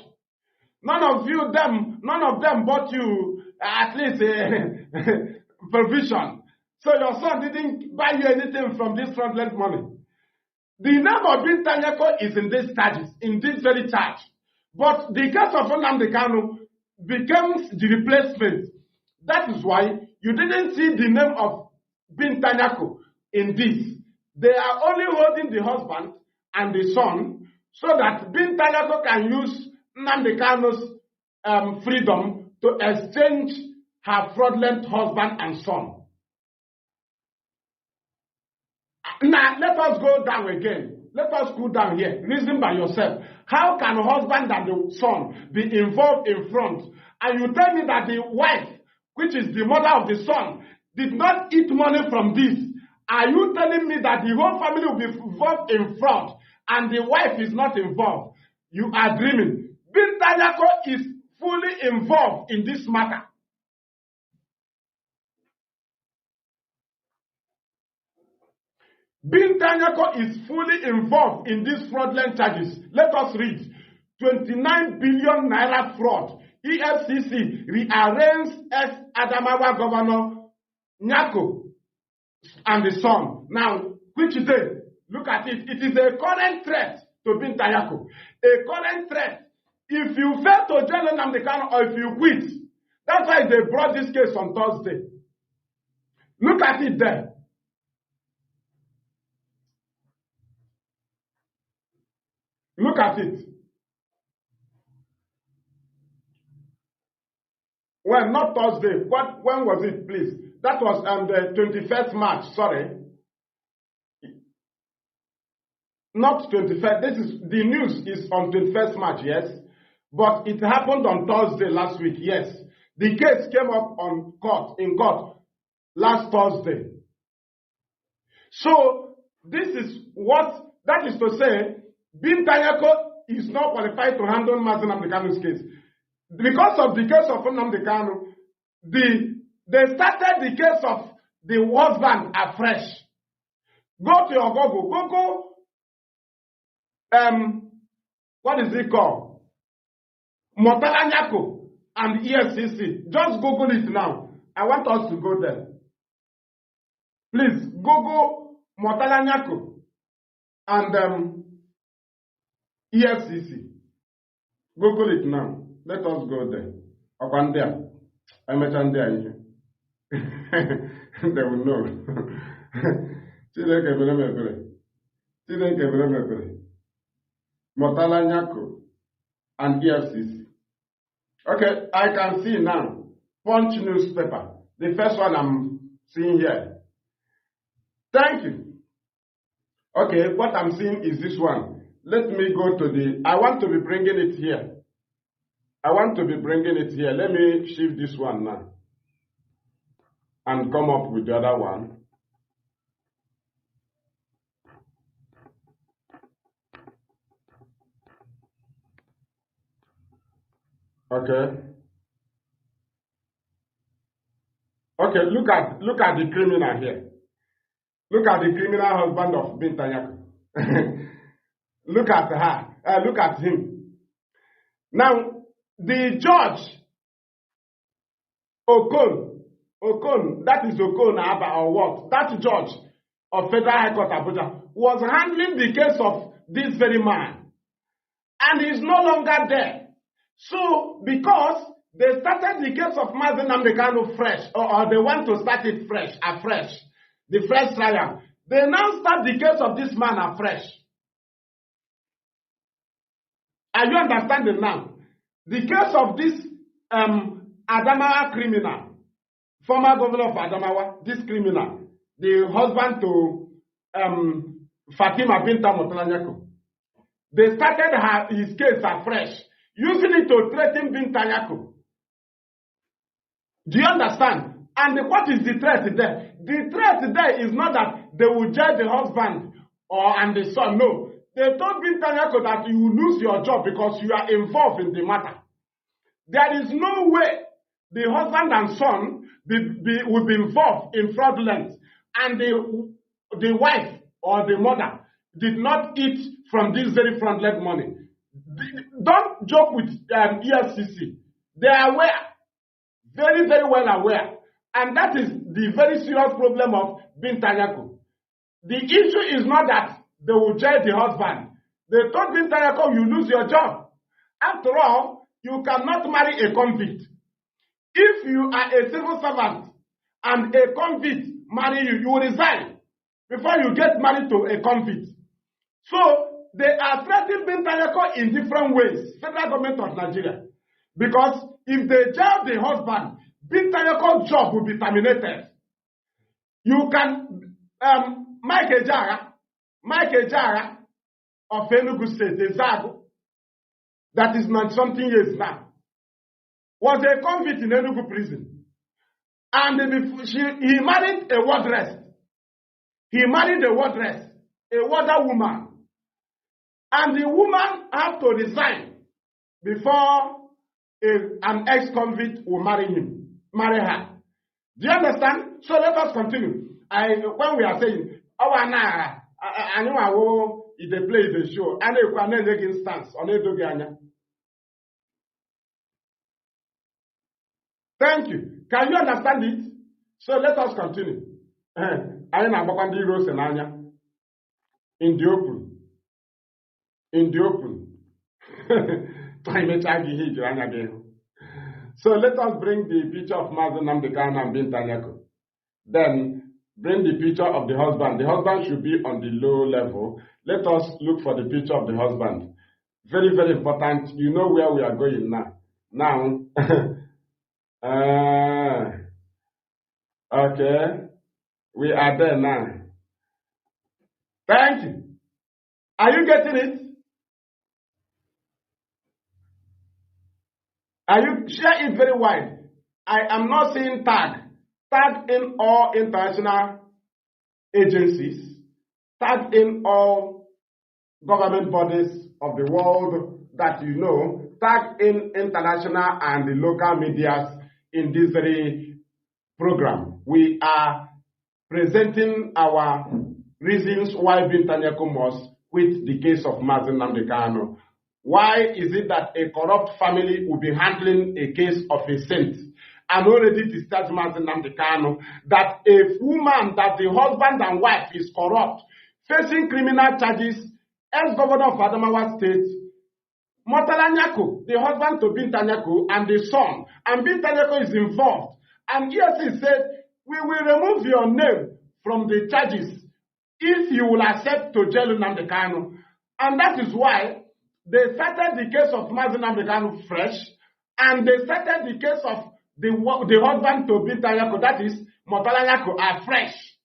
None of them bought you at least a provision. So your son didn't buy you anything from this fraudulent money. The name of Bintanyako is in this charges, in this very charge. But the case of Nnamdi Kanu becomes the replacement. That is why you didn't see the name of Bintanyako in this. They are only holding the husband and the son so that Bintanyako can use Nnamdi Kanu's freedom to exchange her fraudulent husband and son. Now, let us go down again. Let us cool down here. Reason by yourself. How can husband and the son be involved in front? And you tell me that the wife, which is the mother of the son, did not eat money from this. Are you telling me that the whole family will be involved in fraud and the wife is not involved? You are dreaming. Binta Nyako is fully involved in this matter. Binta Nyako is fully involved in these fraudulent charges. Let us read. 29 billion naira fraud. EFCC rearranges ex-Adamawa Governor Nyako and the son. Now, which day? Look at it. It is a current threat to Binta Nyako. A current threat. If you fail to join Nnamdi Kanu or if you quit, that's why they brought this case on Thursday. Look at it there. Look at it. Well, not Thursday. When was it, please? That was the 21st March, sorry. Not 21st. The news is on 21st March, yes. But it happened on Thursday last week, yes. The case came up in court last Thursday. So, this is that is to say, Binta Nyako is not qualified to handle Mazi Nnamdi Kanu's case. Because of the case of Nnamdi Kanu, they started the case of the husband afresh. Go to your Google. What is it called? Motala Nyako and EFCC. Just Google it now. I want us to go there. Please, Google Motala Nyako and EFCC. Google it now. Let us go there. Okandia. I'm a Chandia. They will know. Motala Nyako and EFCC. Okay, I can see now. Punch newspaper. The first one I'm seeing here. Thank you. Okay, what I'm seeing is this one. Let me go to I want to be bringing it here. Let me shift this one now. And come up with the other one. Okay. Okay, look at the criminal here. Look at the criminal husband of Binta Nyako. Look at her. Look at him. Now, the judge, Okon, that is Okon Aba or what? That judge of Federal High Court Abuja was handling the case of this very man. And he's no longer there. So, because they started the case of Mazi Nnamdi Kanu fresh, or they want to start it afresh, the fresh trial, they now start the case of this man afresh. Are you understanding now? The case of this Adamawa criminal, former governor of Adamawa, this criminal, the husband to Fatima Binta Nyako, they started his case afresh, using it to threaten Binta Nyako. Do you understand? And what is the threat there? The threat there is not that they will judge the husband and the son. No. They told Binta Nyako that you will lose your job because you are involved in the matter. There is no way the husband and son will be involved in fraudulence and the wife or the mother did not eat from this very fraudulent money. Don't joke with EFCC. They are aware. Very, very well aware. And that is the very serious problem of Binta Nyako. The issue is not that they will jail the husband. They told Binta Nyako, you lose your job. After all, you cannot marry a convict. If you are a civil servant and a convict marry you, you will resign before you get married to a convict. So, they are threatening Binta Nyako in different ways, federal government of Nigeria. Because if they jail the husband, Binta Nyako's job will be terminated. You can, Mike Ejara of Enugu State, Ezago, that is not something years now, was a convict in Enugu prison. And he married a wardress. He married a wardress, a warder woman. And the woman had to resign before an ex-convict will marry her. Do you understand? So let us continue. When we are saying, I know if they play the show, and they can make instance on it. Thank you. Can you understand it? So let us continue. I know in the open. In the open. So let us bring the picture of Mazi Nnamdi Kanu and Binta Nyako. Then bring the picture of the husband. The husband should be on the low level. Let us look for the picture of the husband. Very, very important. You know where we are going now. Now, okay. We are there now. Thank you. Are you getting it? Are you share it very wide? I am not saying tag. Tag in all international agencies. Tag in all government bodies of the world that you know. Tag in international and the local medias in this very program. We are presenting our reasons why Binta Nyako must quit the case of Mazi Nnamdi Kanu. Why is it that a corrupt family will be handling a case of a saint and already discharged Mazi Nnamdi Kanu? That a woman, that the husband and wife is corrupt, facing criminal charges, ex-governor of Adamawa State, Murtala Nyako, the husband to Binta Nyako, and the son, and Binta Nyako is involved. And EFCC said, we will remove your name from the charges if you will accept to jail Nnamdi Kanu. And that is why they started the case of Mazi Nnamdi Kanu fresh, and they started the case of the husband to Binta Nyako, that is Murtala Nyako, afresh.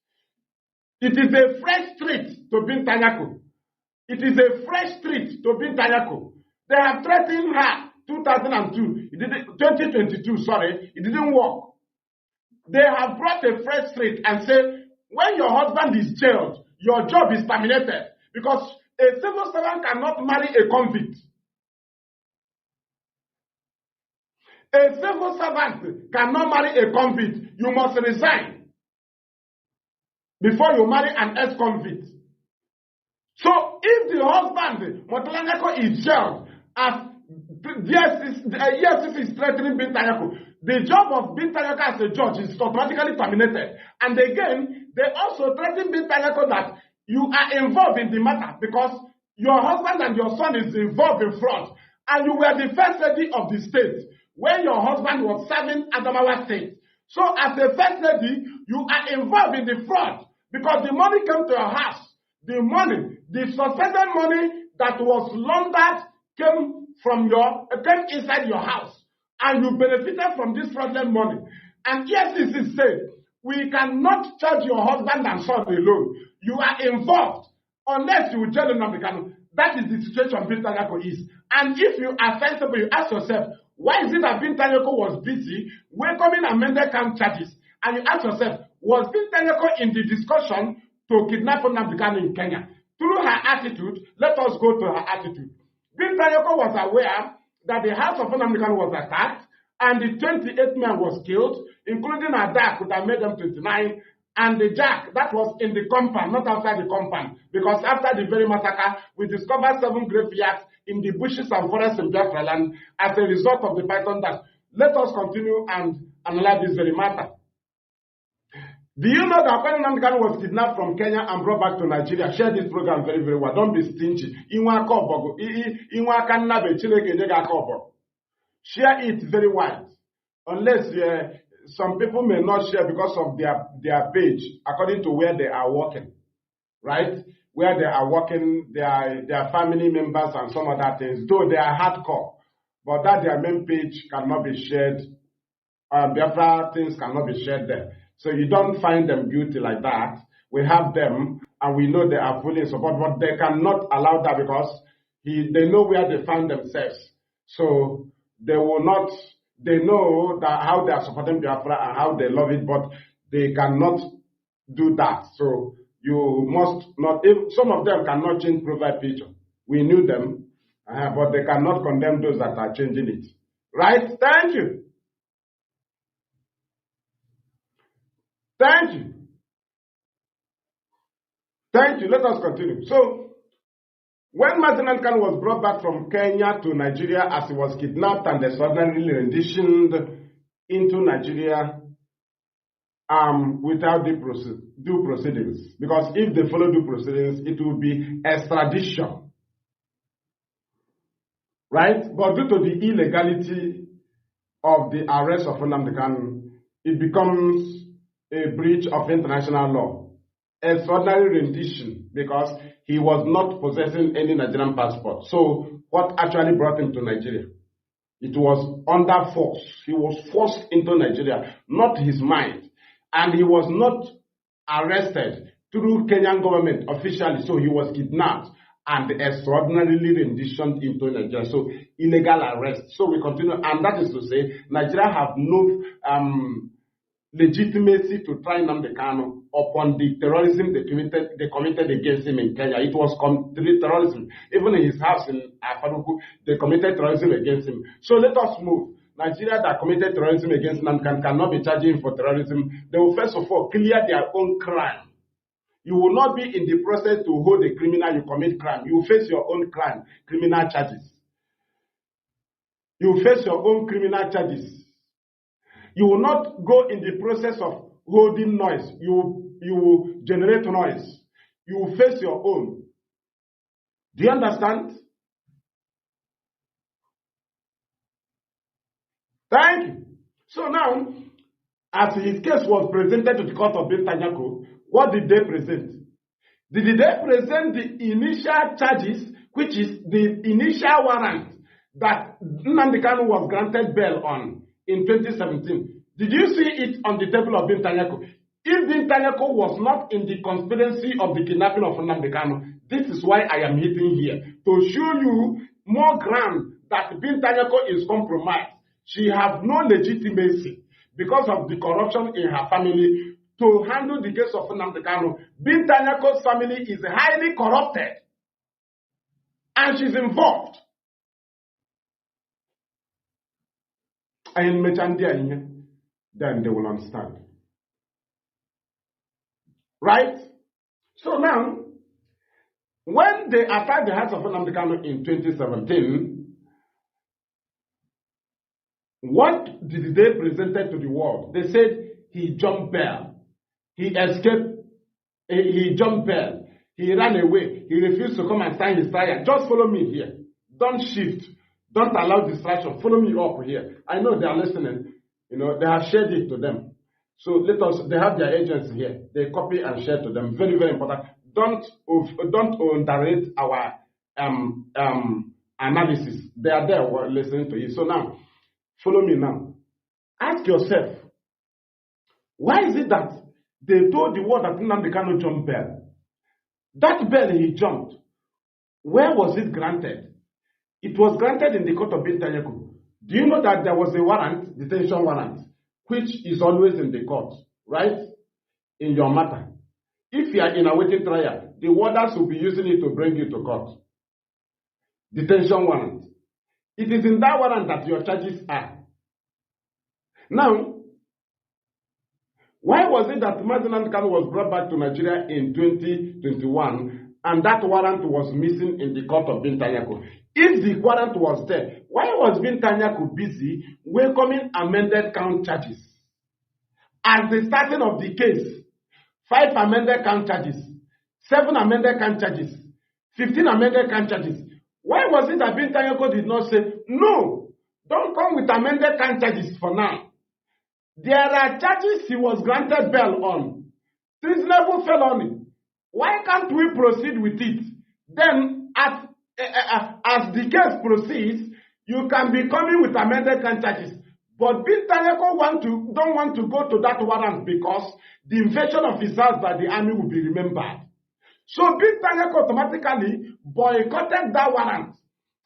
It is a fresh treat to Binta Nyako. It is a fresh treat to Binta Nyako. They have threatened her 2022, sorry, it didn't work. They have brought a fresh treat and said, when your husband is jailed, your job is terminated because a civil servant cannot marry a convict. A civil servant cannot marry a convict. You must resign before you marry an ex-convict. So if the husband, Murtala Nyako, is jailed, as EFCC is threatening Binta Nyako, the job of Binta Nyako as a judge is automatically terminated. And again, they also threaten Binta Nyako that you are involved in the matter because your husband and your son is involved in fraud. And you were the first lady of the state when your husband was serving Adamawa State. So as a first lady, you are involved in the fraud because the money came to your house. The money, the suspended money that was laundered came inside your house. And you benefited from this fraudulent money. And EFCC said, we cannot charge your husband and son alone. You are involved unless you jail Nnamdi Kanu. That is the situation Binta Nyako is. And if you are sensible, you ask yourself, why is it that Binta Nyako was busy welcoming amended count charges? And you ask yourself, was Binta Nyako in the discussion to kidnap Nnamdi Kanu in Kenya? Through her attitude, let us go to her attitude. Binta Nyako was aware that the house of Nnamdi Kanu was attacked and the 28th man was killed, including a dad who had made them 29, and the jack that was in the compound, not outside the compound, because after the very massacre, we discovered 7 graveyards in the bushes and forests in Biafra land as a result of the python dance. Let us continue and analyze this very matter. Do you know that when Nnamdi Kanu was kidnapped from Kenya and brought back to Nigeria? Share this program very, very well. Don't be stingy. Share it very wide. Unless some people may not share because of their page, according to where they are working. Right? Where they are working, their family members and some other things. Though they are hardcore. But that their main page cannot be shared. Biafra things cannot be shared there. So you don't find them guilty like that We have them, and we know they are fully in support, but they cannot allow that because they know where they find themselves. So they will not, they know that how they are supporting Biafra and how they love it, but they cannot do that. So you must not, if some of them cannot change profile picture. We knew them, but they cannot condemn those that are changing it. Right? Thank you. Thank you. Thank you. Let us continue. So, when Nnamdi Kanu was brought back from Kenya to Nigeria as he was kidnapped and extraordinarily renditioned into Nigeria without due proceedings, because if they follow due proceedings, it will be extradition. Right? But due to the illegality of the arrest of Nnamdi Kanu, it becomes a breach of international law. Extraordinary rendition, because he was not possessing any Nigerian passport. So what actually brought him to Nigeria? It was under force. He was forced into Nigeria, not his mind. And he was not arrested through Kenyan government officially. So he was kidnapped and extraordinarily renditioned into Nigeria. So illegal arrest. So we continue. And that is to say, Nigeria have no legitimacy to try Nnamdi Kanu upon the terrorism they committed against him in Kenya. It was terrorism. Even in his house in Afaruku, they committed terrorism against him. So let us move. Nigeria that committed terrorism against Nnamdi Kanu cannot be charging him for terrorism. They will first of all clear their own crime. You will not be in the process to hold a criminal, you commit crime. You will face your own crime, criminal charges. You will face your own criminal charges. You will not go in the process of holding noise. You will generate noise. You will face your own. Do you understand? Thank you. So now, as his case was presented to the court of Bintanyako, what did they present? Did they present the initial charges, which is the initial warrant that Nnamdi Kanu was granted bail on in 2017? Did you see it on the table of Bintanyako? If Bintanyako was not in the conspiracy of the kidnapping of Nnamdi Kanu, this is why I am hitting here, to show you more ground that Bintanyako is compromised. She has no legitimacy because of the corruption in her family to handle the case of Nnamdi Kanu. Bintanyako's family is highly corrupted and she's involved. And then they will understand. Right? So now, when they attacked the house of Nnamdi Kanu in 2017, what did they present to the world? They said he jumped bail. He escaped. He jumped bail. He ran away. He refused to come and sign his trial. Just follow me here. Don't shift. Don't allow distraction. Follow me up here. I know they are listening. You know, they have shared it to them. So they have their agents here. They copy and share to them. Very, very important. Don't underrate our analysis. They are there listening to you. So now, follow me now. Ask yourself, why is it that they told the world that Nnamdi Kanu jumped bail? That bail he jumped, where was it granted? It was granted in the court of Bintanyako. Do you know that there was a warrant, detention warrant, which is always in the court, right? In your matter. If you are in a waiting trial, the warders will be using it to bring you to court. Detention warrant. It is in that warrant that your charges are. Now, why was it that Mazi Kanu was brought back to Nigeria in 2021 and that warrant was missing in the court of Bintanyako? If the warrant was there, why was Bintanyako busy welcoming amended count charges? At the starting of the case, 5 amended count charges, 7 amended count charges, 15 amended count charges. Why was it that Bintanyako did not say, no, don't come with amended count charges for now? There are charges he was granted bail on. Treasonable felony. Why can't we proceed with it? Then, as the case proceeds, you can be coming with amended count charges. But Bintanyako don't want to go to that warrant because the invasion of his house by the army will be remembered. So Bintanyako automatically boycotted that warrant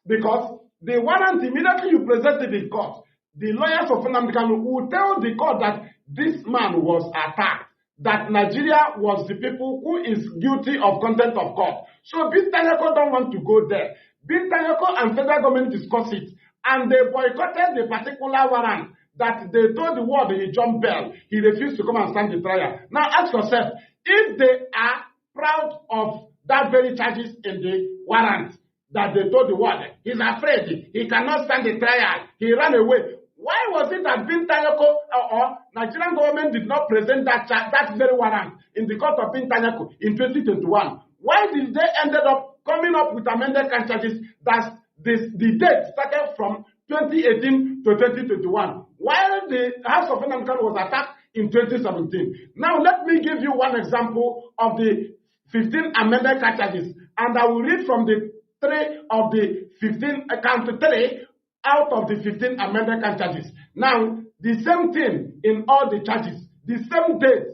because the warrant, immediately you present it in court, the lawyers of Nnamdi Kanu will tell the court that this man was attacked, that Nigeria was the people who is guilty of contempt of court. So Bintanyako don't want to go there. Bintanyako and federal government discuss it, and they boycotted the particular warrant that they told the world he jumped bail. He refused to come and stand the trial. Now ask yourself, if they are proud of that very charges in the warrant that they told the world, he's afraid, he cannot stand the trial, he ran away. Why was it that Bintanyako or Nigerian government did not present that very warrant in the court of Bintanyako in 2021? Why did they ended up coming up with amended charges that the date started from 2018 to 2021, while the House of Nnamdi Kanu was attacked in 2017? Now let me give you one example of the 15 amended charges, and I will read from the 3 of the 15, count 3 out of the 15 amended charges. Now, the same thing in all the charges, the same date,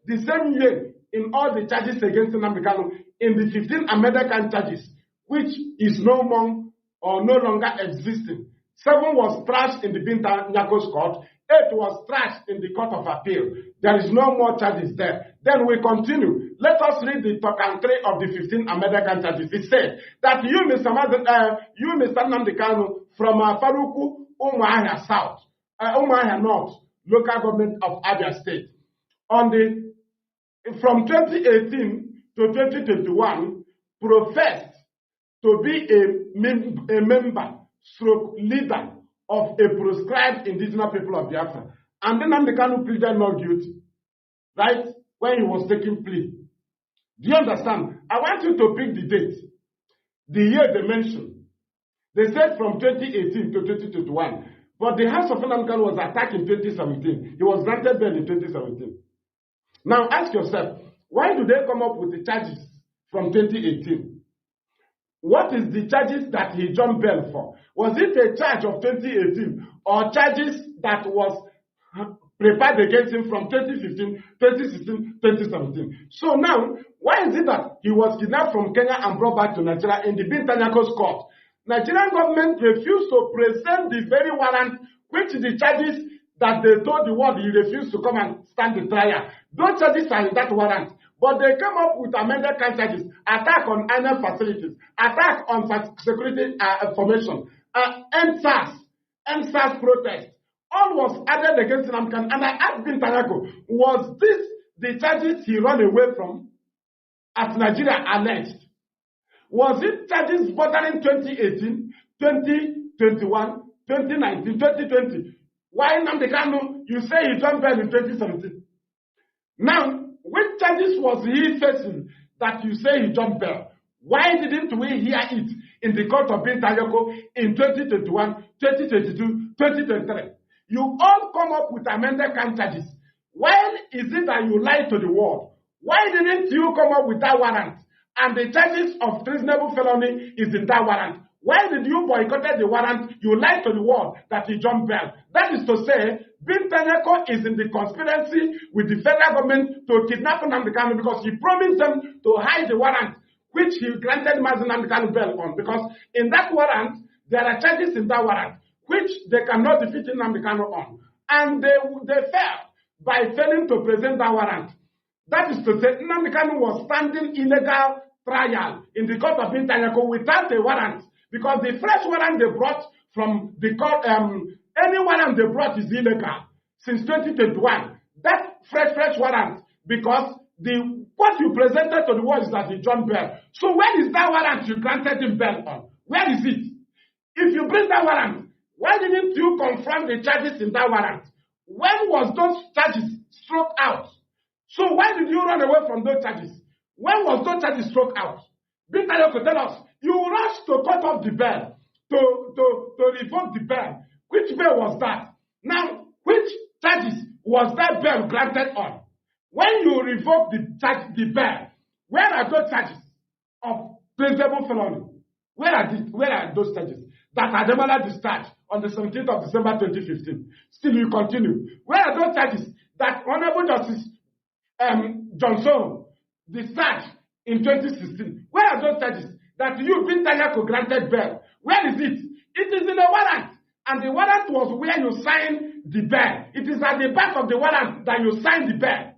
the same year in all the charges against Nnamdi Kanu in the 15 amended charges, which is no more or no longer existing. 7 was trashed in the Bintanyako's court, 8 was trashed in the Court of Appeal. There is no more charges there. Then we continue. Let us read the talk and 3 of the 15 amended charges. It said that you, Mr. Nnamdi Kanu, from Faruku, Umuahia South, Umuahia North, local government of Abia State, from 2018 to 2021, professed to be a member, leader of a proscribed indigenous people of Biafra. And then Nnamdi Kanu pleaded not guilty, right, when he was taking plea. Do you understand? I want you to pick the date, the year they mentioned. They said from 2018 to 2021, but the House of Nnamdi Kanu was attacked in 2017. He was granted bail in 2017. Now ask yourself, why do they come up with the charges from 2018? What is the charges that he jumped bail for? Was it a charge of 2018 or charges that was prepared against him from 2015, 2016, 2017? So now, why is it that he was kidnapped from Kenya and brought back to Nigeria in the Bintanyako's court? Nigerian government refused to present the very warrant which the charges that they told the world he refused to come and stand the trial. Those charges are in that warrant. But they came up with amended charges: attack on annual facilities, attack on security information, NSAS protest. All was added against Nnamdi Kanu. And I asked Bintanyako, was this the charges he ran away from, as Nigeria alleged? Was it charges bordering 2018, 2021, 2019, 2020? Why Nnamdi Kanu, you say he jumped bail in 2017? Now, which charges was he facing that you say he jumped bail? Why didn't we hear it in the court of Bintanyako in 2021, 2022, 2023? You all come up with amended charges. Why is it that you lied to the world? Why didn't you come up with that warrant? And the charges of treasonable felony is in that warrant. Why did you boycott the warrant? You lied to the world that he jumped bail. That is to say, Bintanyako is in the conspiracy with the federal government to kidnap Nnamdi Kanu because he promised them to hide the warrant, which he granted Mazi Nnamdi Kanu bail on. Because in that warrant, there are charges in that warrant which they cannot defeat Nnamdi Kanu on. And they failed by failing to present that warrant. That is to say, Nnamdi Kanu was standing illegal trial in the court of Bintanyako without a warrant. Because the fresh warrant they brought from the court, any warrant they brought is illegal since 2021. That fresh warrant, because what you presented to the world is that he jumped bail. So where is that warrant you granted him bail on? Where is it? If you bring that warrant, why didn't you confront the charges in that warrant? When was those charges struck out? So why did you run away from those charges? When was those charges struck out? Bintanyako, tell us. You rushed to cut off the bail, to revoke the bail. Which bail was that? Now, which charges was that bail granted on? When you revoke the bail, where are those charges of treasonable felony? Where are those charges? that Ademola discharged on the 17th of December 2015. Still, you continue. Where are those charges that Honorable Justice Johnson discharged in 2016? Where are those charges that you, Bintanyako, granted bail? Where is it? It is in a warrant. And the warrant was where you signed the bail. It is at the back of the warrant that you signed the bail.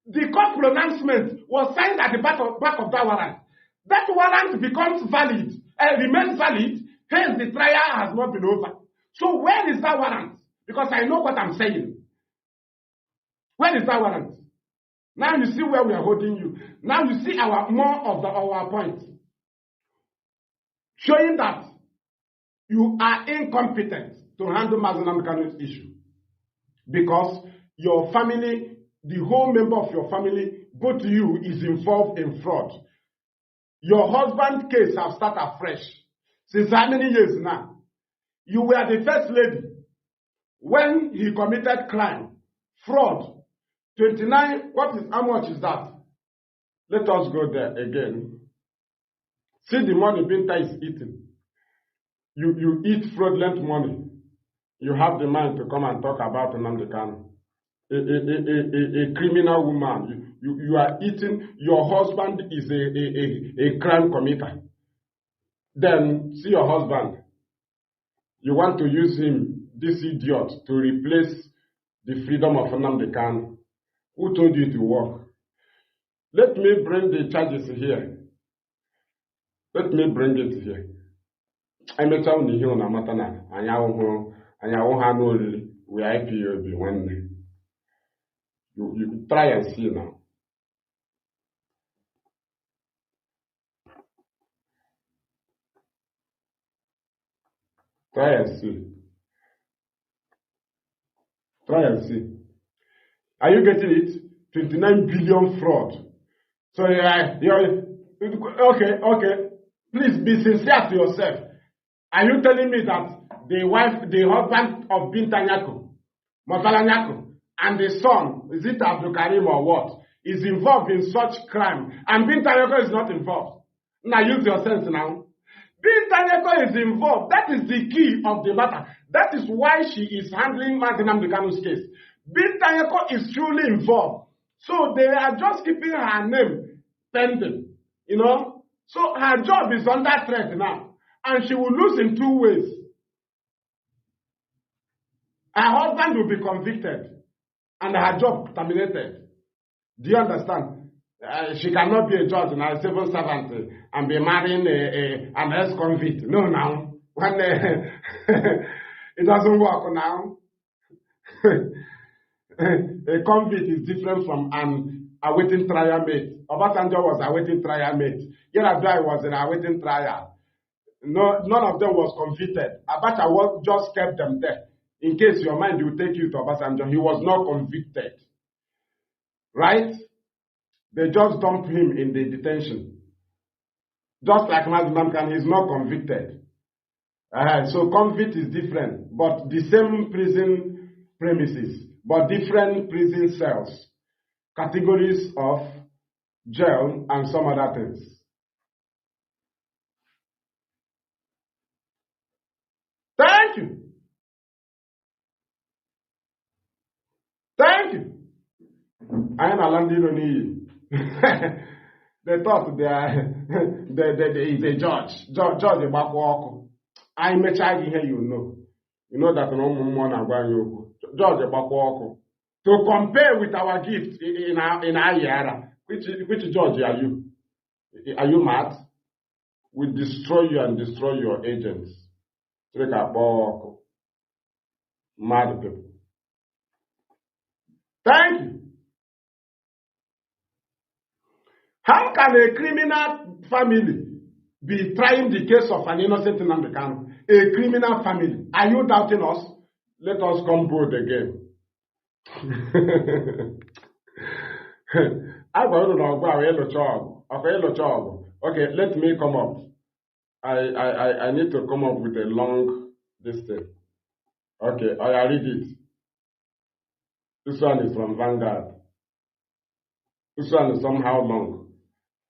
The court pronouncement was signed at the back of that warrant. That warrant becomes valid, remains valid, hence the trial has not been over. So where is that warrant? Because I know what I'm saying. Where is that warrant? Now you see where we are holding you. Now you see our point. Showing that you are incompetent to handle Mazi Nnamdi Kanu's issue. Because your family, the whole member of your family, both you, is involved in fraud. Your husband's case has started afresh. Since how many years now? You were the first lady when he committed crime, fraud. 29, how much is that? Let us go there again. See the money Binta is eating. You eat fraudulent money. You have the mind to come and talk about Nnamdi Kanu. A criminal woman. You are eating, your husband is a crime committer. Then see your husband. You want to use him, this idiot, to replace the freedom of Nnamdi Kanu. Who told you to work? Let me bring the charges here. Let me bring it here. I'm a town here on Amatana. I know we IPOB when you try and see now. Try and see. Try and see. Are you getting it? 29 billion fraud. So okay. Please be sincere to yourself. Are you telling me that the husband of Bintanyako, Mosalanyako, and the son, is it Abdul Karim or what, is involved in such crime, and Bintanyako is not involved? Now use your sense now. Bintanyako is involved. That is the key of the matter. That is why she is handling Mazi Nnamdi Kanu's case. Bintanyako is truly involved. So they are just keeping her name pending. So her job is under threat now. And she will lose in two ways. Her husband will be convicted and her job terminated. Do you understand? She cannot be a judge and a civil servant and be marrying an ex-convict. No, now. It doesn't work now. A convict is different from an awaiting trial mate. Obasanjo was awaiting trial mate. Yar'Adua was an awaiting trial. No, none of them was convicted. Abacha just kept them there. In case your mind will take you to Obasanjo, he was not convicted. Right? They just dumped him in the detention. Just like Mazi Nnamdi Kanu, he's not convicted. So convict is different, but the same prison premises, but different prison cells, categories of jail, and some other things. Thank you. Thank you. I am Nnamdi. They thought they is a judge. Judge about walk. I may charge here, you know. You know that no one about you. Judge about walk. To compare with our gift in our era, which judge are you? Are you mad? We destroy you and destroy your agents. Mad people. Thank you. How can a criminal family be trying the case of an innocent Nnamdi Kanu? A criminal family. Are you doubting us? Let us come bold again. Okay, let me come up. I need to come up with a long distance. Okay, I read it. This one is from Vanguard. This one is somehow long.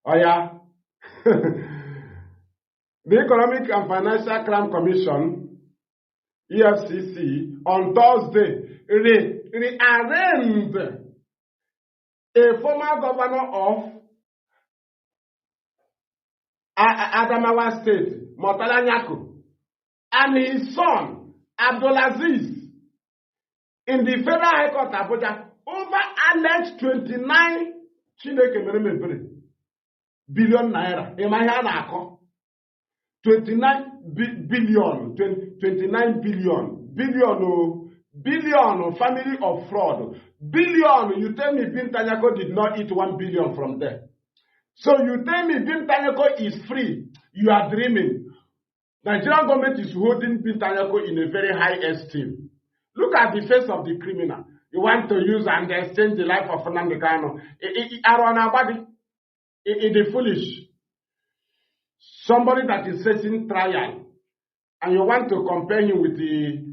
Oh yeah. The Economic and Financial Crime Commission, EFCC, on Thursday, rearranged a former governor of Adamawa State, Murtala Nyako, and his son, Abdulaziz, in the Federal High Court, Abuja, over alleged 29 billion naira. 29 billion, 29 billion, family of fraud. Billion, you tell me Bintanyako did not eat 1 billion from there. So you tell me Bintanyako is free. You are dreaming. Nigerian government is holding Bintanyako in a very high esteem. Look at the face of the criminal. You want to use and exchange the life of Nnamdi Kanu. It is foolish. Somebody that is facing trial, and you want to compare him with the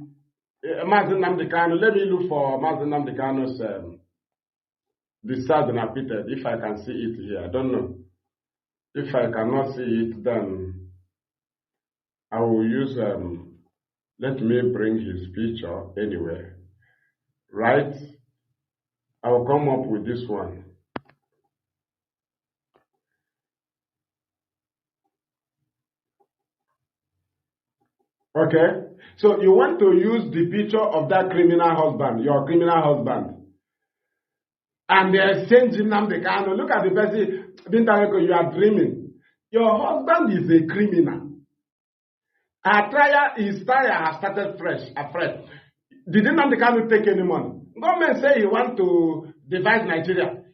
Mazi Nnamdi Kanu. Let me look for Mazi Nnamdi Kanu's discharge and appeated, if I can see it here. I don't know. If I cannot see it, then I will use, let me bring his picture anyway. Right? I will come up with this one. Okay? So you want to use the picture of that criminal husband, your criminal husband, and they exchange Nnamdi Kanu. Look at the person, Bintanyako, you are dreaming. Your husband is a criminal. His trial has started afresh. Did Nnamdi Kanu take any money? Government say you want to divide Nigeria.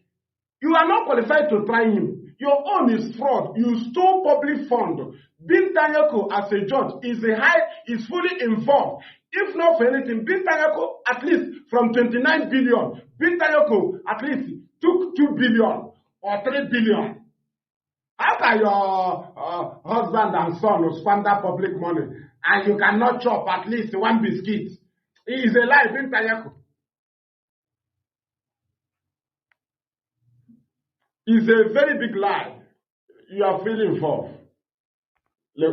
You are not qualified to try him. Your own is fraud. You stole public fund. Bintanyako, as a judge, is fully involved. If not for anything, Bintanyako, at least from 29 billion, Bintanyako at least took 2 billion or 3 billion. How can your husband and son squander public money and you cannot chop at least one biscuit? It is a lie, Bintanyako. It's a very big lie. You are feeling involved. You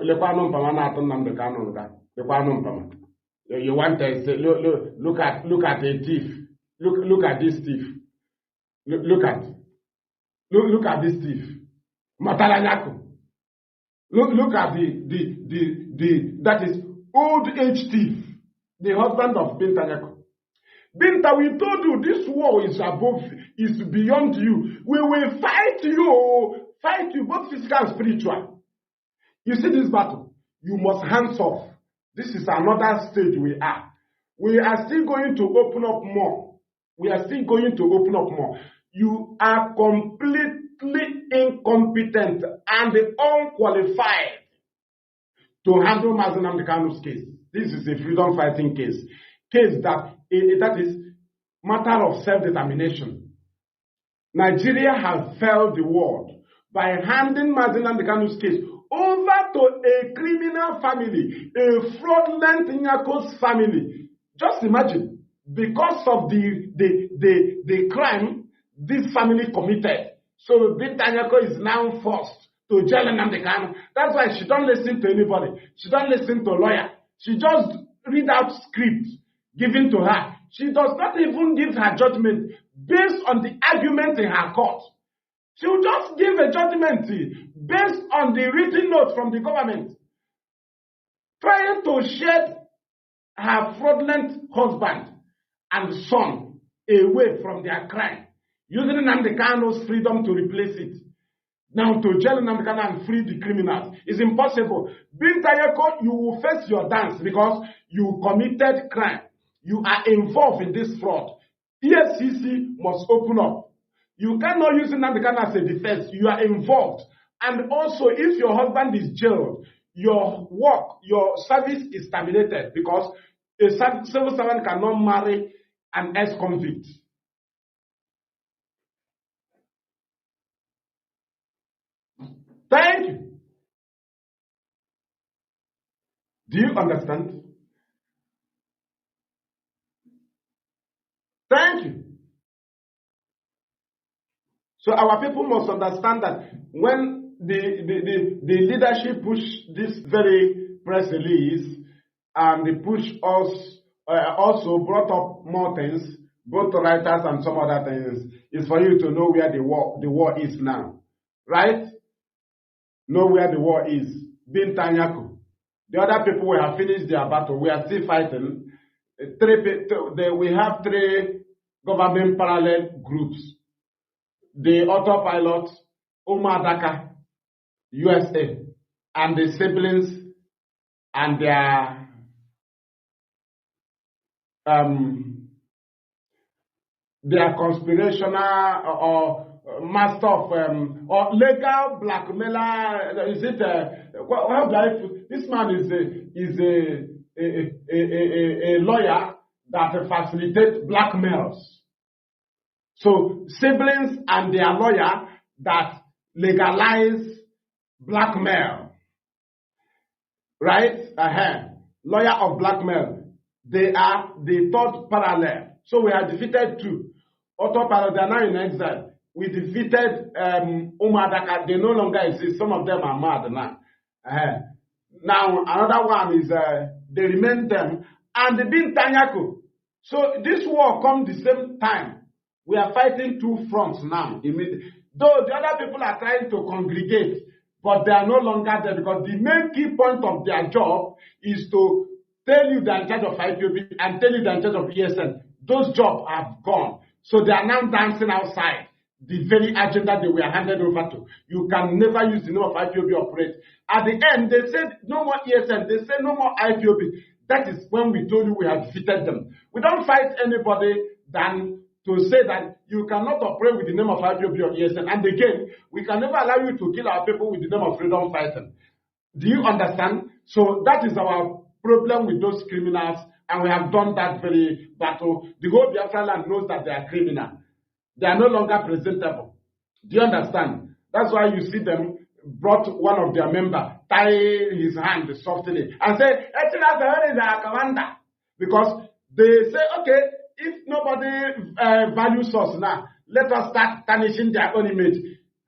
want to say, look at a thief. Look at this thief. Look at this thief. Matalanyako. Look at that is old age thief, the husband of Bintanyako. Binta, we told you this war is beyond you. We will fight you both physical and spiritual. You see this battle, you must hands off. This is another stage we are. We are still going to open up more. You are completely incompetent and unqualified to handle Mazi Nnamdi Kanu's case. This is a freedom fighting case that is matter of self-determination. Nigeria has failed the world by handing Mazi Nnamdi Kanu's case over to a criminal family, a fraudulent Nyako's family. Just imagine, because of the crime this family committed. So Bintanyako is now forced to jail Nnamdi Kanu. That's why she don't listen to anybody. She don't listen to a lawyer. She just read out scripts given to her. She does not even give her judgment based on the argument in her court. She will just give a judgment based on the written note from the government, trying to shed her fraudulent husband and son away from their crime, using Nnamdi Kanu's freedom to replace it. Now to jail Nnamdi Kanu and free the criminals is impossible. Bintanyako, you will face your dance because you committed crime. You are involved in this fraud. EFCC must open up. You cannot use Nnamdi Kanu as a defense. You are involved. And also, if your husband is jailed, your service is terminated because a civil servant cannot marry an ex-convict. Thank you. Do you understand? Thank you. So our people must understand that when the leadership pushed this very press release, and they pushed us, also brought up more things, both writers and some other things, is for you to know where the war is now. Right? Know where the war is. Bintanyaku. The other people will have finished their battle. We are still fighting. We have 3 government parallel groups. The autopilot, Umadaka, USA, and the siblings and their conspirational or master of or legal blackmailer. Is it? How do I put? This man is a lawyer that facilitates blackmails. So siblings and their lawyer that legalize blackmail, right? Lawyer of blackmail. They are the 3rd parallel. So we have defeated 2. Autopilot, they are now in exile. We defeated Umadaka. They no longer exist. Some of them are mad now. Now another one is they remain them and the Bintanyaku. So this war comes the same time. We are fighting 2 fronts now. Though the other people are trying to congregate, but they are no longer there because the main key point of their job is to tell you they're in charge of IPOB and tell you they're in charge of ESN. Those jobs have gone. So they are now dancing outside the very agenda they were handed over to. You can never use the name of IPOB operate. At the end, they said no more ESN. They said no more IPOB. That is when we told you we have defeated them. We don't fight anybody than to say that you cannot operate with the name of IPOB or ESN. And again, we can never allow you to kill our people with the name of freedom fighting. Do you understand? So that is our problem with those criminals, and we have done that very battle. The whole Biafra land knows that they are criminal. They are no longer presentable. Do you understand? That's why you see them brought one of their members, tie his hand softly, and say, "Excelency, is our commander." Because they say, okay, if nobody values us now, let us start tarnishing their own image.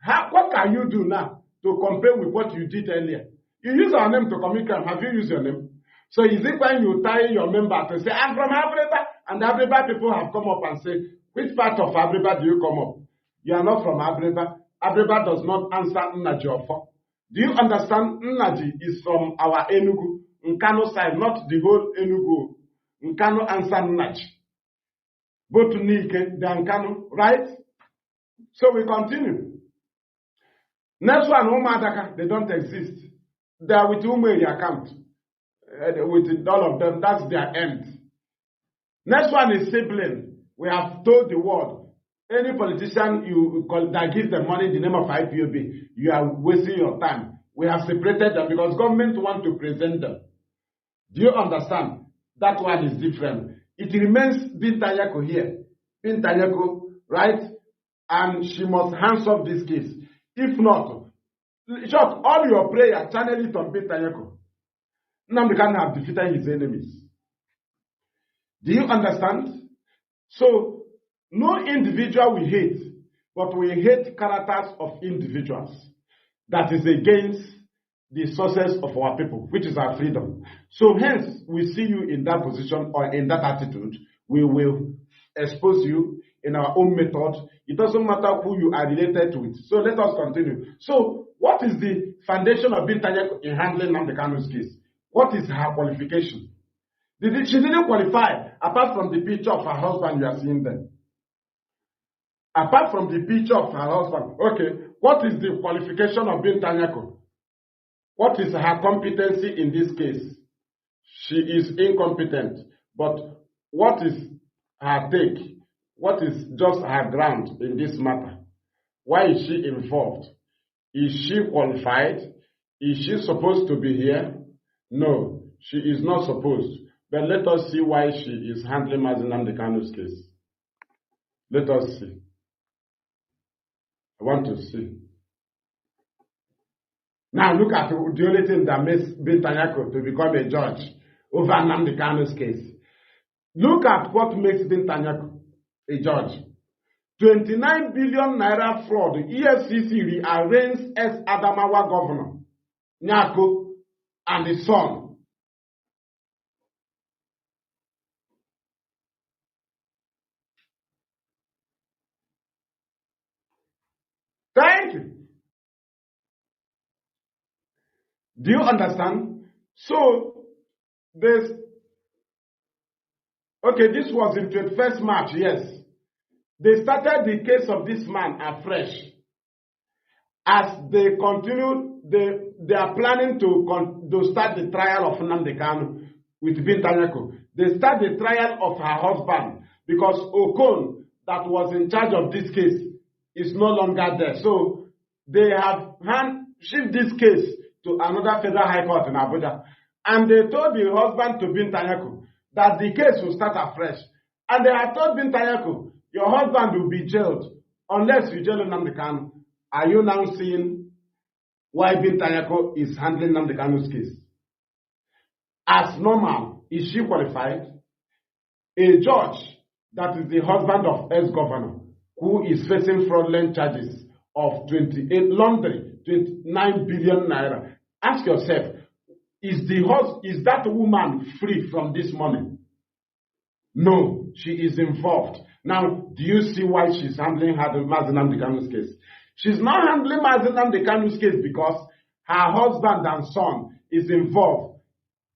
What can you do now to compare with what you did earlier? You use our name to commit crime. Have you used your name? So is it when you tie your member to say, I'm from Abreba, and Abreba people have come up and say, which part of Abreba do you come up? You are not from Abreba. Abreba does not answer Nnamdi Ofo. Do you understand? Nnamdi is from our Enugu, Nkano side, not the whole Enugu. Nkano answer Nnamdi. Both Nike, the Nkano, right? So we continue. Next one, Umadaka, they don't exist. They are with Umeri account. With all of them, that's their end. Next one is sibling. We have told the world, any politician you call that gives them money in the name of IPOB, you are wasting your time. We have separated them because government want to present them. Do you understand? That one is different. It remains Bintanyako here. Bintanyako, right? And she must hands off this case. If not, short, all your prayer, channel it on Bintanyako. Nnamdi Kanu have defeated his enemies. Do you understand? So, no individual we hate, but we hate characters of individuals. That is against the sources of our people, which is our freedom. So hence, we see you in that position or in that attitude. We will expose you in our own method. It doesn't matter who you are related to it. So let us continue. So what is the foundation of Bintanyako in handling Nnamdi Kanu's case? What is her qualification? She didn't qualify apart from the picture of her husband you are seeing there. Apart from the picture of her husband. Okay, what is the qualification of Bintanyako? What is her competency in this case? She is incompetent. But what is her take? What is just her ground in this matter? Why is she involved? Is she qualified? Is she supposed to be here? No, she is not supposed. But let us see why she is handling Mazi Nnamdi Kanu's case. Let us see. I want to see. Now look at the only thing that makes Bintanyako to become a judge over Nnamdi Kanu's case. Look at what makes Bintanyako a judge. 29 billion naira fraud. EFCC rearranges ex-Adamawa governor, Nyako, and his son. Thank you. Do you understand? So, this was in 21st March, yes. They started the case of this man afresh. As they continue, they are planning to start the trial of Nnamdi Kanu with Bintanyako. They start the trial of her husband because Okon, that was in charge of this case, is no longer there. So they have shifted this case to another federal high court in Abuja. And they told the husband to Bintanyako that the case will start afresh. And they have told Bintanyako, your husband will be jailed unless you jail Nnamdi Kanu. Are you now seeing why Bintanyako is handling Nnamdi Kanu's case? As normal, is she qualified? A judge that is the husband of ex-governor who is facing fraudulent charges of 29 billion naira. Ask yourself, is that woman free from this money? No, she is involved. Now, do you see why she's handling Mazi Nnamdi Kanu's case? She's not handling Mazi Nnamdi Kanu's case because her husband and son is involved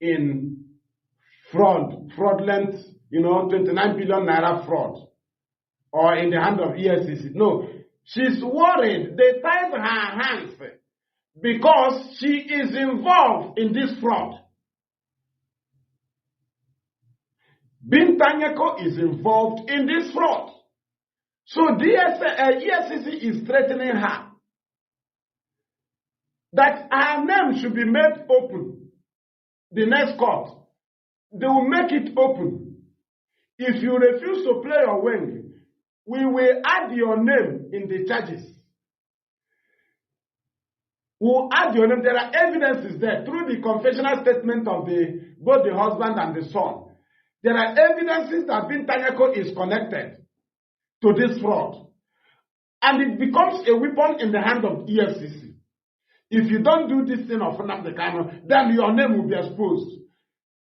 in fraudulent, 29 billion naira fraud, or in the hand of EFCC. No, she's worried. They tied her hands because she is involved in this fraud. Bintanyako is involved in this fraud. So EFCC is threatening her that her name should be made open. The next court, they will make it open. If you refuse to play your wing, we will add your name in the charges. We'll add your name. There are evidences there through the confessional statement of both the husband and the son. There are evidences that Bintanyako is connected to this fraud. And it becomes a weapon in the hand of EFCC. If you don't do this thing of Nnamdi Kanu, then your name will be exposed.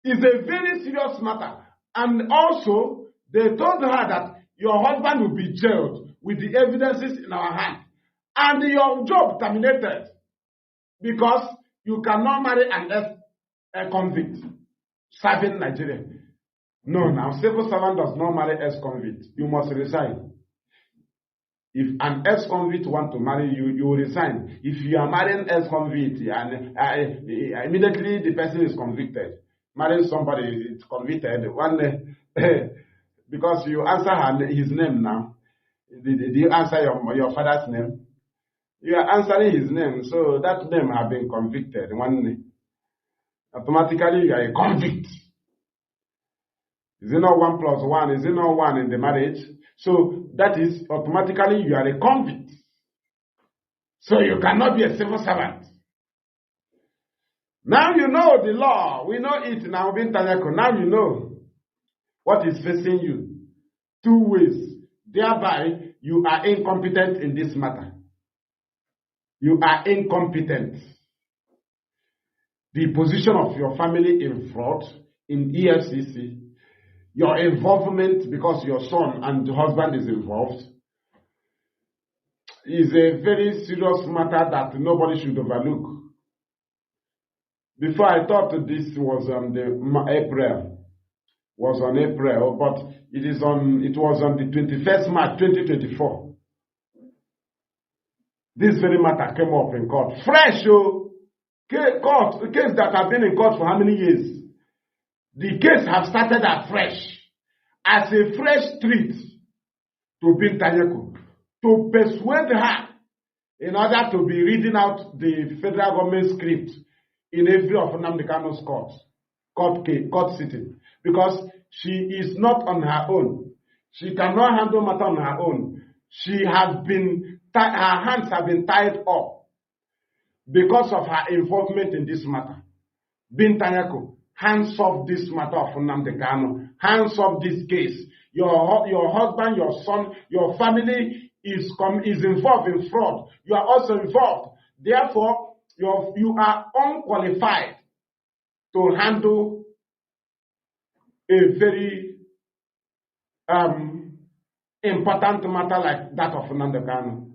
It's a very serious matter. And also, they told her that your husband will be jailed with the evidences in our hand. And your job terminated because you cannot marry a convict serving Nigeria. No, now, civil servant does not marry ex-convict. You must resign. If an ex-convict want to marry you, you will resign. If you are marrying ex-convict and immediately the person is convicted, marrying somebody is convicted, because you answer his name now. Did you answer your father's name? You are answering his name, so that name has been convicted. Automatically you are a convict. Is it not 1 + 1? Is it not 1 in the marriage? So that is automatically you are a convict. So you cannot be a civil servant. Now you know the law. We know it now, Bintanyako. Now you know what is facing you. 2 ways. Thereby, you are incompetent in this matter. You are incompetent. The position of your family in fraud, in EFCC, your involvement because your son and husband is involved, is a very serious matter that nobody should overlook. Before I thought this was on April, but it was on the 21st March 2024. This very matter came up in court. Fresh, case that have been in court for how many years? The case have started afresh, as a fresh treat to Bintanyako, to persuade her in order to be reading out the federal government script in every of Nnamdi Kanu's court sitting, because she is not on her own. She cannot handle matter on her own. She has been, her hands have been tied up because of her involvement in this matter. Bintanyako hands off this matter of Nnamdi Kanu. Hands off this case. Your husband, your son, your family is involved in fraud. You are also involved. Therefore, you are unqualified to handle a very important matter like that of Nnamdi Kanu.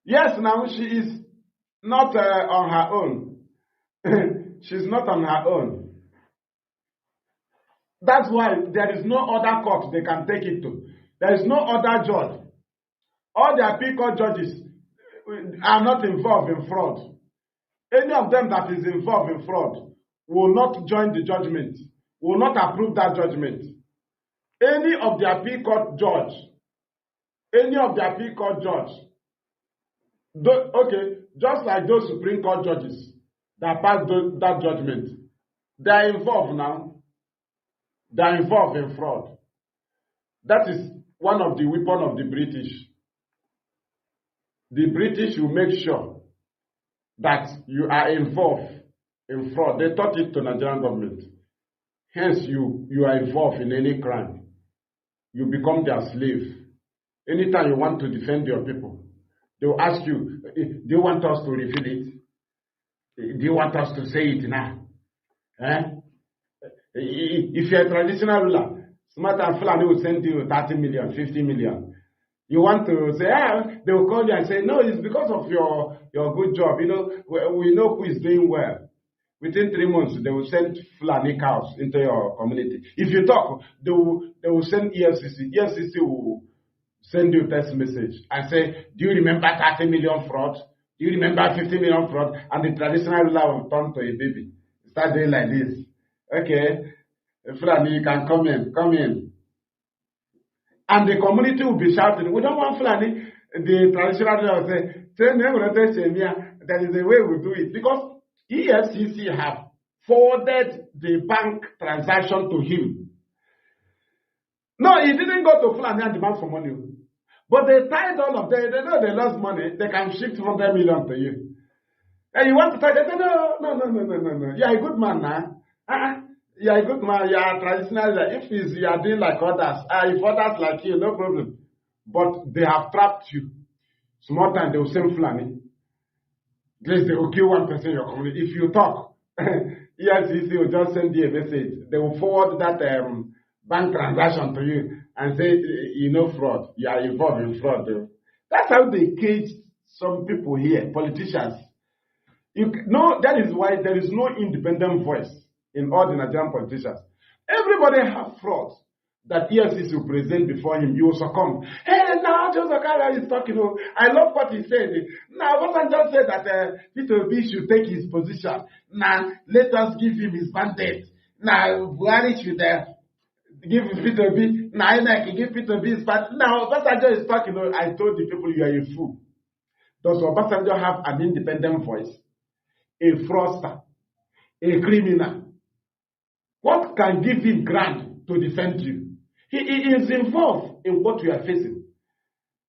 Yes, now she is not on her own. She's not on her own. That's why there is no other court they can take it to. There is no other judge. All the appeal court judges are not involved in fraud. Any of them that is involved in fraud will not join the judgment, will not approve that judgment. Any of the appeal court judge, okay, just like those Supreme Court judges that passed that judgment, they are involved now. They are involved in fraud. That is one of the weapons of the British. The British will make sure that you are involved in fraud. They taught it to Nigerian government. Hence, you are involved in any crime. You become their slave. Anytime you want to defend your people, they will ask you, do you want us to reveal it? Do you want us to say it now? If you're a traditional ruler, Smart and Fulani will send you 30 million, 50 million. You want to say, they will call you and say, no, it's because of your good job. You know, we know who is doing well. Within 3 months, they will send Fulani cows into your community. If you talk, they will send EFCC. EFCC will send you a text message and say, do you remember 30 million fraud? Do you remember 50 million fraud? And the traditional ruler will turn to a baby. Start doing like this. Okay, Fulani, you can come in. And the community will be shouting, we don't want Fulani. The traditional ruler will say, there is a way we do it. Because EFCC have forwarded the bank transaction to him. No, he didn't go to Fulani and demand for money. But they tied all of them. They know they lost money. They can shift 100 million to you. And you want to tie, they say, no. You are a good man now. You are a good man. You are traditional. If you are doing like others, if others like you, no problem. But they have trapped you. Small time, they will send Fulani. They will kill one person in your community. If you talk, EFCC will just send you a message. They will forward that bank transaction to you and say, you know, fraud. You are involved in fraud. That's how they cage some people here, politicians. That is why there is no independent voice in all the Nigerian politicians. Everybody has frauds that EFCC will present before him. You will succumb. Hey, now Joseph Okara is talking. I love what he said. Now, what I just said that Peter B should take his position. Now, let us give him his mandate. Now, Buhari should give Peter B. Now, I can give Peter B his mandate. Now, Obasanjo is talking. I told the people you are a fool. Does Obasanjo have an independent voice? A fraudster, a criminal. What can give him grant to defend you? He is involved in what you are facing.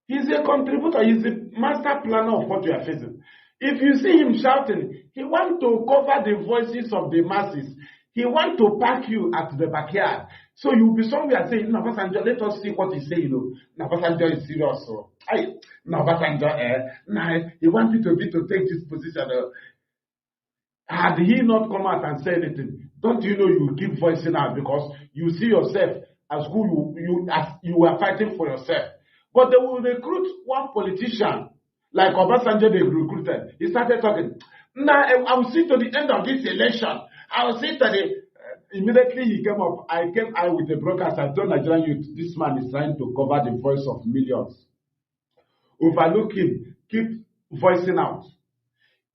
He's a contributor. He's the master planner of what you are facing. If you see him shouting, he wants to cover the voices of the masses. He wants to park you at the backyard. So you'll be somewhere saying, Obasanjo, let us see what he's saying. Obasanjo is serious. Obasanjo, he wants you to take this position. Had he not come out and said anything, don't you know you keep voicing out because you see yourself as who you are fighting for yourself. But they will recruit one politician like Obasanjo they recruited. He started talking. Now I will see to the end of this election. I will see to the immediately he came up. I with the broadcast. I told Nigerian youth, this man is trying to cover the voice of millions. Overlook him. Keep voicing out.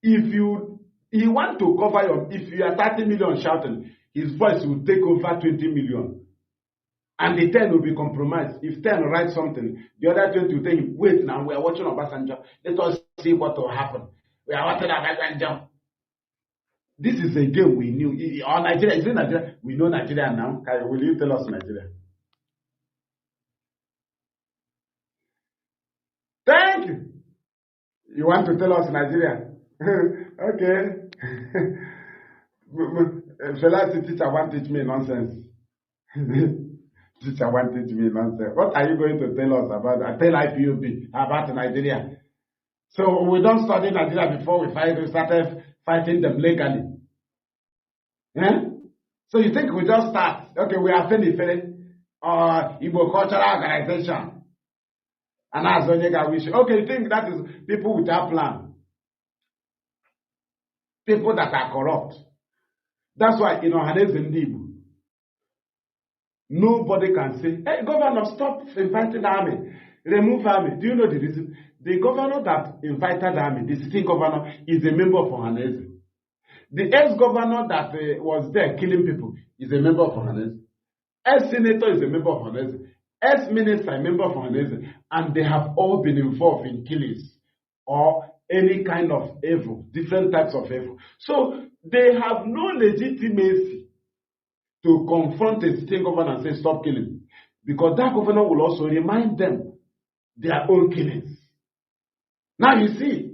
If you want to cover if you are 30 million shouting, his voice will take over 20 million. And the 10 will be compromised. If 10 write something, the other 20 will tell him, wait now, we are watching Obasanjo. Let us see what will happen. We are watching Obasanjo. This is a game we knew. Nigeria, is it Nigeria? We know Nigeria now. Will you tell us Nigeria? Thank you. You want to tell us Nigeria? Okay. Fela teacher want to teach me nonsense. Teacher want to teach me nonsense. What are you going to tell us about? Tell IPOB about Nigeria. So we don't study Nigeria before we started fighting them legally. Yeah? So you think we just start? Okay, we are Feni Igbo Cultural Organization. And as Onyega wish. Okay, you think that is people without plan? People that are corrupt. That's why in Ohaneze Ndibu, nobody can say, hey, governor, stop inviting the army. Remove army. Do you know the reason? The governor that invited the army, the sitting governor, is a member of Ohaneze. The ex-governor that was there killing people is a member of Ohaneze. Ex-senator is a member of Ohaneze. Ex-minister, a member of Ohaneze. And they have all been involved in killings or any kind of evil, different types of evil. So they have no legitimacy to confront a sitting governor and say, stop killing. Because that governor will also remind them their own killings. Now you see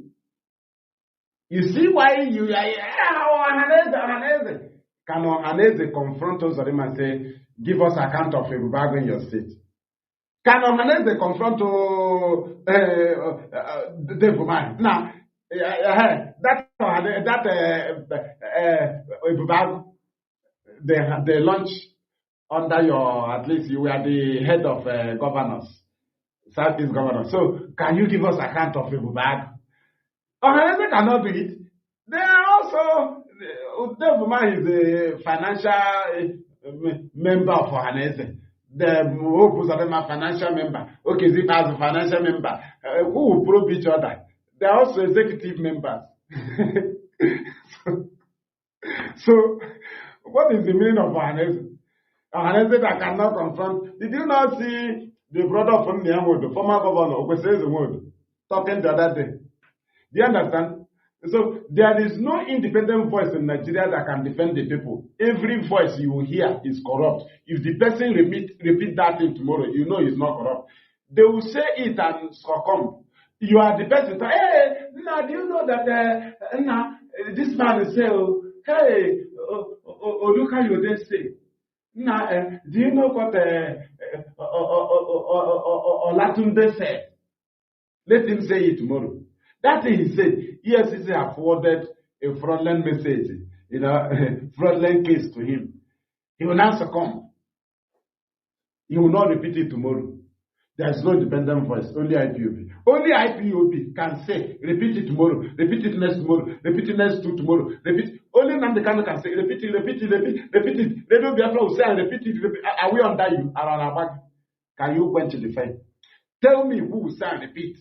why you Ohaneze. Can Ohaneze confront us and say, give us account of a bag in your state? Can Ohaneze confront the woman? Now, they launch under your, at least you were the head of governors, Southeast governors. So, can you give us account of a bag? Ohaneze cannot do it. They are also, the woman is a financial member of Ohaneze. The Opus of them are financial member. Okay, Zip as a financial member. Who will probe each other? They are also executive members. So, what is the meaning of Ohaneze? Ohaneze that cannot confront. Did you not see the brother from Nnamdi, former governor, Excelency, talking the other day? Do you understand? So there is no independent voice in Nigeria that can defend the people. Every voice you will hear is corrupt. If the person repeat that thing tomorrow, you know it's not corrupt. They will say it and succumb. You are the person. Hey, now do you know that this man is saying, hey, look how you then say. Now, do you know what Olatunde said? Let him say it tomorrow. That thing he said, EFCC have forwarded a fraudulent message, fraudulent case to him. He will now succumb. He will not repeat it tomorrow. There is no independent voice, only IPOB. Only IPOB can say, repeat it tomorrow, repeat it next tomorrow, repeat it next tomorrow, repeat. Only Nnamdi Kanu can say, repeat it. Radio Biafra will say, and repeat it. Are we under you? Around our back? Can you quench the fire? Tell me who will say and repeat.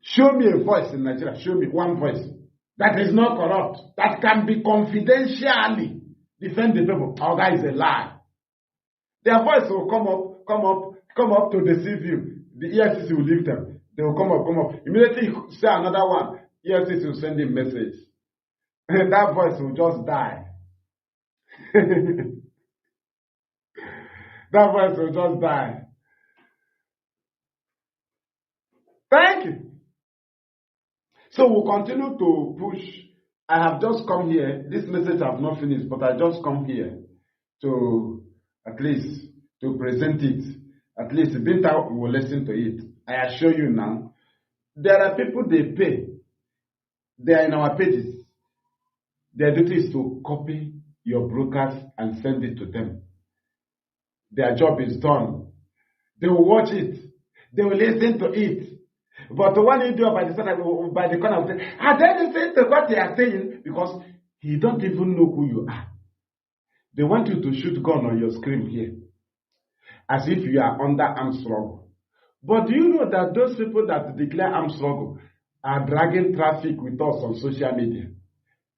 Show me a voice in Nigeria. Show me one voice that is not corrupt, that can be confidentially defend the people. Our guy is a lie. Their voice will come up to deceive you. The EFCC will leave them. They will come up. Immediately you say another one, EFCC will send him a message. And that voice will just die. That voice will just die. Thank you. So we'll continue to push. I have just come here. This message I have not finished, but I just come here to at least to present it. At least Binta will listen to it. I assure you now, there are people they pay. They are in our pages. Their duty is to copy your broadcast and send it to them. Their job is done. They will watch it. They will listen to it. But when you do it by the corner, say, are they listening to what they are saying? Because he don't even know who you are. They want you to shoot gun on your screen here, as if you are under armed struggle. But do you know that those people that declare armed struggle are dragging traffic with us on social media?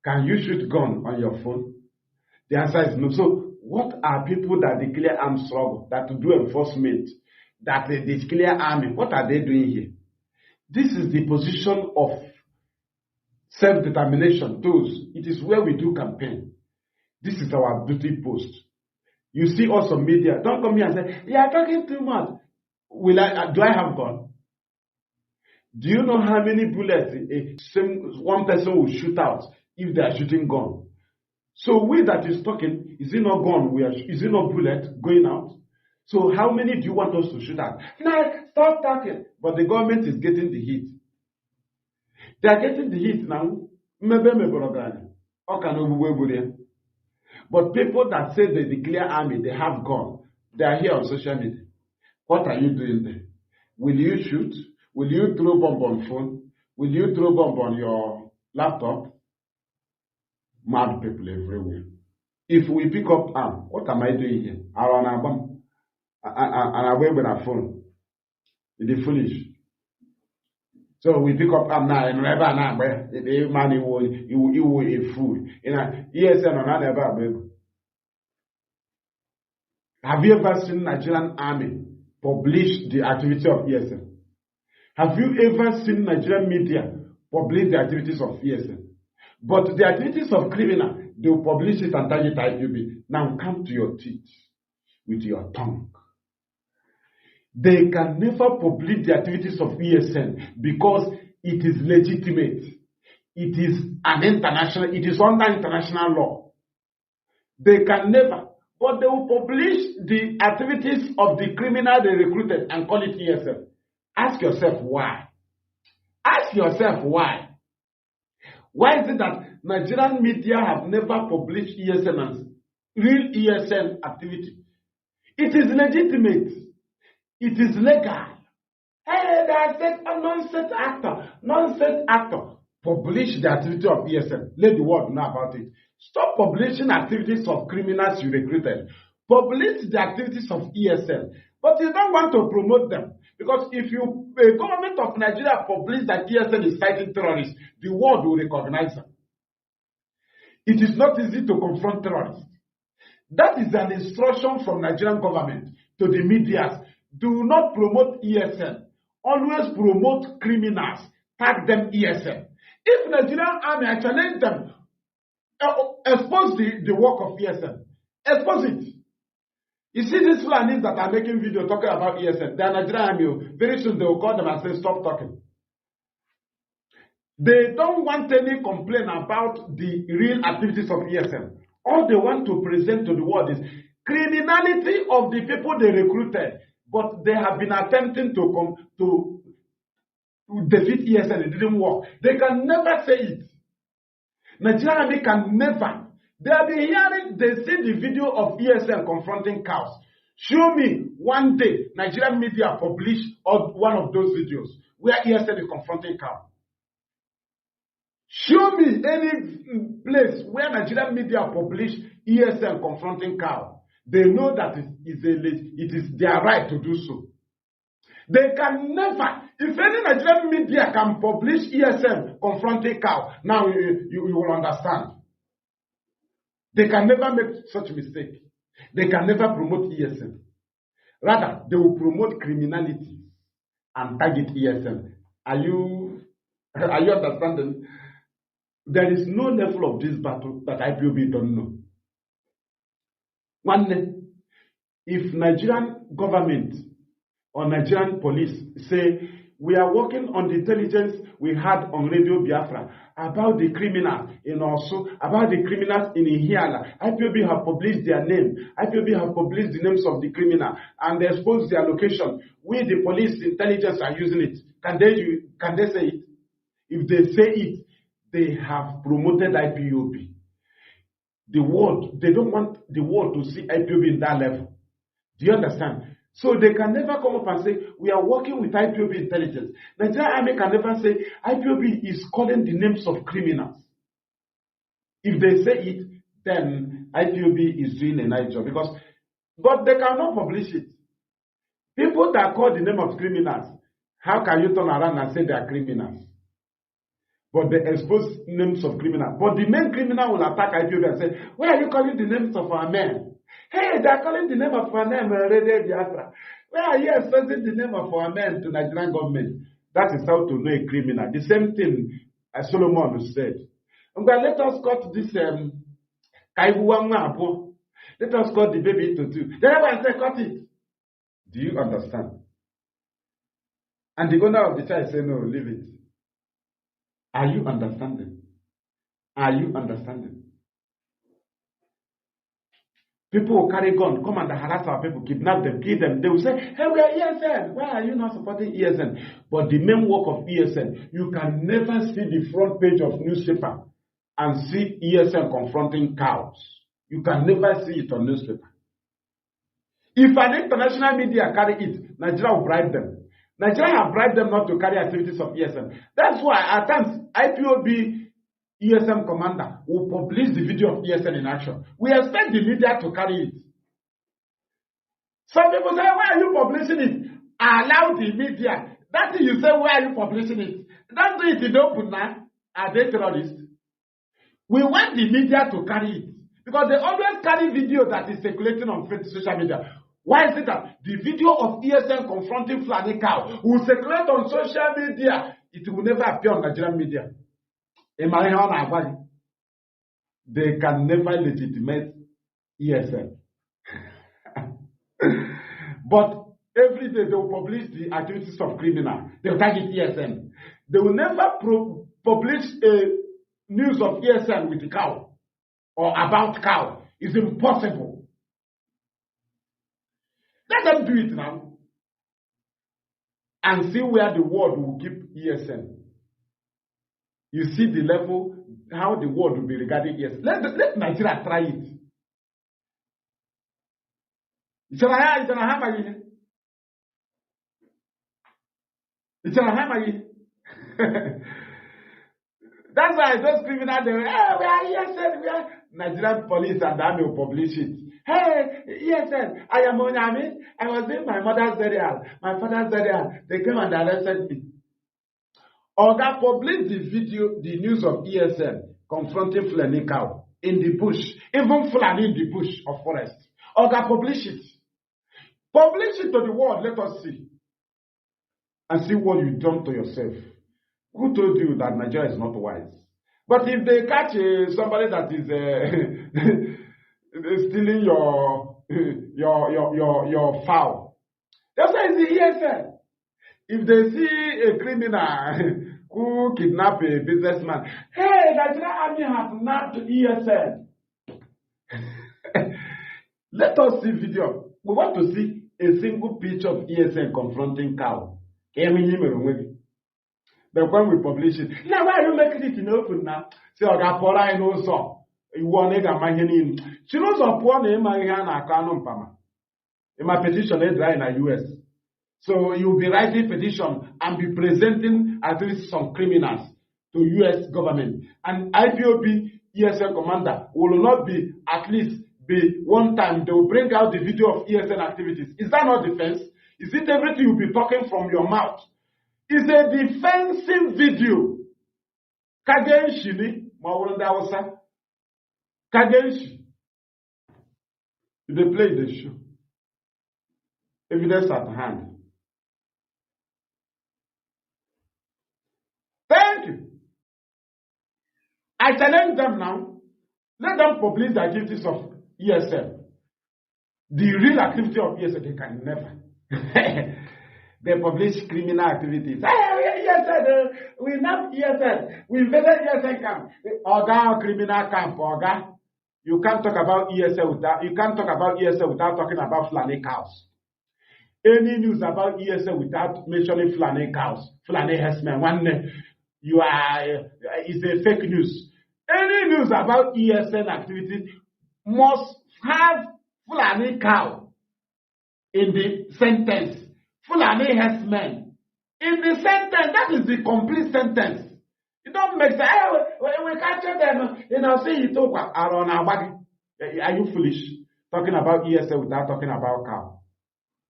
Can you shoot gun on your phone? The answer is no. So what are people that declare armed struggle, that do enforcement, that they declare army? What are they doing here? This is the position of self-determination. It is where we do campaign. This is our duty post. You see us on media. Don't come here and say, you are talking too much. Do I have gun? Do you know how many bullets one person will shoot out if they are shooting gun? So we that is talking, is it not gun? Is it not bullet going out? So how many do you want us to shoot at? No, stop talking. But the government is getting the heat. They are getting the heat now. But people that say they declare army, they have gun, they are here on social media. What are you doing there? Will you shoot? Will you throw bomb on phone? Will you throw bomb on your laptop? Mad people everywhere. If we pick up arm, what am I doing here? I run a bomb and I wait with a phone. It is foolish. So we pick up arm now and never now, the man you were a fool. Yes, and another baby. Have you ever seen Nigerian army publish the activity of ESN? Have you ever seen Nigerian media publish the activities of ESN? But the activities of criminal, they will publish it and target IPOB. Now come to your teeth with your tongue. They can never publish the activities of ESN because it is legitimate. It is it is under international law. They can never. But they will publish the activities of the criminal they recruited and call it ESN. Ask yourself why. Ask yourself why. Why is it that Nigerian media have never published ESN as real ESN activity? It is legitimate. It is legal. Hey, they said a nonsense actor. Publish the activity of ESN. Let the world know about it. Stop publishing activities of criminals you recruited. Publish the activities of ESN. But you don't want to promote them. Because if the government of Nigeria publish that ESN is fighting terrorists, the world will recognize them. It is not easy to confront terrorists. That is an instruction from Nigerian government to the media. Do not promote ESN. Always promote criminals. Tag them ESN. If Nigerian army, I challenge them, expose the work of ESN. Expose it. You see these Fulanis that are making video talking about ESN, they are Nigerian army. Very soon they will call them and say, stop talking. They don't want any complaint about the real activities of ESN. All they want to present to the world is criminality of the people they recruited. But they have been attempting to defeat ESN. It didn't work. They can never say it. Nigerian army can never. They have been hearing, they see the video of ESN confronting cows. Show me one day Nigerian media publish one of those videos where ESN is confronting cows. Show me any place where Nigerian media publish ESN confronting cows. They know that it is their right to do so. They can never. If any Nigerian media can publish ESN confronting cow, now you will understand. They can never make such mistake. They can never promote ESN. Rather, they will promote criminality and target ESN. Are you understanding? There is no level of this battle that IPOB don't know. One day, if Nigerian government or Nigerian police say, we are working on the intelligence we had on Radio Biafra about the criminals in Osu, about the criminals in Ihiala. IPOB have published their name. IPOB have published the names of the criminal and they expose their location. We, the police intelligence, are using it. Can they say it? If they say it, they have promoted IPOB. They don't want the world to see IPOB in that level. Do you understand? So they can never come up and say, we are working with IPOB intelligence. Nigerian army can never say, IPOB is calling the names of criminals. If they say it, then IPOB is doing a nice job. But they cannot publish it. People that call the name of criminals, how can you turn around and say they are criminals? But they expose names of criminals. But the main criminal will attack IPOB and say, why are you calling the names of our men? Hey, they are calling the name of our name, Radio Biafra. Why are you exposing the name of our men to Nigerian government? That is how to know a criminal. The same thing as Solomon said. But let us cut this let us cut the baby into two. Then I say, cut it. Do you understand? And the owner of the child say, no, leave it. Are you understanding? Are you understanding? People will carry gun, come and harass our people, kidnap them, kill them. They will say, hey, we are ESN. Why are you not supporting ESN? But the main work of ESN, you can never see the front page of newspaper and see ESN confronting cows. You can never see it on newspaper. If an international media carry it, Nigeria will bribe them. Nigeria have bribed them not to carry activities of ESN. That's why at times IPOB ESM commander will publish the video of ESN in action. We expect the media to carry it. Some people say, why are you publishing it? Allow the media. That is, you say, why are you publishing it? Don't do it in open now. Are they terrorists? We want the media to carry it. Because they always carry video that is circulating on social media. Why is it that the video of ESN confronting Fulani cow will circulate on social media? It will never appear on Nigerian media. They can never legitimate ESN. But every day they will publish the activities of criminal. They will target ESN. They will never publish a news of ESN with the cow or about cow. It's impossible. Let them do it now and see where the world will keep ESN. You see the level, how the world will be regarding ESN. Let Nigeria try it. That's why those criminals, they hey, we are ESN, we are. Nigerian police and the army will publish it. Hey, ESN, I am Nnamdi. I was in my mother's burial, my father's burial. They came and arrested me. Oga published the video, the news of ESN confronting Fulani cow in the bush, even Fulani in the bush of forest. Oga publish it. Publish it to the world, let us see. And see what you done to yourself. Who told you that Nigeria is not wise? But if they catch somebody that is stealing your fowl, that's why it's the ESN. If they see a criminal who kidnap a businessman, hey, Nigeria army has nabbed ESN. Let us see video. We want to see a single picture of ESN confronting cow. But when we publish it, now why are you making it in open now? Say, Ogapora in also. You want to get in. She knows of one name I have a Kanu Pama. In my petition, it's right in the US. So you'll be writing petition and be presenting at least some criminals to US government. And IPOB ESN commander will not be at least be one time they will bring out the video of ESN activities. Is that not defense? Is it everything you'll be talking from your mouth? It's a defensive video. Kagenshi ni mawurunda Hausa. Kagenshi. They play the show. Evidence at hand. Thank you. I challenge them now. Let them publish the activities of ESN. The real activity of ESN, they can never. They publish criminal activities. Hey, ESN, we nabbed ESN. We invaded ESN camp. Oga, criminal camp, Oga. You can't talk about ESN without talking about Fulani cows. Any news about ESN without mentioning Fulani cows, Fulani herdsmen, you are is a fake news. Any news about ESN activities must have Fulani cow in the sentence. Fulani herdsmen. In the sentence, that is the complete sentence. You don't make sense. We capture them. See you talk around our body. Are you foolish? Talking about ESN without talking about cow.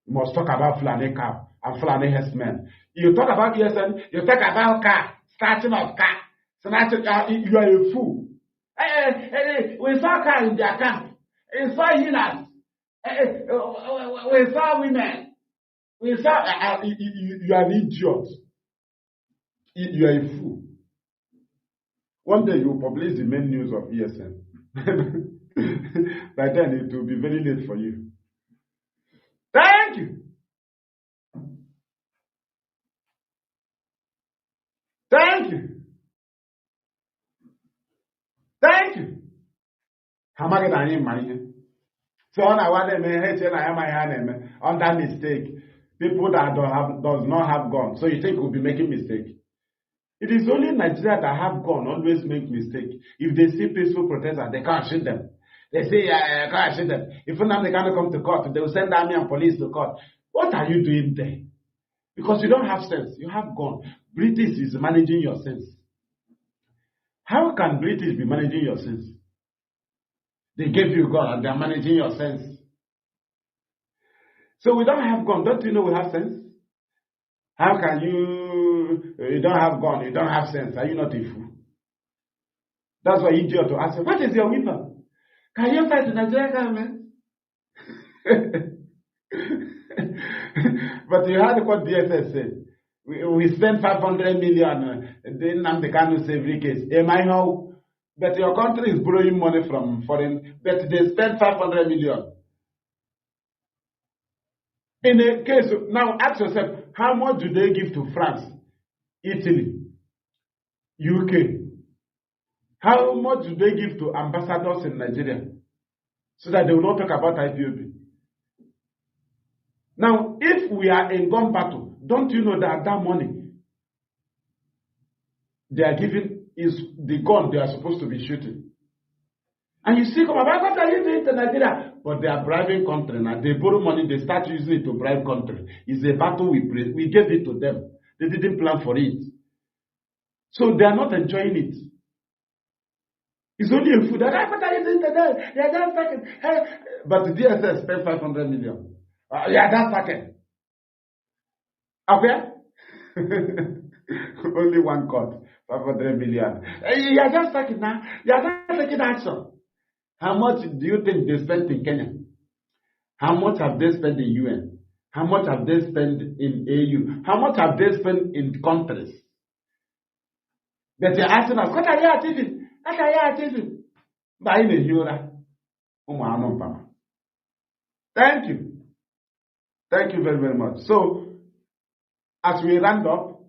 You must talk about Fulani cow and Fulani herdsmen. You talk about ESN, you talk about car, starting of car. So now you are a fool. We saw car in their camp. We saw healers. We saw women. We saw you are an idiot. You are a fool. One day you will publish the main news of ESN. By then it will be very late for you. Thank you. Thank you. Thank you. Amaghị na anyị ma ihe. So on our under mistake. People that does not have gun. So you think we'll be making mistake. It is only Nigeria that have gun always make mistake. If they see peaceful protesters, they can't shoot them. They say, can't shoot them. If Nnamdi cannot come to court, they will send army and police to court. What are you doing there? Because you don't have sense. You have gun. British is managing your sense. How can British be managing your sense? They gave you gun and they are managing your sense. So we don't have gun. Don't you know we have sense? How can you don't have gun, you don't have sense? Are you not a fool? That's why idiot to ask, what is your weapon? Can you fight the Nigerian government? But you heard what DSS said. We spend 500 million, then Nnamdi Kanu every case. Am I how? But your country is borrowing money from foreign, but they spend 500 million. In a case, now ask yourself, how much do they give to France, Italy, UK? How much do they give to ambassadors in Nigeria? So that they will not talk about IPOB. Now, if we are in gun battle, don't you know that that money they are giving is the gun they are supposed to be shooting? And you see, come about, what are you doing to Nigeria? But they are bribing country now. They borrow money, they start using it to bribe country. It's a battle we gave it to them. They didn't plan for it. So they are not enjoying it. It's only a food. What are you doing today? Yeah, that's second. Hey. But the DSS spent 500 million. Yeah, that's second. Okay? Only one court, 500 million. Yeah, just second now. Yeah, that's taking action. How much do you think they spent in Kenya? How much have they spent in UN? How much have they spent in AU? How much have they spent in countries? That they're asking us, what are you achieving? What are you achieving? Buying a euro. Thank you. Thank you very, very much. So, as we round up,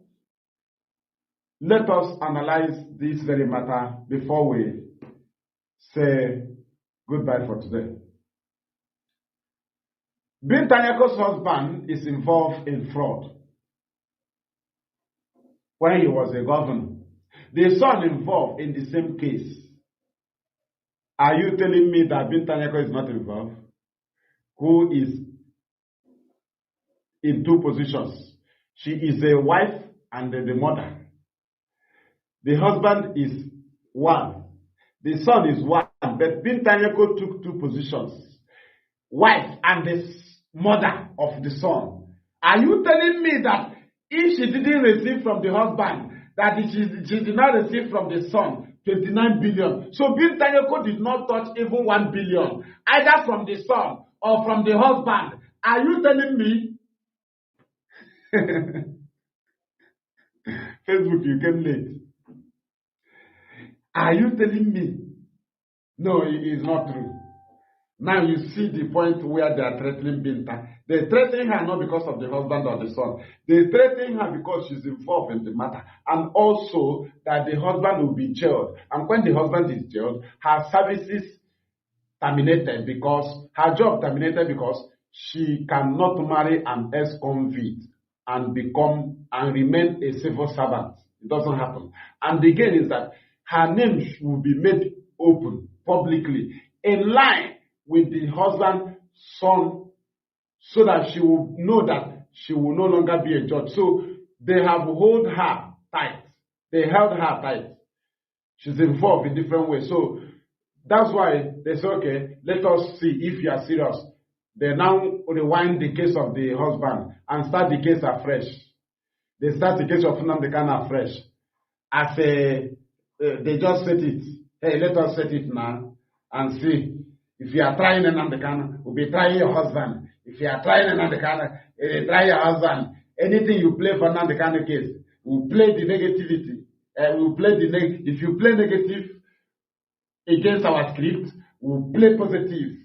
let us analyze this very matter before we say goodbye for today. Bintanyako's husband is involved in fraud when he was a governor. The son involved in the same case. Are you telling me that Bintanyako is not involved? Who is in two positions? She is a wife and the mother. The husband is one. The son is one. But Bintanyako took two positions. Wife and the mother of the son. Are you telling me that if she didn't receive from the husband, that she did not receive from the son 29 billion? So Bintanyako did not touch even 1 billion, either from the son or from the husband. Are you telling me? Facebook, you came late. Are you telling me? No, it is not true. Now you see the point where they are threatening Binta. They threaten her not because of the husband or the son. They threaten her because she's involved in the matter. And also that the husband will be jailed. And when the husband is jailed, her services terminated because, her job terminated because she cannot marry an ex-convict and remain a civil servant. It doesn't happen. And again is that her name will be made open publicly in line with the husband, son, so that she will know that she will no longer be a judge. So they have held her tight. They held her tight. She's involved in different ways. So that's why they say, okay, let us see if you are serious. They now rewind the case of the husband and start the case afresh. They start the case of Nnamdi Kanu afresh. As they just set it. Hey, let us set it now and see. If you are trying Nnamdi Kanu, we'll be trying your husband. If you are trying Nnamdi Kanu, try your husband. Anything you play for Nnamdi Kanu case, we'll play the negativity. If you play negative against our script, we'll play positive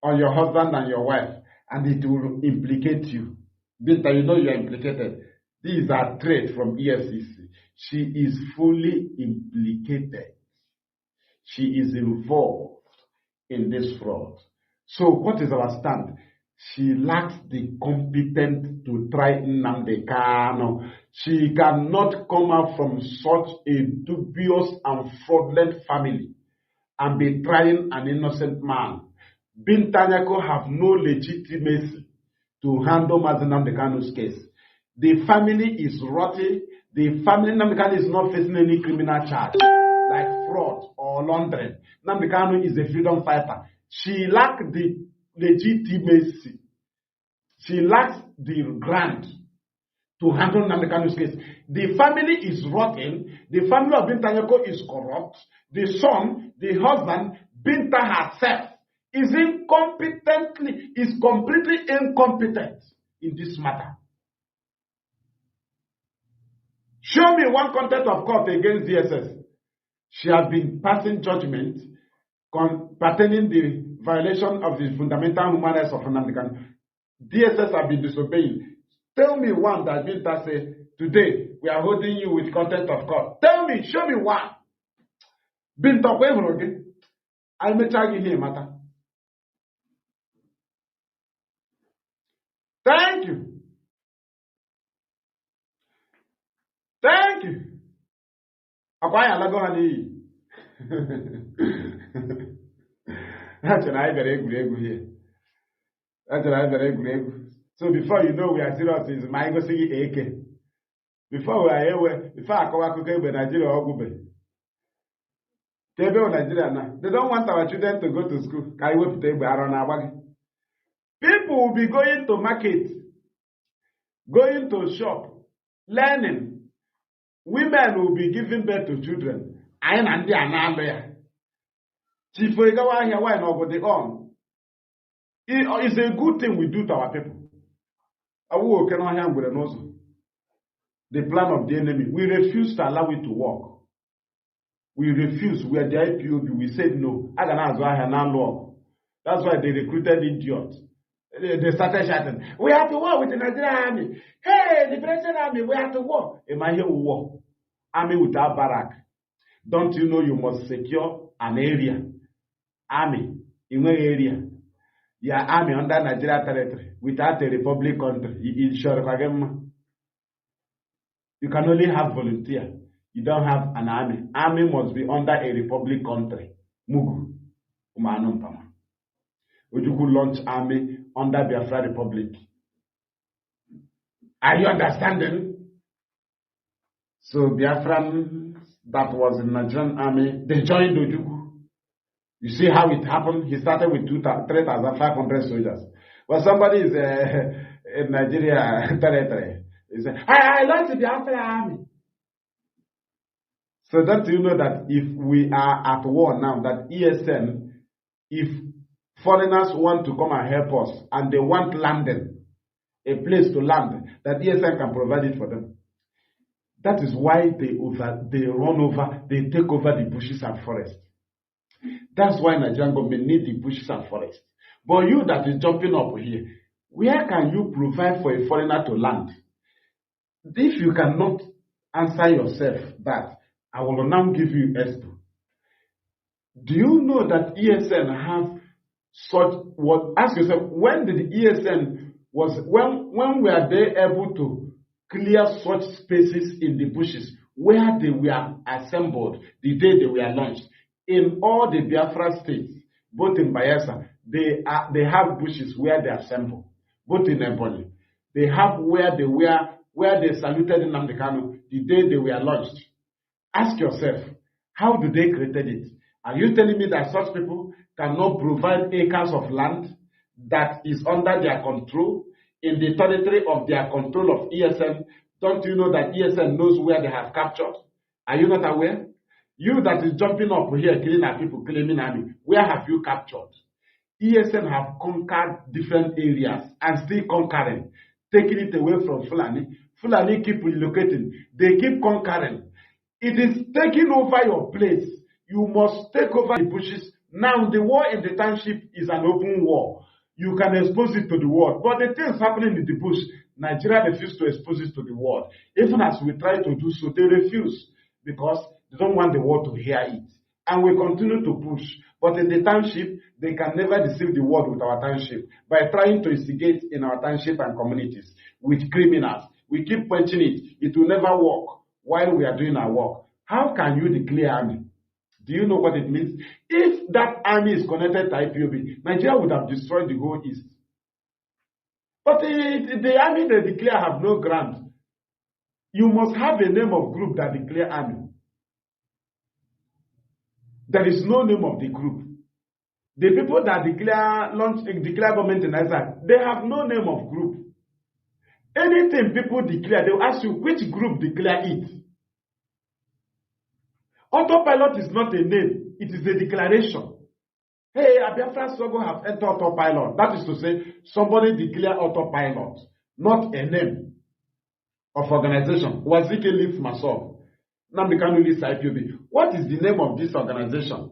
on your husband and your wife, and it will implicate you. Binta, you know you are implicated. These are threats from EFCC. She is fully implicated. She is involved in this fraud. So what is our stand? She lacks the competence to try Nnamdi Kanu. She cannot come out from such a dubious and fraudulent family and be trying an innocent man. Bintanyako have no legitimacy to handle Mazi Nnamdi Kanu's case. The family is rotten. The family Nnamdi Kanu is not facing any criminal charge like fraud or laundering. Nnamdi Kanu is a freedom fighter. She lacks the legitimacy. She lacks the grant to handle Nnamdi Kanu's case. The family is rotten. The family of Bintanyako is corrupt. The son, the husband, Binta herself, is completely incompetent in this matter. Show me one contempt of court against DSS. She has been passing judgment pertaining the violation of the fundamental human rights of Nnamdi Kanu. DSS have been disobeying. Tell me one that Binta say, today we are holding you with contempt of court. Tell me, show me one. Binta, I may tell you here, matter. Thank you. Thank you. Akwai alago hani. That's an egwu here. That's an egwu. So before you know we are serious, is my go see AK. Before we are here, before I come back to Nigeria or Gube. Nigeria now. They don't want our children to go to school. People will be going to market, going to shop, learning. Women will be giving birth to children. I am there. Chief Ogawa here, why not go on? It's a good thing we do to our people. The plan of the enemy. We refuse to allow it to work. We refuse. We are the IPOB. We said no. That's why they recruited idiots. They started shouting, we have to war with the Nigerian army. Hey, the British army, we have to war. Am I here war? Army without barrack. Don't you know you must secure an area? Army in one area. Your army under Nigeria territory without a republic country. You can only have volunteer. You don't have an army. Army must be under a republic country. Mugu. Ojuku launch army under Biafra Republic. Are you understanding? So Biafran that was in Nigerian army, they joined Ojuku. You see how it happened? He started with 3,500 soldiers. But somebody is in Nigeria territory. He said, I launched the Biafra army. So don't you know that if we are at war now, that ESN, if foreigners want to come and help us and they want landing, a place to land, that ESN can provide it for them. That is why they run over, they take over the bushes and forests. That's why Nigerian government need the bushes and forests. But you that is jumping up here, where can you provide for a foreigner to land? If you cannot answer yourself that, I will now give you Expo. Do you know that ESN have such what? Ask yourself, when did ESN when were they able to clear such spaces in the bushes where they were assembled the day they were launched? In all the Biafra states, both in Bayelsa, they have bushes where they assemble. Both in Ebonyi, they have where they saluted Nnamdi Kanu the day they were launched. Ask yourself, how do they create it? Are you telling me that such people cannot provide acres of land that is under their control in the territory of their control of ESN? Don't you know that ESN knows where they have captured? Are you not aware? You that is jumping up here, killing our people, claiming army, where have you captured? ESN have conquered different areas and still conquering, taking it away from Fulani. Fulani keep relocating. They keep conquering. It is taking over your place. You must take over the bushes. Now the war in the township is an open war. You can expose it to the world. But the things happening in the bush, Nigeria refused to expose it to the world. Even as we try to do so, they refuse because they don't want the world to hear it. And we continue to push. But in the township, they can never deceive the world with our township by trying to instigate in our township and communities with criminals. We keep punching it. It will never work while we are doing our work. How can you declare army? Do you know what it means? If that army is connected to IPOB, Nigeria would have destroyed the whole East. But the army they declare have no ground. You must have a name of group that declare army. There is no name of the group. The people that declare government in Nigeria, they have no name of group. Anything people declare, they will ask you which group declare it. Autopilot is not a name, it is a declaration. Hey, a Biafra struggle have entered autopilot. That is to say, somebody declare autopilot, not a name of organization. Wazike leads myself. Nnamdi Kanu leads IPOB. What is the name of this organization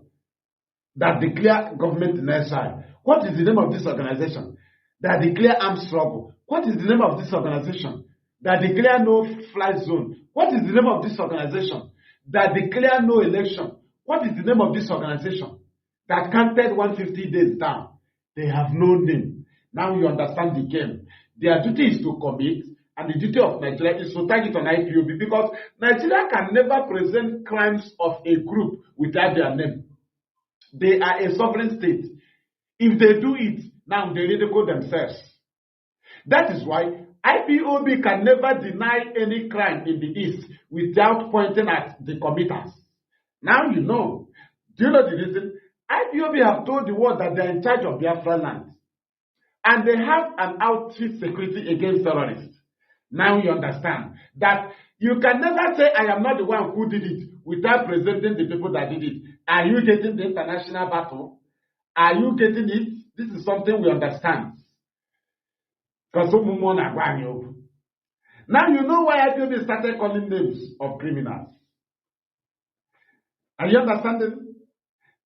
that declare government in exile? What is the name of this organization that declare armed struggle? What is the name of this organization that declare no fly zone? What is the name of this organization that declare no election? What is the name of this organization that counted 150 days down? They have no name. Now you understand the game. Their duty is to commit, and the duty of Nigeria is to target on IPOB, because Nigeria can never present crimes of a group without their name. They are a sovereign state. If they do it, now they ridicule themselves. That is why IPOB can never deny any crime in the East without pointing at the committers. Now you know. Do you know the reason? IPOB have told the world that they are in charge of Biafra land. And they have an outfit security against terrorists. Now you understand that you can never say, I am not the one who did it, without presenting the people that did it. Are you getting the international battle? Are you getting it? This is something we understand. Now you know why IPOB started calling names of criminals. Are you understanding?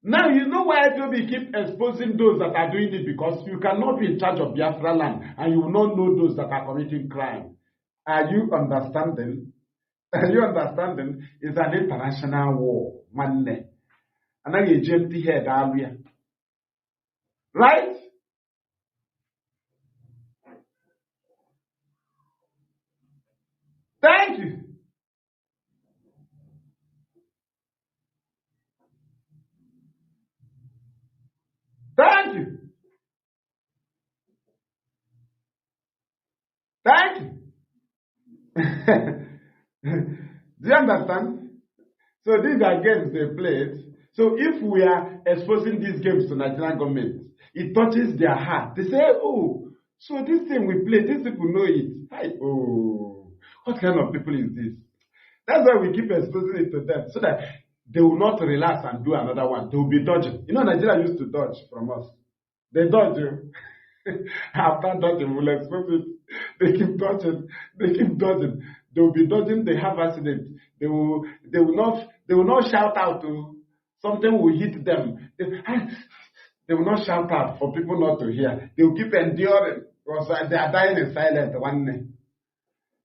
Now you know why IPOB keep exposing those that are doing it, because you cannot be in charge of Biafra land and you will not know those that are committing crime. Are you understanding? Are you understanding? It's an international war, man. And now you empty head, right? Thank you. Thank you. Thank you. Do you understand? So these are games they played. So if we are exposing these games to Nigerian government, it touches their heart. They say, oh, so this thing we play, these people know it. Hi, oh, what kind of people is this? That's why we keep exposing it to them, so that they will not relax and do another one. They will be dodging. You know, Nigeria used to dodge from us. They dodge you. After dodging, we'll expose it. They keep dodging. They keep dodging. They will be dodging. They have accident. They will not shout out to something will hit them. They will not shout out for people not to hear. They will keep enduring, because they are dying in silence one day.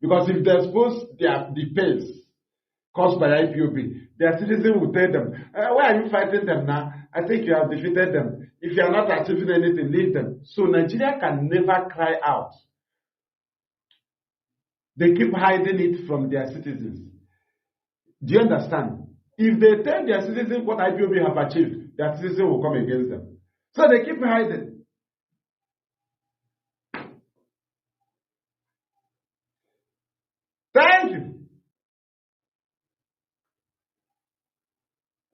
Because if they expose the pains caused by IPOB, their citizens will tell them, why are you fighting them now? I think you have defeated them. If you are not achieving anything, leave them. So Nigeria can never cry out. They keep hiding it from their citizens. Do you understand? If they tell their citizens what IPOB have achieved, their citizens will come against them. So they keep hiding. Thank you.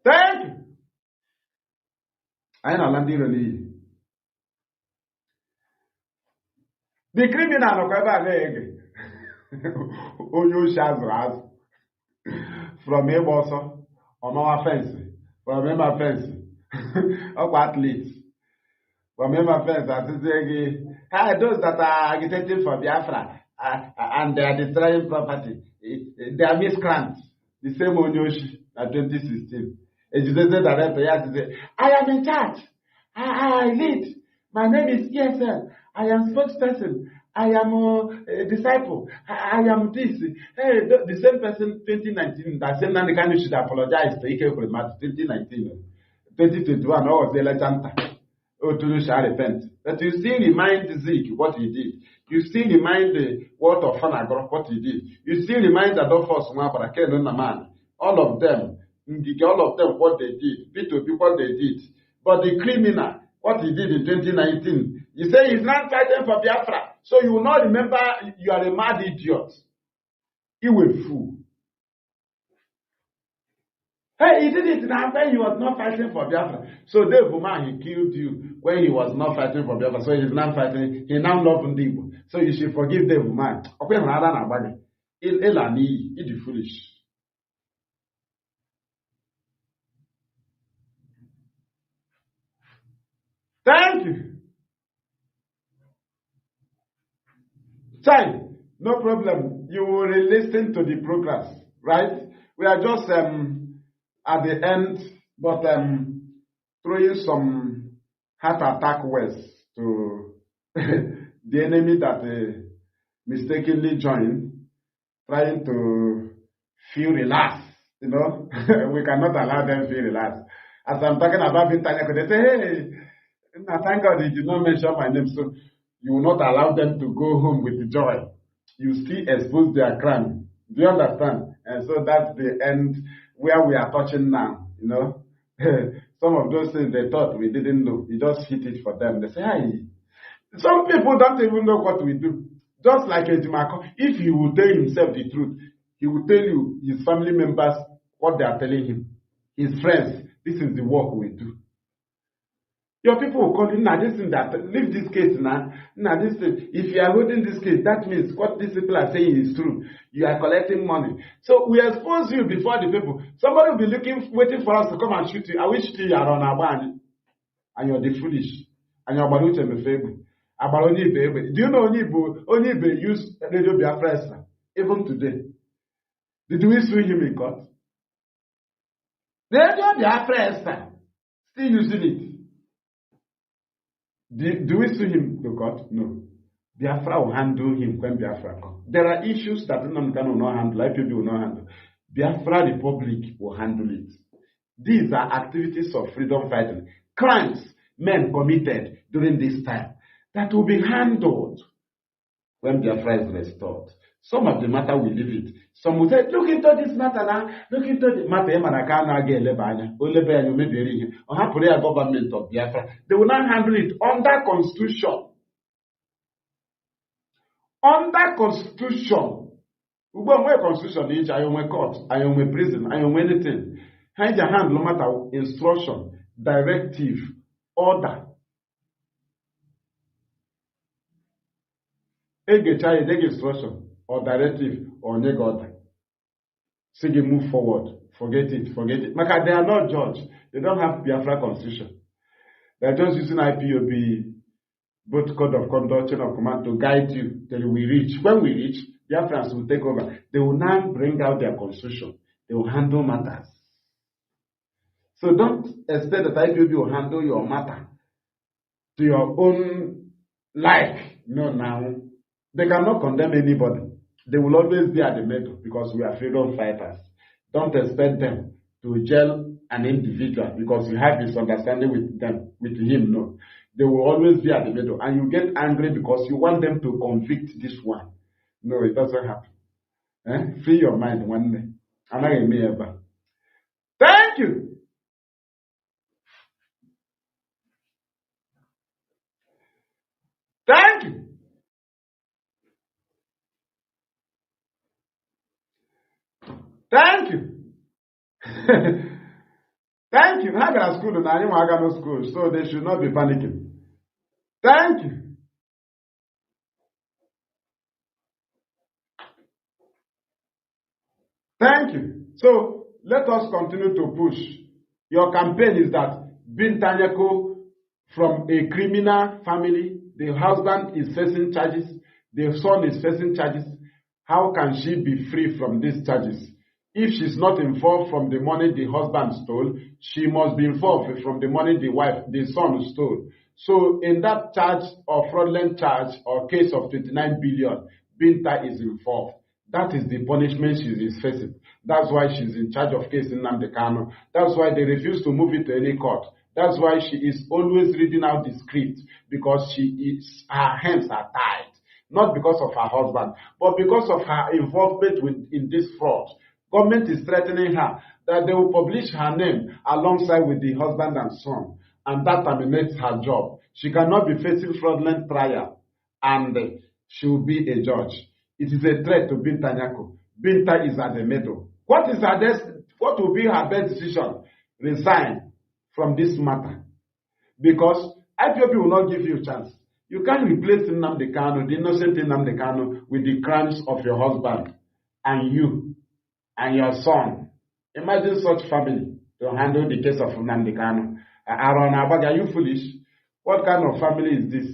Thank you. I know Nnamdi really. The criminal of ever Onyo from him also on our fence, from him a fence, of athletes, from him a fence. Those that are agitating for Biafra and they are destroying property, they are miscreants. The same Onyoshi at 2016. Educated director, he has to say, I am in charge. I lead. My name is ESL. I am spokesperson. I am a disciple. I am this. Hey, the same person 2019 that said Nnamdi Kanu should apologize to Ike Ekwuremadu 2019. 2021, was the legend. Otunu shall repent. But you still remind Zeke what he did. You still remind the word of Fanagro what he did. You still remind Adolphus Mwabara, Ken Naman, all of them, what they did, P2P, what they did. But the criminal, what he did in 2019, you say he's not fighting for Biafra. So you will not remember you are a mad idiot. You will fool. Hey, he did it now when he was not fighting for Biafra. So Dave Buman, he killed you when he was not fighting for Biafra. So he's not fighting. He now loves Ndibo. So you should forgive Dave Buman. He's foolish. Thank you. Child, no problem. You will listen to the progress, right? We are just at the end, but throwing some heart attack words to the enemy that mistakenly joined, trying to feel relaxed. You know, we cannot allow them to feel relaxed. As I'm talking about Bintanya, they say, hey, thank God he did not mention my name, so you will not allow them to go home with joy. You still expose their crime. Do you understand? And so that's the end where we are touching now. You know, some of those things they thought we didn't know. We just hit it for them. They say, hey. Some people don't even know what we do. Just like Ejimako, if he will tell himself the truth, he will tell you, his family members, what they are telling him. His friends, this is the work we do. Your people will call you, now this thing that, leave this case now. Now this thing, if you are holding this case, that means what these people are saying is true. You are collecting money. So we expose you before the people. Somebody will be waiting for us to come and shoot you. I wish you are on our band. And you're the foolish. And you're about to be favored. About only baby. Do you know only be use Radio Biafra even today? Did we sue him in court? Radio Biafra still using it. Do we sue him to court? No. Biafra will handle him when Biafra comes. There are issues that Nnamdi will not handle, IPOB will not handle. Biafra Republic will handle it. These are activities of freedom fighting. Crimes men committed during this time that will be handled when Biafra is restored. Some of the matter will leave it. Some will say, look into this matter now. Look into the matter. Government of Biafra. They will not handle it under constitution. Under constitution. Constitution is I am court, I am prison, I am anything. Hand your hand no matter instruction, directive, order. Take instruction or directive or neg order. Say you move forward. Forget it. Because they are not judge. They don't have Biafra constitution. They are just using IPOB, both code of conduct, chain of command to guide you till we reach. When we reach, Biafrans will take over. They will now bring out their constitution. They will handle matters. So don't expect that IPOB will handle your matter to your own like. No, now. They cannot condemn anybody. They will always be at the middle because we are freedom fighters. Don't expect them to jail an individual because you have misunderstanding with them, with him. No. They will always be at the middle. And you get angry because you want them to convict this one. No, it doesn't happen. Free your mind one day. Thank you. Thank you. Thank you. Thank you. I got a school and I got no school, so they should not be panicking. Thank you. Thank you. So let us continue to push. Your campaign is that Bintanyako from a criminal family, the husband is facing charges, the son is facing charges. How can she be free from these charges? If she's not involved from the money the husband stole, she must be involved from the money the son stole. So in that charge or fraudulent charge or case of 29 billion, Binta is involved. That is the punishment she is facing. That's why she's in charge of case in Nnamdi Kanu. That's why they refuse to move it to any court. That's why she is always reading out the script, because her hands are tied. Not because of her husband, but because of her involvement in this fraud. Government is threatening her that they will publish her name alongside with the husband and son, and that terminates her job. She cannot be facing fraudulent trial, and she will be a judge. It is a threat to Binta Nyako. Binta is at the middle. What will be her best decision? Resign from this matter. Because IPOB will not give you a chance. You can't replace Nnamdi Kanu, the innocent Nnamdi Kanu, with the crimes of your husband and you and your son. Imagine such family to handle the case of Nnamdi Kanu. Aaron Abag, are you foolish? What kind of family is this?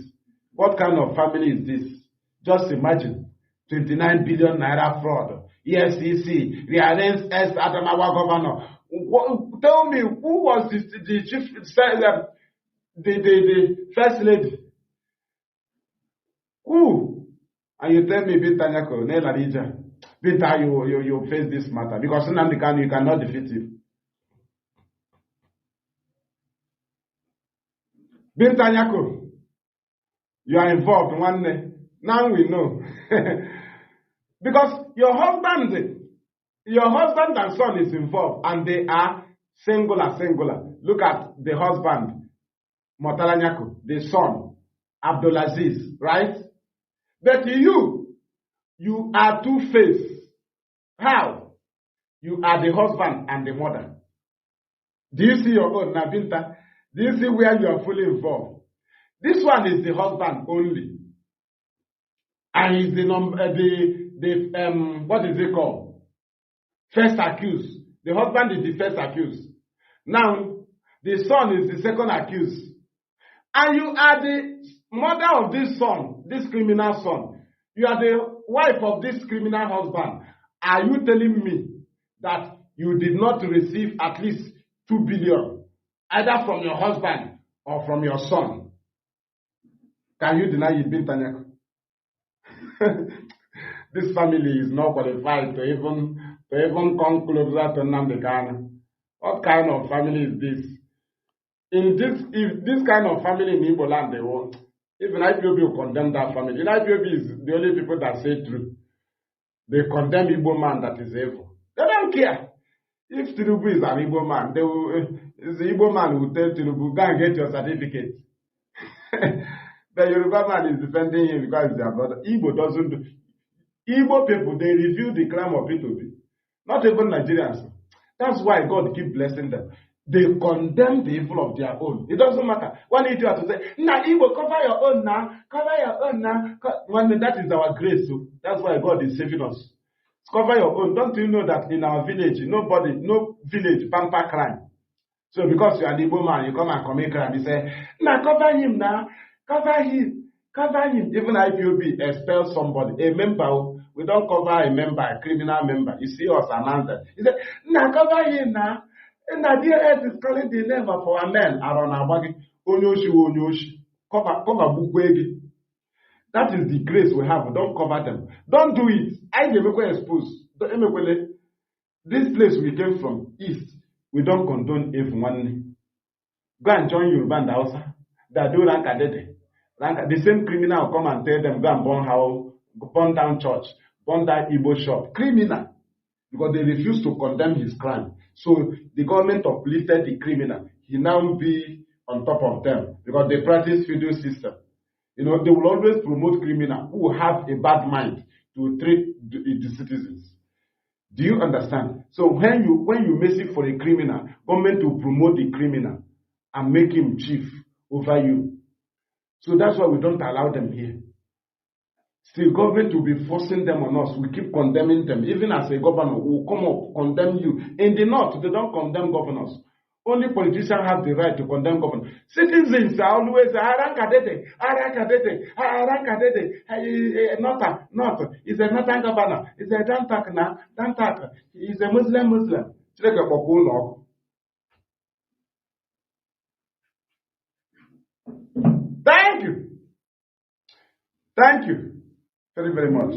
What kind of family is this? Just imagine. 29 billion naira fraud. EFCC rearrange Adamawa governor. Tell me, who was the chief, the first lady? Who? And you tell me, Binta Nyako, Nela Rija, Binta, you face this matter. Because Nnamdi Kanu, you cannot defeat him. Binta Nyako, you are involved one day. Now we know. Because your husband and son is involved, and they are singular. Look at the husband, Motala Nyako, the son, Abdulaziz, right? But you are two-faced. How? You are the husband and the mother. Do you see your own, Nabinta? Do you see where you are fully involved? This one is the husband only. And he's what is it called? First accused. The husband is the first accused. Now, the son is the second accused. And you are the mother of this son, this criminal son. You are the wife of this criminal husband. Are you telling me that you did not receive at least 2 billion, either from your husband or from your son? Can you deny it, Binta Nyako? This family is not qualified to even come closer to Nnamdi Kanu. What kind of family is this? If this kind of family in Igbo land they want, even IPOB will condemn that family. And IPOB is the only people that say truth. They condemn Igbo man that is evil. They don't care. If Tinubu is an Igbo man, the Igbo man will tell Tinubu, go and get your certificate. The Yoruba man is defending him because he's their brother. Igbo doesn't do. Igbo people, they review the crime of P2B. Not even Nigerians. That's why God keep blessing them. They condemn the evil of their own. It doesn't matter. One idiot to say, nah, Igbo, cover your own now. Cover your own now. That is our grace. So that's why God is saving us. Cover your own. Don't you know that in our village, no village pamper crime. So because you are the Igbo man, you come and commit crime. You say, nah, cover him now. Cover him. Cover him. Even IPOB expel somebody. A member, we don't cover a member, a criminal member. You see us announce that. He said, nah, cover him now. And the DLS is calling the name of our men. Aaron Abagi. Onyoshi. Cover Bukwegi. That is the grace we have. Don't cover them. Don't do it. I never expose. This place we came from, east, we don't condone even one. Go and join Yoruba and Hausa. They do Rankadede. The same criminal will come and tell them, go and burn down church, burn down Igbo shop. Criminal. Because they refuse to condemn his crime. So the government uplifted the criminal. He now be on top of them. Because they practice feudal system. You know, they will always promote criminals who have a bad mind to treat the citizens. Do you understand? So when you message for a criminal, government will promote the criminal and make him chief over you. So that's why we don't allow them here. Still, government will be forcing them on us. We keep condemning them. Even as a governor, we will come up, condemn you. In the north, they don't condemn governors. Only politicians have the right to condemn governors. Citizens are always, Arankadede. Not. He's a northern governor. He's a Dantak. He's a Muslim. Thank you very, very much.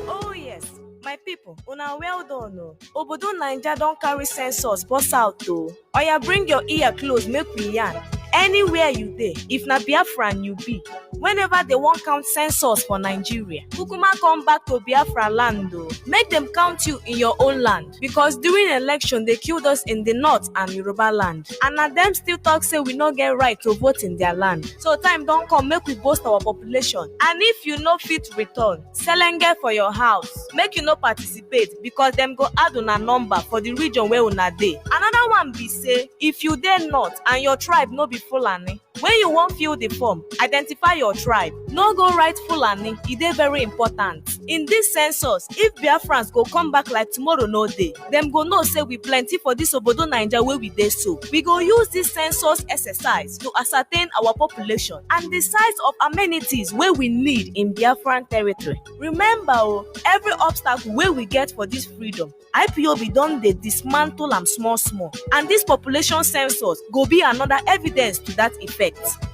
Oh yes, my people, una well done o. Obodo Naija don carry census burst out o. Oya bring your ear close make we yarn. Anywhere you dey, if na Biafran you be, whenever they wan count census for Nigeria, kukuma come back to Biafra land o. Make dem count you in your own land, because during election they killed us in the north and Yoruba land, and na dem still talk say we no get right to vote in their land. So time don come make we boost our population, and if you no fit return, selenge for your house, make you no participate, because dem go add una number for the region where una dey. Another one be say, if you dey north and your tribe no be Fulani, when you wan fill the form, identify your tribe. No go write Fulani, e dey very important. In this census, if Biafrans go come back like tomorrow no dey, dem go know say we plenty for this obodo Naija wey we dey so. We go use this census exercise to ascertain our population and the size of amenities wey we need in Biafran territory. Remember o, every obstacle wey we get for this freedom, IPOB don dey dismantle am small small, and this population census go be another evidence to that effect.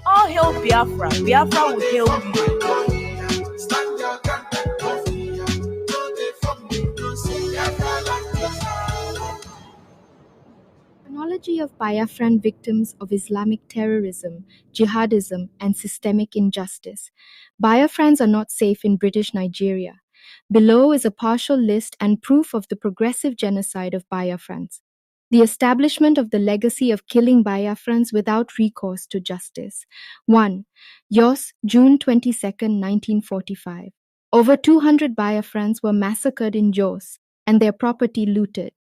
All hail Biafra, Biafra will hail you. Chronology of Biafran victims of Islamic terrorism, jihadism, and systemic injustice. Biafrans are not safe in British Nigeria. Below is a partial list and proof of the progressive genocide of Biafrans. The establishment of the legacy of killing Biafrans without recourse to justice. 1. Jos, June 22, 1945. Over 200 Biafrans were massacred in Jos and their property looted.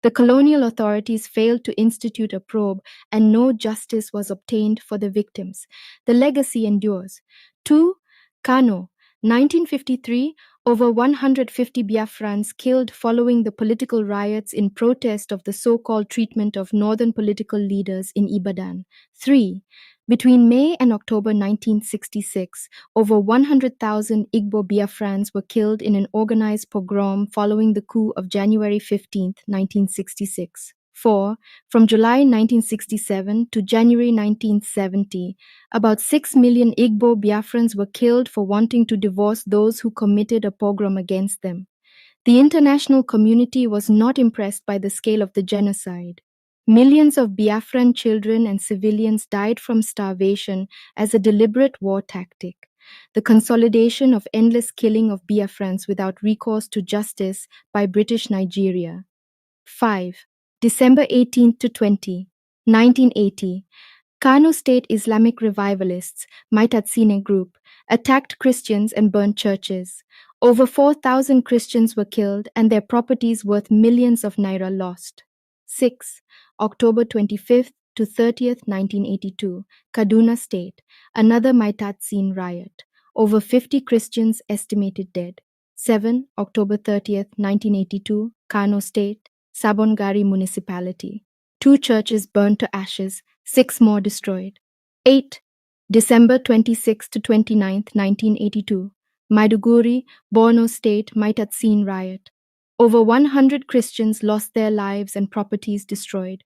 The colonial authorities failed to institute a probe and no justice was obtained for the victims. The legacy endures. 2. Kanu, 1953, over 150 Biafrans killed following the political riots in protest of the so-called treatment of northern political leaders in Ibadan. 3. Between May and October 1966, over 100,000 Igbo Biafrans were killed in an organized pogrom following the coup of January 15, 1966. 4. From July 1967 to January 1970, about 6 million Igbo Biafrans were killed for wanting to divorce those who committed a pogrom against them. The international community was not impressed by the scale of the genocide. Millions of Biafran children and civilians died from starvation as a deliberate war tactic. The consolidation of endless killing of Biafrans without recourse to justice by British Nigeria. 5. December 18 to 20, 1980. Kanu State Islamic Revivalists, Maitatsine Group, attacked Christians and burnt churches. Over 4,000 Christians were killed and their properties worth millions of naira lost. 6. October 25th to 30th, 1982, Kaduna State, another Maitatsin riot. Over 50 Christians estimated dead. 7. October 30th, 1982, Kano State, Sabongari Municipality. 2 churches burned to ashes, 6 more destroyed. 8. December 26 to 29th, 1982, Maiduguri, Borno State, Maitatsin riot. Over 100 Christians lost their lives and properties destroyed.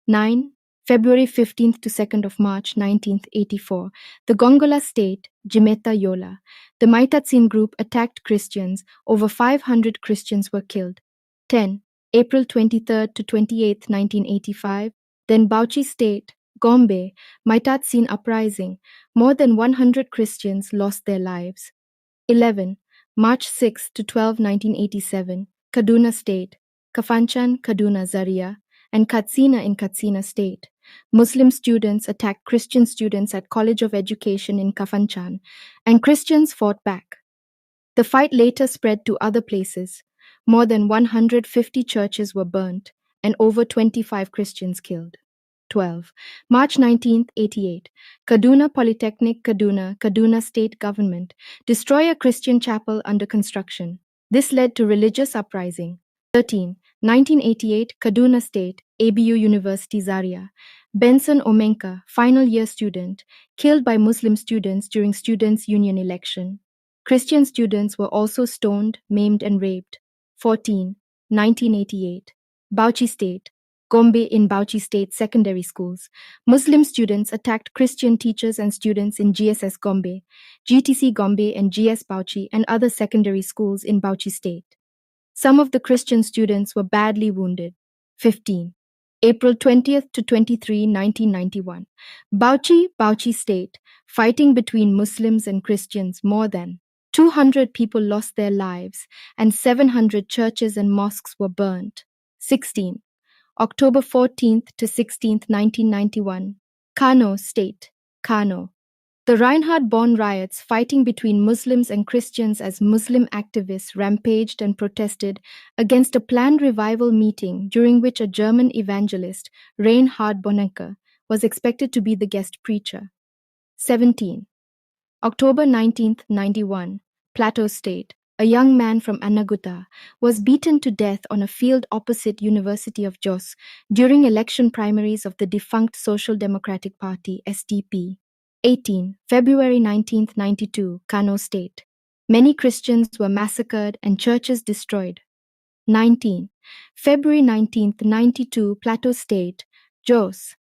9. February 15th to 2nd of March 1984, the Gongola State, Jimeta Yola. The Maitatsin group attacked Christians. Over 500 Christians were killed. 10. April 23rd to 28th, 1985, then Bauchi State, Gombe, Maitatsin uprising. More than 100 Christians lost their lives. 11. March 6 to 12, 1987, Kaduna State, Kafanchan, Kaduna Zaria, and Katsina in Katsina State. Muslim students attacked Christian students at College of Education in Kafanchan, and Christians fought back. The fight later spread to other places. More than 150 churches were burnt, and over 25 Christians killed. 12. March 19, 88, Kaduna Polytechnic, Kaduna, Kaduna State Government, destroy a Christian chapel under construction. This led to religious uprising. 13. 1988, Kaduna State, ABU University Zaria. Benson Omenka, final year student, killed by Muslim students during Students' Union election. Christian students were also stoned, maimed, and raped. 14. 1988, Bauchi State, Gombe in Bauchi State secondary schools. Muslim students attacked Christian teachers and students in GSS Gombe, GTC Gombe and GS Bauchi and other secondary schools in Bauchi State. Some of the Christian students were badly wounded. 15. April 20th to 23, 1991. Bauchi State, fighting between Muslims and Christians. More than 200 people lost their lives and 700 churches and mosques were burnt. 16. October 14th to 16th, 1991. Kanu State, Kanu. The Reinhard-Bonn riots, fighting between Muslims and Christians as Muslim activists rampaged and protested against a planned revival meeting during which a German evangelist, Reinhard Bonhoeffer, was expected to be the guest preacher. 17. October 19th, 91. Plateau State. A young man from Anaguta was beaten to death on a field opposite University of Jos during election primaries of the defunct Social Democratic Party, SDP. 18. February 19th, 92. Kano State. Many Christians were massacred and churches destroyed. 19. February 19th, 92. Plateau State. Jos.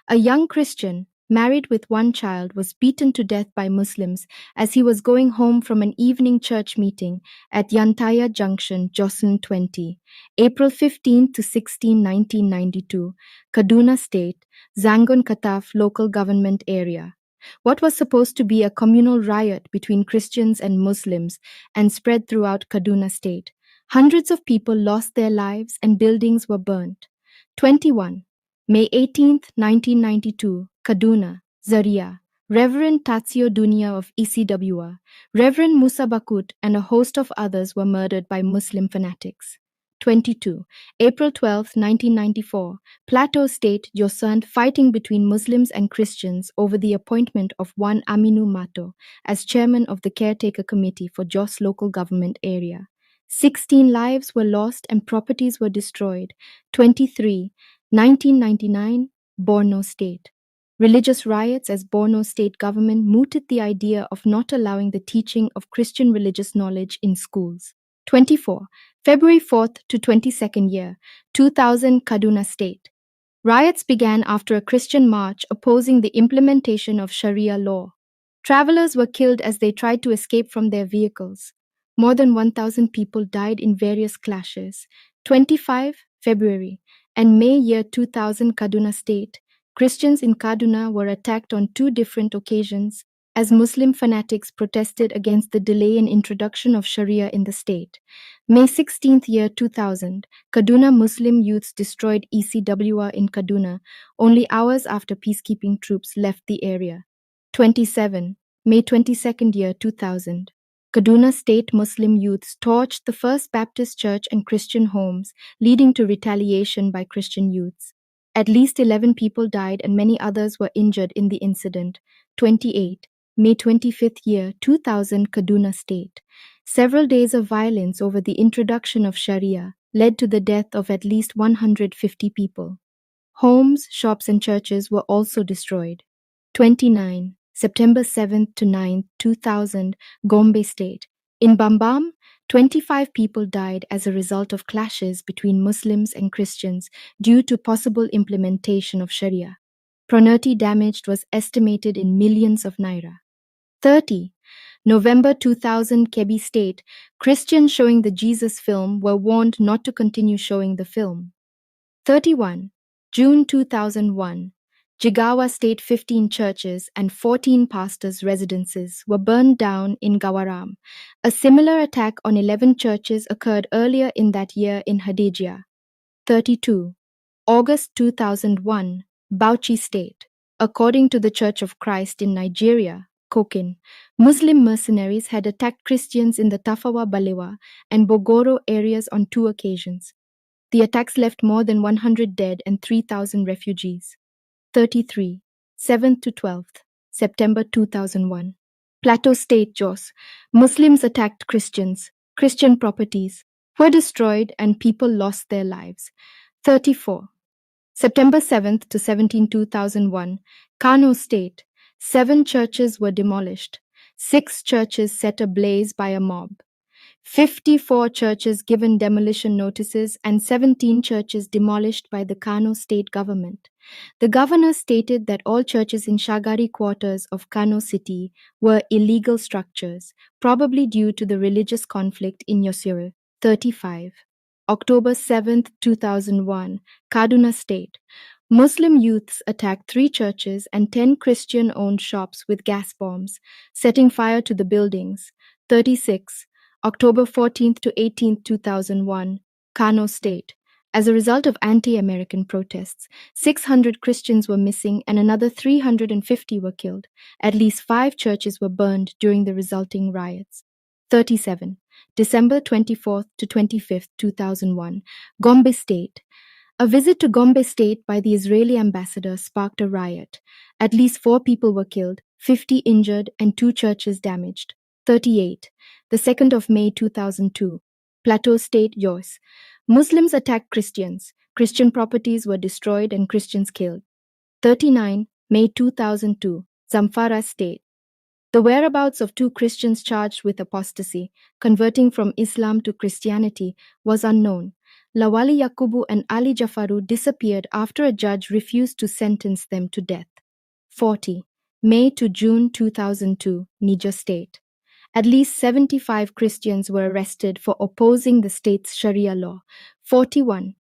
A young Christian, married with one child, was beaten to death by Muslims as he was going home from an evening church meeting at Yantaya Junction, Joslin 20. April 15 to 16, 1992. Kaduna State. Zangon Kataf Local Government Area. What was supposed to be a communal riot between Christians and Muslims and spread throughout Kaduna State. Hundreds of people lost their lives and buildings were burnt. 21. May 18th, 1992, Kaduna, Zaria. Reverend Tatsio Dunia of ECWA, Reverend Musa Bakut and a host of others were murdered by Muslim fanatics. 22. April 12, 1994, Plateau State, Josant, fighting between Muslims and Christians over the appointment of one Aminu Mato as chairman of the Caretaker Committee for Jos Local Government Area. 16 lives were lost and properties were destroyed. 23. 1999, Borno State. Religious riots as Borno State government mooted the idea of not allowing the teaching of Christian religious knowledge in schools. 24. February 4th to 22nd year, 2000 Kaduna State. Riots began after a Christian march opposing the implementation of Sharia law. Travelers were killed as they tried to escape from their vehicles. More than 1,000 people died in various clashes. 25 February and May year 2000 Kaduna State. Christians in Kaduna were attacked on 2 different occasions as Muslim fanatics protested against the delay in introduction of Sharia in the state. May 16th year 2000, Kaduna Muslim youths destroyed ECWA in Kaduna only hours after peacekeeping troops left the area. 27. May 22nd year 2000, Kaduna State Muslim youths torched the First Baptist Church and Christian homes, leading to retaliation by Christian youths. At least 11 people died and many others were injured in the incident. 28. May 25th year 2000 Kaduna State. Several days of violence over the introduction of Sharia led to the death of at least 150 people. Homes, shops and churches were also destroyed. 29. September 7th to 9th, 2000, Gombe State. In Bambam, 25 people died as a result of clashes between Muslims and Christians due to possible implementation of Sharia. Property damage was estimated in millions of naira. 30. November 2000, Kebbi State. Christians showing the Jesus film were warned not to continue showing the film. 31. June 2001. Jigawa State 15 churches and 14 pastors' residences were burned down in Gawaram. A similar attack on 11 churches occurred earlier in that year in Hadejia. 32. August 2001, Bauchi State. According to the Church of Christ in Nigeria, Kokin, Muslim mercenaries had attacked Christians in the Tafawa Balewa and Bogoro areas on 2 occasions. The attacks left more than 100 dead and 3,000 refugees. 33. 7th to 12th, September 2001. Plateau State, Jos. Muslims attacked Christians. Christian properties were destroyed and people lost their lives. 34. September 7th to 17, 2001. Kanu State. 7 churches were demolished. 6 churches set ablaze by a mob. 54 churches given demolition notices and 17 churches demolished by the Kanu state government. The governor stated that all churches in Shagari quarters of Kanu city were illegal structures, probably due to the religious conflict in Yosere. 35. October 7, 2001, Kaduna State. Muslim youths attacked 3 churches and 10 Christian-owned shops with gas bombs, setting fire to the buildings. 36. October 14th to 18th, 2001, Kano State. As a result of anti-American protests, 600 Christians were missing and another 350 were killed. At least 5 churches were burned during the resulting riots. 37. December 24th to 25th, 2001, Gombe State. A visit to Gombe State by the Israeli ambassador sparked a riot. At least 4 people were killed, 50 injured, and 2 churches damaged. 38. The 2nd of May 2002, Plateau State, Jos. Muslims attacked Christians. Christian properties were destroyed and Christians killed. 39. May 2002, Zamfara State. The whereabouts of 2 Christians charged with apostasy, converting from Islam to Christianity, was unknown. Lawali Yakubu and Ali Jafaru disappeared after a judge refused to sentence them to death. 40. May to June 2002, Niger State. At least 75 Christians were arrested for opposing the state's Sharia law. 41.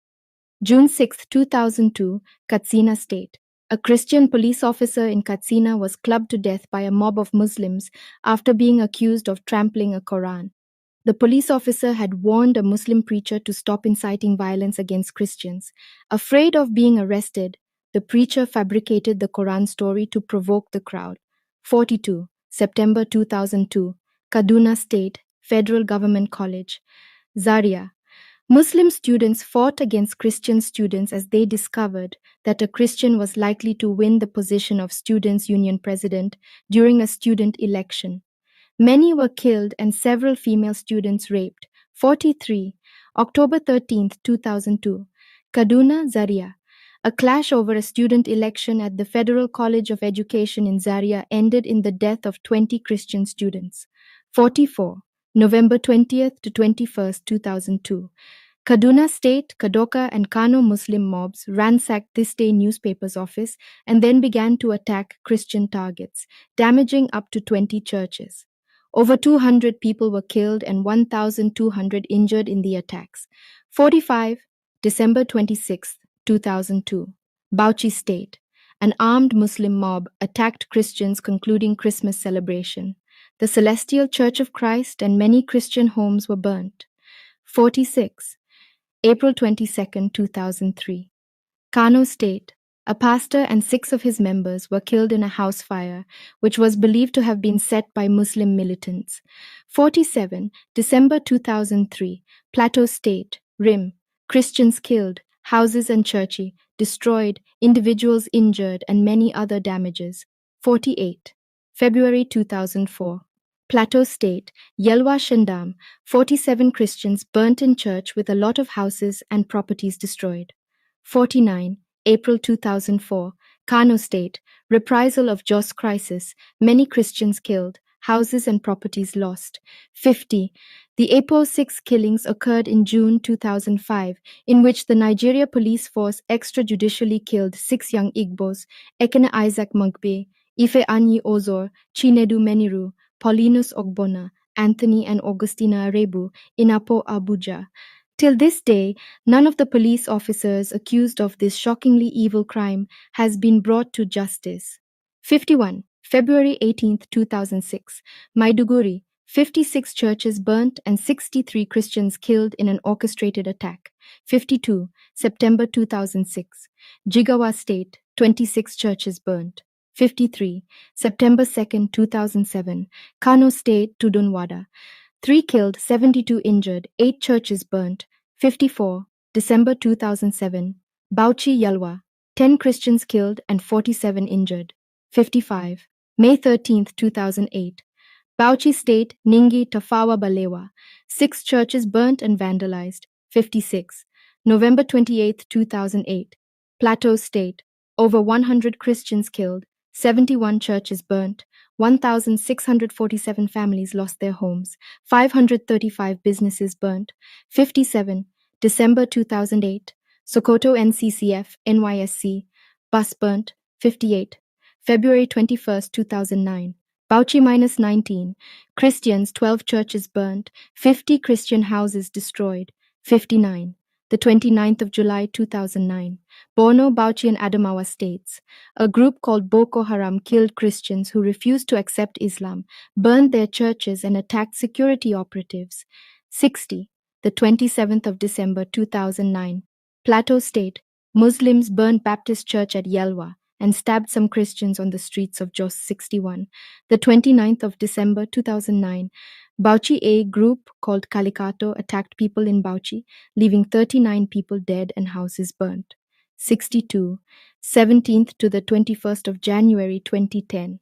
June 6, 2002, Katsina State. A Christian police officer in Katsina was clubbed to death by a mob of Muslims after being accused of trampling a Quran. The police officer had warned a Muslim preacher to stop inciting violence against Christians. Afraid of being arrested, the preacher fabricated the Quran story to provoke the crowd. 42. September 2002, Kaduna State, Federal Government College, Zaria. Muslim students fought against Christian students as they discovered that a Christian was likely to win the position of Students' Union President during a student election. Many were killed and several female students raped. 43. October 13, 2002. Kaduna, Zaria. A clash over a student election at the Federal College of Education in Zaria ended in the death of 20 Christian students. 44. November 20th to 21st, 2002. Kaduna State, Kadoka, and Kano Muslim mobs ransacked This Day newspaper's office and then began to attack Christian targets, damaging up to 20 churches. Over 200 people were killed and 1,200 injured in the attacks. 45. December 26, 2002. Bauchi State. An armed Muslim mob attacked Christians concluding Christmas celebration. The Celestial Church of Christ and many Christian homes were burnt. 46. April 22, 2003. Kano State. A pastor and 6 of his members were killed in a house fire, which was believed to have been set by Muslim militants. 47. December 2003. Plateau State. Rim. Christians killed, houses and churches destroyed, individuals injured, and many other damages. 48. February 2004. Plateau State, Yelwa Shandam, 47 Christians burnt in church with a lot of houses and properties destroyed. 49. April 2004, Kano State, reprisal of Jos crisis, many Christians killed, houses and properties lost. 50. The April 6 killings occurred in June 2005, in which the Nigeria police force extrajudicially killed 6 young Igbos, Ekene Isaac Mugbe, Ife Anyi Ozor, Chinedu Meniru, Paulinus Ogbonna, Anthony and Augustina Arebu, in Apo, Abuja. Till this day, none of the police officers accused of this shockingly evil crime has been brought to justice. 51. February 18, 2006. Maiduguri. 56 churches burnt and 63 Christians killed in an orchestrated attack. 52. September 2006. Jigawa State. 26 churches burnt. 53. September 2, 2007. Kano State, Tudunwada. 3 killed, 72 injured, 8 churches burnt. 54. December 2007. Bauchi, Yalwa. 10 Christians killed and 47 injured. 55. May 13, 2008. Bauchi State, Ningi, Tafawa Balewa. 6 churches burnt and vandalized. 56. November 28, 2008. Plateau State. Over 100 Christians killed, 71 churches burnt, 1,647 families lost their homes, 535 businesses burnt, 57, December 2008, Sokoto NCCF, NYSC, bus burnt, 58, February 21st, 2009, Bauchi -19, Christians, 12 churches burnt, 50 Christian houses destroyed, 59, the 29th of July 2009, Borno, Bauchi and Adamawa states. A group called Boko Haram killed Christians who refused to accept Islam, burned their churches and attacked security operatives. 60. The 27th of December 2009. Plateau State. Muslims burned Baptist church at Yelwa and stabbed some Christians on the streets of Jos 61. The 29th of December 2009. Bauchi A group called Kalikato attacked people in Bauchi, leaving 39 people dead and houses burnt. 62. 17th to the 21st of January 2010.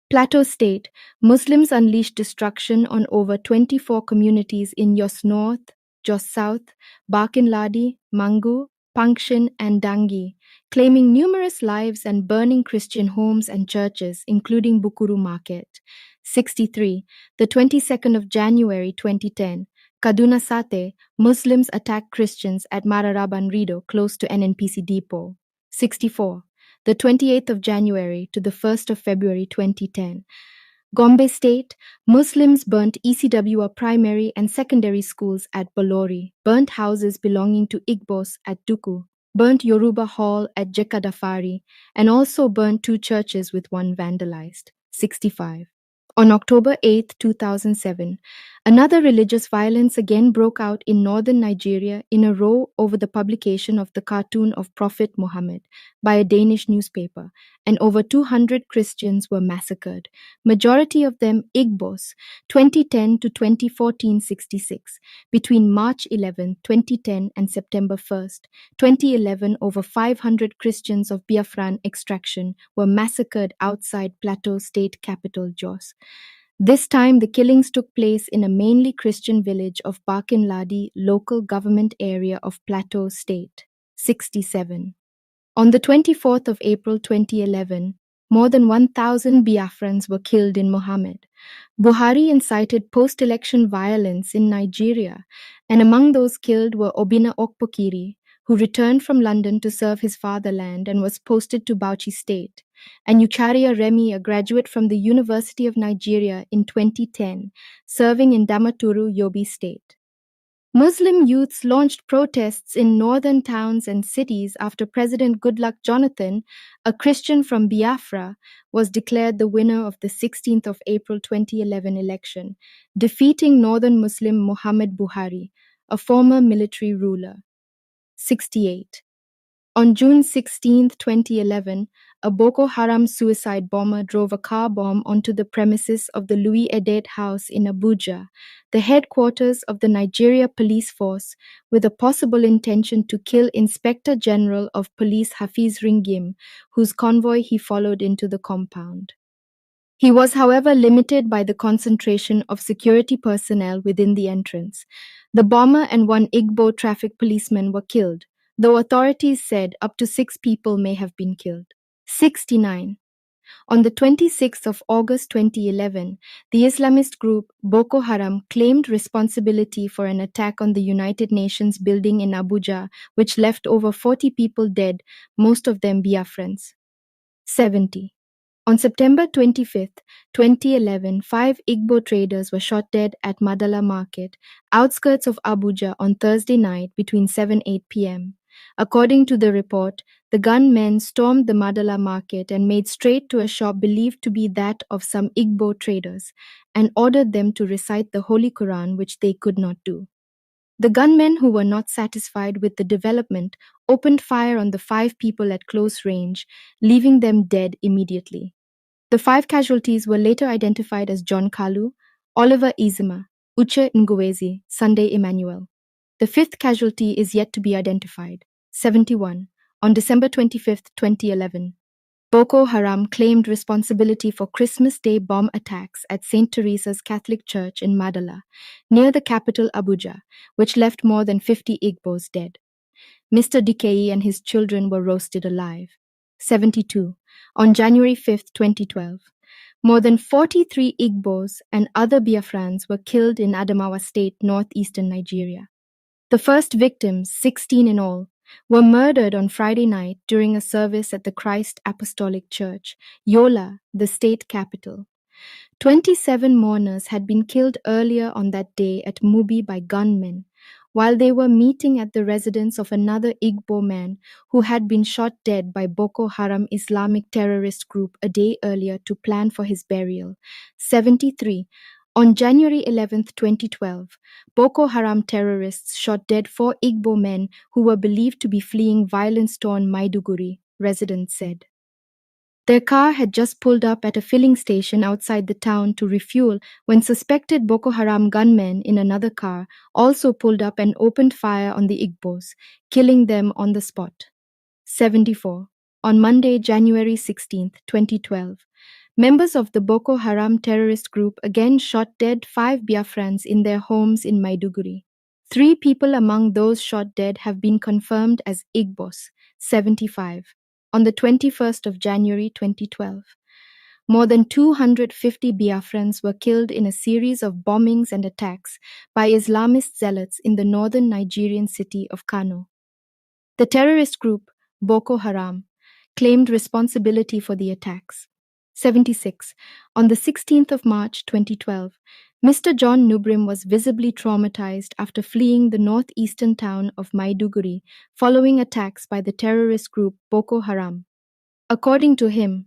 Plateau State, Muslims unleashed destruction on over 24 communities in Jos North, Jos South, Bakin Ladi, Mangu, Pankshin, and Dangi, claiming numerous lives and burning Christian homes and churches, including Bukuru Market. 63. The 22nd of January 2010. Kaduna Sate, Muslims attack Christians at Mararaban Rido, close to NNPC Depot. 64. The 28th of January to the 1st of February 2010. Gombe State, Muslims burnt ECWA primary and secondary schools at Bolori, burnt houses belonging to Igbos at Duku, burnt Yoruba Hall at Jekadafari, and also burnt 2 churches with 1 vandalized. 65. On October 8, 2007, another religious violence again broke out in northern Nigeria in a row over the publication of the cartoon of Prophet Muhammad by a Danish newspaper, and over 200 Christians were massacred, majority of them Igbos, 2010 to 2014 66. Between March 11, 2010 and September 1st, 2011, over 500 Christians of Biafran extraction were massacred outside Plateau State capital Jos. This time, the killings took place in a mainly Christian village of Bakin Ladi, local government area of Plateau State. 67. On the 24th of April 2011, more than 1,000 Biafrans were killed in Mohammed. Buhari incited post-election violence in Nigeria, and among those killed were Obinna Okpokiri, who returned from London to serve his fatherland and was posted to Bauchi State, and Ucharia Remi, a graduate from the University of Nigeria in 2010, serving in Damaturu, Yobe State. Muslim youths launched protests in northern towns and cities after President Goodluck Jonathan, a Christian from Biafra, was declared the winner of the 16th of April 2011 election, defeating northern Muslim Muhammad Buhari, a former military ruler. 68. On June 16, 2011, a Boko Haram suicide bomber drove a car bomb onto the premises of the Louis Edet House in Abuja, the headquarters of the Nigeria Police Force, with a possible intention to kill Inspector General of Police Hafiz Ringim, whose convoy he followed into the compound. He was, however, limited by the concentration of security personnel within the entrance. The bomber and 1 Igbo traffic policeman were killed, though authorities said up to 6 people may have been killed. 69. On the 26th of August 2011, the Islamist group Boko Haram claimed responsibility for an attack on the United Nations building in Abuja, which left over 40 people dead, most of them Biafrans. 70. On September 25, 2011, 5 Igbo traders were shot dead at Madala Market, outskirts of Abuja, on Thursday night between 7-8 p.m. According to the report, the gunmen stormed the Madala Market and made straight to a shop believed to be that of some Igbo traders, and ordered them to recite the Holy Quran, which they could not do. The gunmen, who were not satisfied with the development, opened fire on the 5 people at close range, leaving them dead immediately. The 5 casualties were later identified as John Kalu, Oliver Izima, Uche Ngwezi, Sunday Emmanuel. The 5th casualty is yet to be identified. 71. On December 25, 2011, Boko Haram claimed responsibility for Christmas Day bomb attacks at St. Teresa's Catholic Church in Madala, near the capital Abuja, which left more than 50 Igbos dead. Mr. Dikei and his children were roasted alive. 72. On January 5, 2012, more than 43 Igbos and other Biafrans were killed in Adamawa State, northeastern Nigeria. The first victims, 16 in all, were murdered on Friday night during a service at the Christ Apostolic Church, Yola, the state capital. 27 mourners had been killed earlier on that day at Mubi by gunmen, while they were meeting at the residence of another Igbo man who had been shot dead by Boko Haram Islamic terrorist group a day earlier to plan for his burial. 73. On January 11, 2012, Boko Haram terrorists shot dead 4 Igbo men who were believed to be fleeing violence-torn Maiduguri, residents said. Their car had just pulled up at a filling station outside the town to refuel when suspected Boko Haram gunmen in another car also pulled up and opened fire on the Igbos, killing them on the spot. 74. On Monday, January 16, 2012, members of the Boko Haram terrorist group again shot dead 5 Biafrans in their homes in Maiduguri. 3 people among those shot dead have been confirmed as Igbos, 75. On the 21st of January 2012, more than 250 Biafrans were killed in a series of bombings and attacks by Islamist zealots in the northern Nigerian city of Kanu. The terrorist group, Boko Haram, claimed responsibility for the attacks. 76. On the 16th of March 2012, Mr. John Nubrim was visibly traumatized after fleeing the northeastern town of Maiduguri following attacks by the terrorist group Boko Haram. According to him,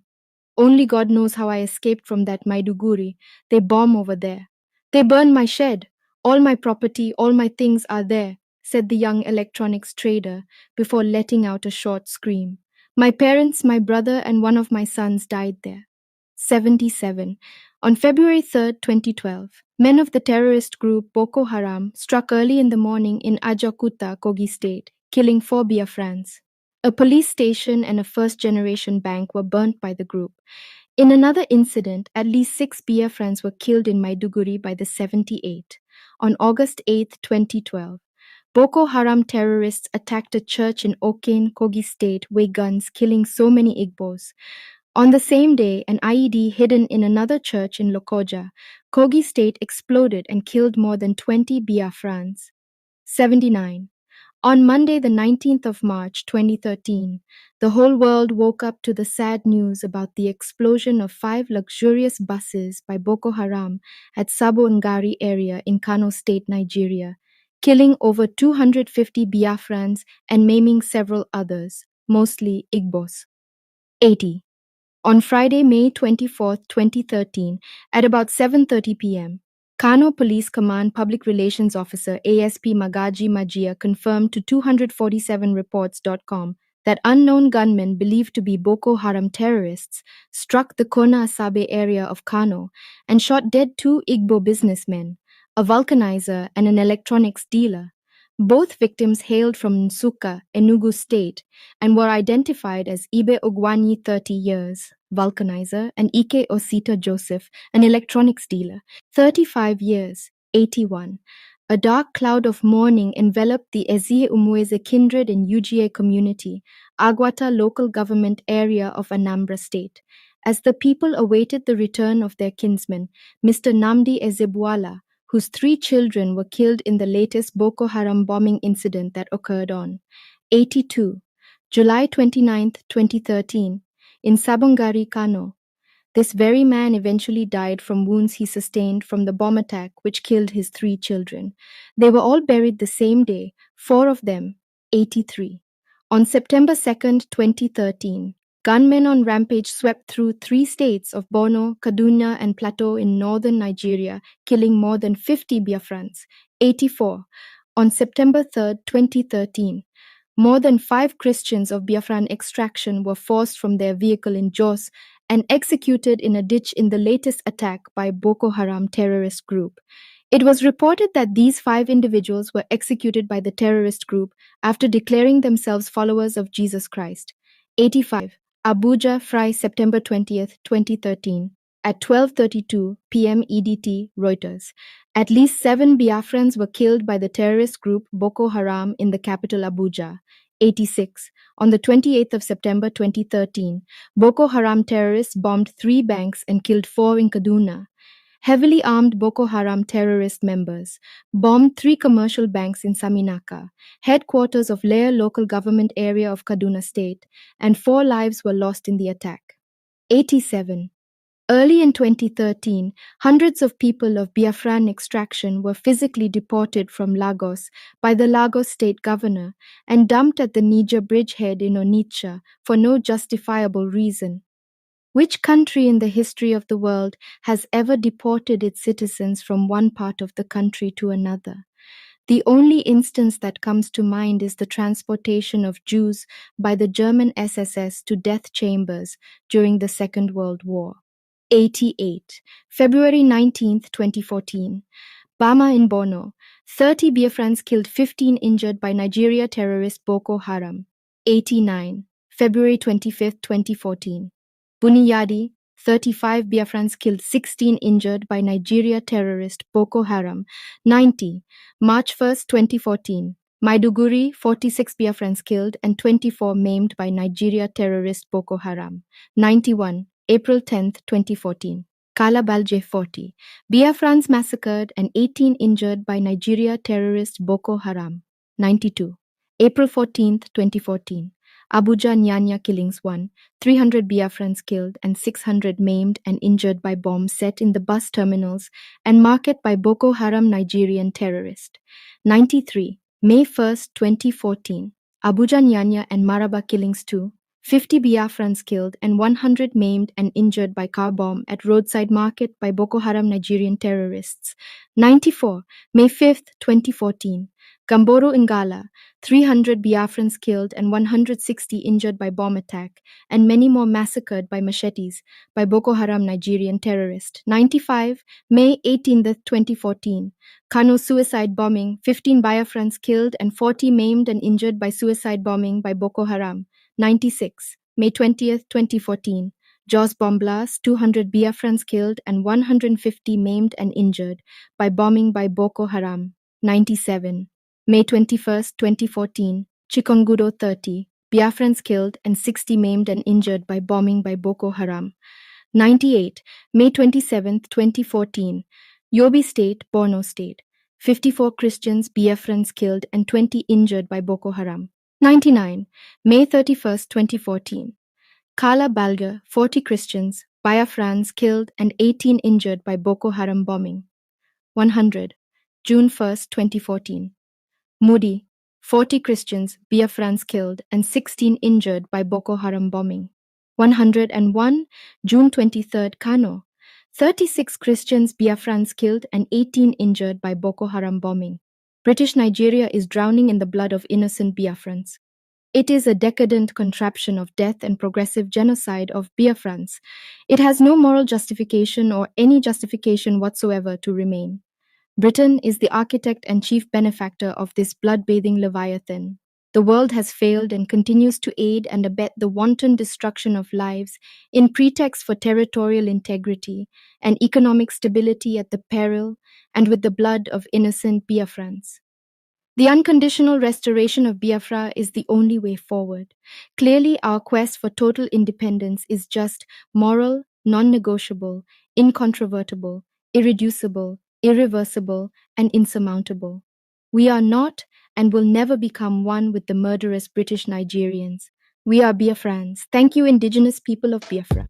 only God knows how I escaped from that Maiduguri. They bomb over there. They burn my shed. All my property, all my things are there, said the young electronics trader before letting out a short scream. My parents, my brother, and one of my sons died there. 77. On February 3, 2012, men of the terrorist group Boko Haram struck early in the morning in Ajaokuta, Kogi State, killing 4 Biafrans. A police station and a first-generation bank were burnt by the group. In another incident, at least 6 Biafrans were killed in Maiduguri by the 78. On August 8, 2012, Boko Haram terrorists attacked a church in Okene, Kogi State with guns, killing so many Igbos. On the same day, an IED hidden in another church in Lokoja, Kogi State exploded and killed more than 20 Biafrans. 79. On Monday, the 19th of March 2013, the whole world woke up to the sad news about the explosion of 5 luxurious buses by Boko Haram at Sabo Ngari area in Kano State, Nigeria, killing over 250 Biafrans and maiming several others, mostly Igbos. 80. On Friday, May 24, 2013, at about 7:30 p.m., Kano Police Command Public Relations Officer ASP Magaji Majia confirmed to 247reports.com that unknown gunmen believed to be Boko Haram terrorists struck the Kona Asabe area of Kano and shot dead 2 Igbo businessmen, a vulcanizer and an electronics dealer. Both victims hailed from Nsukka, Enugu State, and were identified as Ibe Ogwanyi, 30 years, vulcanizer, and Ike Osita Joseph, an electronics dealer, 35 years, 81. A dark cloud of mourning enveloped the Ezie Umweze kindred and UGA community, Agwata local government area of Anambra State, as the people awaited the return of their kinsman, Mr. Nnamdi Ezebwala, whose 3 children were killed in the latest Boko Haram bombing incident that occurred on 82. July 29, 2013, in Sabongari, Kano. This very man eventually died from wounds he sustained from the bomb attack which killed his 3 children. They were all buried the same day, 4 of them, 83. On September 2, 2013, gunmen on rampage swept through 3 states of Borno, Kaduna, and Plateau in northern Nigeria, killing more than 50 Biafrans. 84. On September 3, 2013, more than 5 Christians of Biafran extraction were forced from their vehicle in Jos and executed in a ditch in the latest attack by Boko Haram terrorist group. It was reported that these 5 individuals were executed by the terrorist group after declaring themselves followers of Jesus Christ. 85. Abuja, Friday, September 20th, 2013, at 12:32 p.m. EDT, Reuters. At least 7 Biafrans were killed by the terrorist group Boko Haram in the capital Abuja. 86. On the 28th of September 2013, Boko Haram terrorists bombed 3 banks and killed 4 in Kaduna. Heavily armed Boko Haram terrorist members bombed 3 commercial banks in Saminaka, headquarters of Lair local government area of Kaduna State, and 4 lives were lost in the attack. 87. Early in 2013, hundreds of people of Biafran extraction were physically deported from Lagos by the Lagos state governor and dumped at the Niger bridgehead in Onitsha for no justifiable reason. Which country in the history of the world has ever deported its citizens from one part of the country to another? The only instance that comes to mind is the transportation of Jews by the German SSS to death chambers during the Second World War. 88. February 19th, 2014. Bama in Borno. 30 Biafrans killed, 15 injured by Nigeria terrorist Boko Haram. 89. February 25th, 2014. Buniyadi. 35 Biafrans killed, 16 injured by Nigeria terrorist Boko Haram. 90. March 1st, 2014. Maiduguri, 46 Biafrans killed and 24 maimed by Nigeria terrorist Boko Haram. 91. April 10th, 2014. Kalabalje 40. Biafrans massacred and 18 injured by Nigeria terrorist Boko Haram. 92. April 14th, 2014. Abuja Nyanya killings 1. 300 Biafrans killed and 600 maimed and injured by bombs set in the bus terminals and market by Boko Haram Nigerian terrorist. 93. May 1st, 2014. Abuja Nyanya and Maraba killings 2. 50 Biafrans killed and 100 maimed and injured by car bomb at roadside market by Boko Haram Nigerian terrorists. 94. May 5th, 2014. Gamboro Ngala, 300 Biafrans killed and 160 injured by bomb attack, and many more massacred by machetes by Boko Haram Nigerian terrorist. 95. May 18th, 2014. Kanu suicide bombing, 15 Biafrans killed and 40 maimed and injured by suicide bombing by Boko Haram. 96. May 20th, 2014. Jos bomb blast, 200 Biafrans killed and 150 maimed and injured by bombing by Boko Haram. 97. May 21st, 2014. Chikongudo 30. Biafrans killed and 60 maimed and injured by bombing by Boko Haram. 98. May 27th, 2014. Yobe State, Borno State. 54 Christians, Biafrans killed and 20 injured by Boko Haram. 99. May 31st, 2014. Kala Balga, 40 Christians, Biafrans killed and 18 injured by Boko Haram bombing. 100. June 1st, 2014. Mudi, 40 Christians, Biafrans killed and 16 injured by Boko Haram bombing. 101. June 23rd, Kanu, 36 Christians, Biafrans killed and 18 injured by Boko Haram bombing. British Nigeria is drowning in the blood of innocent Biafrans. It is a decadent contraption of death and progressive genocide of Biafrans. It has no moral justification or any justification whatsoever to remain. Britain is the architect and chief benefactor of this blood-bathing leviathan. The world has failed and continues to aid and abet the wanton destruction of lives in pretext for territorial integrity and economic stability at the peril and with the blood of innocent Biafrans. The unconditional restoration of Biafra is the only way forward. Clearly, our quest for total independence is just, moral, non-negotiable, incontrovertible, irreducible, irreversible, and insurmountable. We are not and will never become one with the murderous British Nigerians. We are Biafrans. Thank you, indigenous people of Biafra.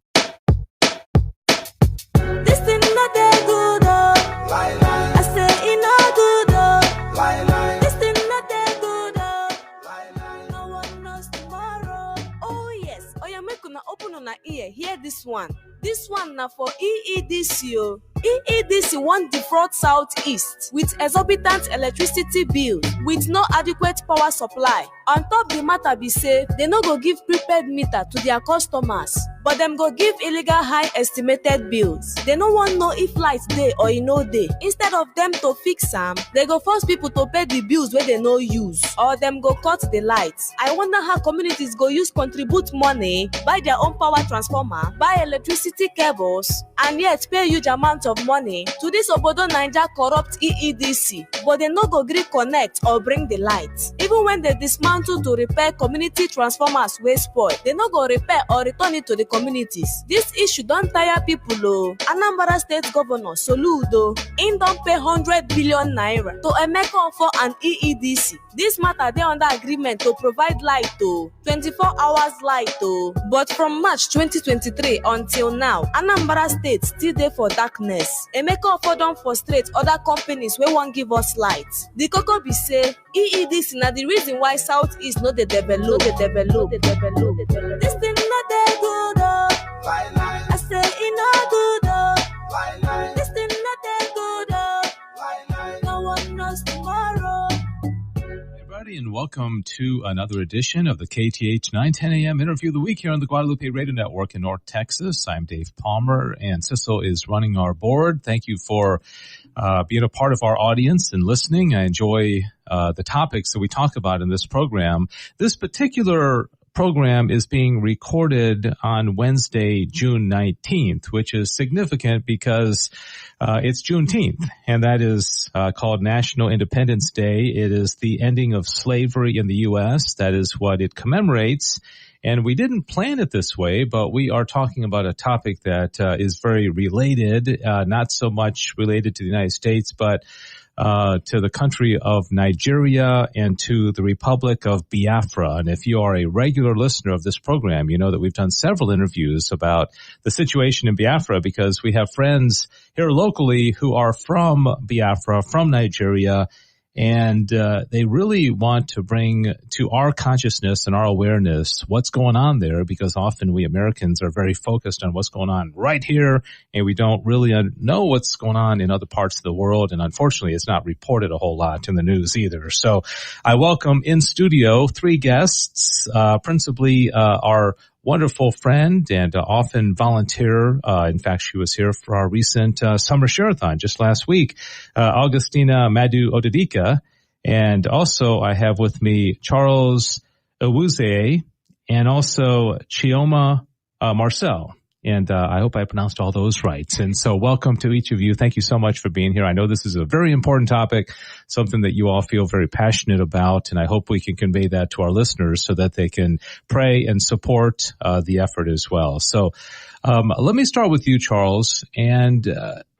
This thing not that good, oh. Lie, lie. I say it not good, oh. Lie, lie. This thing not that good, oh. Lie, lie. No one knows tomorrow. Oh yes. Oh yeah, make una open una ear. Hear this one. This one now for EEDC. EEDC want defraud Southeast with exorbitant electricity bills with no adequate power supply. On top the matter be say, they no go give prepaid meter to their customers, but them go give illegal high estimated bills. They no want know if lights dey or e no dey. Instead of them to fix am, they go force people to pay the bills where they no use, or them go cut the lights. I wonder how communities go use contribute money, buy their own power transformer, buy electricity cables, and yet pay huge amount of money to this Obodo Naija corrupt EEDC, but they no go gree connect or bring the light. Even when they dismantle council to repair community transformers wey spoil. They no go repair or return it to the communities. This issue don tire people o. Anambra State Governor Soludo, im don pay 100 billion naira to Emeka Ofo and EEDC. This matter dey under agreement to provide light o, 24 hours light o. But from March 2023 until now, Anambra State still dey for darkness. Emeka Ofo don frustrate other companies wey wan give us light. The koko be say EEDC na the reason why Southeast no dey develop. This thing no dey good o. I say e no good o. This thing no dey good o. No one knows tomorrow. Everybody, and welcome to another edition of the KTH 910 a.m. Interview of the Week here on the Guadalupe Radio Network in North Texas. I'm Dave Palmer, and Cecil is running our board. Thank you for being a part of our audience and listening. I enjoy the topics that we talk about in this program. This particular program is being recorded on Wednesday, June 19th, which is significant because it's Juneteenth, and that is called National Independence Day. It is the ending of slavery in the U.S. That is what it commemorates. And we didn't plan it this way, but we are talking about a topic that is very related, not so much related to the United States, but to the country of Nigeria and to the Republic of Biafra. And if you are a regular listener of this program, you know that we've done several interviews about the situation in Biafra because we have friends here locally who are from Biafra, from Nigeria, and they really want to bring to our consciousness and our awareness what's going on there, because often we Americans are very focused on what's going on right here, and we don't really know what's going on in other parts of the world. And unfortunately, it's not reported a whole lot in the news either. So I welcome in studio three guests, principally our wonderful friend and often volunteer. In fact, she was here for our recent summer share-a-thon just last week, Augustina Madu Odedika. And also I have with me Charles Owuzie and also Chioma Marcel. And I hope I pronounced all those right. And so welcome to each of you. Thank you so much for being here. I know this is a very important topic, something that you all feel very passionate about, and I hope we can convey that to our listeners so that they can pray and support the effort as well. So let me start with you, Charles. And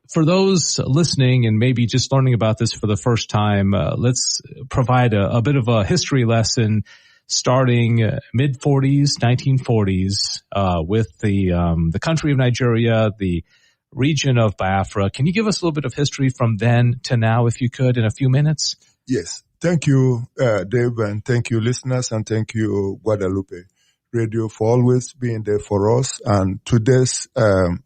for those listening and maybe just learning about this for the first time, let's provide a bit of a history lesson starting mid-40s, 1940s, with the country of Nigeria, the region of Biafra. Can you give us a little bit of history from then to now, if you could, in a few minutes? Yes. Thank you, Dave, and thank you, listeners, and thank you, Guadalupe Radio, for always being there for us. And today's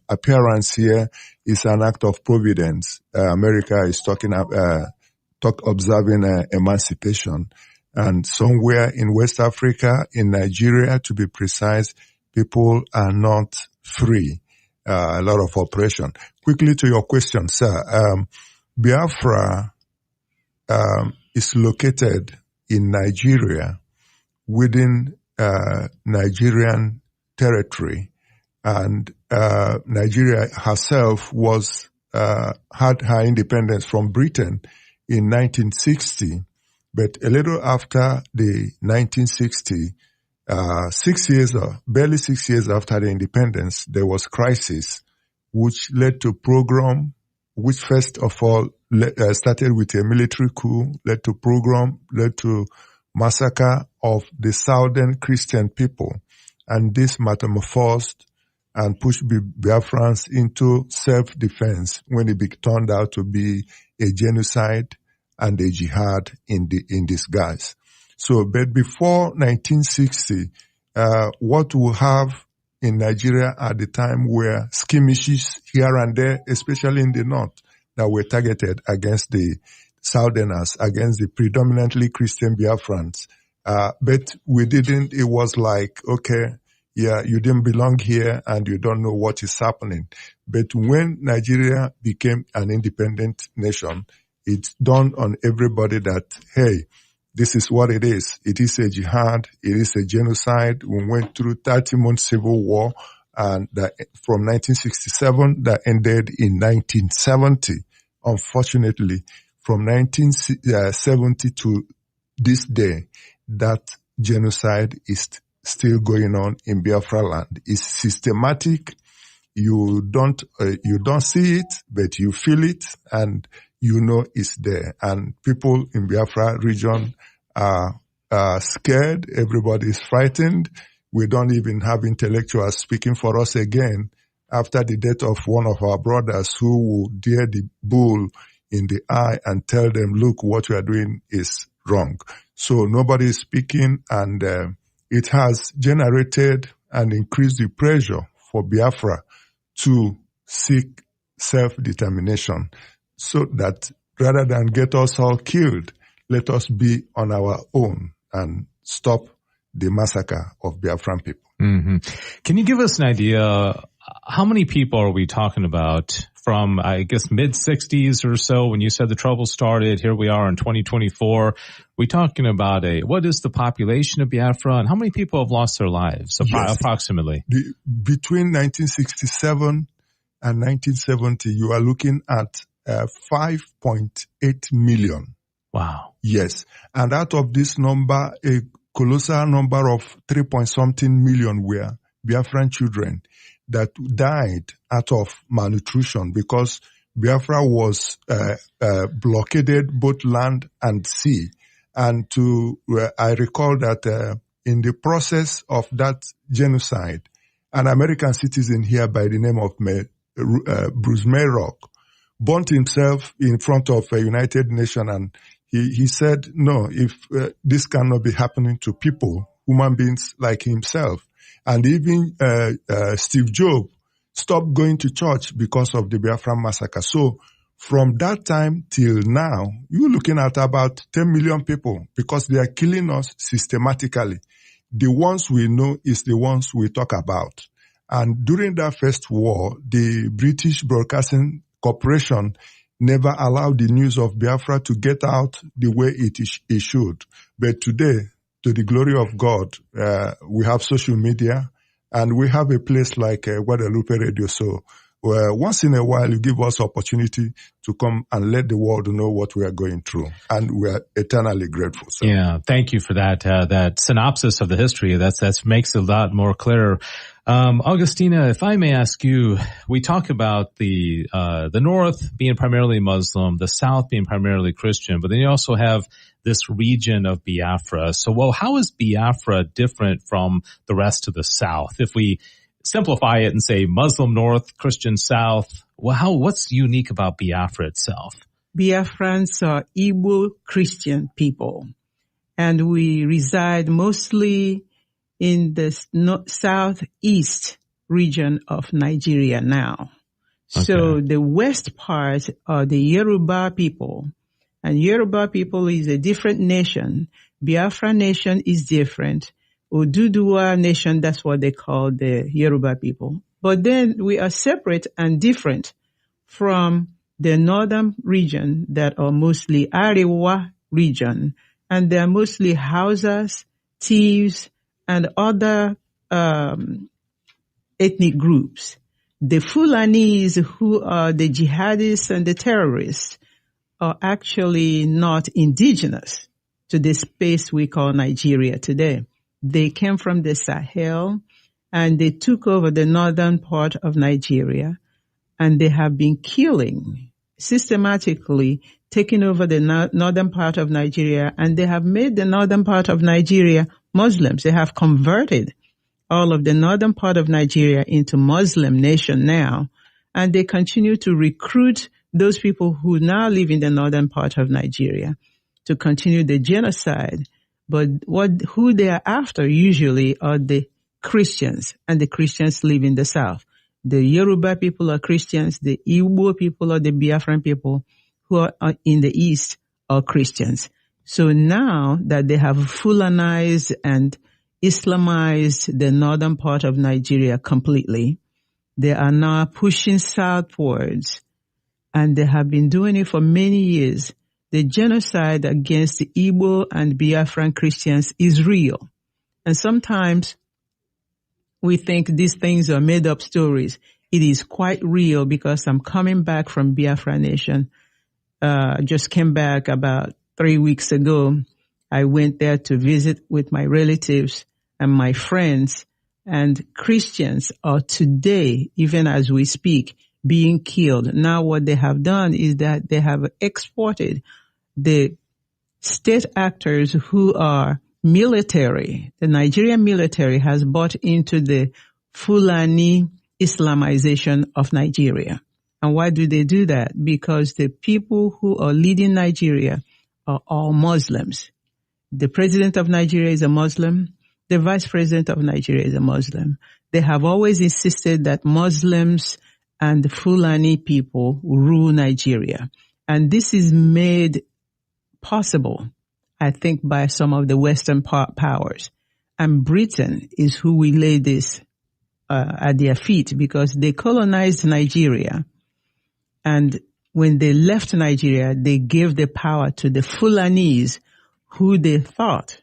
appearance here is an act of providence. America is observing emancipation. And somewhere in West Africa, in Nigeria, to be precise, people are not free. A lot of oppression. Quickly to your question, sir. Biafra is located in Nigeria, within Nigerian territory, and Nigeria herself had her independence from Britain in 1960. But a little after the 1960, barely 6 years after the independence, there was crisis, which led to pogrom, which first of all started with a military coup, led to massacre of the southern Christian people. And this metamorphosed and pushed Biafrans into self-defense when it turned out to be a genocide and a jihad in disguise. So, but before 1960, what we have in Nigeria at the time were skirmishes here and there, especially in the north, that were targeted against the southerners, against the predominantly Christian Biafrans. But it was like, okay, yeah, you didn't belong here and you don't know what is happening. But when Nigeria became an independent nation, it dawned on everybody that, hey, this is what it is. It is a jihad. It is a genocide. We went through 30-month civil war, and from 1967 that ended in 1970. Unfortunately, from 1970 to this day, that genocide is still going on in Biafra land. It's systematic. You don't see it, but you feel it, and you know it's there. And people in Biafra region are scared. Everybody is frightened. We don't even have intellectuals speaking for us again after the death of one of our brothers who will dare the bull in the eye and tell them, look, what you are doing is wrong. So nobody is speaking, and it has generated and increased the pressure for Biafra to seek self-determination, so that rather than get us all killed, let us be on our own and stop the massacre of Biafran people. Mm-hmm. Can you give us an idea, how many people are we talking about from, I guess, mid-60s or so when you said the trouble started? Here we are in 2024. We talking about what is the population of Biafra, and how many people have lost their lives, approximately? Between 1967 and 1970, you are looking at 5.8 million. Wow. Yes. And out of this number, a colossal number of 3-point-something million were Biafran children that died out of malnutrition, because Biafra was blockaded both land and sea. And I recall that in the process of that genocide, an American citizen here by the name of Bruce Mayrock burnt himself in front of a United Nations, and he said, no, if this cannot be happening to people, human beings like himself. And even Steve Jobs stopped going to church because of the Biafran massacre. So from that time till now, you're looking at about 10 million people, because they are killing us systematically. The ones we know is the ones we talk about. And during that first war, the British Broadcasting Corporation never allowed the news of Biafra to get out the way it should. But today, to the glory of God, we have social media, and we have a place like Guadalupe Radio. So once in a while, you give us opportunity to come and let the world know what we are going through. And we are eternally grateful. So. Yeah, thank you for that. That synopsis of the history. That makes it a lot more clear. Augustina, if I may ask you, we talk about the North being primarily Muslim, the South being primarily Christian, but then you also have this region of Biafra. So, how is Biafra different from the rest of the South? If we simplify it and say Muslim North, Christian South, what's unique about Biafra itself? Biafrans are Igbo Christian people, and we reside mostly in the southeast region of Nigeria now. Okay. So the west part are the Yoruba people, and Yoruba people is a different nation. Biafra nation is different. Oduduwa nation, that's what they call the Yoruba people. But then we are separate and different from the northern region that are mostly Arewa region, and they are mostly Hausas, Thieves, and other ethnic groups. The Fulanis, who are the jihadists and the terrorists, are actually not indigenous to the space we call Nigeria today. They came from the Sahel, and they took over the northern part of Nigeria, and they have been killing, systematically taking over the northern part of Nigeria, and they have made the northern part of Nigeria Muslims. They have converted all of the northern part of Nigeria into Muslim nation now, and they continue to recruit those people who now live in the northern part of Nigeria to continue the genocide. But who they are after usually are the Christians, and the Christians live in the south. The Yoruba people are Christians, the Igbo people are the Biafran people, who are in the east are Christians. So now that they have Fulanized and Islamized the northern part of Nigeria completely, they are now pushing southwards, and they have been doing it for many years. The genocide against the Igbo and Biafran Christians is real. And sometimes we think these things are made up stories. It is quite real, because I'm coming back from Biafra Nation. Just came back about 3 weeks ago, I went there to visit with my relatives and my friends, and Christians are today, even as we speak, being killed. Now what they have done is that they have exported the state actors who are military. The Nigerian military has bought into the Fulani Islamization of Nigeria. And why do they do that? Because the people who are leading Nigeria are all Muslims. The president of Nigeria is a Muslim. The vice president of Nigeria is a Muslim. They have always insisted that Muslims and the Fulani people rule Nigeria. And this is made possible, I think, by some of the Western powers. And Britain is who we lay this at their feet, because they colonized Nigeria. And when they left Nigeria, they gave the power to the Fulanis, who they thought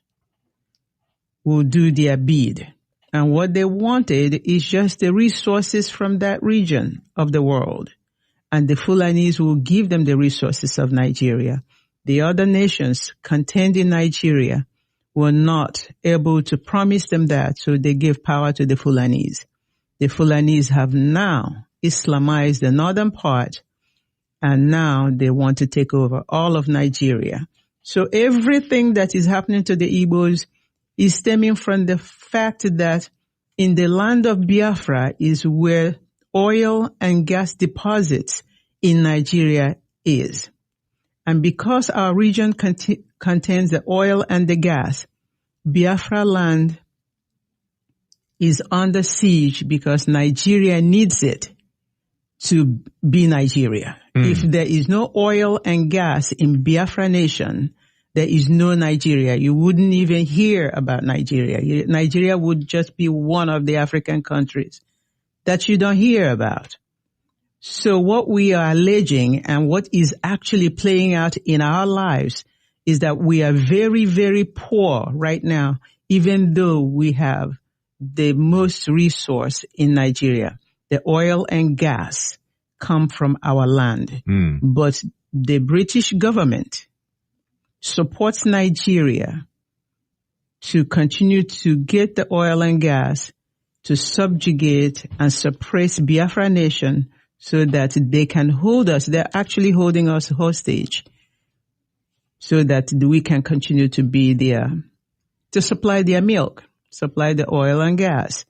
would do their bid. And what they wanted is just the resources from that region of the world. And the Fulanis will give them the resources of Nigeria. The other nations contained in Nigeria were not able to promise them that, so they gave power to the Fulanis. The Fulanis have now Islamized the northern part, and now they want to take over all of Nigeria. So everything that is happening to the Igbos is stemming from the fact that in the land of Biafra is where oil and gas deposits in Nigeria is. And because our region contains the oil and the gas, Biafra land is under siege because Nigeria needs it to be Nigeria. If there is no oil and gas in Biafra nation, there is no Nigeria. You wouldn't even hear about Nigeria. Nigeria would just be one of the African countries that you don't hear about. So what we are alleging and what is actually playing out in our lives is that we are very, very poor right now, even though we have the most resource in Nigeria. The oil and gas come from our land. But the British government supports Nigeria to continue to get the oil and gas to subjugate and suppress Biafra nation so that they can hold us. They're actually holding us hostage so that we can continue to be there, to supply their milk, supply the oil and gas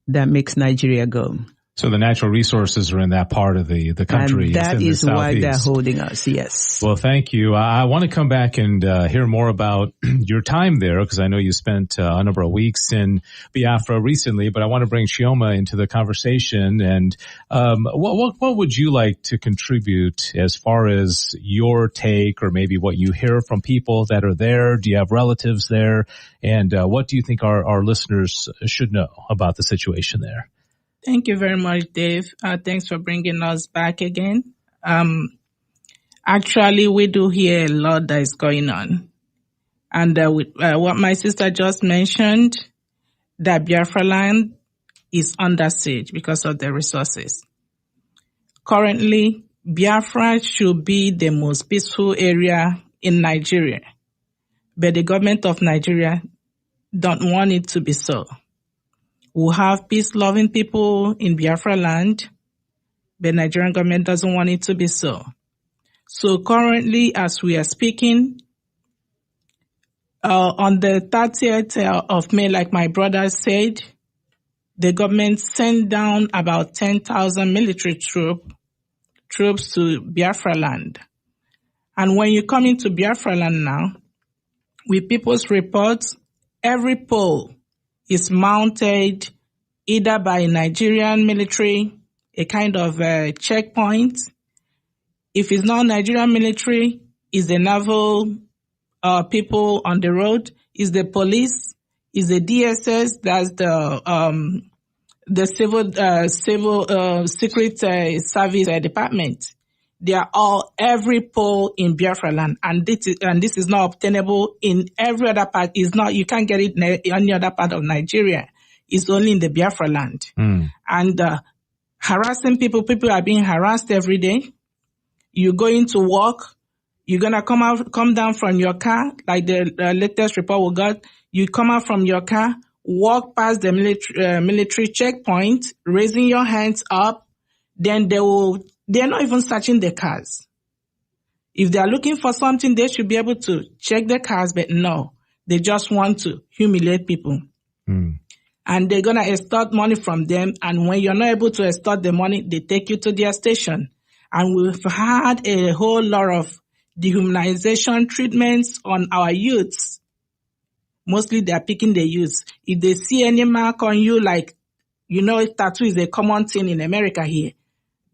that makes Nigeria go. So the natural resources are in that part of the country. And that is why they're Southeast. holding us, yes. Well, thank you. I want to come back and hear more about your time there, because I know you spent a number of weeks in Biafra recently, but I want to bring Chioma into the conversation. And what would you like to contribute as far as your take, or maybe what you hear from people that are there? Do you have relatives there? And what do you think our listeners should know about the situation there? Thank you very much, Dave. Thanks for bringing us back again. Actually, we do hear a lot that is going on. And with what my sister just mentioned, that Biafra land is under siege because of the resources. Currently, Biafra should be the most peaceful area in Nigeria, but the government of Nigeria don't want it to be so. We have peace-loving people in Biafra land, but Nigerian government doesn't want it to be so. So currently, as we are speaking, on the 30th of May, like my brother said, the government sent down about 10,000 military troops to Biafra land. And when you come into Biafra land now, with people's reports, every pole is mounted either by Nigerian military, a kind of checkpoint. If it's not Nigerian military, it's the naval people on the road, it's the police, it's the DSS, that's the civil secret service department. They are all every pole in Biafra land, and this is not obtainable in every other part. Is not, you can't get it in any other part of Nigeria. It's only in the Biafra land. And harassing people are being harassed every day. You go into work, You're going to come down from your car, like the latest report we got. You come out from your car, walk past the military checkpoint, raising your hands up. Then they're not even searching the cars. If they're looking for something, they should be able to check the cars, but no, they just want to humiliate people. And they're going to extort money from them. And when you're not able to extort the money, they take you to their station. And we've had a whole lot of dehumanization treatments on our youths. Mostly they're picking the youths. If they see any mark on you, like, tattoo is a common thing in America here.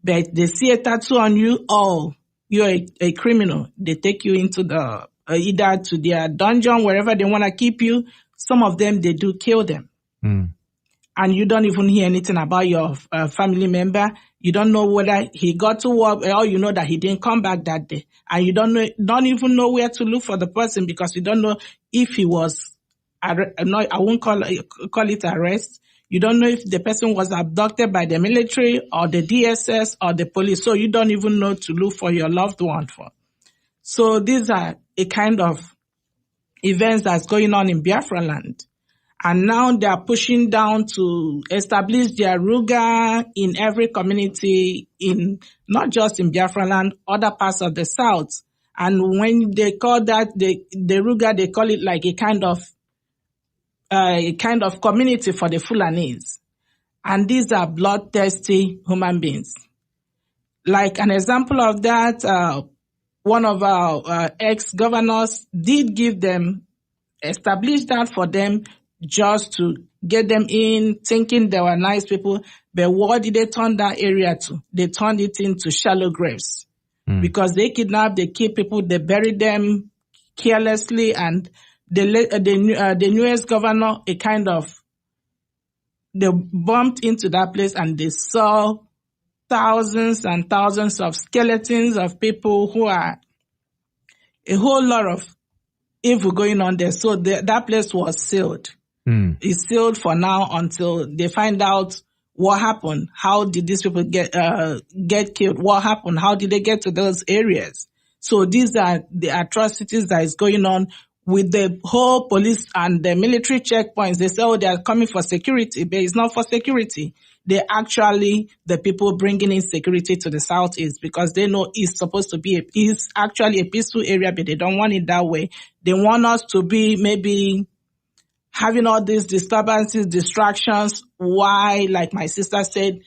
But they see a tattoo on you, oh, you're a criminal. They take you into the, either to their dungeon, wherever they want to keep you. Some of them, they do kill them. And you don't even hear anything about your family member. You don't know whether he got to work, or you know that he didn't come back that day. And you don't even know where to look for the person, because you don't know if he was, I won't call it arrest. You don't know if the person was abducted by the military or the DSS or the police. So you don't even know to look for your loved one for. So these are a kind of events that's going on in Biafra land. And now they are pushing down to establish their Ruga in every community, in not just in Biafra land, other parts of the South. And when they call that the Ruga, they call it like a kind of community for the Fulanis. And these are bloodthirsty human beings. Like an example of that, one of our ex-governors did establish that for them, just to get them in, thinking they were nice people. But what did they turn that area to? They turned it into shallow graves. Because they kidnap, they kill people, they bury them carelessly. And the newest governor, they bumped into that place and they saw thousands and thousands of skeletons of people who are a whole lot of evil going on there. So that place was sealed. It's sealed for now until they find out what happened. How did these people get killed? What happened? How did they get to those areas? So these are the atrocities that is going on with the whole police and the military checkpoints. They say, oh, they are coming for security, but it's not for security. They're actually the people bringing in security to the Southeast, because they know it's supposed to be it's actually a peaceful area, but they don't want it that way. They want us to be maybe having all these disturbances, distractions, why, like my sister said,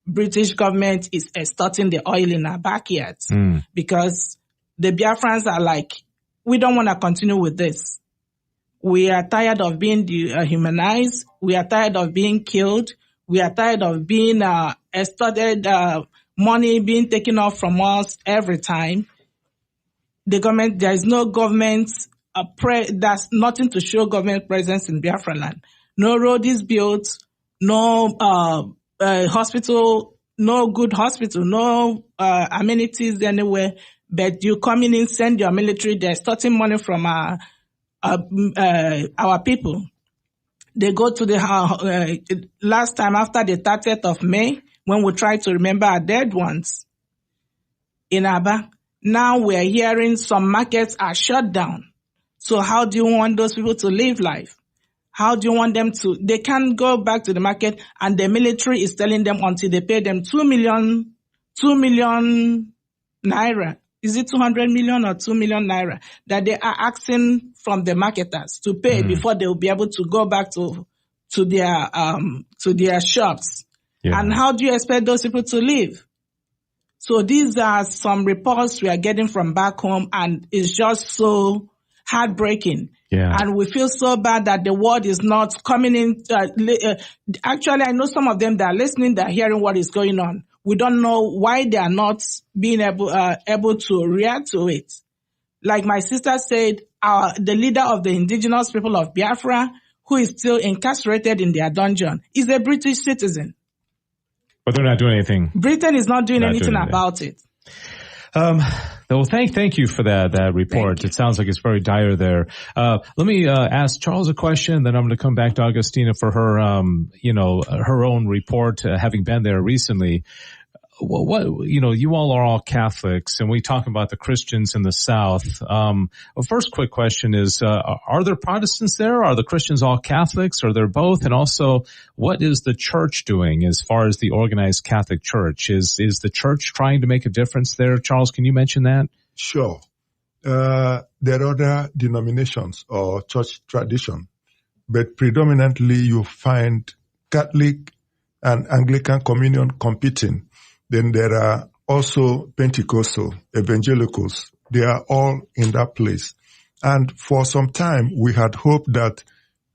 British government is extorting the oil in our backyards. Because the Biafrans are like, we don't want to continue with this. We are tired of being dehumanized. We are tired of being killed. We are tired of being extorted, money being taken off from us every time. The government, there is no government, there's nothing to show government presence in Biafra land. No road is built, no hospital, no good hospital, no amenities anywhere. But you come in, send your military, they're extorting money from our people. They go to the last time after the 30th of May, when we try to remember our dead ones in Aba. Now we're hearing some markets are shut down. So how do you want those people to live life? How do you want them to? They can't go back to the market, and the military is telling them until they pay them 2 million naira. Is it 200 million or 2 million naira that they are asking from the marketers to pay before they will be able to go back to their shops? Yeah. And how do you expect those people to live? So these are some reports we are getting from back home, and it's just so heartbreaking. Yeah. And we feel so bad that the world is not coming in. Actually, I know some of them that are listening, that are hearing what is going on. We don't know why they are not being able to react to it. Like my sister said, the leader of the indigenous people of Biafra, who is still incarcerated in their dungeon, is a British citizen. But they're not doing anything. Britain is not doing anything about it. Well, thank you for that report. It sounds like it's very dire there. Let me ask Charles a question, then I'm going to come back to Augustina for her, her own report, having been there recently. you all are all Catholics, and we talk about the Christians in the South. First quick question is, are there Protestants there? Are the Christians all Catholics? Or they're both? And also, what is the church doing as far as the organized Catholic Church? Is the church trying to make a difference there? Charles, can you mention that? Sure. There are other denominations or church tradition, but predominantly you find Catholic and Anglican communion competing. Then there are also Pentecostal, evangelicals. They are all in that place. And for some time, we had hoped that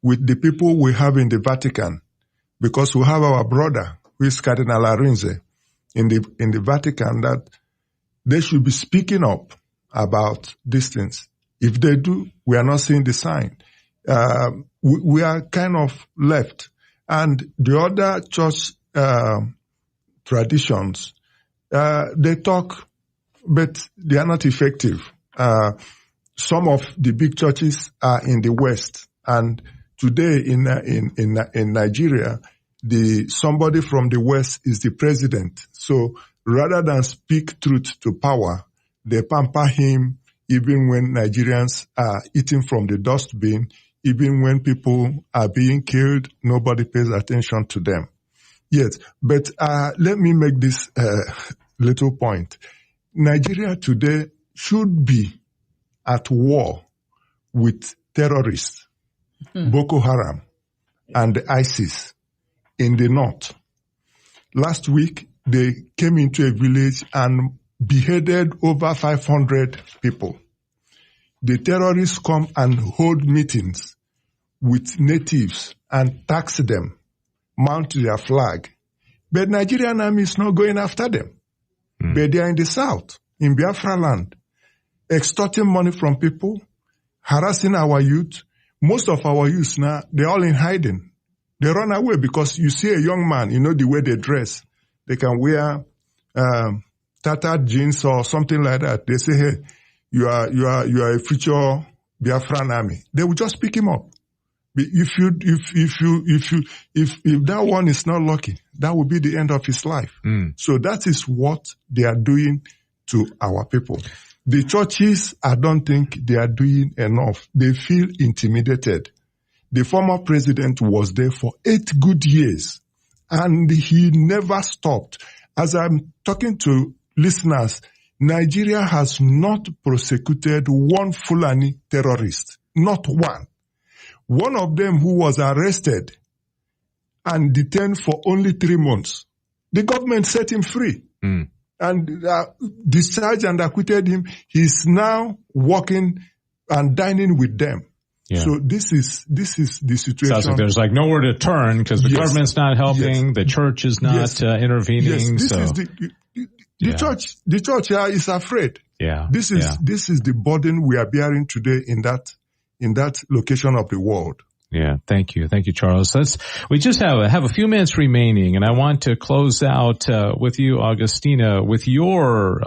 with the people we have in the Vatican, because we have our brother, who is Cardinal Arinze, in the Vatican, that they should be speaking up about these things. If they do, we are not seeing the sign. We are kind of left. And the other church traditions, they talk, but they are not effective. Some of the big churches are in the West, and today in Nigeria, somebody from the West is the president. So rather than speak truth to power, they pamper him even when Nigerians are eating from the dustbin, even when people are being killed, nobody pays attention to them. Yes, but let me make this little point. Nigeria today should be at war with terrorists, Boko Haram, and ISIS in the north. Last week, they came into a village and beheaded over 500 people. The terrorists come and hold meetings with natives and tax them, mount their flag. But Nigerian army is not going after them. But they are in the south, in Biafra land, extorting money from people, harassing our youth. Most of our youth now, they're all in hiding. They run away because you see a young man, you know the way they dress. They can wear tattered jeans or something like that. They say, hey, you are a future Biafran army. They will just pick him up. If that one is not lucky, that will be the end of his life. So that is what they are doing to our people. The churches, I don't think they are doing enough. They feel intimidated. The former president was there for 8 good years, and he never stopped. As I'm talking to listeners, Nigeria has not prosecuted one Fulani terrorist. Not one. One of them who was arrested and detained for only 3 months. The government set him free and discharged and acquitted him. He's now working and dining with them. Yeah. So this is the situation. Sounds like there's like nowhere to turn because the government's not helping, the church is not intervening. Yes, the church is afraid. Yeah. This is the burden we are bearing today in that location of the world. Yeah, thank you, Charles. We just have a few minutes remaining, and I want to close out with you, Augustina, with your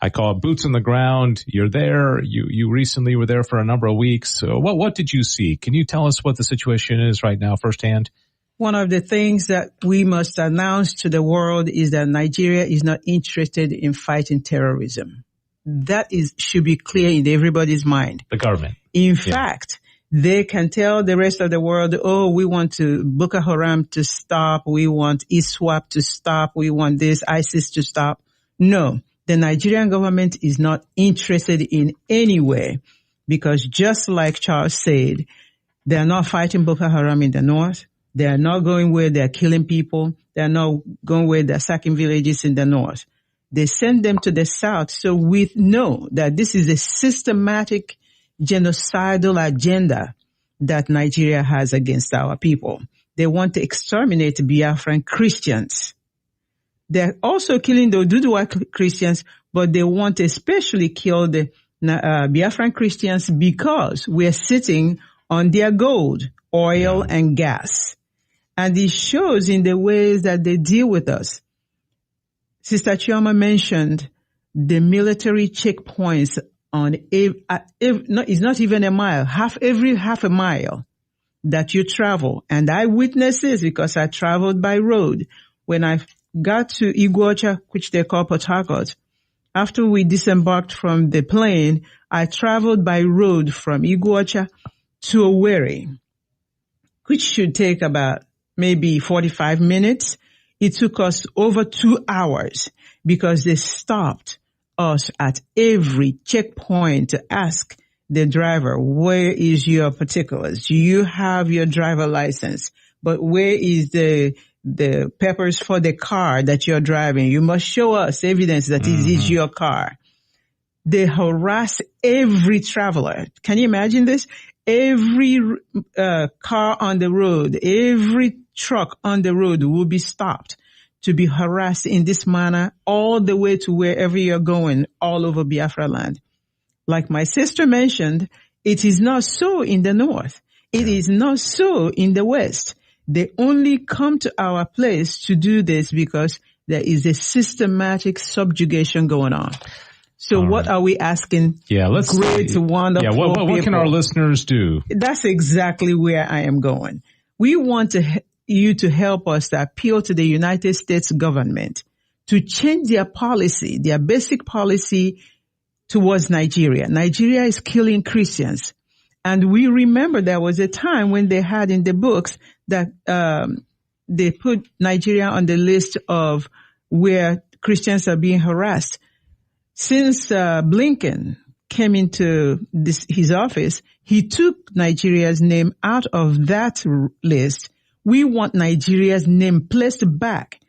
I call it boots on the ground. You're there. You recently were there for a number of weeks. So what did you see? Can you tell us what the situation is right now, firsthand? One of the things that we must announce to the world is that Nigeria is not interested in fighting terrorism. That should be clear in everybody's mind. The government. In fact, they can tell the rest of the world, oh, we want Boko Haram to stop. We want ISWAP to stop. We want this ISIS to stop. No, the Nigerian government is not interested in any way because just like Charles said, they are not fighting Boko Haram in the north. They are not going where they are killing people. They are not going where they are sacking villages in the north. They send them to the south. So we know that this is a systematic genocidal agenda that Nigeria has against our people. They want to exterminate Biafran Christians. They're also killing the Oduduwa Christians, but they want to especially kill the Biafran Christians because we're sitting on their gold, oil, and gas. And it shows in the ways that they deal with us. Sister Chioma mentioned the military checkpoints it's not even a mile, every half a mile that you travel. And I witnessed this because I traveled by road when I got to Iguacha, which they call Port Harcourt, after we disembarked from the plane, I traveled by road from Iguacha to Owerri, which should take about maybe 45 minutes. It took us over 2 hours because they stopped us at every checkpoint to ask the driver, where is your particulars? Do you have your driver license? But where is the papers for the car that you're driving? You must show us evidence that it is your car. They harass every traveler. Can you imagine this? Every car on the road, every truck on the road will be stopped to be harassed in this manner all the way to wherever you're going, all over Biafra land. Like my sister mentioned, it is not so in the north. It is not so in the west. They only come to our place to do this because there is a systematic subjugation going on. So what are we asking? Yeah, great, wonderful what can our listeners do? That's exactly where I am going. We want you to help us to appeal to the United States government to change their policy, their basic policy towards Nigeria. Nigeria is killing Christians. And we remember there was a time when they had in the books that they put Nigeria on the list of where Christians are being harassed. Since Blinken came into his office, he took Nigeria's name out of that list. We want Nigeria's name placed back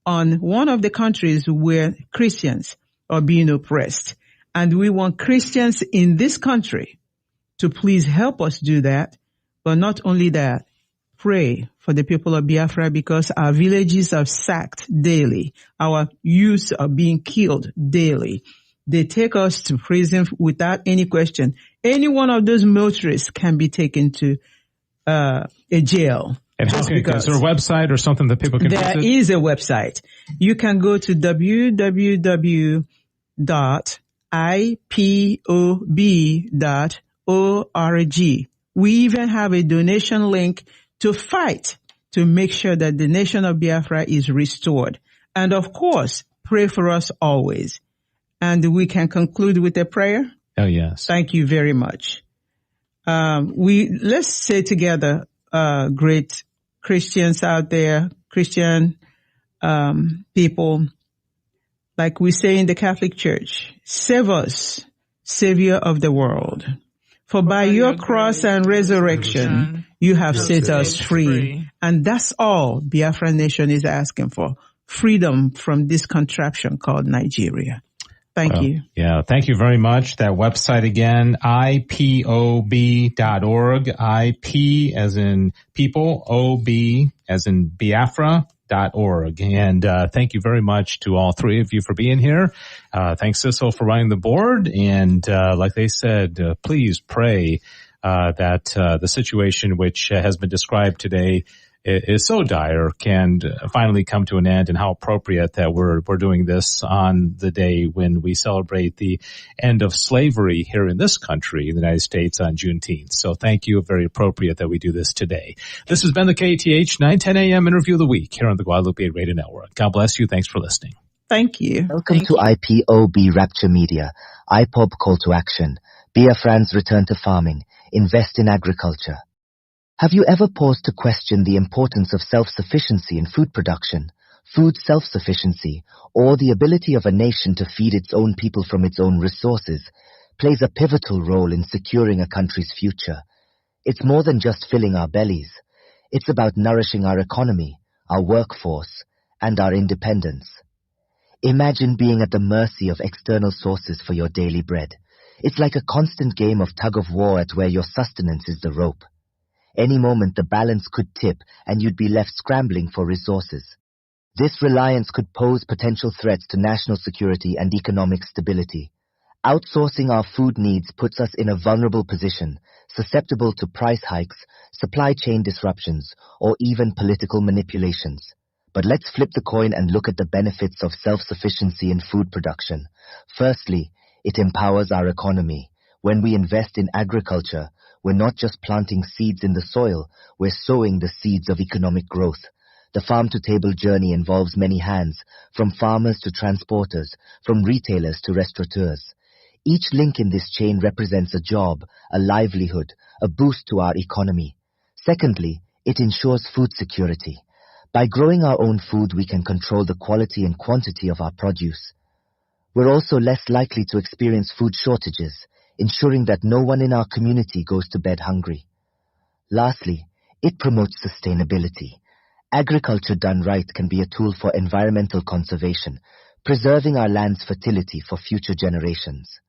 on one of the countries where Christians are being oppressed. And we want Christians in this country to please help us do that. But not only that, pray for the people of Biafra because our villages are sacked daily. Our youths are being killed daily. They take us to prison without any question. Any one of those motorists can be taken to a jail. And is there a website or something that people can visit? There is a website. You can go to www.ipob.org. We even have a donation link to fight to make sure that the nation of Biafra is restored. And of course, pray for us always. And we can conclude with a prayer. Oh, yes. Thank you very much. Let's say together, great Christians out there, Christian people, like we say in the Catholic Church, save us, Savior of the world. For by your cross and resurrection, you have set us free. And that's all Biafra Nation is asking for. Freedom from this contraption called Nigeria. Thank you. Yeah, thank you very much. That website again, ipob.org, IP as in people, OB as in Biafra.org. And thank you very much to all three of you for being here. Thanks, Cecil, for running the board. And like they said, please pray that the situation which has been described today is so dire can finally come to an end, and how appropriate that we're doing this on the day when we celebrate the end of slavery here in this country, in the United States, on Juneteenth. So thank you. Very appropriate that we do this today. This has been the KTH 910 AM Interview of the Week here on the Guadalupe Radio Network. God bless you. Thanks for listening. Thank you. Welcome to IPOB Rapture Media. IPOB Call to Action. Biafrans return to farming. Invest in agriculture. Have you ever paused to question the importance of self-sufficiency in food production, food self-sufficiency, or the ability of a nation to feed its own people from its own resources, plays a pivotal role in securing a country's future? It's more than just filling our bellies. It's about nourishing our economy, our workforce, and our independence. Imagine being at the mercy of external sources for your daily bread. It's like a constant game of tug-of-war at where your sustenance is the rope. Any moment the balance could tip and you'd be left scrambling for resources. This reliance could pose potential threats to national security and economic stability. Outsourcing our food needs puts us in a vulnerable position, susceptible to price hikes, supply chain disruptions, or even political manipulations. But let's flip the coin and look at the benefits of self-sufficiency in food production. Firstly, it empowers our economy. When we invest in agriculture, we're not just planting seeds in the soil, we're sowing the seeds of economic growth. The farm-to-table journey involves many hands, from farmers to transporters, from retailers to restaurateurs. Each link in this chain represents a job, a livelihood, a boost to our economy. Secondly, it ensures food security. By growing our own food, we can control the quality and quantity of our produce. We're also less likely to experience food shortages, ensuring that no one in our community goes to bed hungry. Lastly, it promotes sustainability. Agriculture done right can be a tool for environmental conservation, preserving our land's fertility for future generations.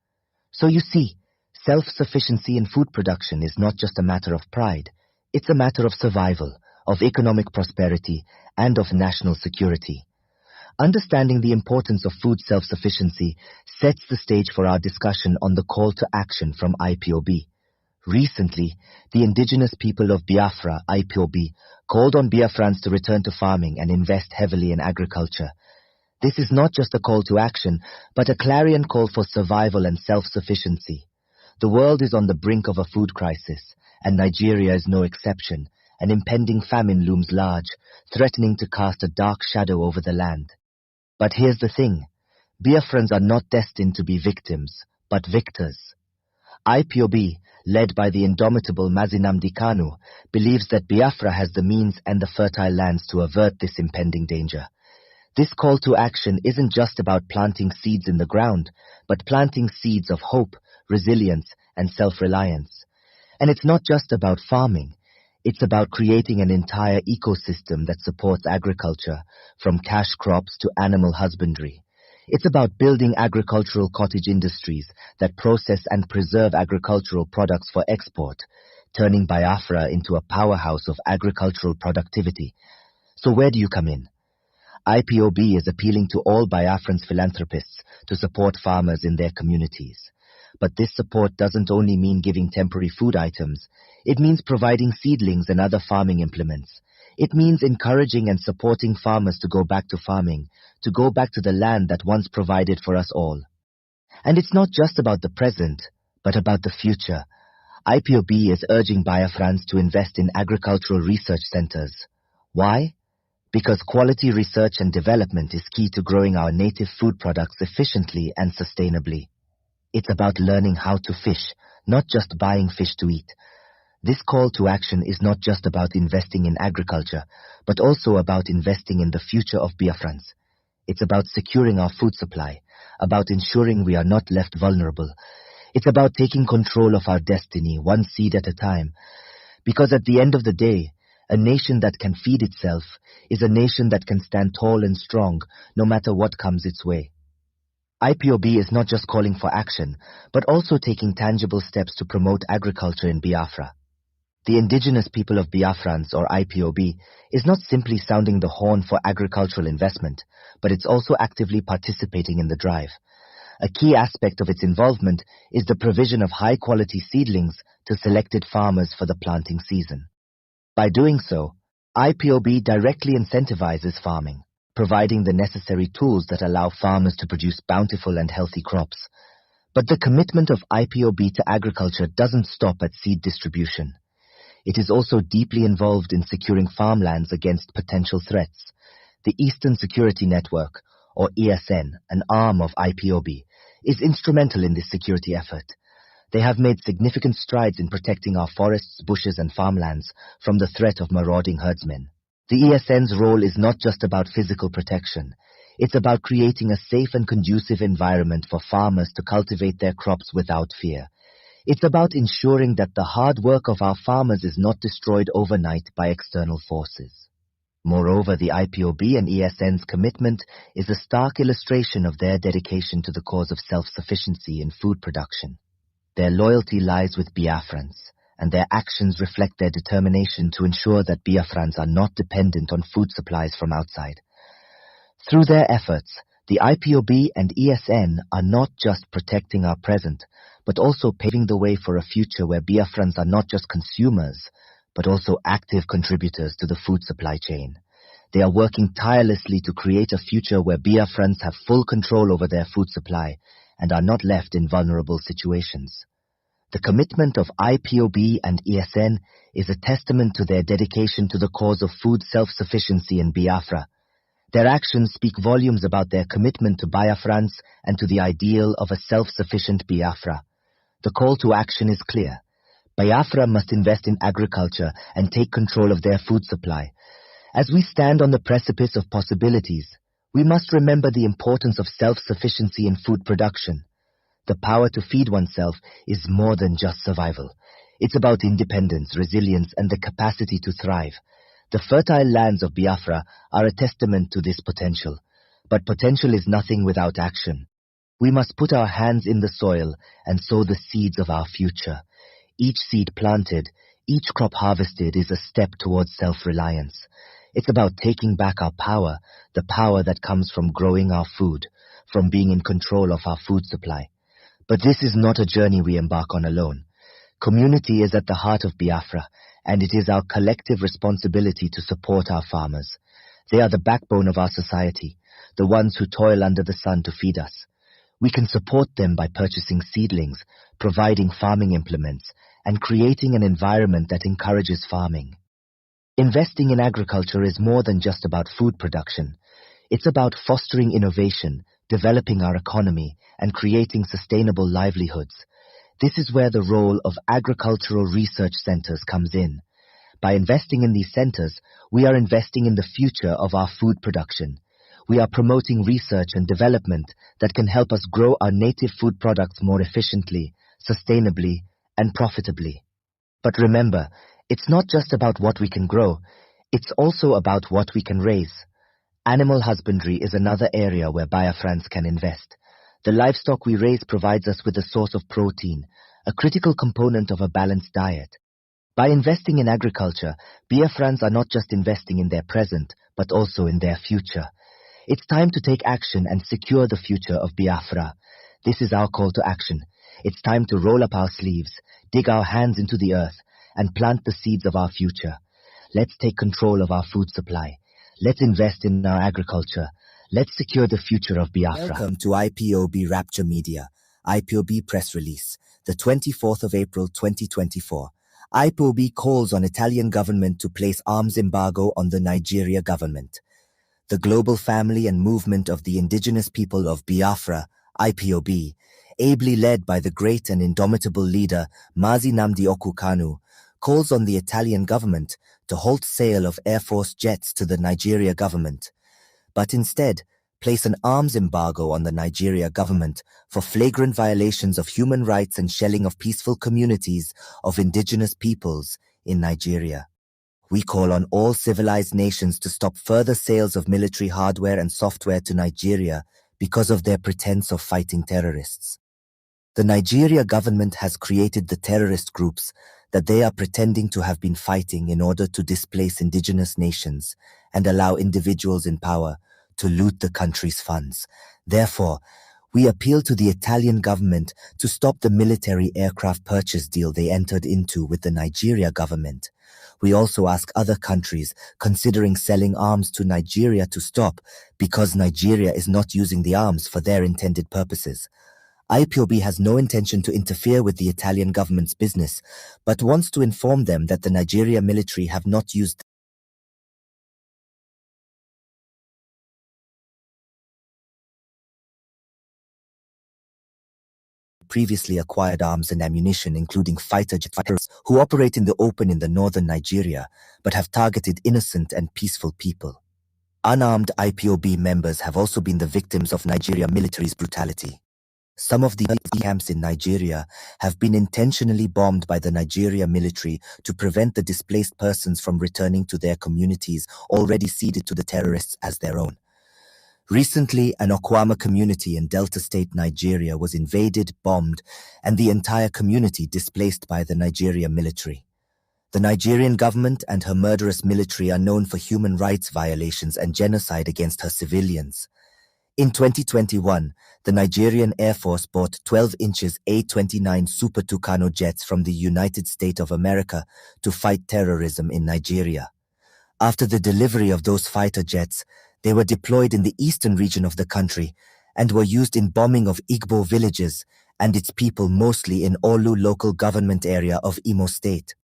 So you see, self-sufficiency in food production is not just a matter of pride, it's a matter of survival, of economic prosperity, and of national security. Understanding the importance of food self-sufficiency sets the stage for our discussion on the call to action from IPOB. Recently, the indigenous people of Biafra, IPOB, called on Biafrans to return to farming and invest heavily in agriculture. This is not just a call to action, but a clarion call for survival and self-sufficiency. The world is on the brink of a food crisis, and Nigeria is no exception. An impending famine looms large, threatening to cast a dark shadow over the land. But here's the thing. Biafrans are not destined to be victims, but victors. IPOB, led by the indomitable Mazi Nnamdi Kanu, believes that Biafra has the means and the fertile lands to avert this impending danger. This call to action isn't just about planting seeds in the ground, but planting seeds of hope, resilience, and self-reliance. And it's not just about farming. It's about creating an entire ecosystem that supports agriculture, from cash crops to animal husbandry. It's about building agricultural cottage industries that process and preserve agricultural products for export, turning Biafra into a powerhouse of agricultural productivity. So where do you come in? IPOB is appealing to all Biafrans philanthropists to support farmers in their communities. But this support doesn't only mean giving temporary food items. It means providing seedlings and other farming implements. It means encouraging and supporting farmers to go back to farming, to go back to the land that once provided for us all. And it's not just about the present, but about the future. IPOB is urging Biafrans to invest in agricultural research centers. Why? Because quality research and development is key to growing our native food products efficiently and sustainably. It's about learning how to fish, not just buying fish to eat. This call to action is not just about investing in agriculture, but also about investing in the future of Biafrans. It's about securing our food supply, about ensuring we are not left vulnerable. It's about taking control of our destiny, one seed at a time. Because at the end of the day, a nation that can feed itself is a nation that can stand tall and strong, no matter what comes its way. IPOB is not just calling for action, but also taking tangible steps to promote agriculture in Biafra. The indigenous people of Biafrans, or IPOB, is not simply sounding the horn for agricultural investment, but it's also actively participating in the drive. A key aspect of its involvement is the provision of high-quality seedlings to selected farmers for the planting season. By doing so, IPOB directly incentivizes farming, providing the necessary tools that allow farmers to produce bountiful and healthy crops. But the commitment of IPOB to agriculture doesn't stop at seed distribution. It is also deeply involved in securing farmlands against potential threats. The Eastern Security Network, or ESN, an arm of IPOB, is instrumental in this security effort. They have made significant strides in protecting our forests, bushes, and farmlands from the threat of marauding herdsmen. The ESN's role is not just about physical protection. It's about creating a safe and conducive environment for farmers to cultivate their crops without fear. It's about ensuring that the hard work of our farmers is not destroyed overnight by external forces. Moreover, the IPOB and ESN's commitment is a stark illustration of their dedication to the cause of self-sufficiency in food production. Their loyalty lies with Biafrans, and their actions reflect their determination to ensure that Biafrans are not dependent on food supplies from outside. Through their efforts, the IPOB and ESN are not just protecting our present, but also paving the way for a future where Biafrans are not just consumers, but also active contributors to the food supply chain. They are working tirelessly to create a future where Biafrans have full control over their food supply and are not left in vulnerable situations. The commitment of IPOB and ESN is a testament to their dedication to the cause of food self-sufficiency in Biafra. Their actions speak volumes about their commitment to Biafrans and to the ideal of a self-sufficient Biafra. The call to action is clear. Biafra must invest in agriculture and take control of their food supply. As we stand on the precipice of possibilities, we must remember the importance of self-sufficiency in food production. The power to feed oneself is more than just survival. It's about independence, resilience, and the capacity to thrive. The fertile lands of Biafra are a testament to this potential. But potential is nothing without action. We must put our hands in the soil and sow the seeds of our future. Each seed planted, each crop harvested is a step towards self-reliance. It's about taking back our power, the power that comes from growing our food, from being in control of our food supply. But this is not a journey we embark on alone. Community is at the heart of Biafra, and it is our collective responsibility to support our farmers. They are the backbone of our society, the ones who toil under the sun to feed us. We can support them by purchasing seedlings, providing farming implements, and creating an environment that encourages farming. Investing in agriculture is more than just about food production. It's about fostering innovation, developing our economy, and creating sustainable livelihoods. This is where the role of agricultural research centers comes in. By investing in these centers, we are investing in the future of our food production. We are promoting research and development that can help us grow our native food products more efficiently, sustainably, and profitably. But remember, it's not just about what we can grow, it's also about what we can raise. Animal husbandry is another area where Biafrans can invest. The livestock we raise provides us with a source of protein, a critical component of a balanced diet. By investing in agriculture, Biafrans are not just investing in their present, but also in their future. It's time to take action and secure the future of Biafra. This is our call to action. It's time to roll up our sleeves, dig our hands into the earth, and plant the seeds of our future. Let's take control of our food supply. Let's invest in our agriculture. Let's secure the future of Biafra. Welcome to IPOB Rapture Media, IPOB press release, the 24th of April 2024. IPOB calls on Italian government to place arms embargo on the Nigeria government. The global family and movement of the indigenous people of Biafra, IPOB, ably led by the great and indomitable leader Mazi Nnamdi Kanu, calls on the Italian government to halt sale of Air Force jets to the Nigeria government, but instead place an arms embargo on the Nigeria government for flagrant violations of human rights and shelling of peaceful communities of indigenous peoples in Nigeria. We call on all civilized nations to stop further sales of military hardware and software to Nigeria because of their pretense of fighting terrorists. The Nigeria government has created the terrorist groups that they are pretending to have been fighting in order to displace indigenous nations and allow individuals in power to loot the country's funds. Therefore, we appeal to the Italian government to stop the military aircraft purchase deal they entered into with the Nigeria government. We also ask other countries considering selling arms to Nigeria to stop because Nigeria is not using the arms for their intended purposes. IPOB has no intention to interfere with the Italian government's business, but wants to inform them that the Nigeria military have not used previously acquired arms and ammunition, including fighter jets who operate in the open in the northern Nigeria, but have targeted innocent and peaceful people. Unarmed IPOB members have also been the victims of Nigeria military's brutality. Some of the camps in Nigeria have been intentionally bombed by the Nigeria military to prevent the displaced persons from returning to their communities already ceded to the terrorists as their own. Recently, an Okwama community in Delta State, Nigeria was invaded, bombed, and the entire community displaced by the Nigeria military. The Nigerian government and her murderous military are known for human rights violations and genocide against her civilians. In 2021, the Nigerian Air Force bought 12 inches A-29 Super Tucano jets from the United States of America to fight terrorism in Nigeria. After the delivery of those fighter jets, they were deployed in the eastern region of the country and were used in bombing of Igbo villages and its people mostly in Olu local government area of Imo State.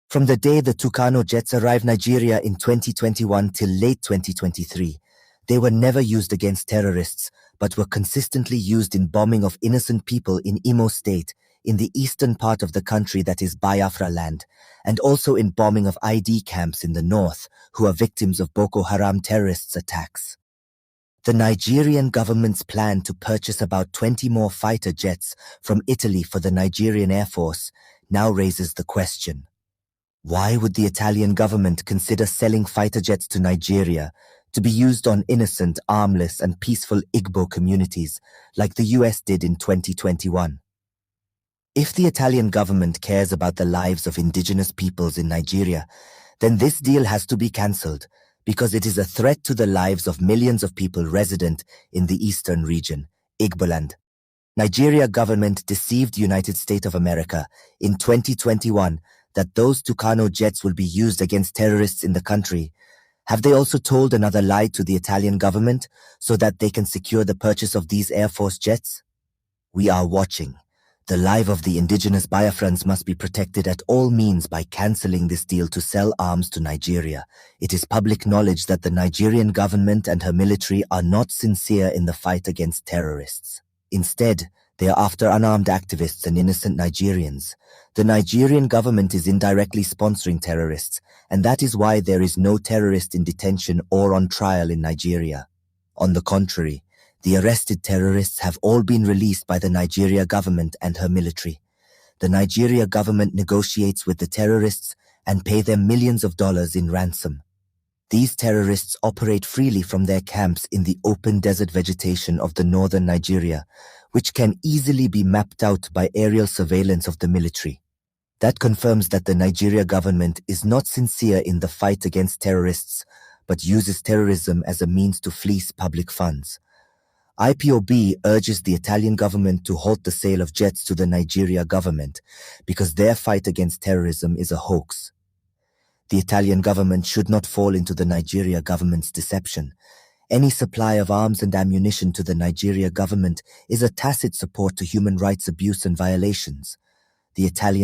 From the day the Tucano jets arrived Nigeria in 2021 till late 2023, they were never used against terrorists, but were consistently used in bombing of innocent people in Imo State, in the eastern part of the country that is Biafra land, and also in bombing of ID camps in the north, who are victims of Boko Haram terrorists' attacks. The Nigerian government's plan to purchase about 20 more fighter jets from Italy for the Nigerian Air Force now raises the question: why would the Italian government consider selling fighter jets to Nigeria to be used on innocent, armless, and peaceful Igbo communities like the US did in 2021? If the Italian government cares about the lives of indigenous peoples in Nigeria, then this deal has to be cancelled, because it is a threat to the lives of millions of people resident in the eastern region, Igboland. Nigeria government deceived United States of America in 2021 that those Tucano jets will be used against terrorists in the country. Have they also told another lie to the Italian government so that they can secure the purchase of these Air Force jets? We are watching. The life of the indigenous Biafrans must be protected at all means by cancelling this deal to sell arms to Nigeria. It is public knowledge that the Nigerian government and her military are not sincere in the fight against terrorists. Instead, they are after unarmed activists and innocent Nigerians. The Nigerian government is indirectly sponsoring terrorists, and that is why there is no terrorist in detention or on trial in Nigeria. On the contrary, the arrested terrorists have all been released by the Nigeria government and her military. The Nigeria government negotiates with the terrorists and pay them millions of dollars in ransom. These terrorists operate freely from their camps in the open desert vegetation of the northern Nigeria, which can easily be mapped out by aerial surveillance of the military. That confirms that the Nigeria government is not sincere in the fight against terrorists, but uses terrorism as a means to fleece public funds. IPOB urges the Italian government to halt the sale of jets to the Nigeria government because their fight against terrorism is a hoax. The Italian government should not fall into the Nigeria government's deception. Any supply of arms and ammunition to the Nigeria government is a tacit support to human rights abuse and violations. The Italian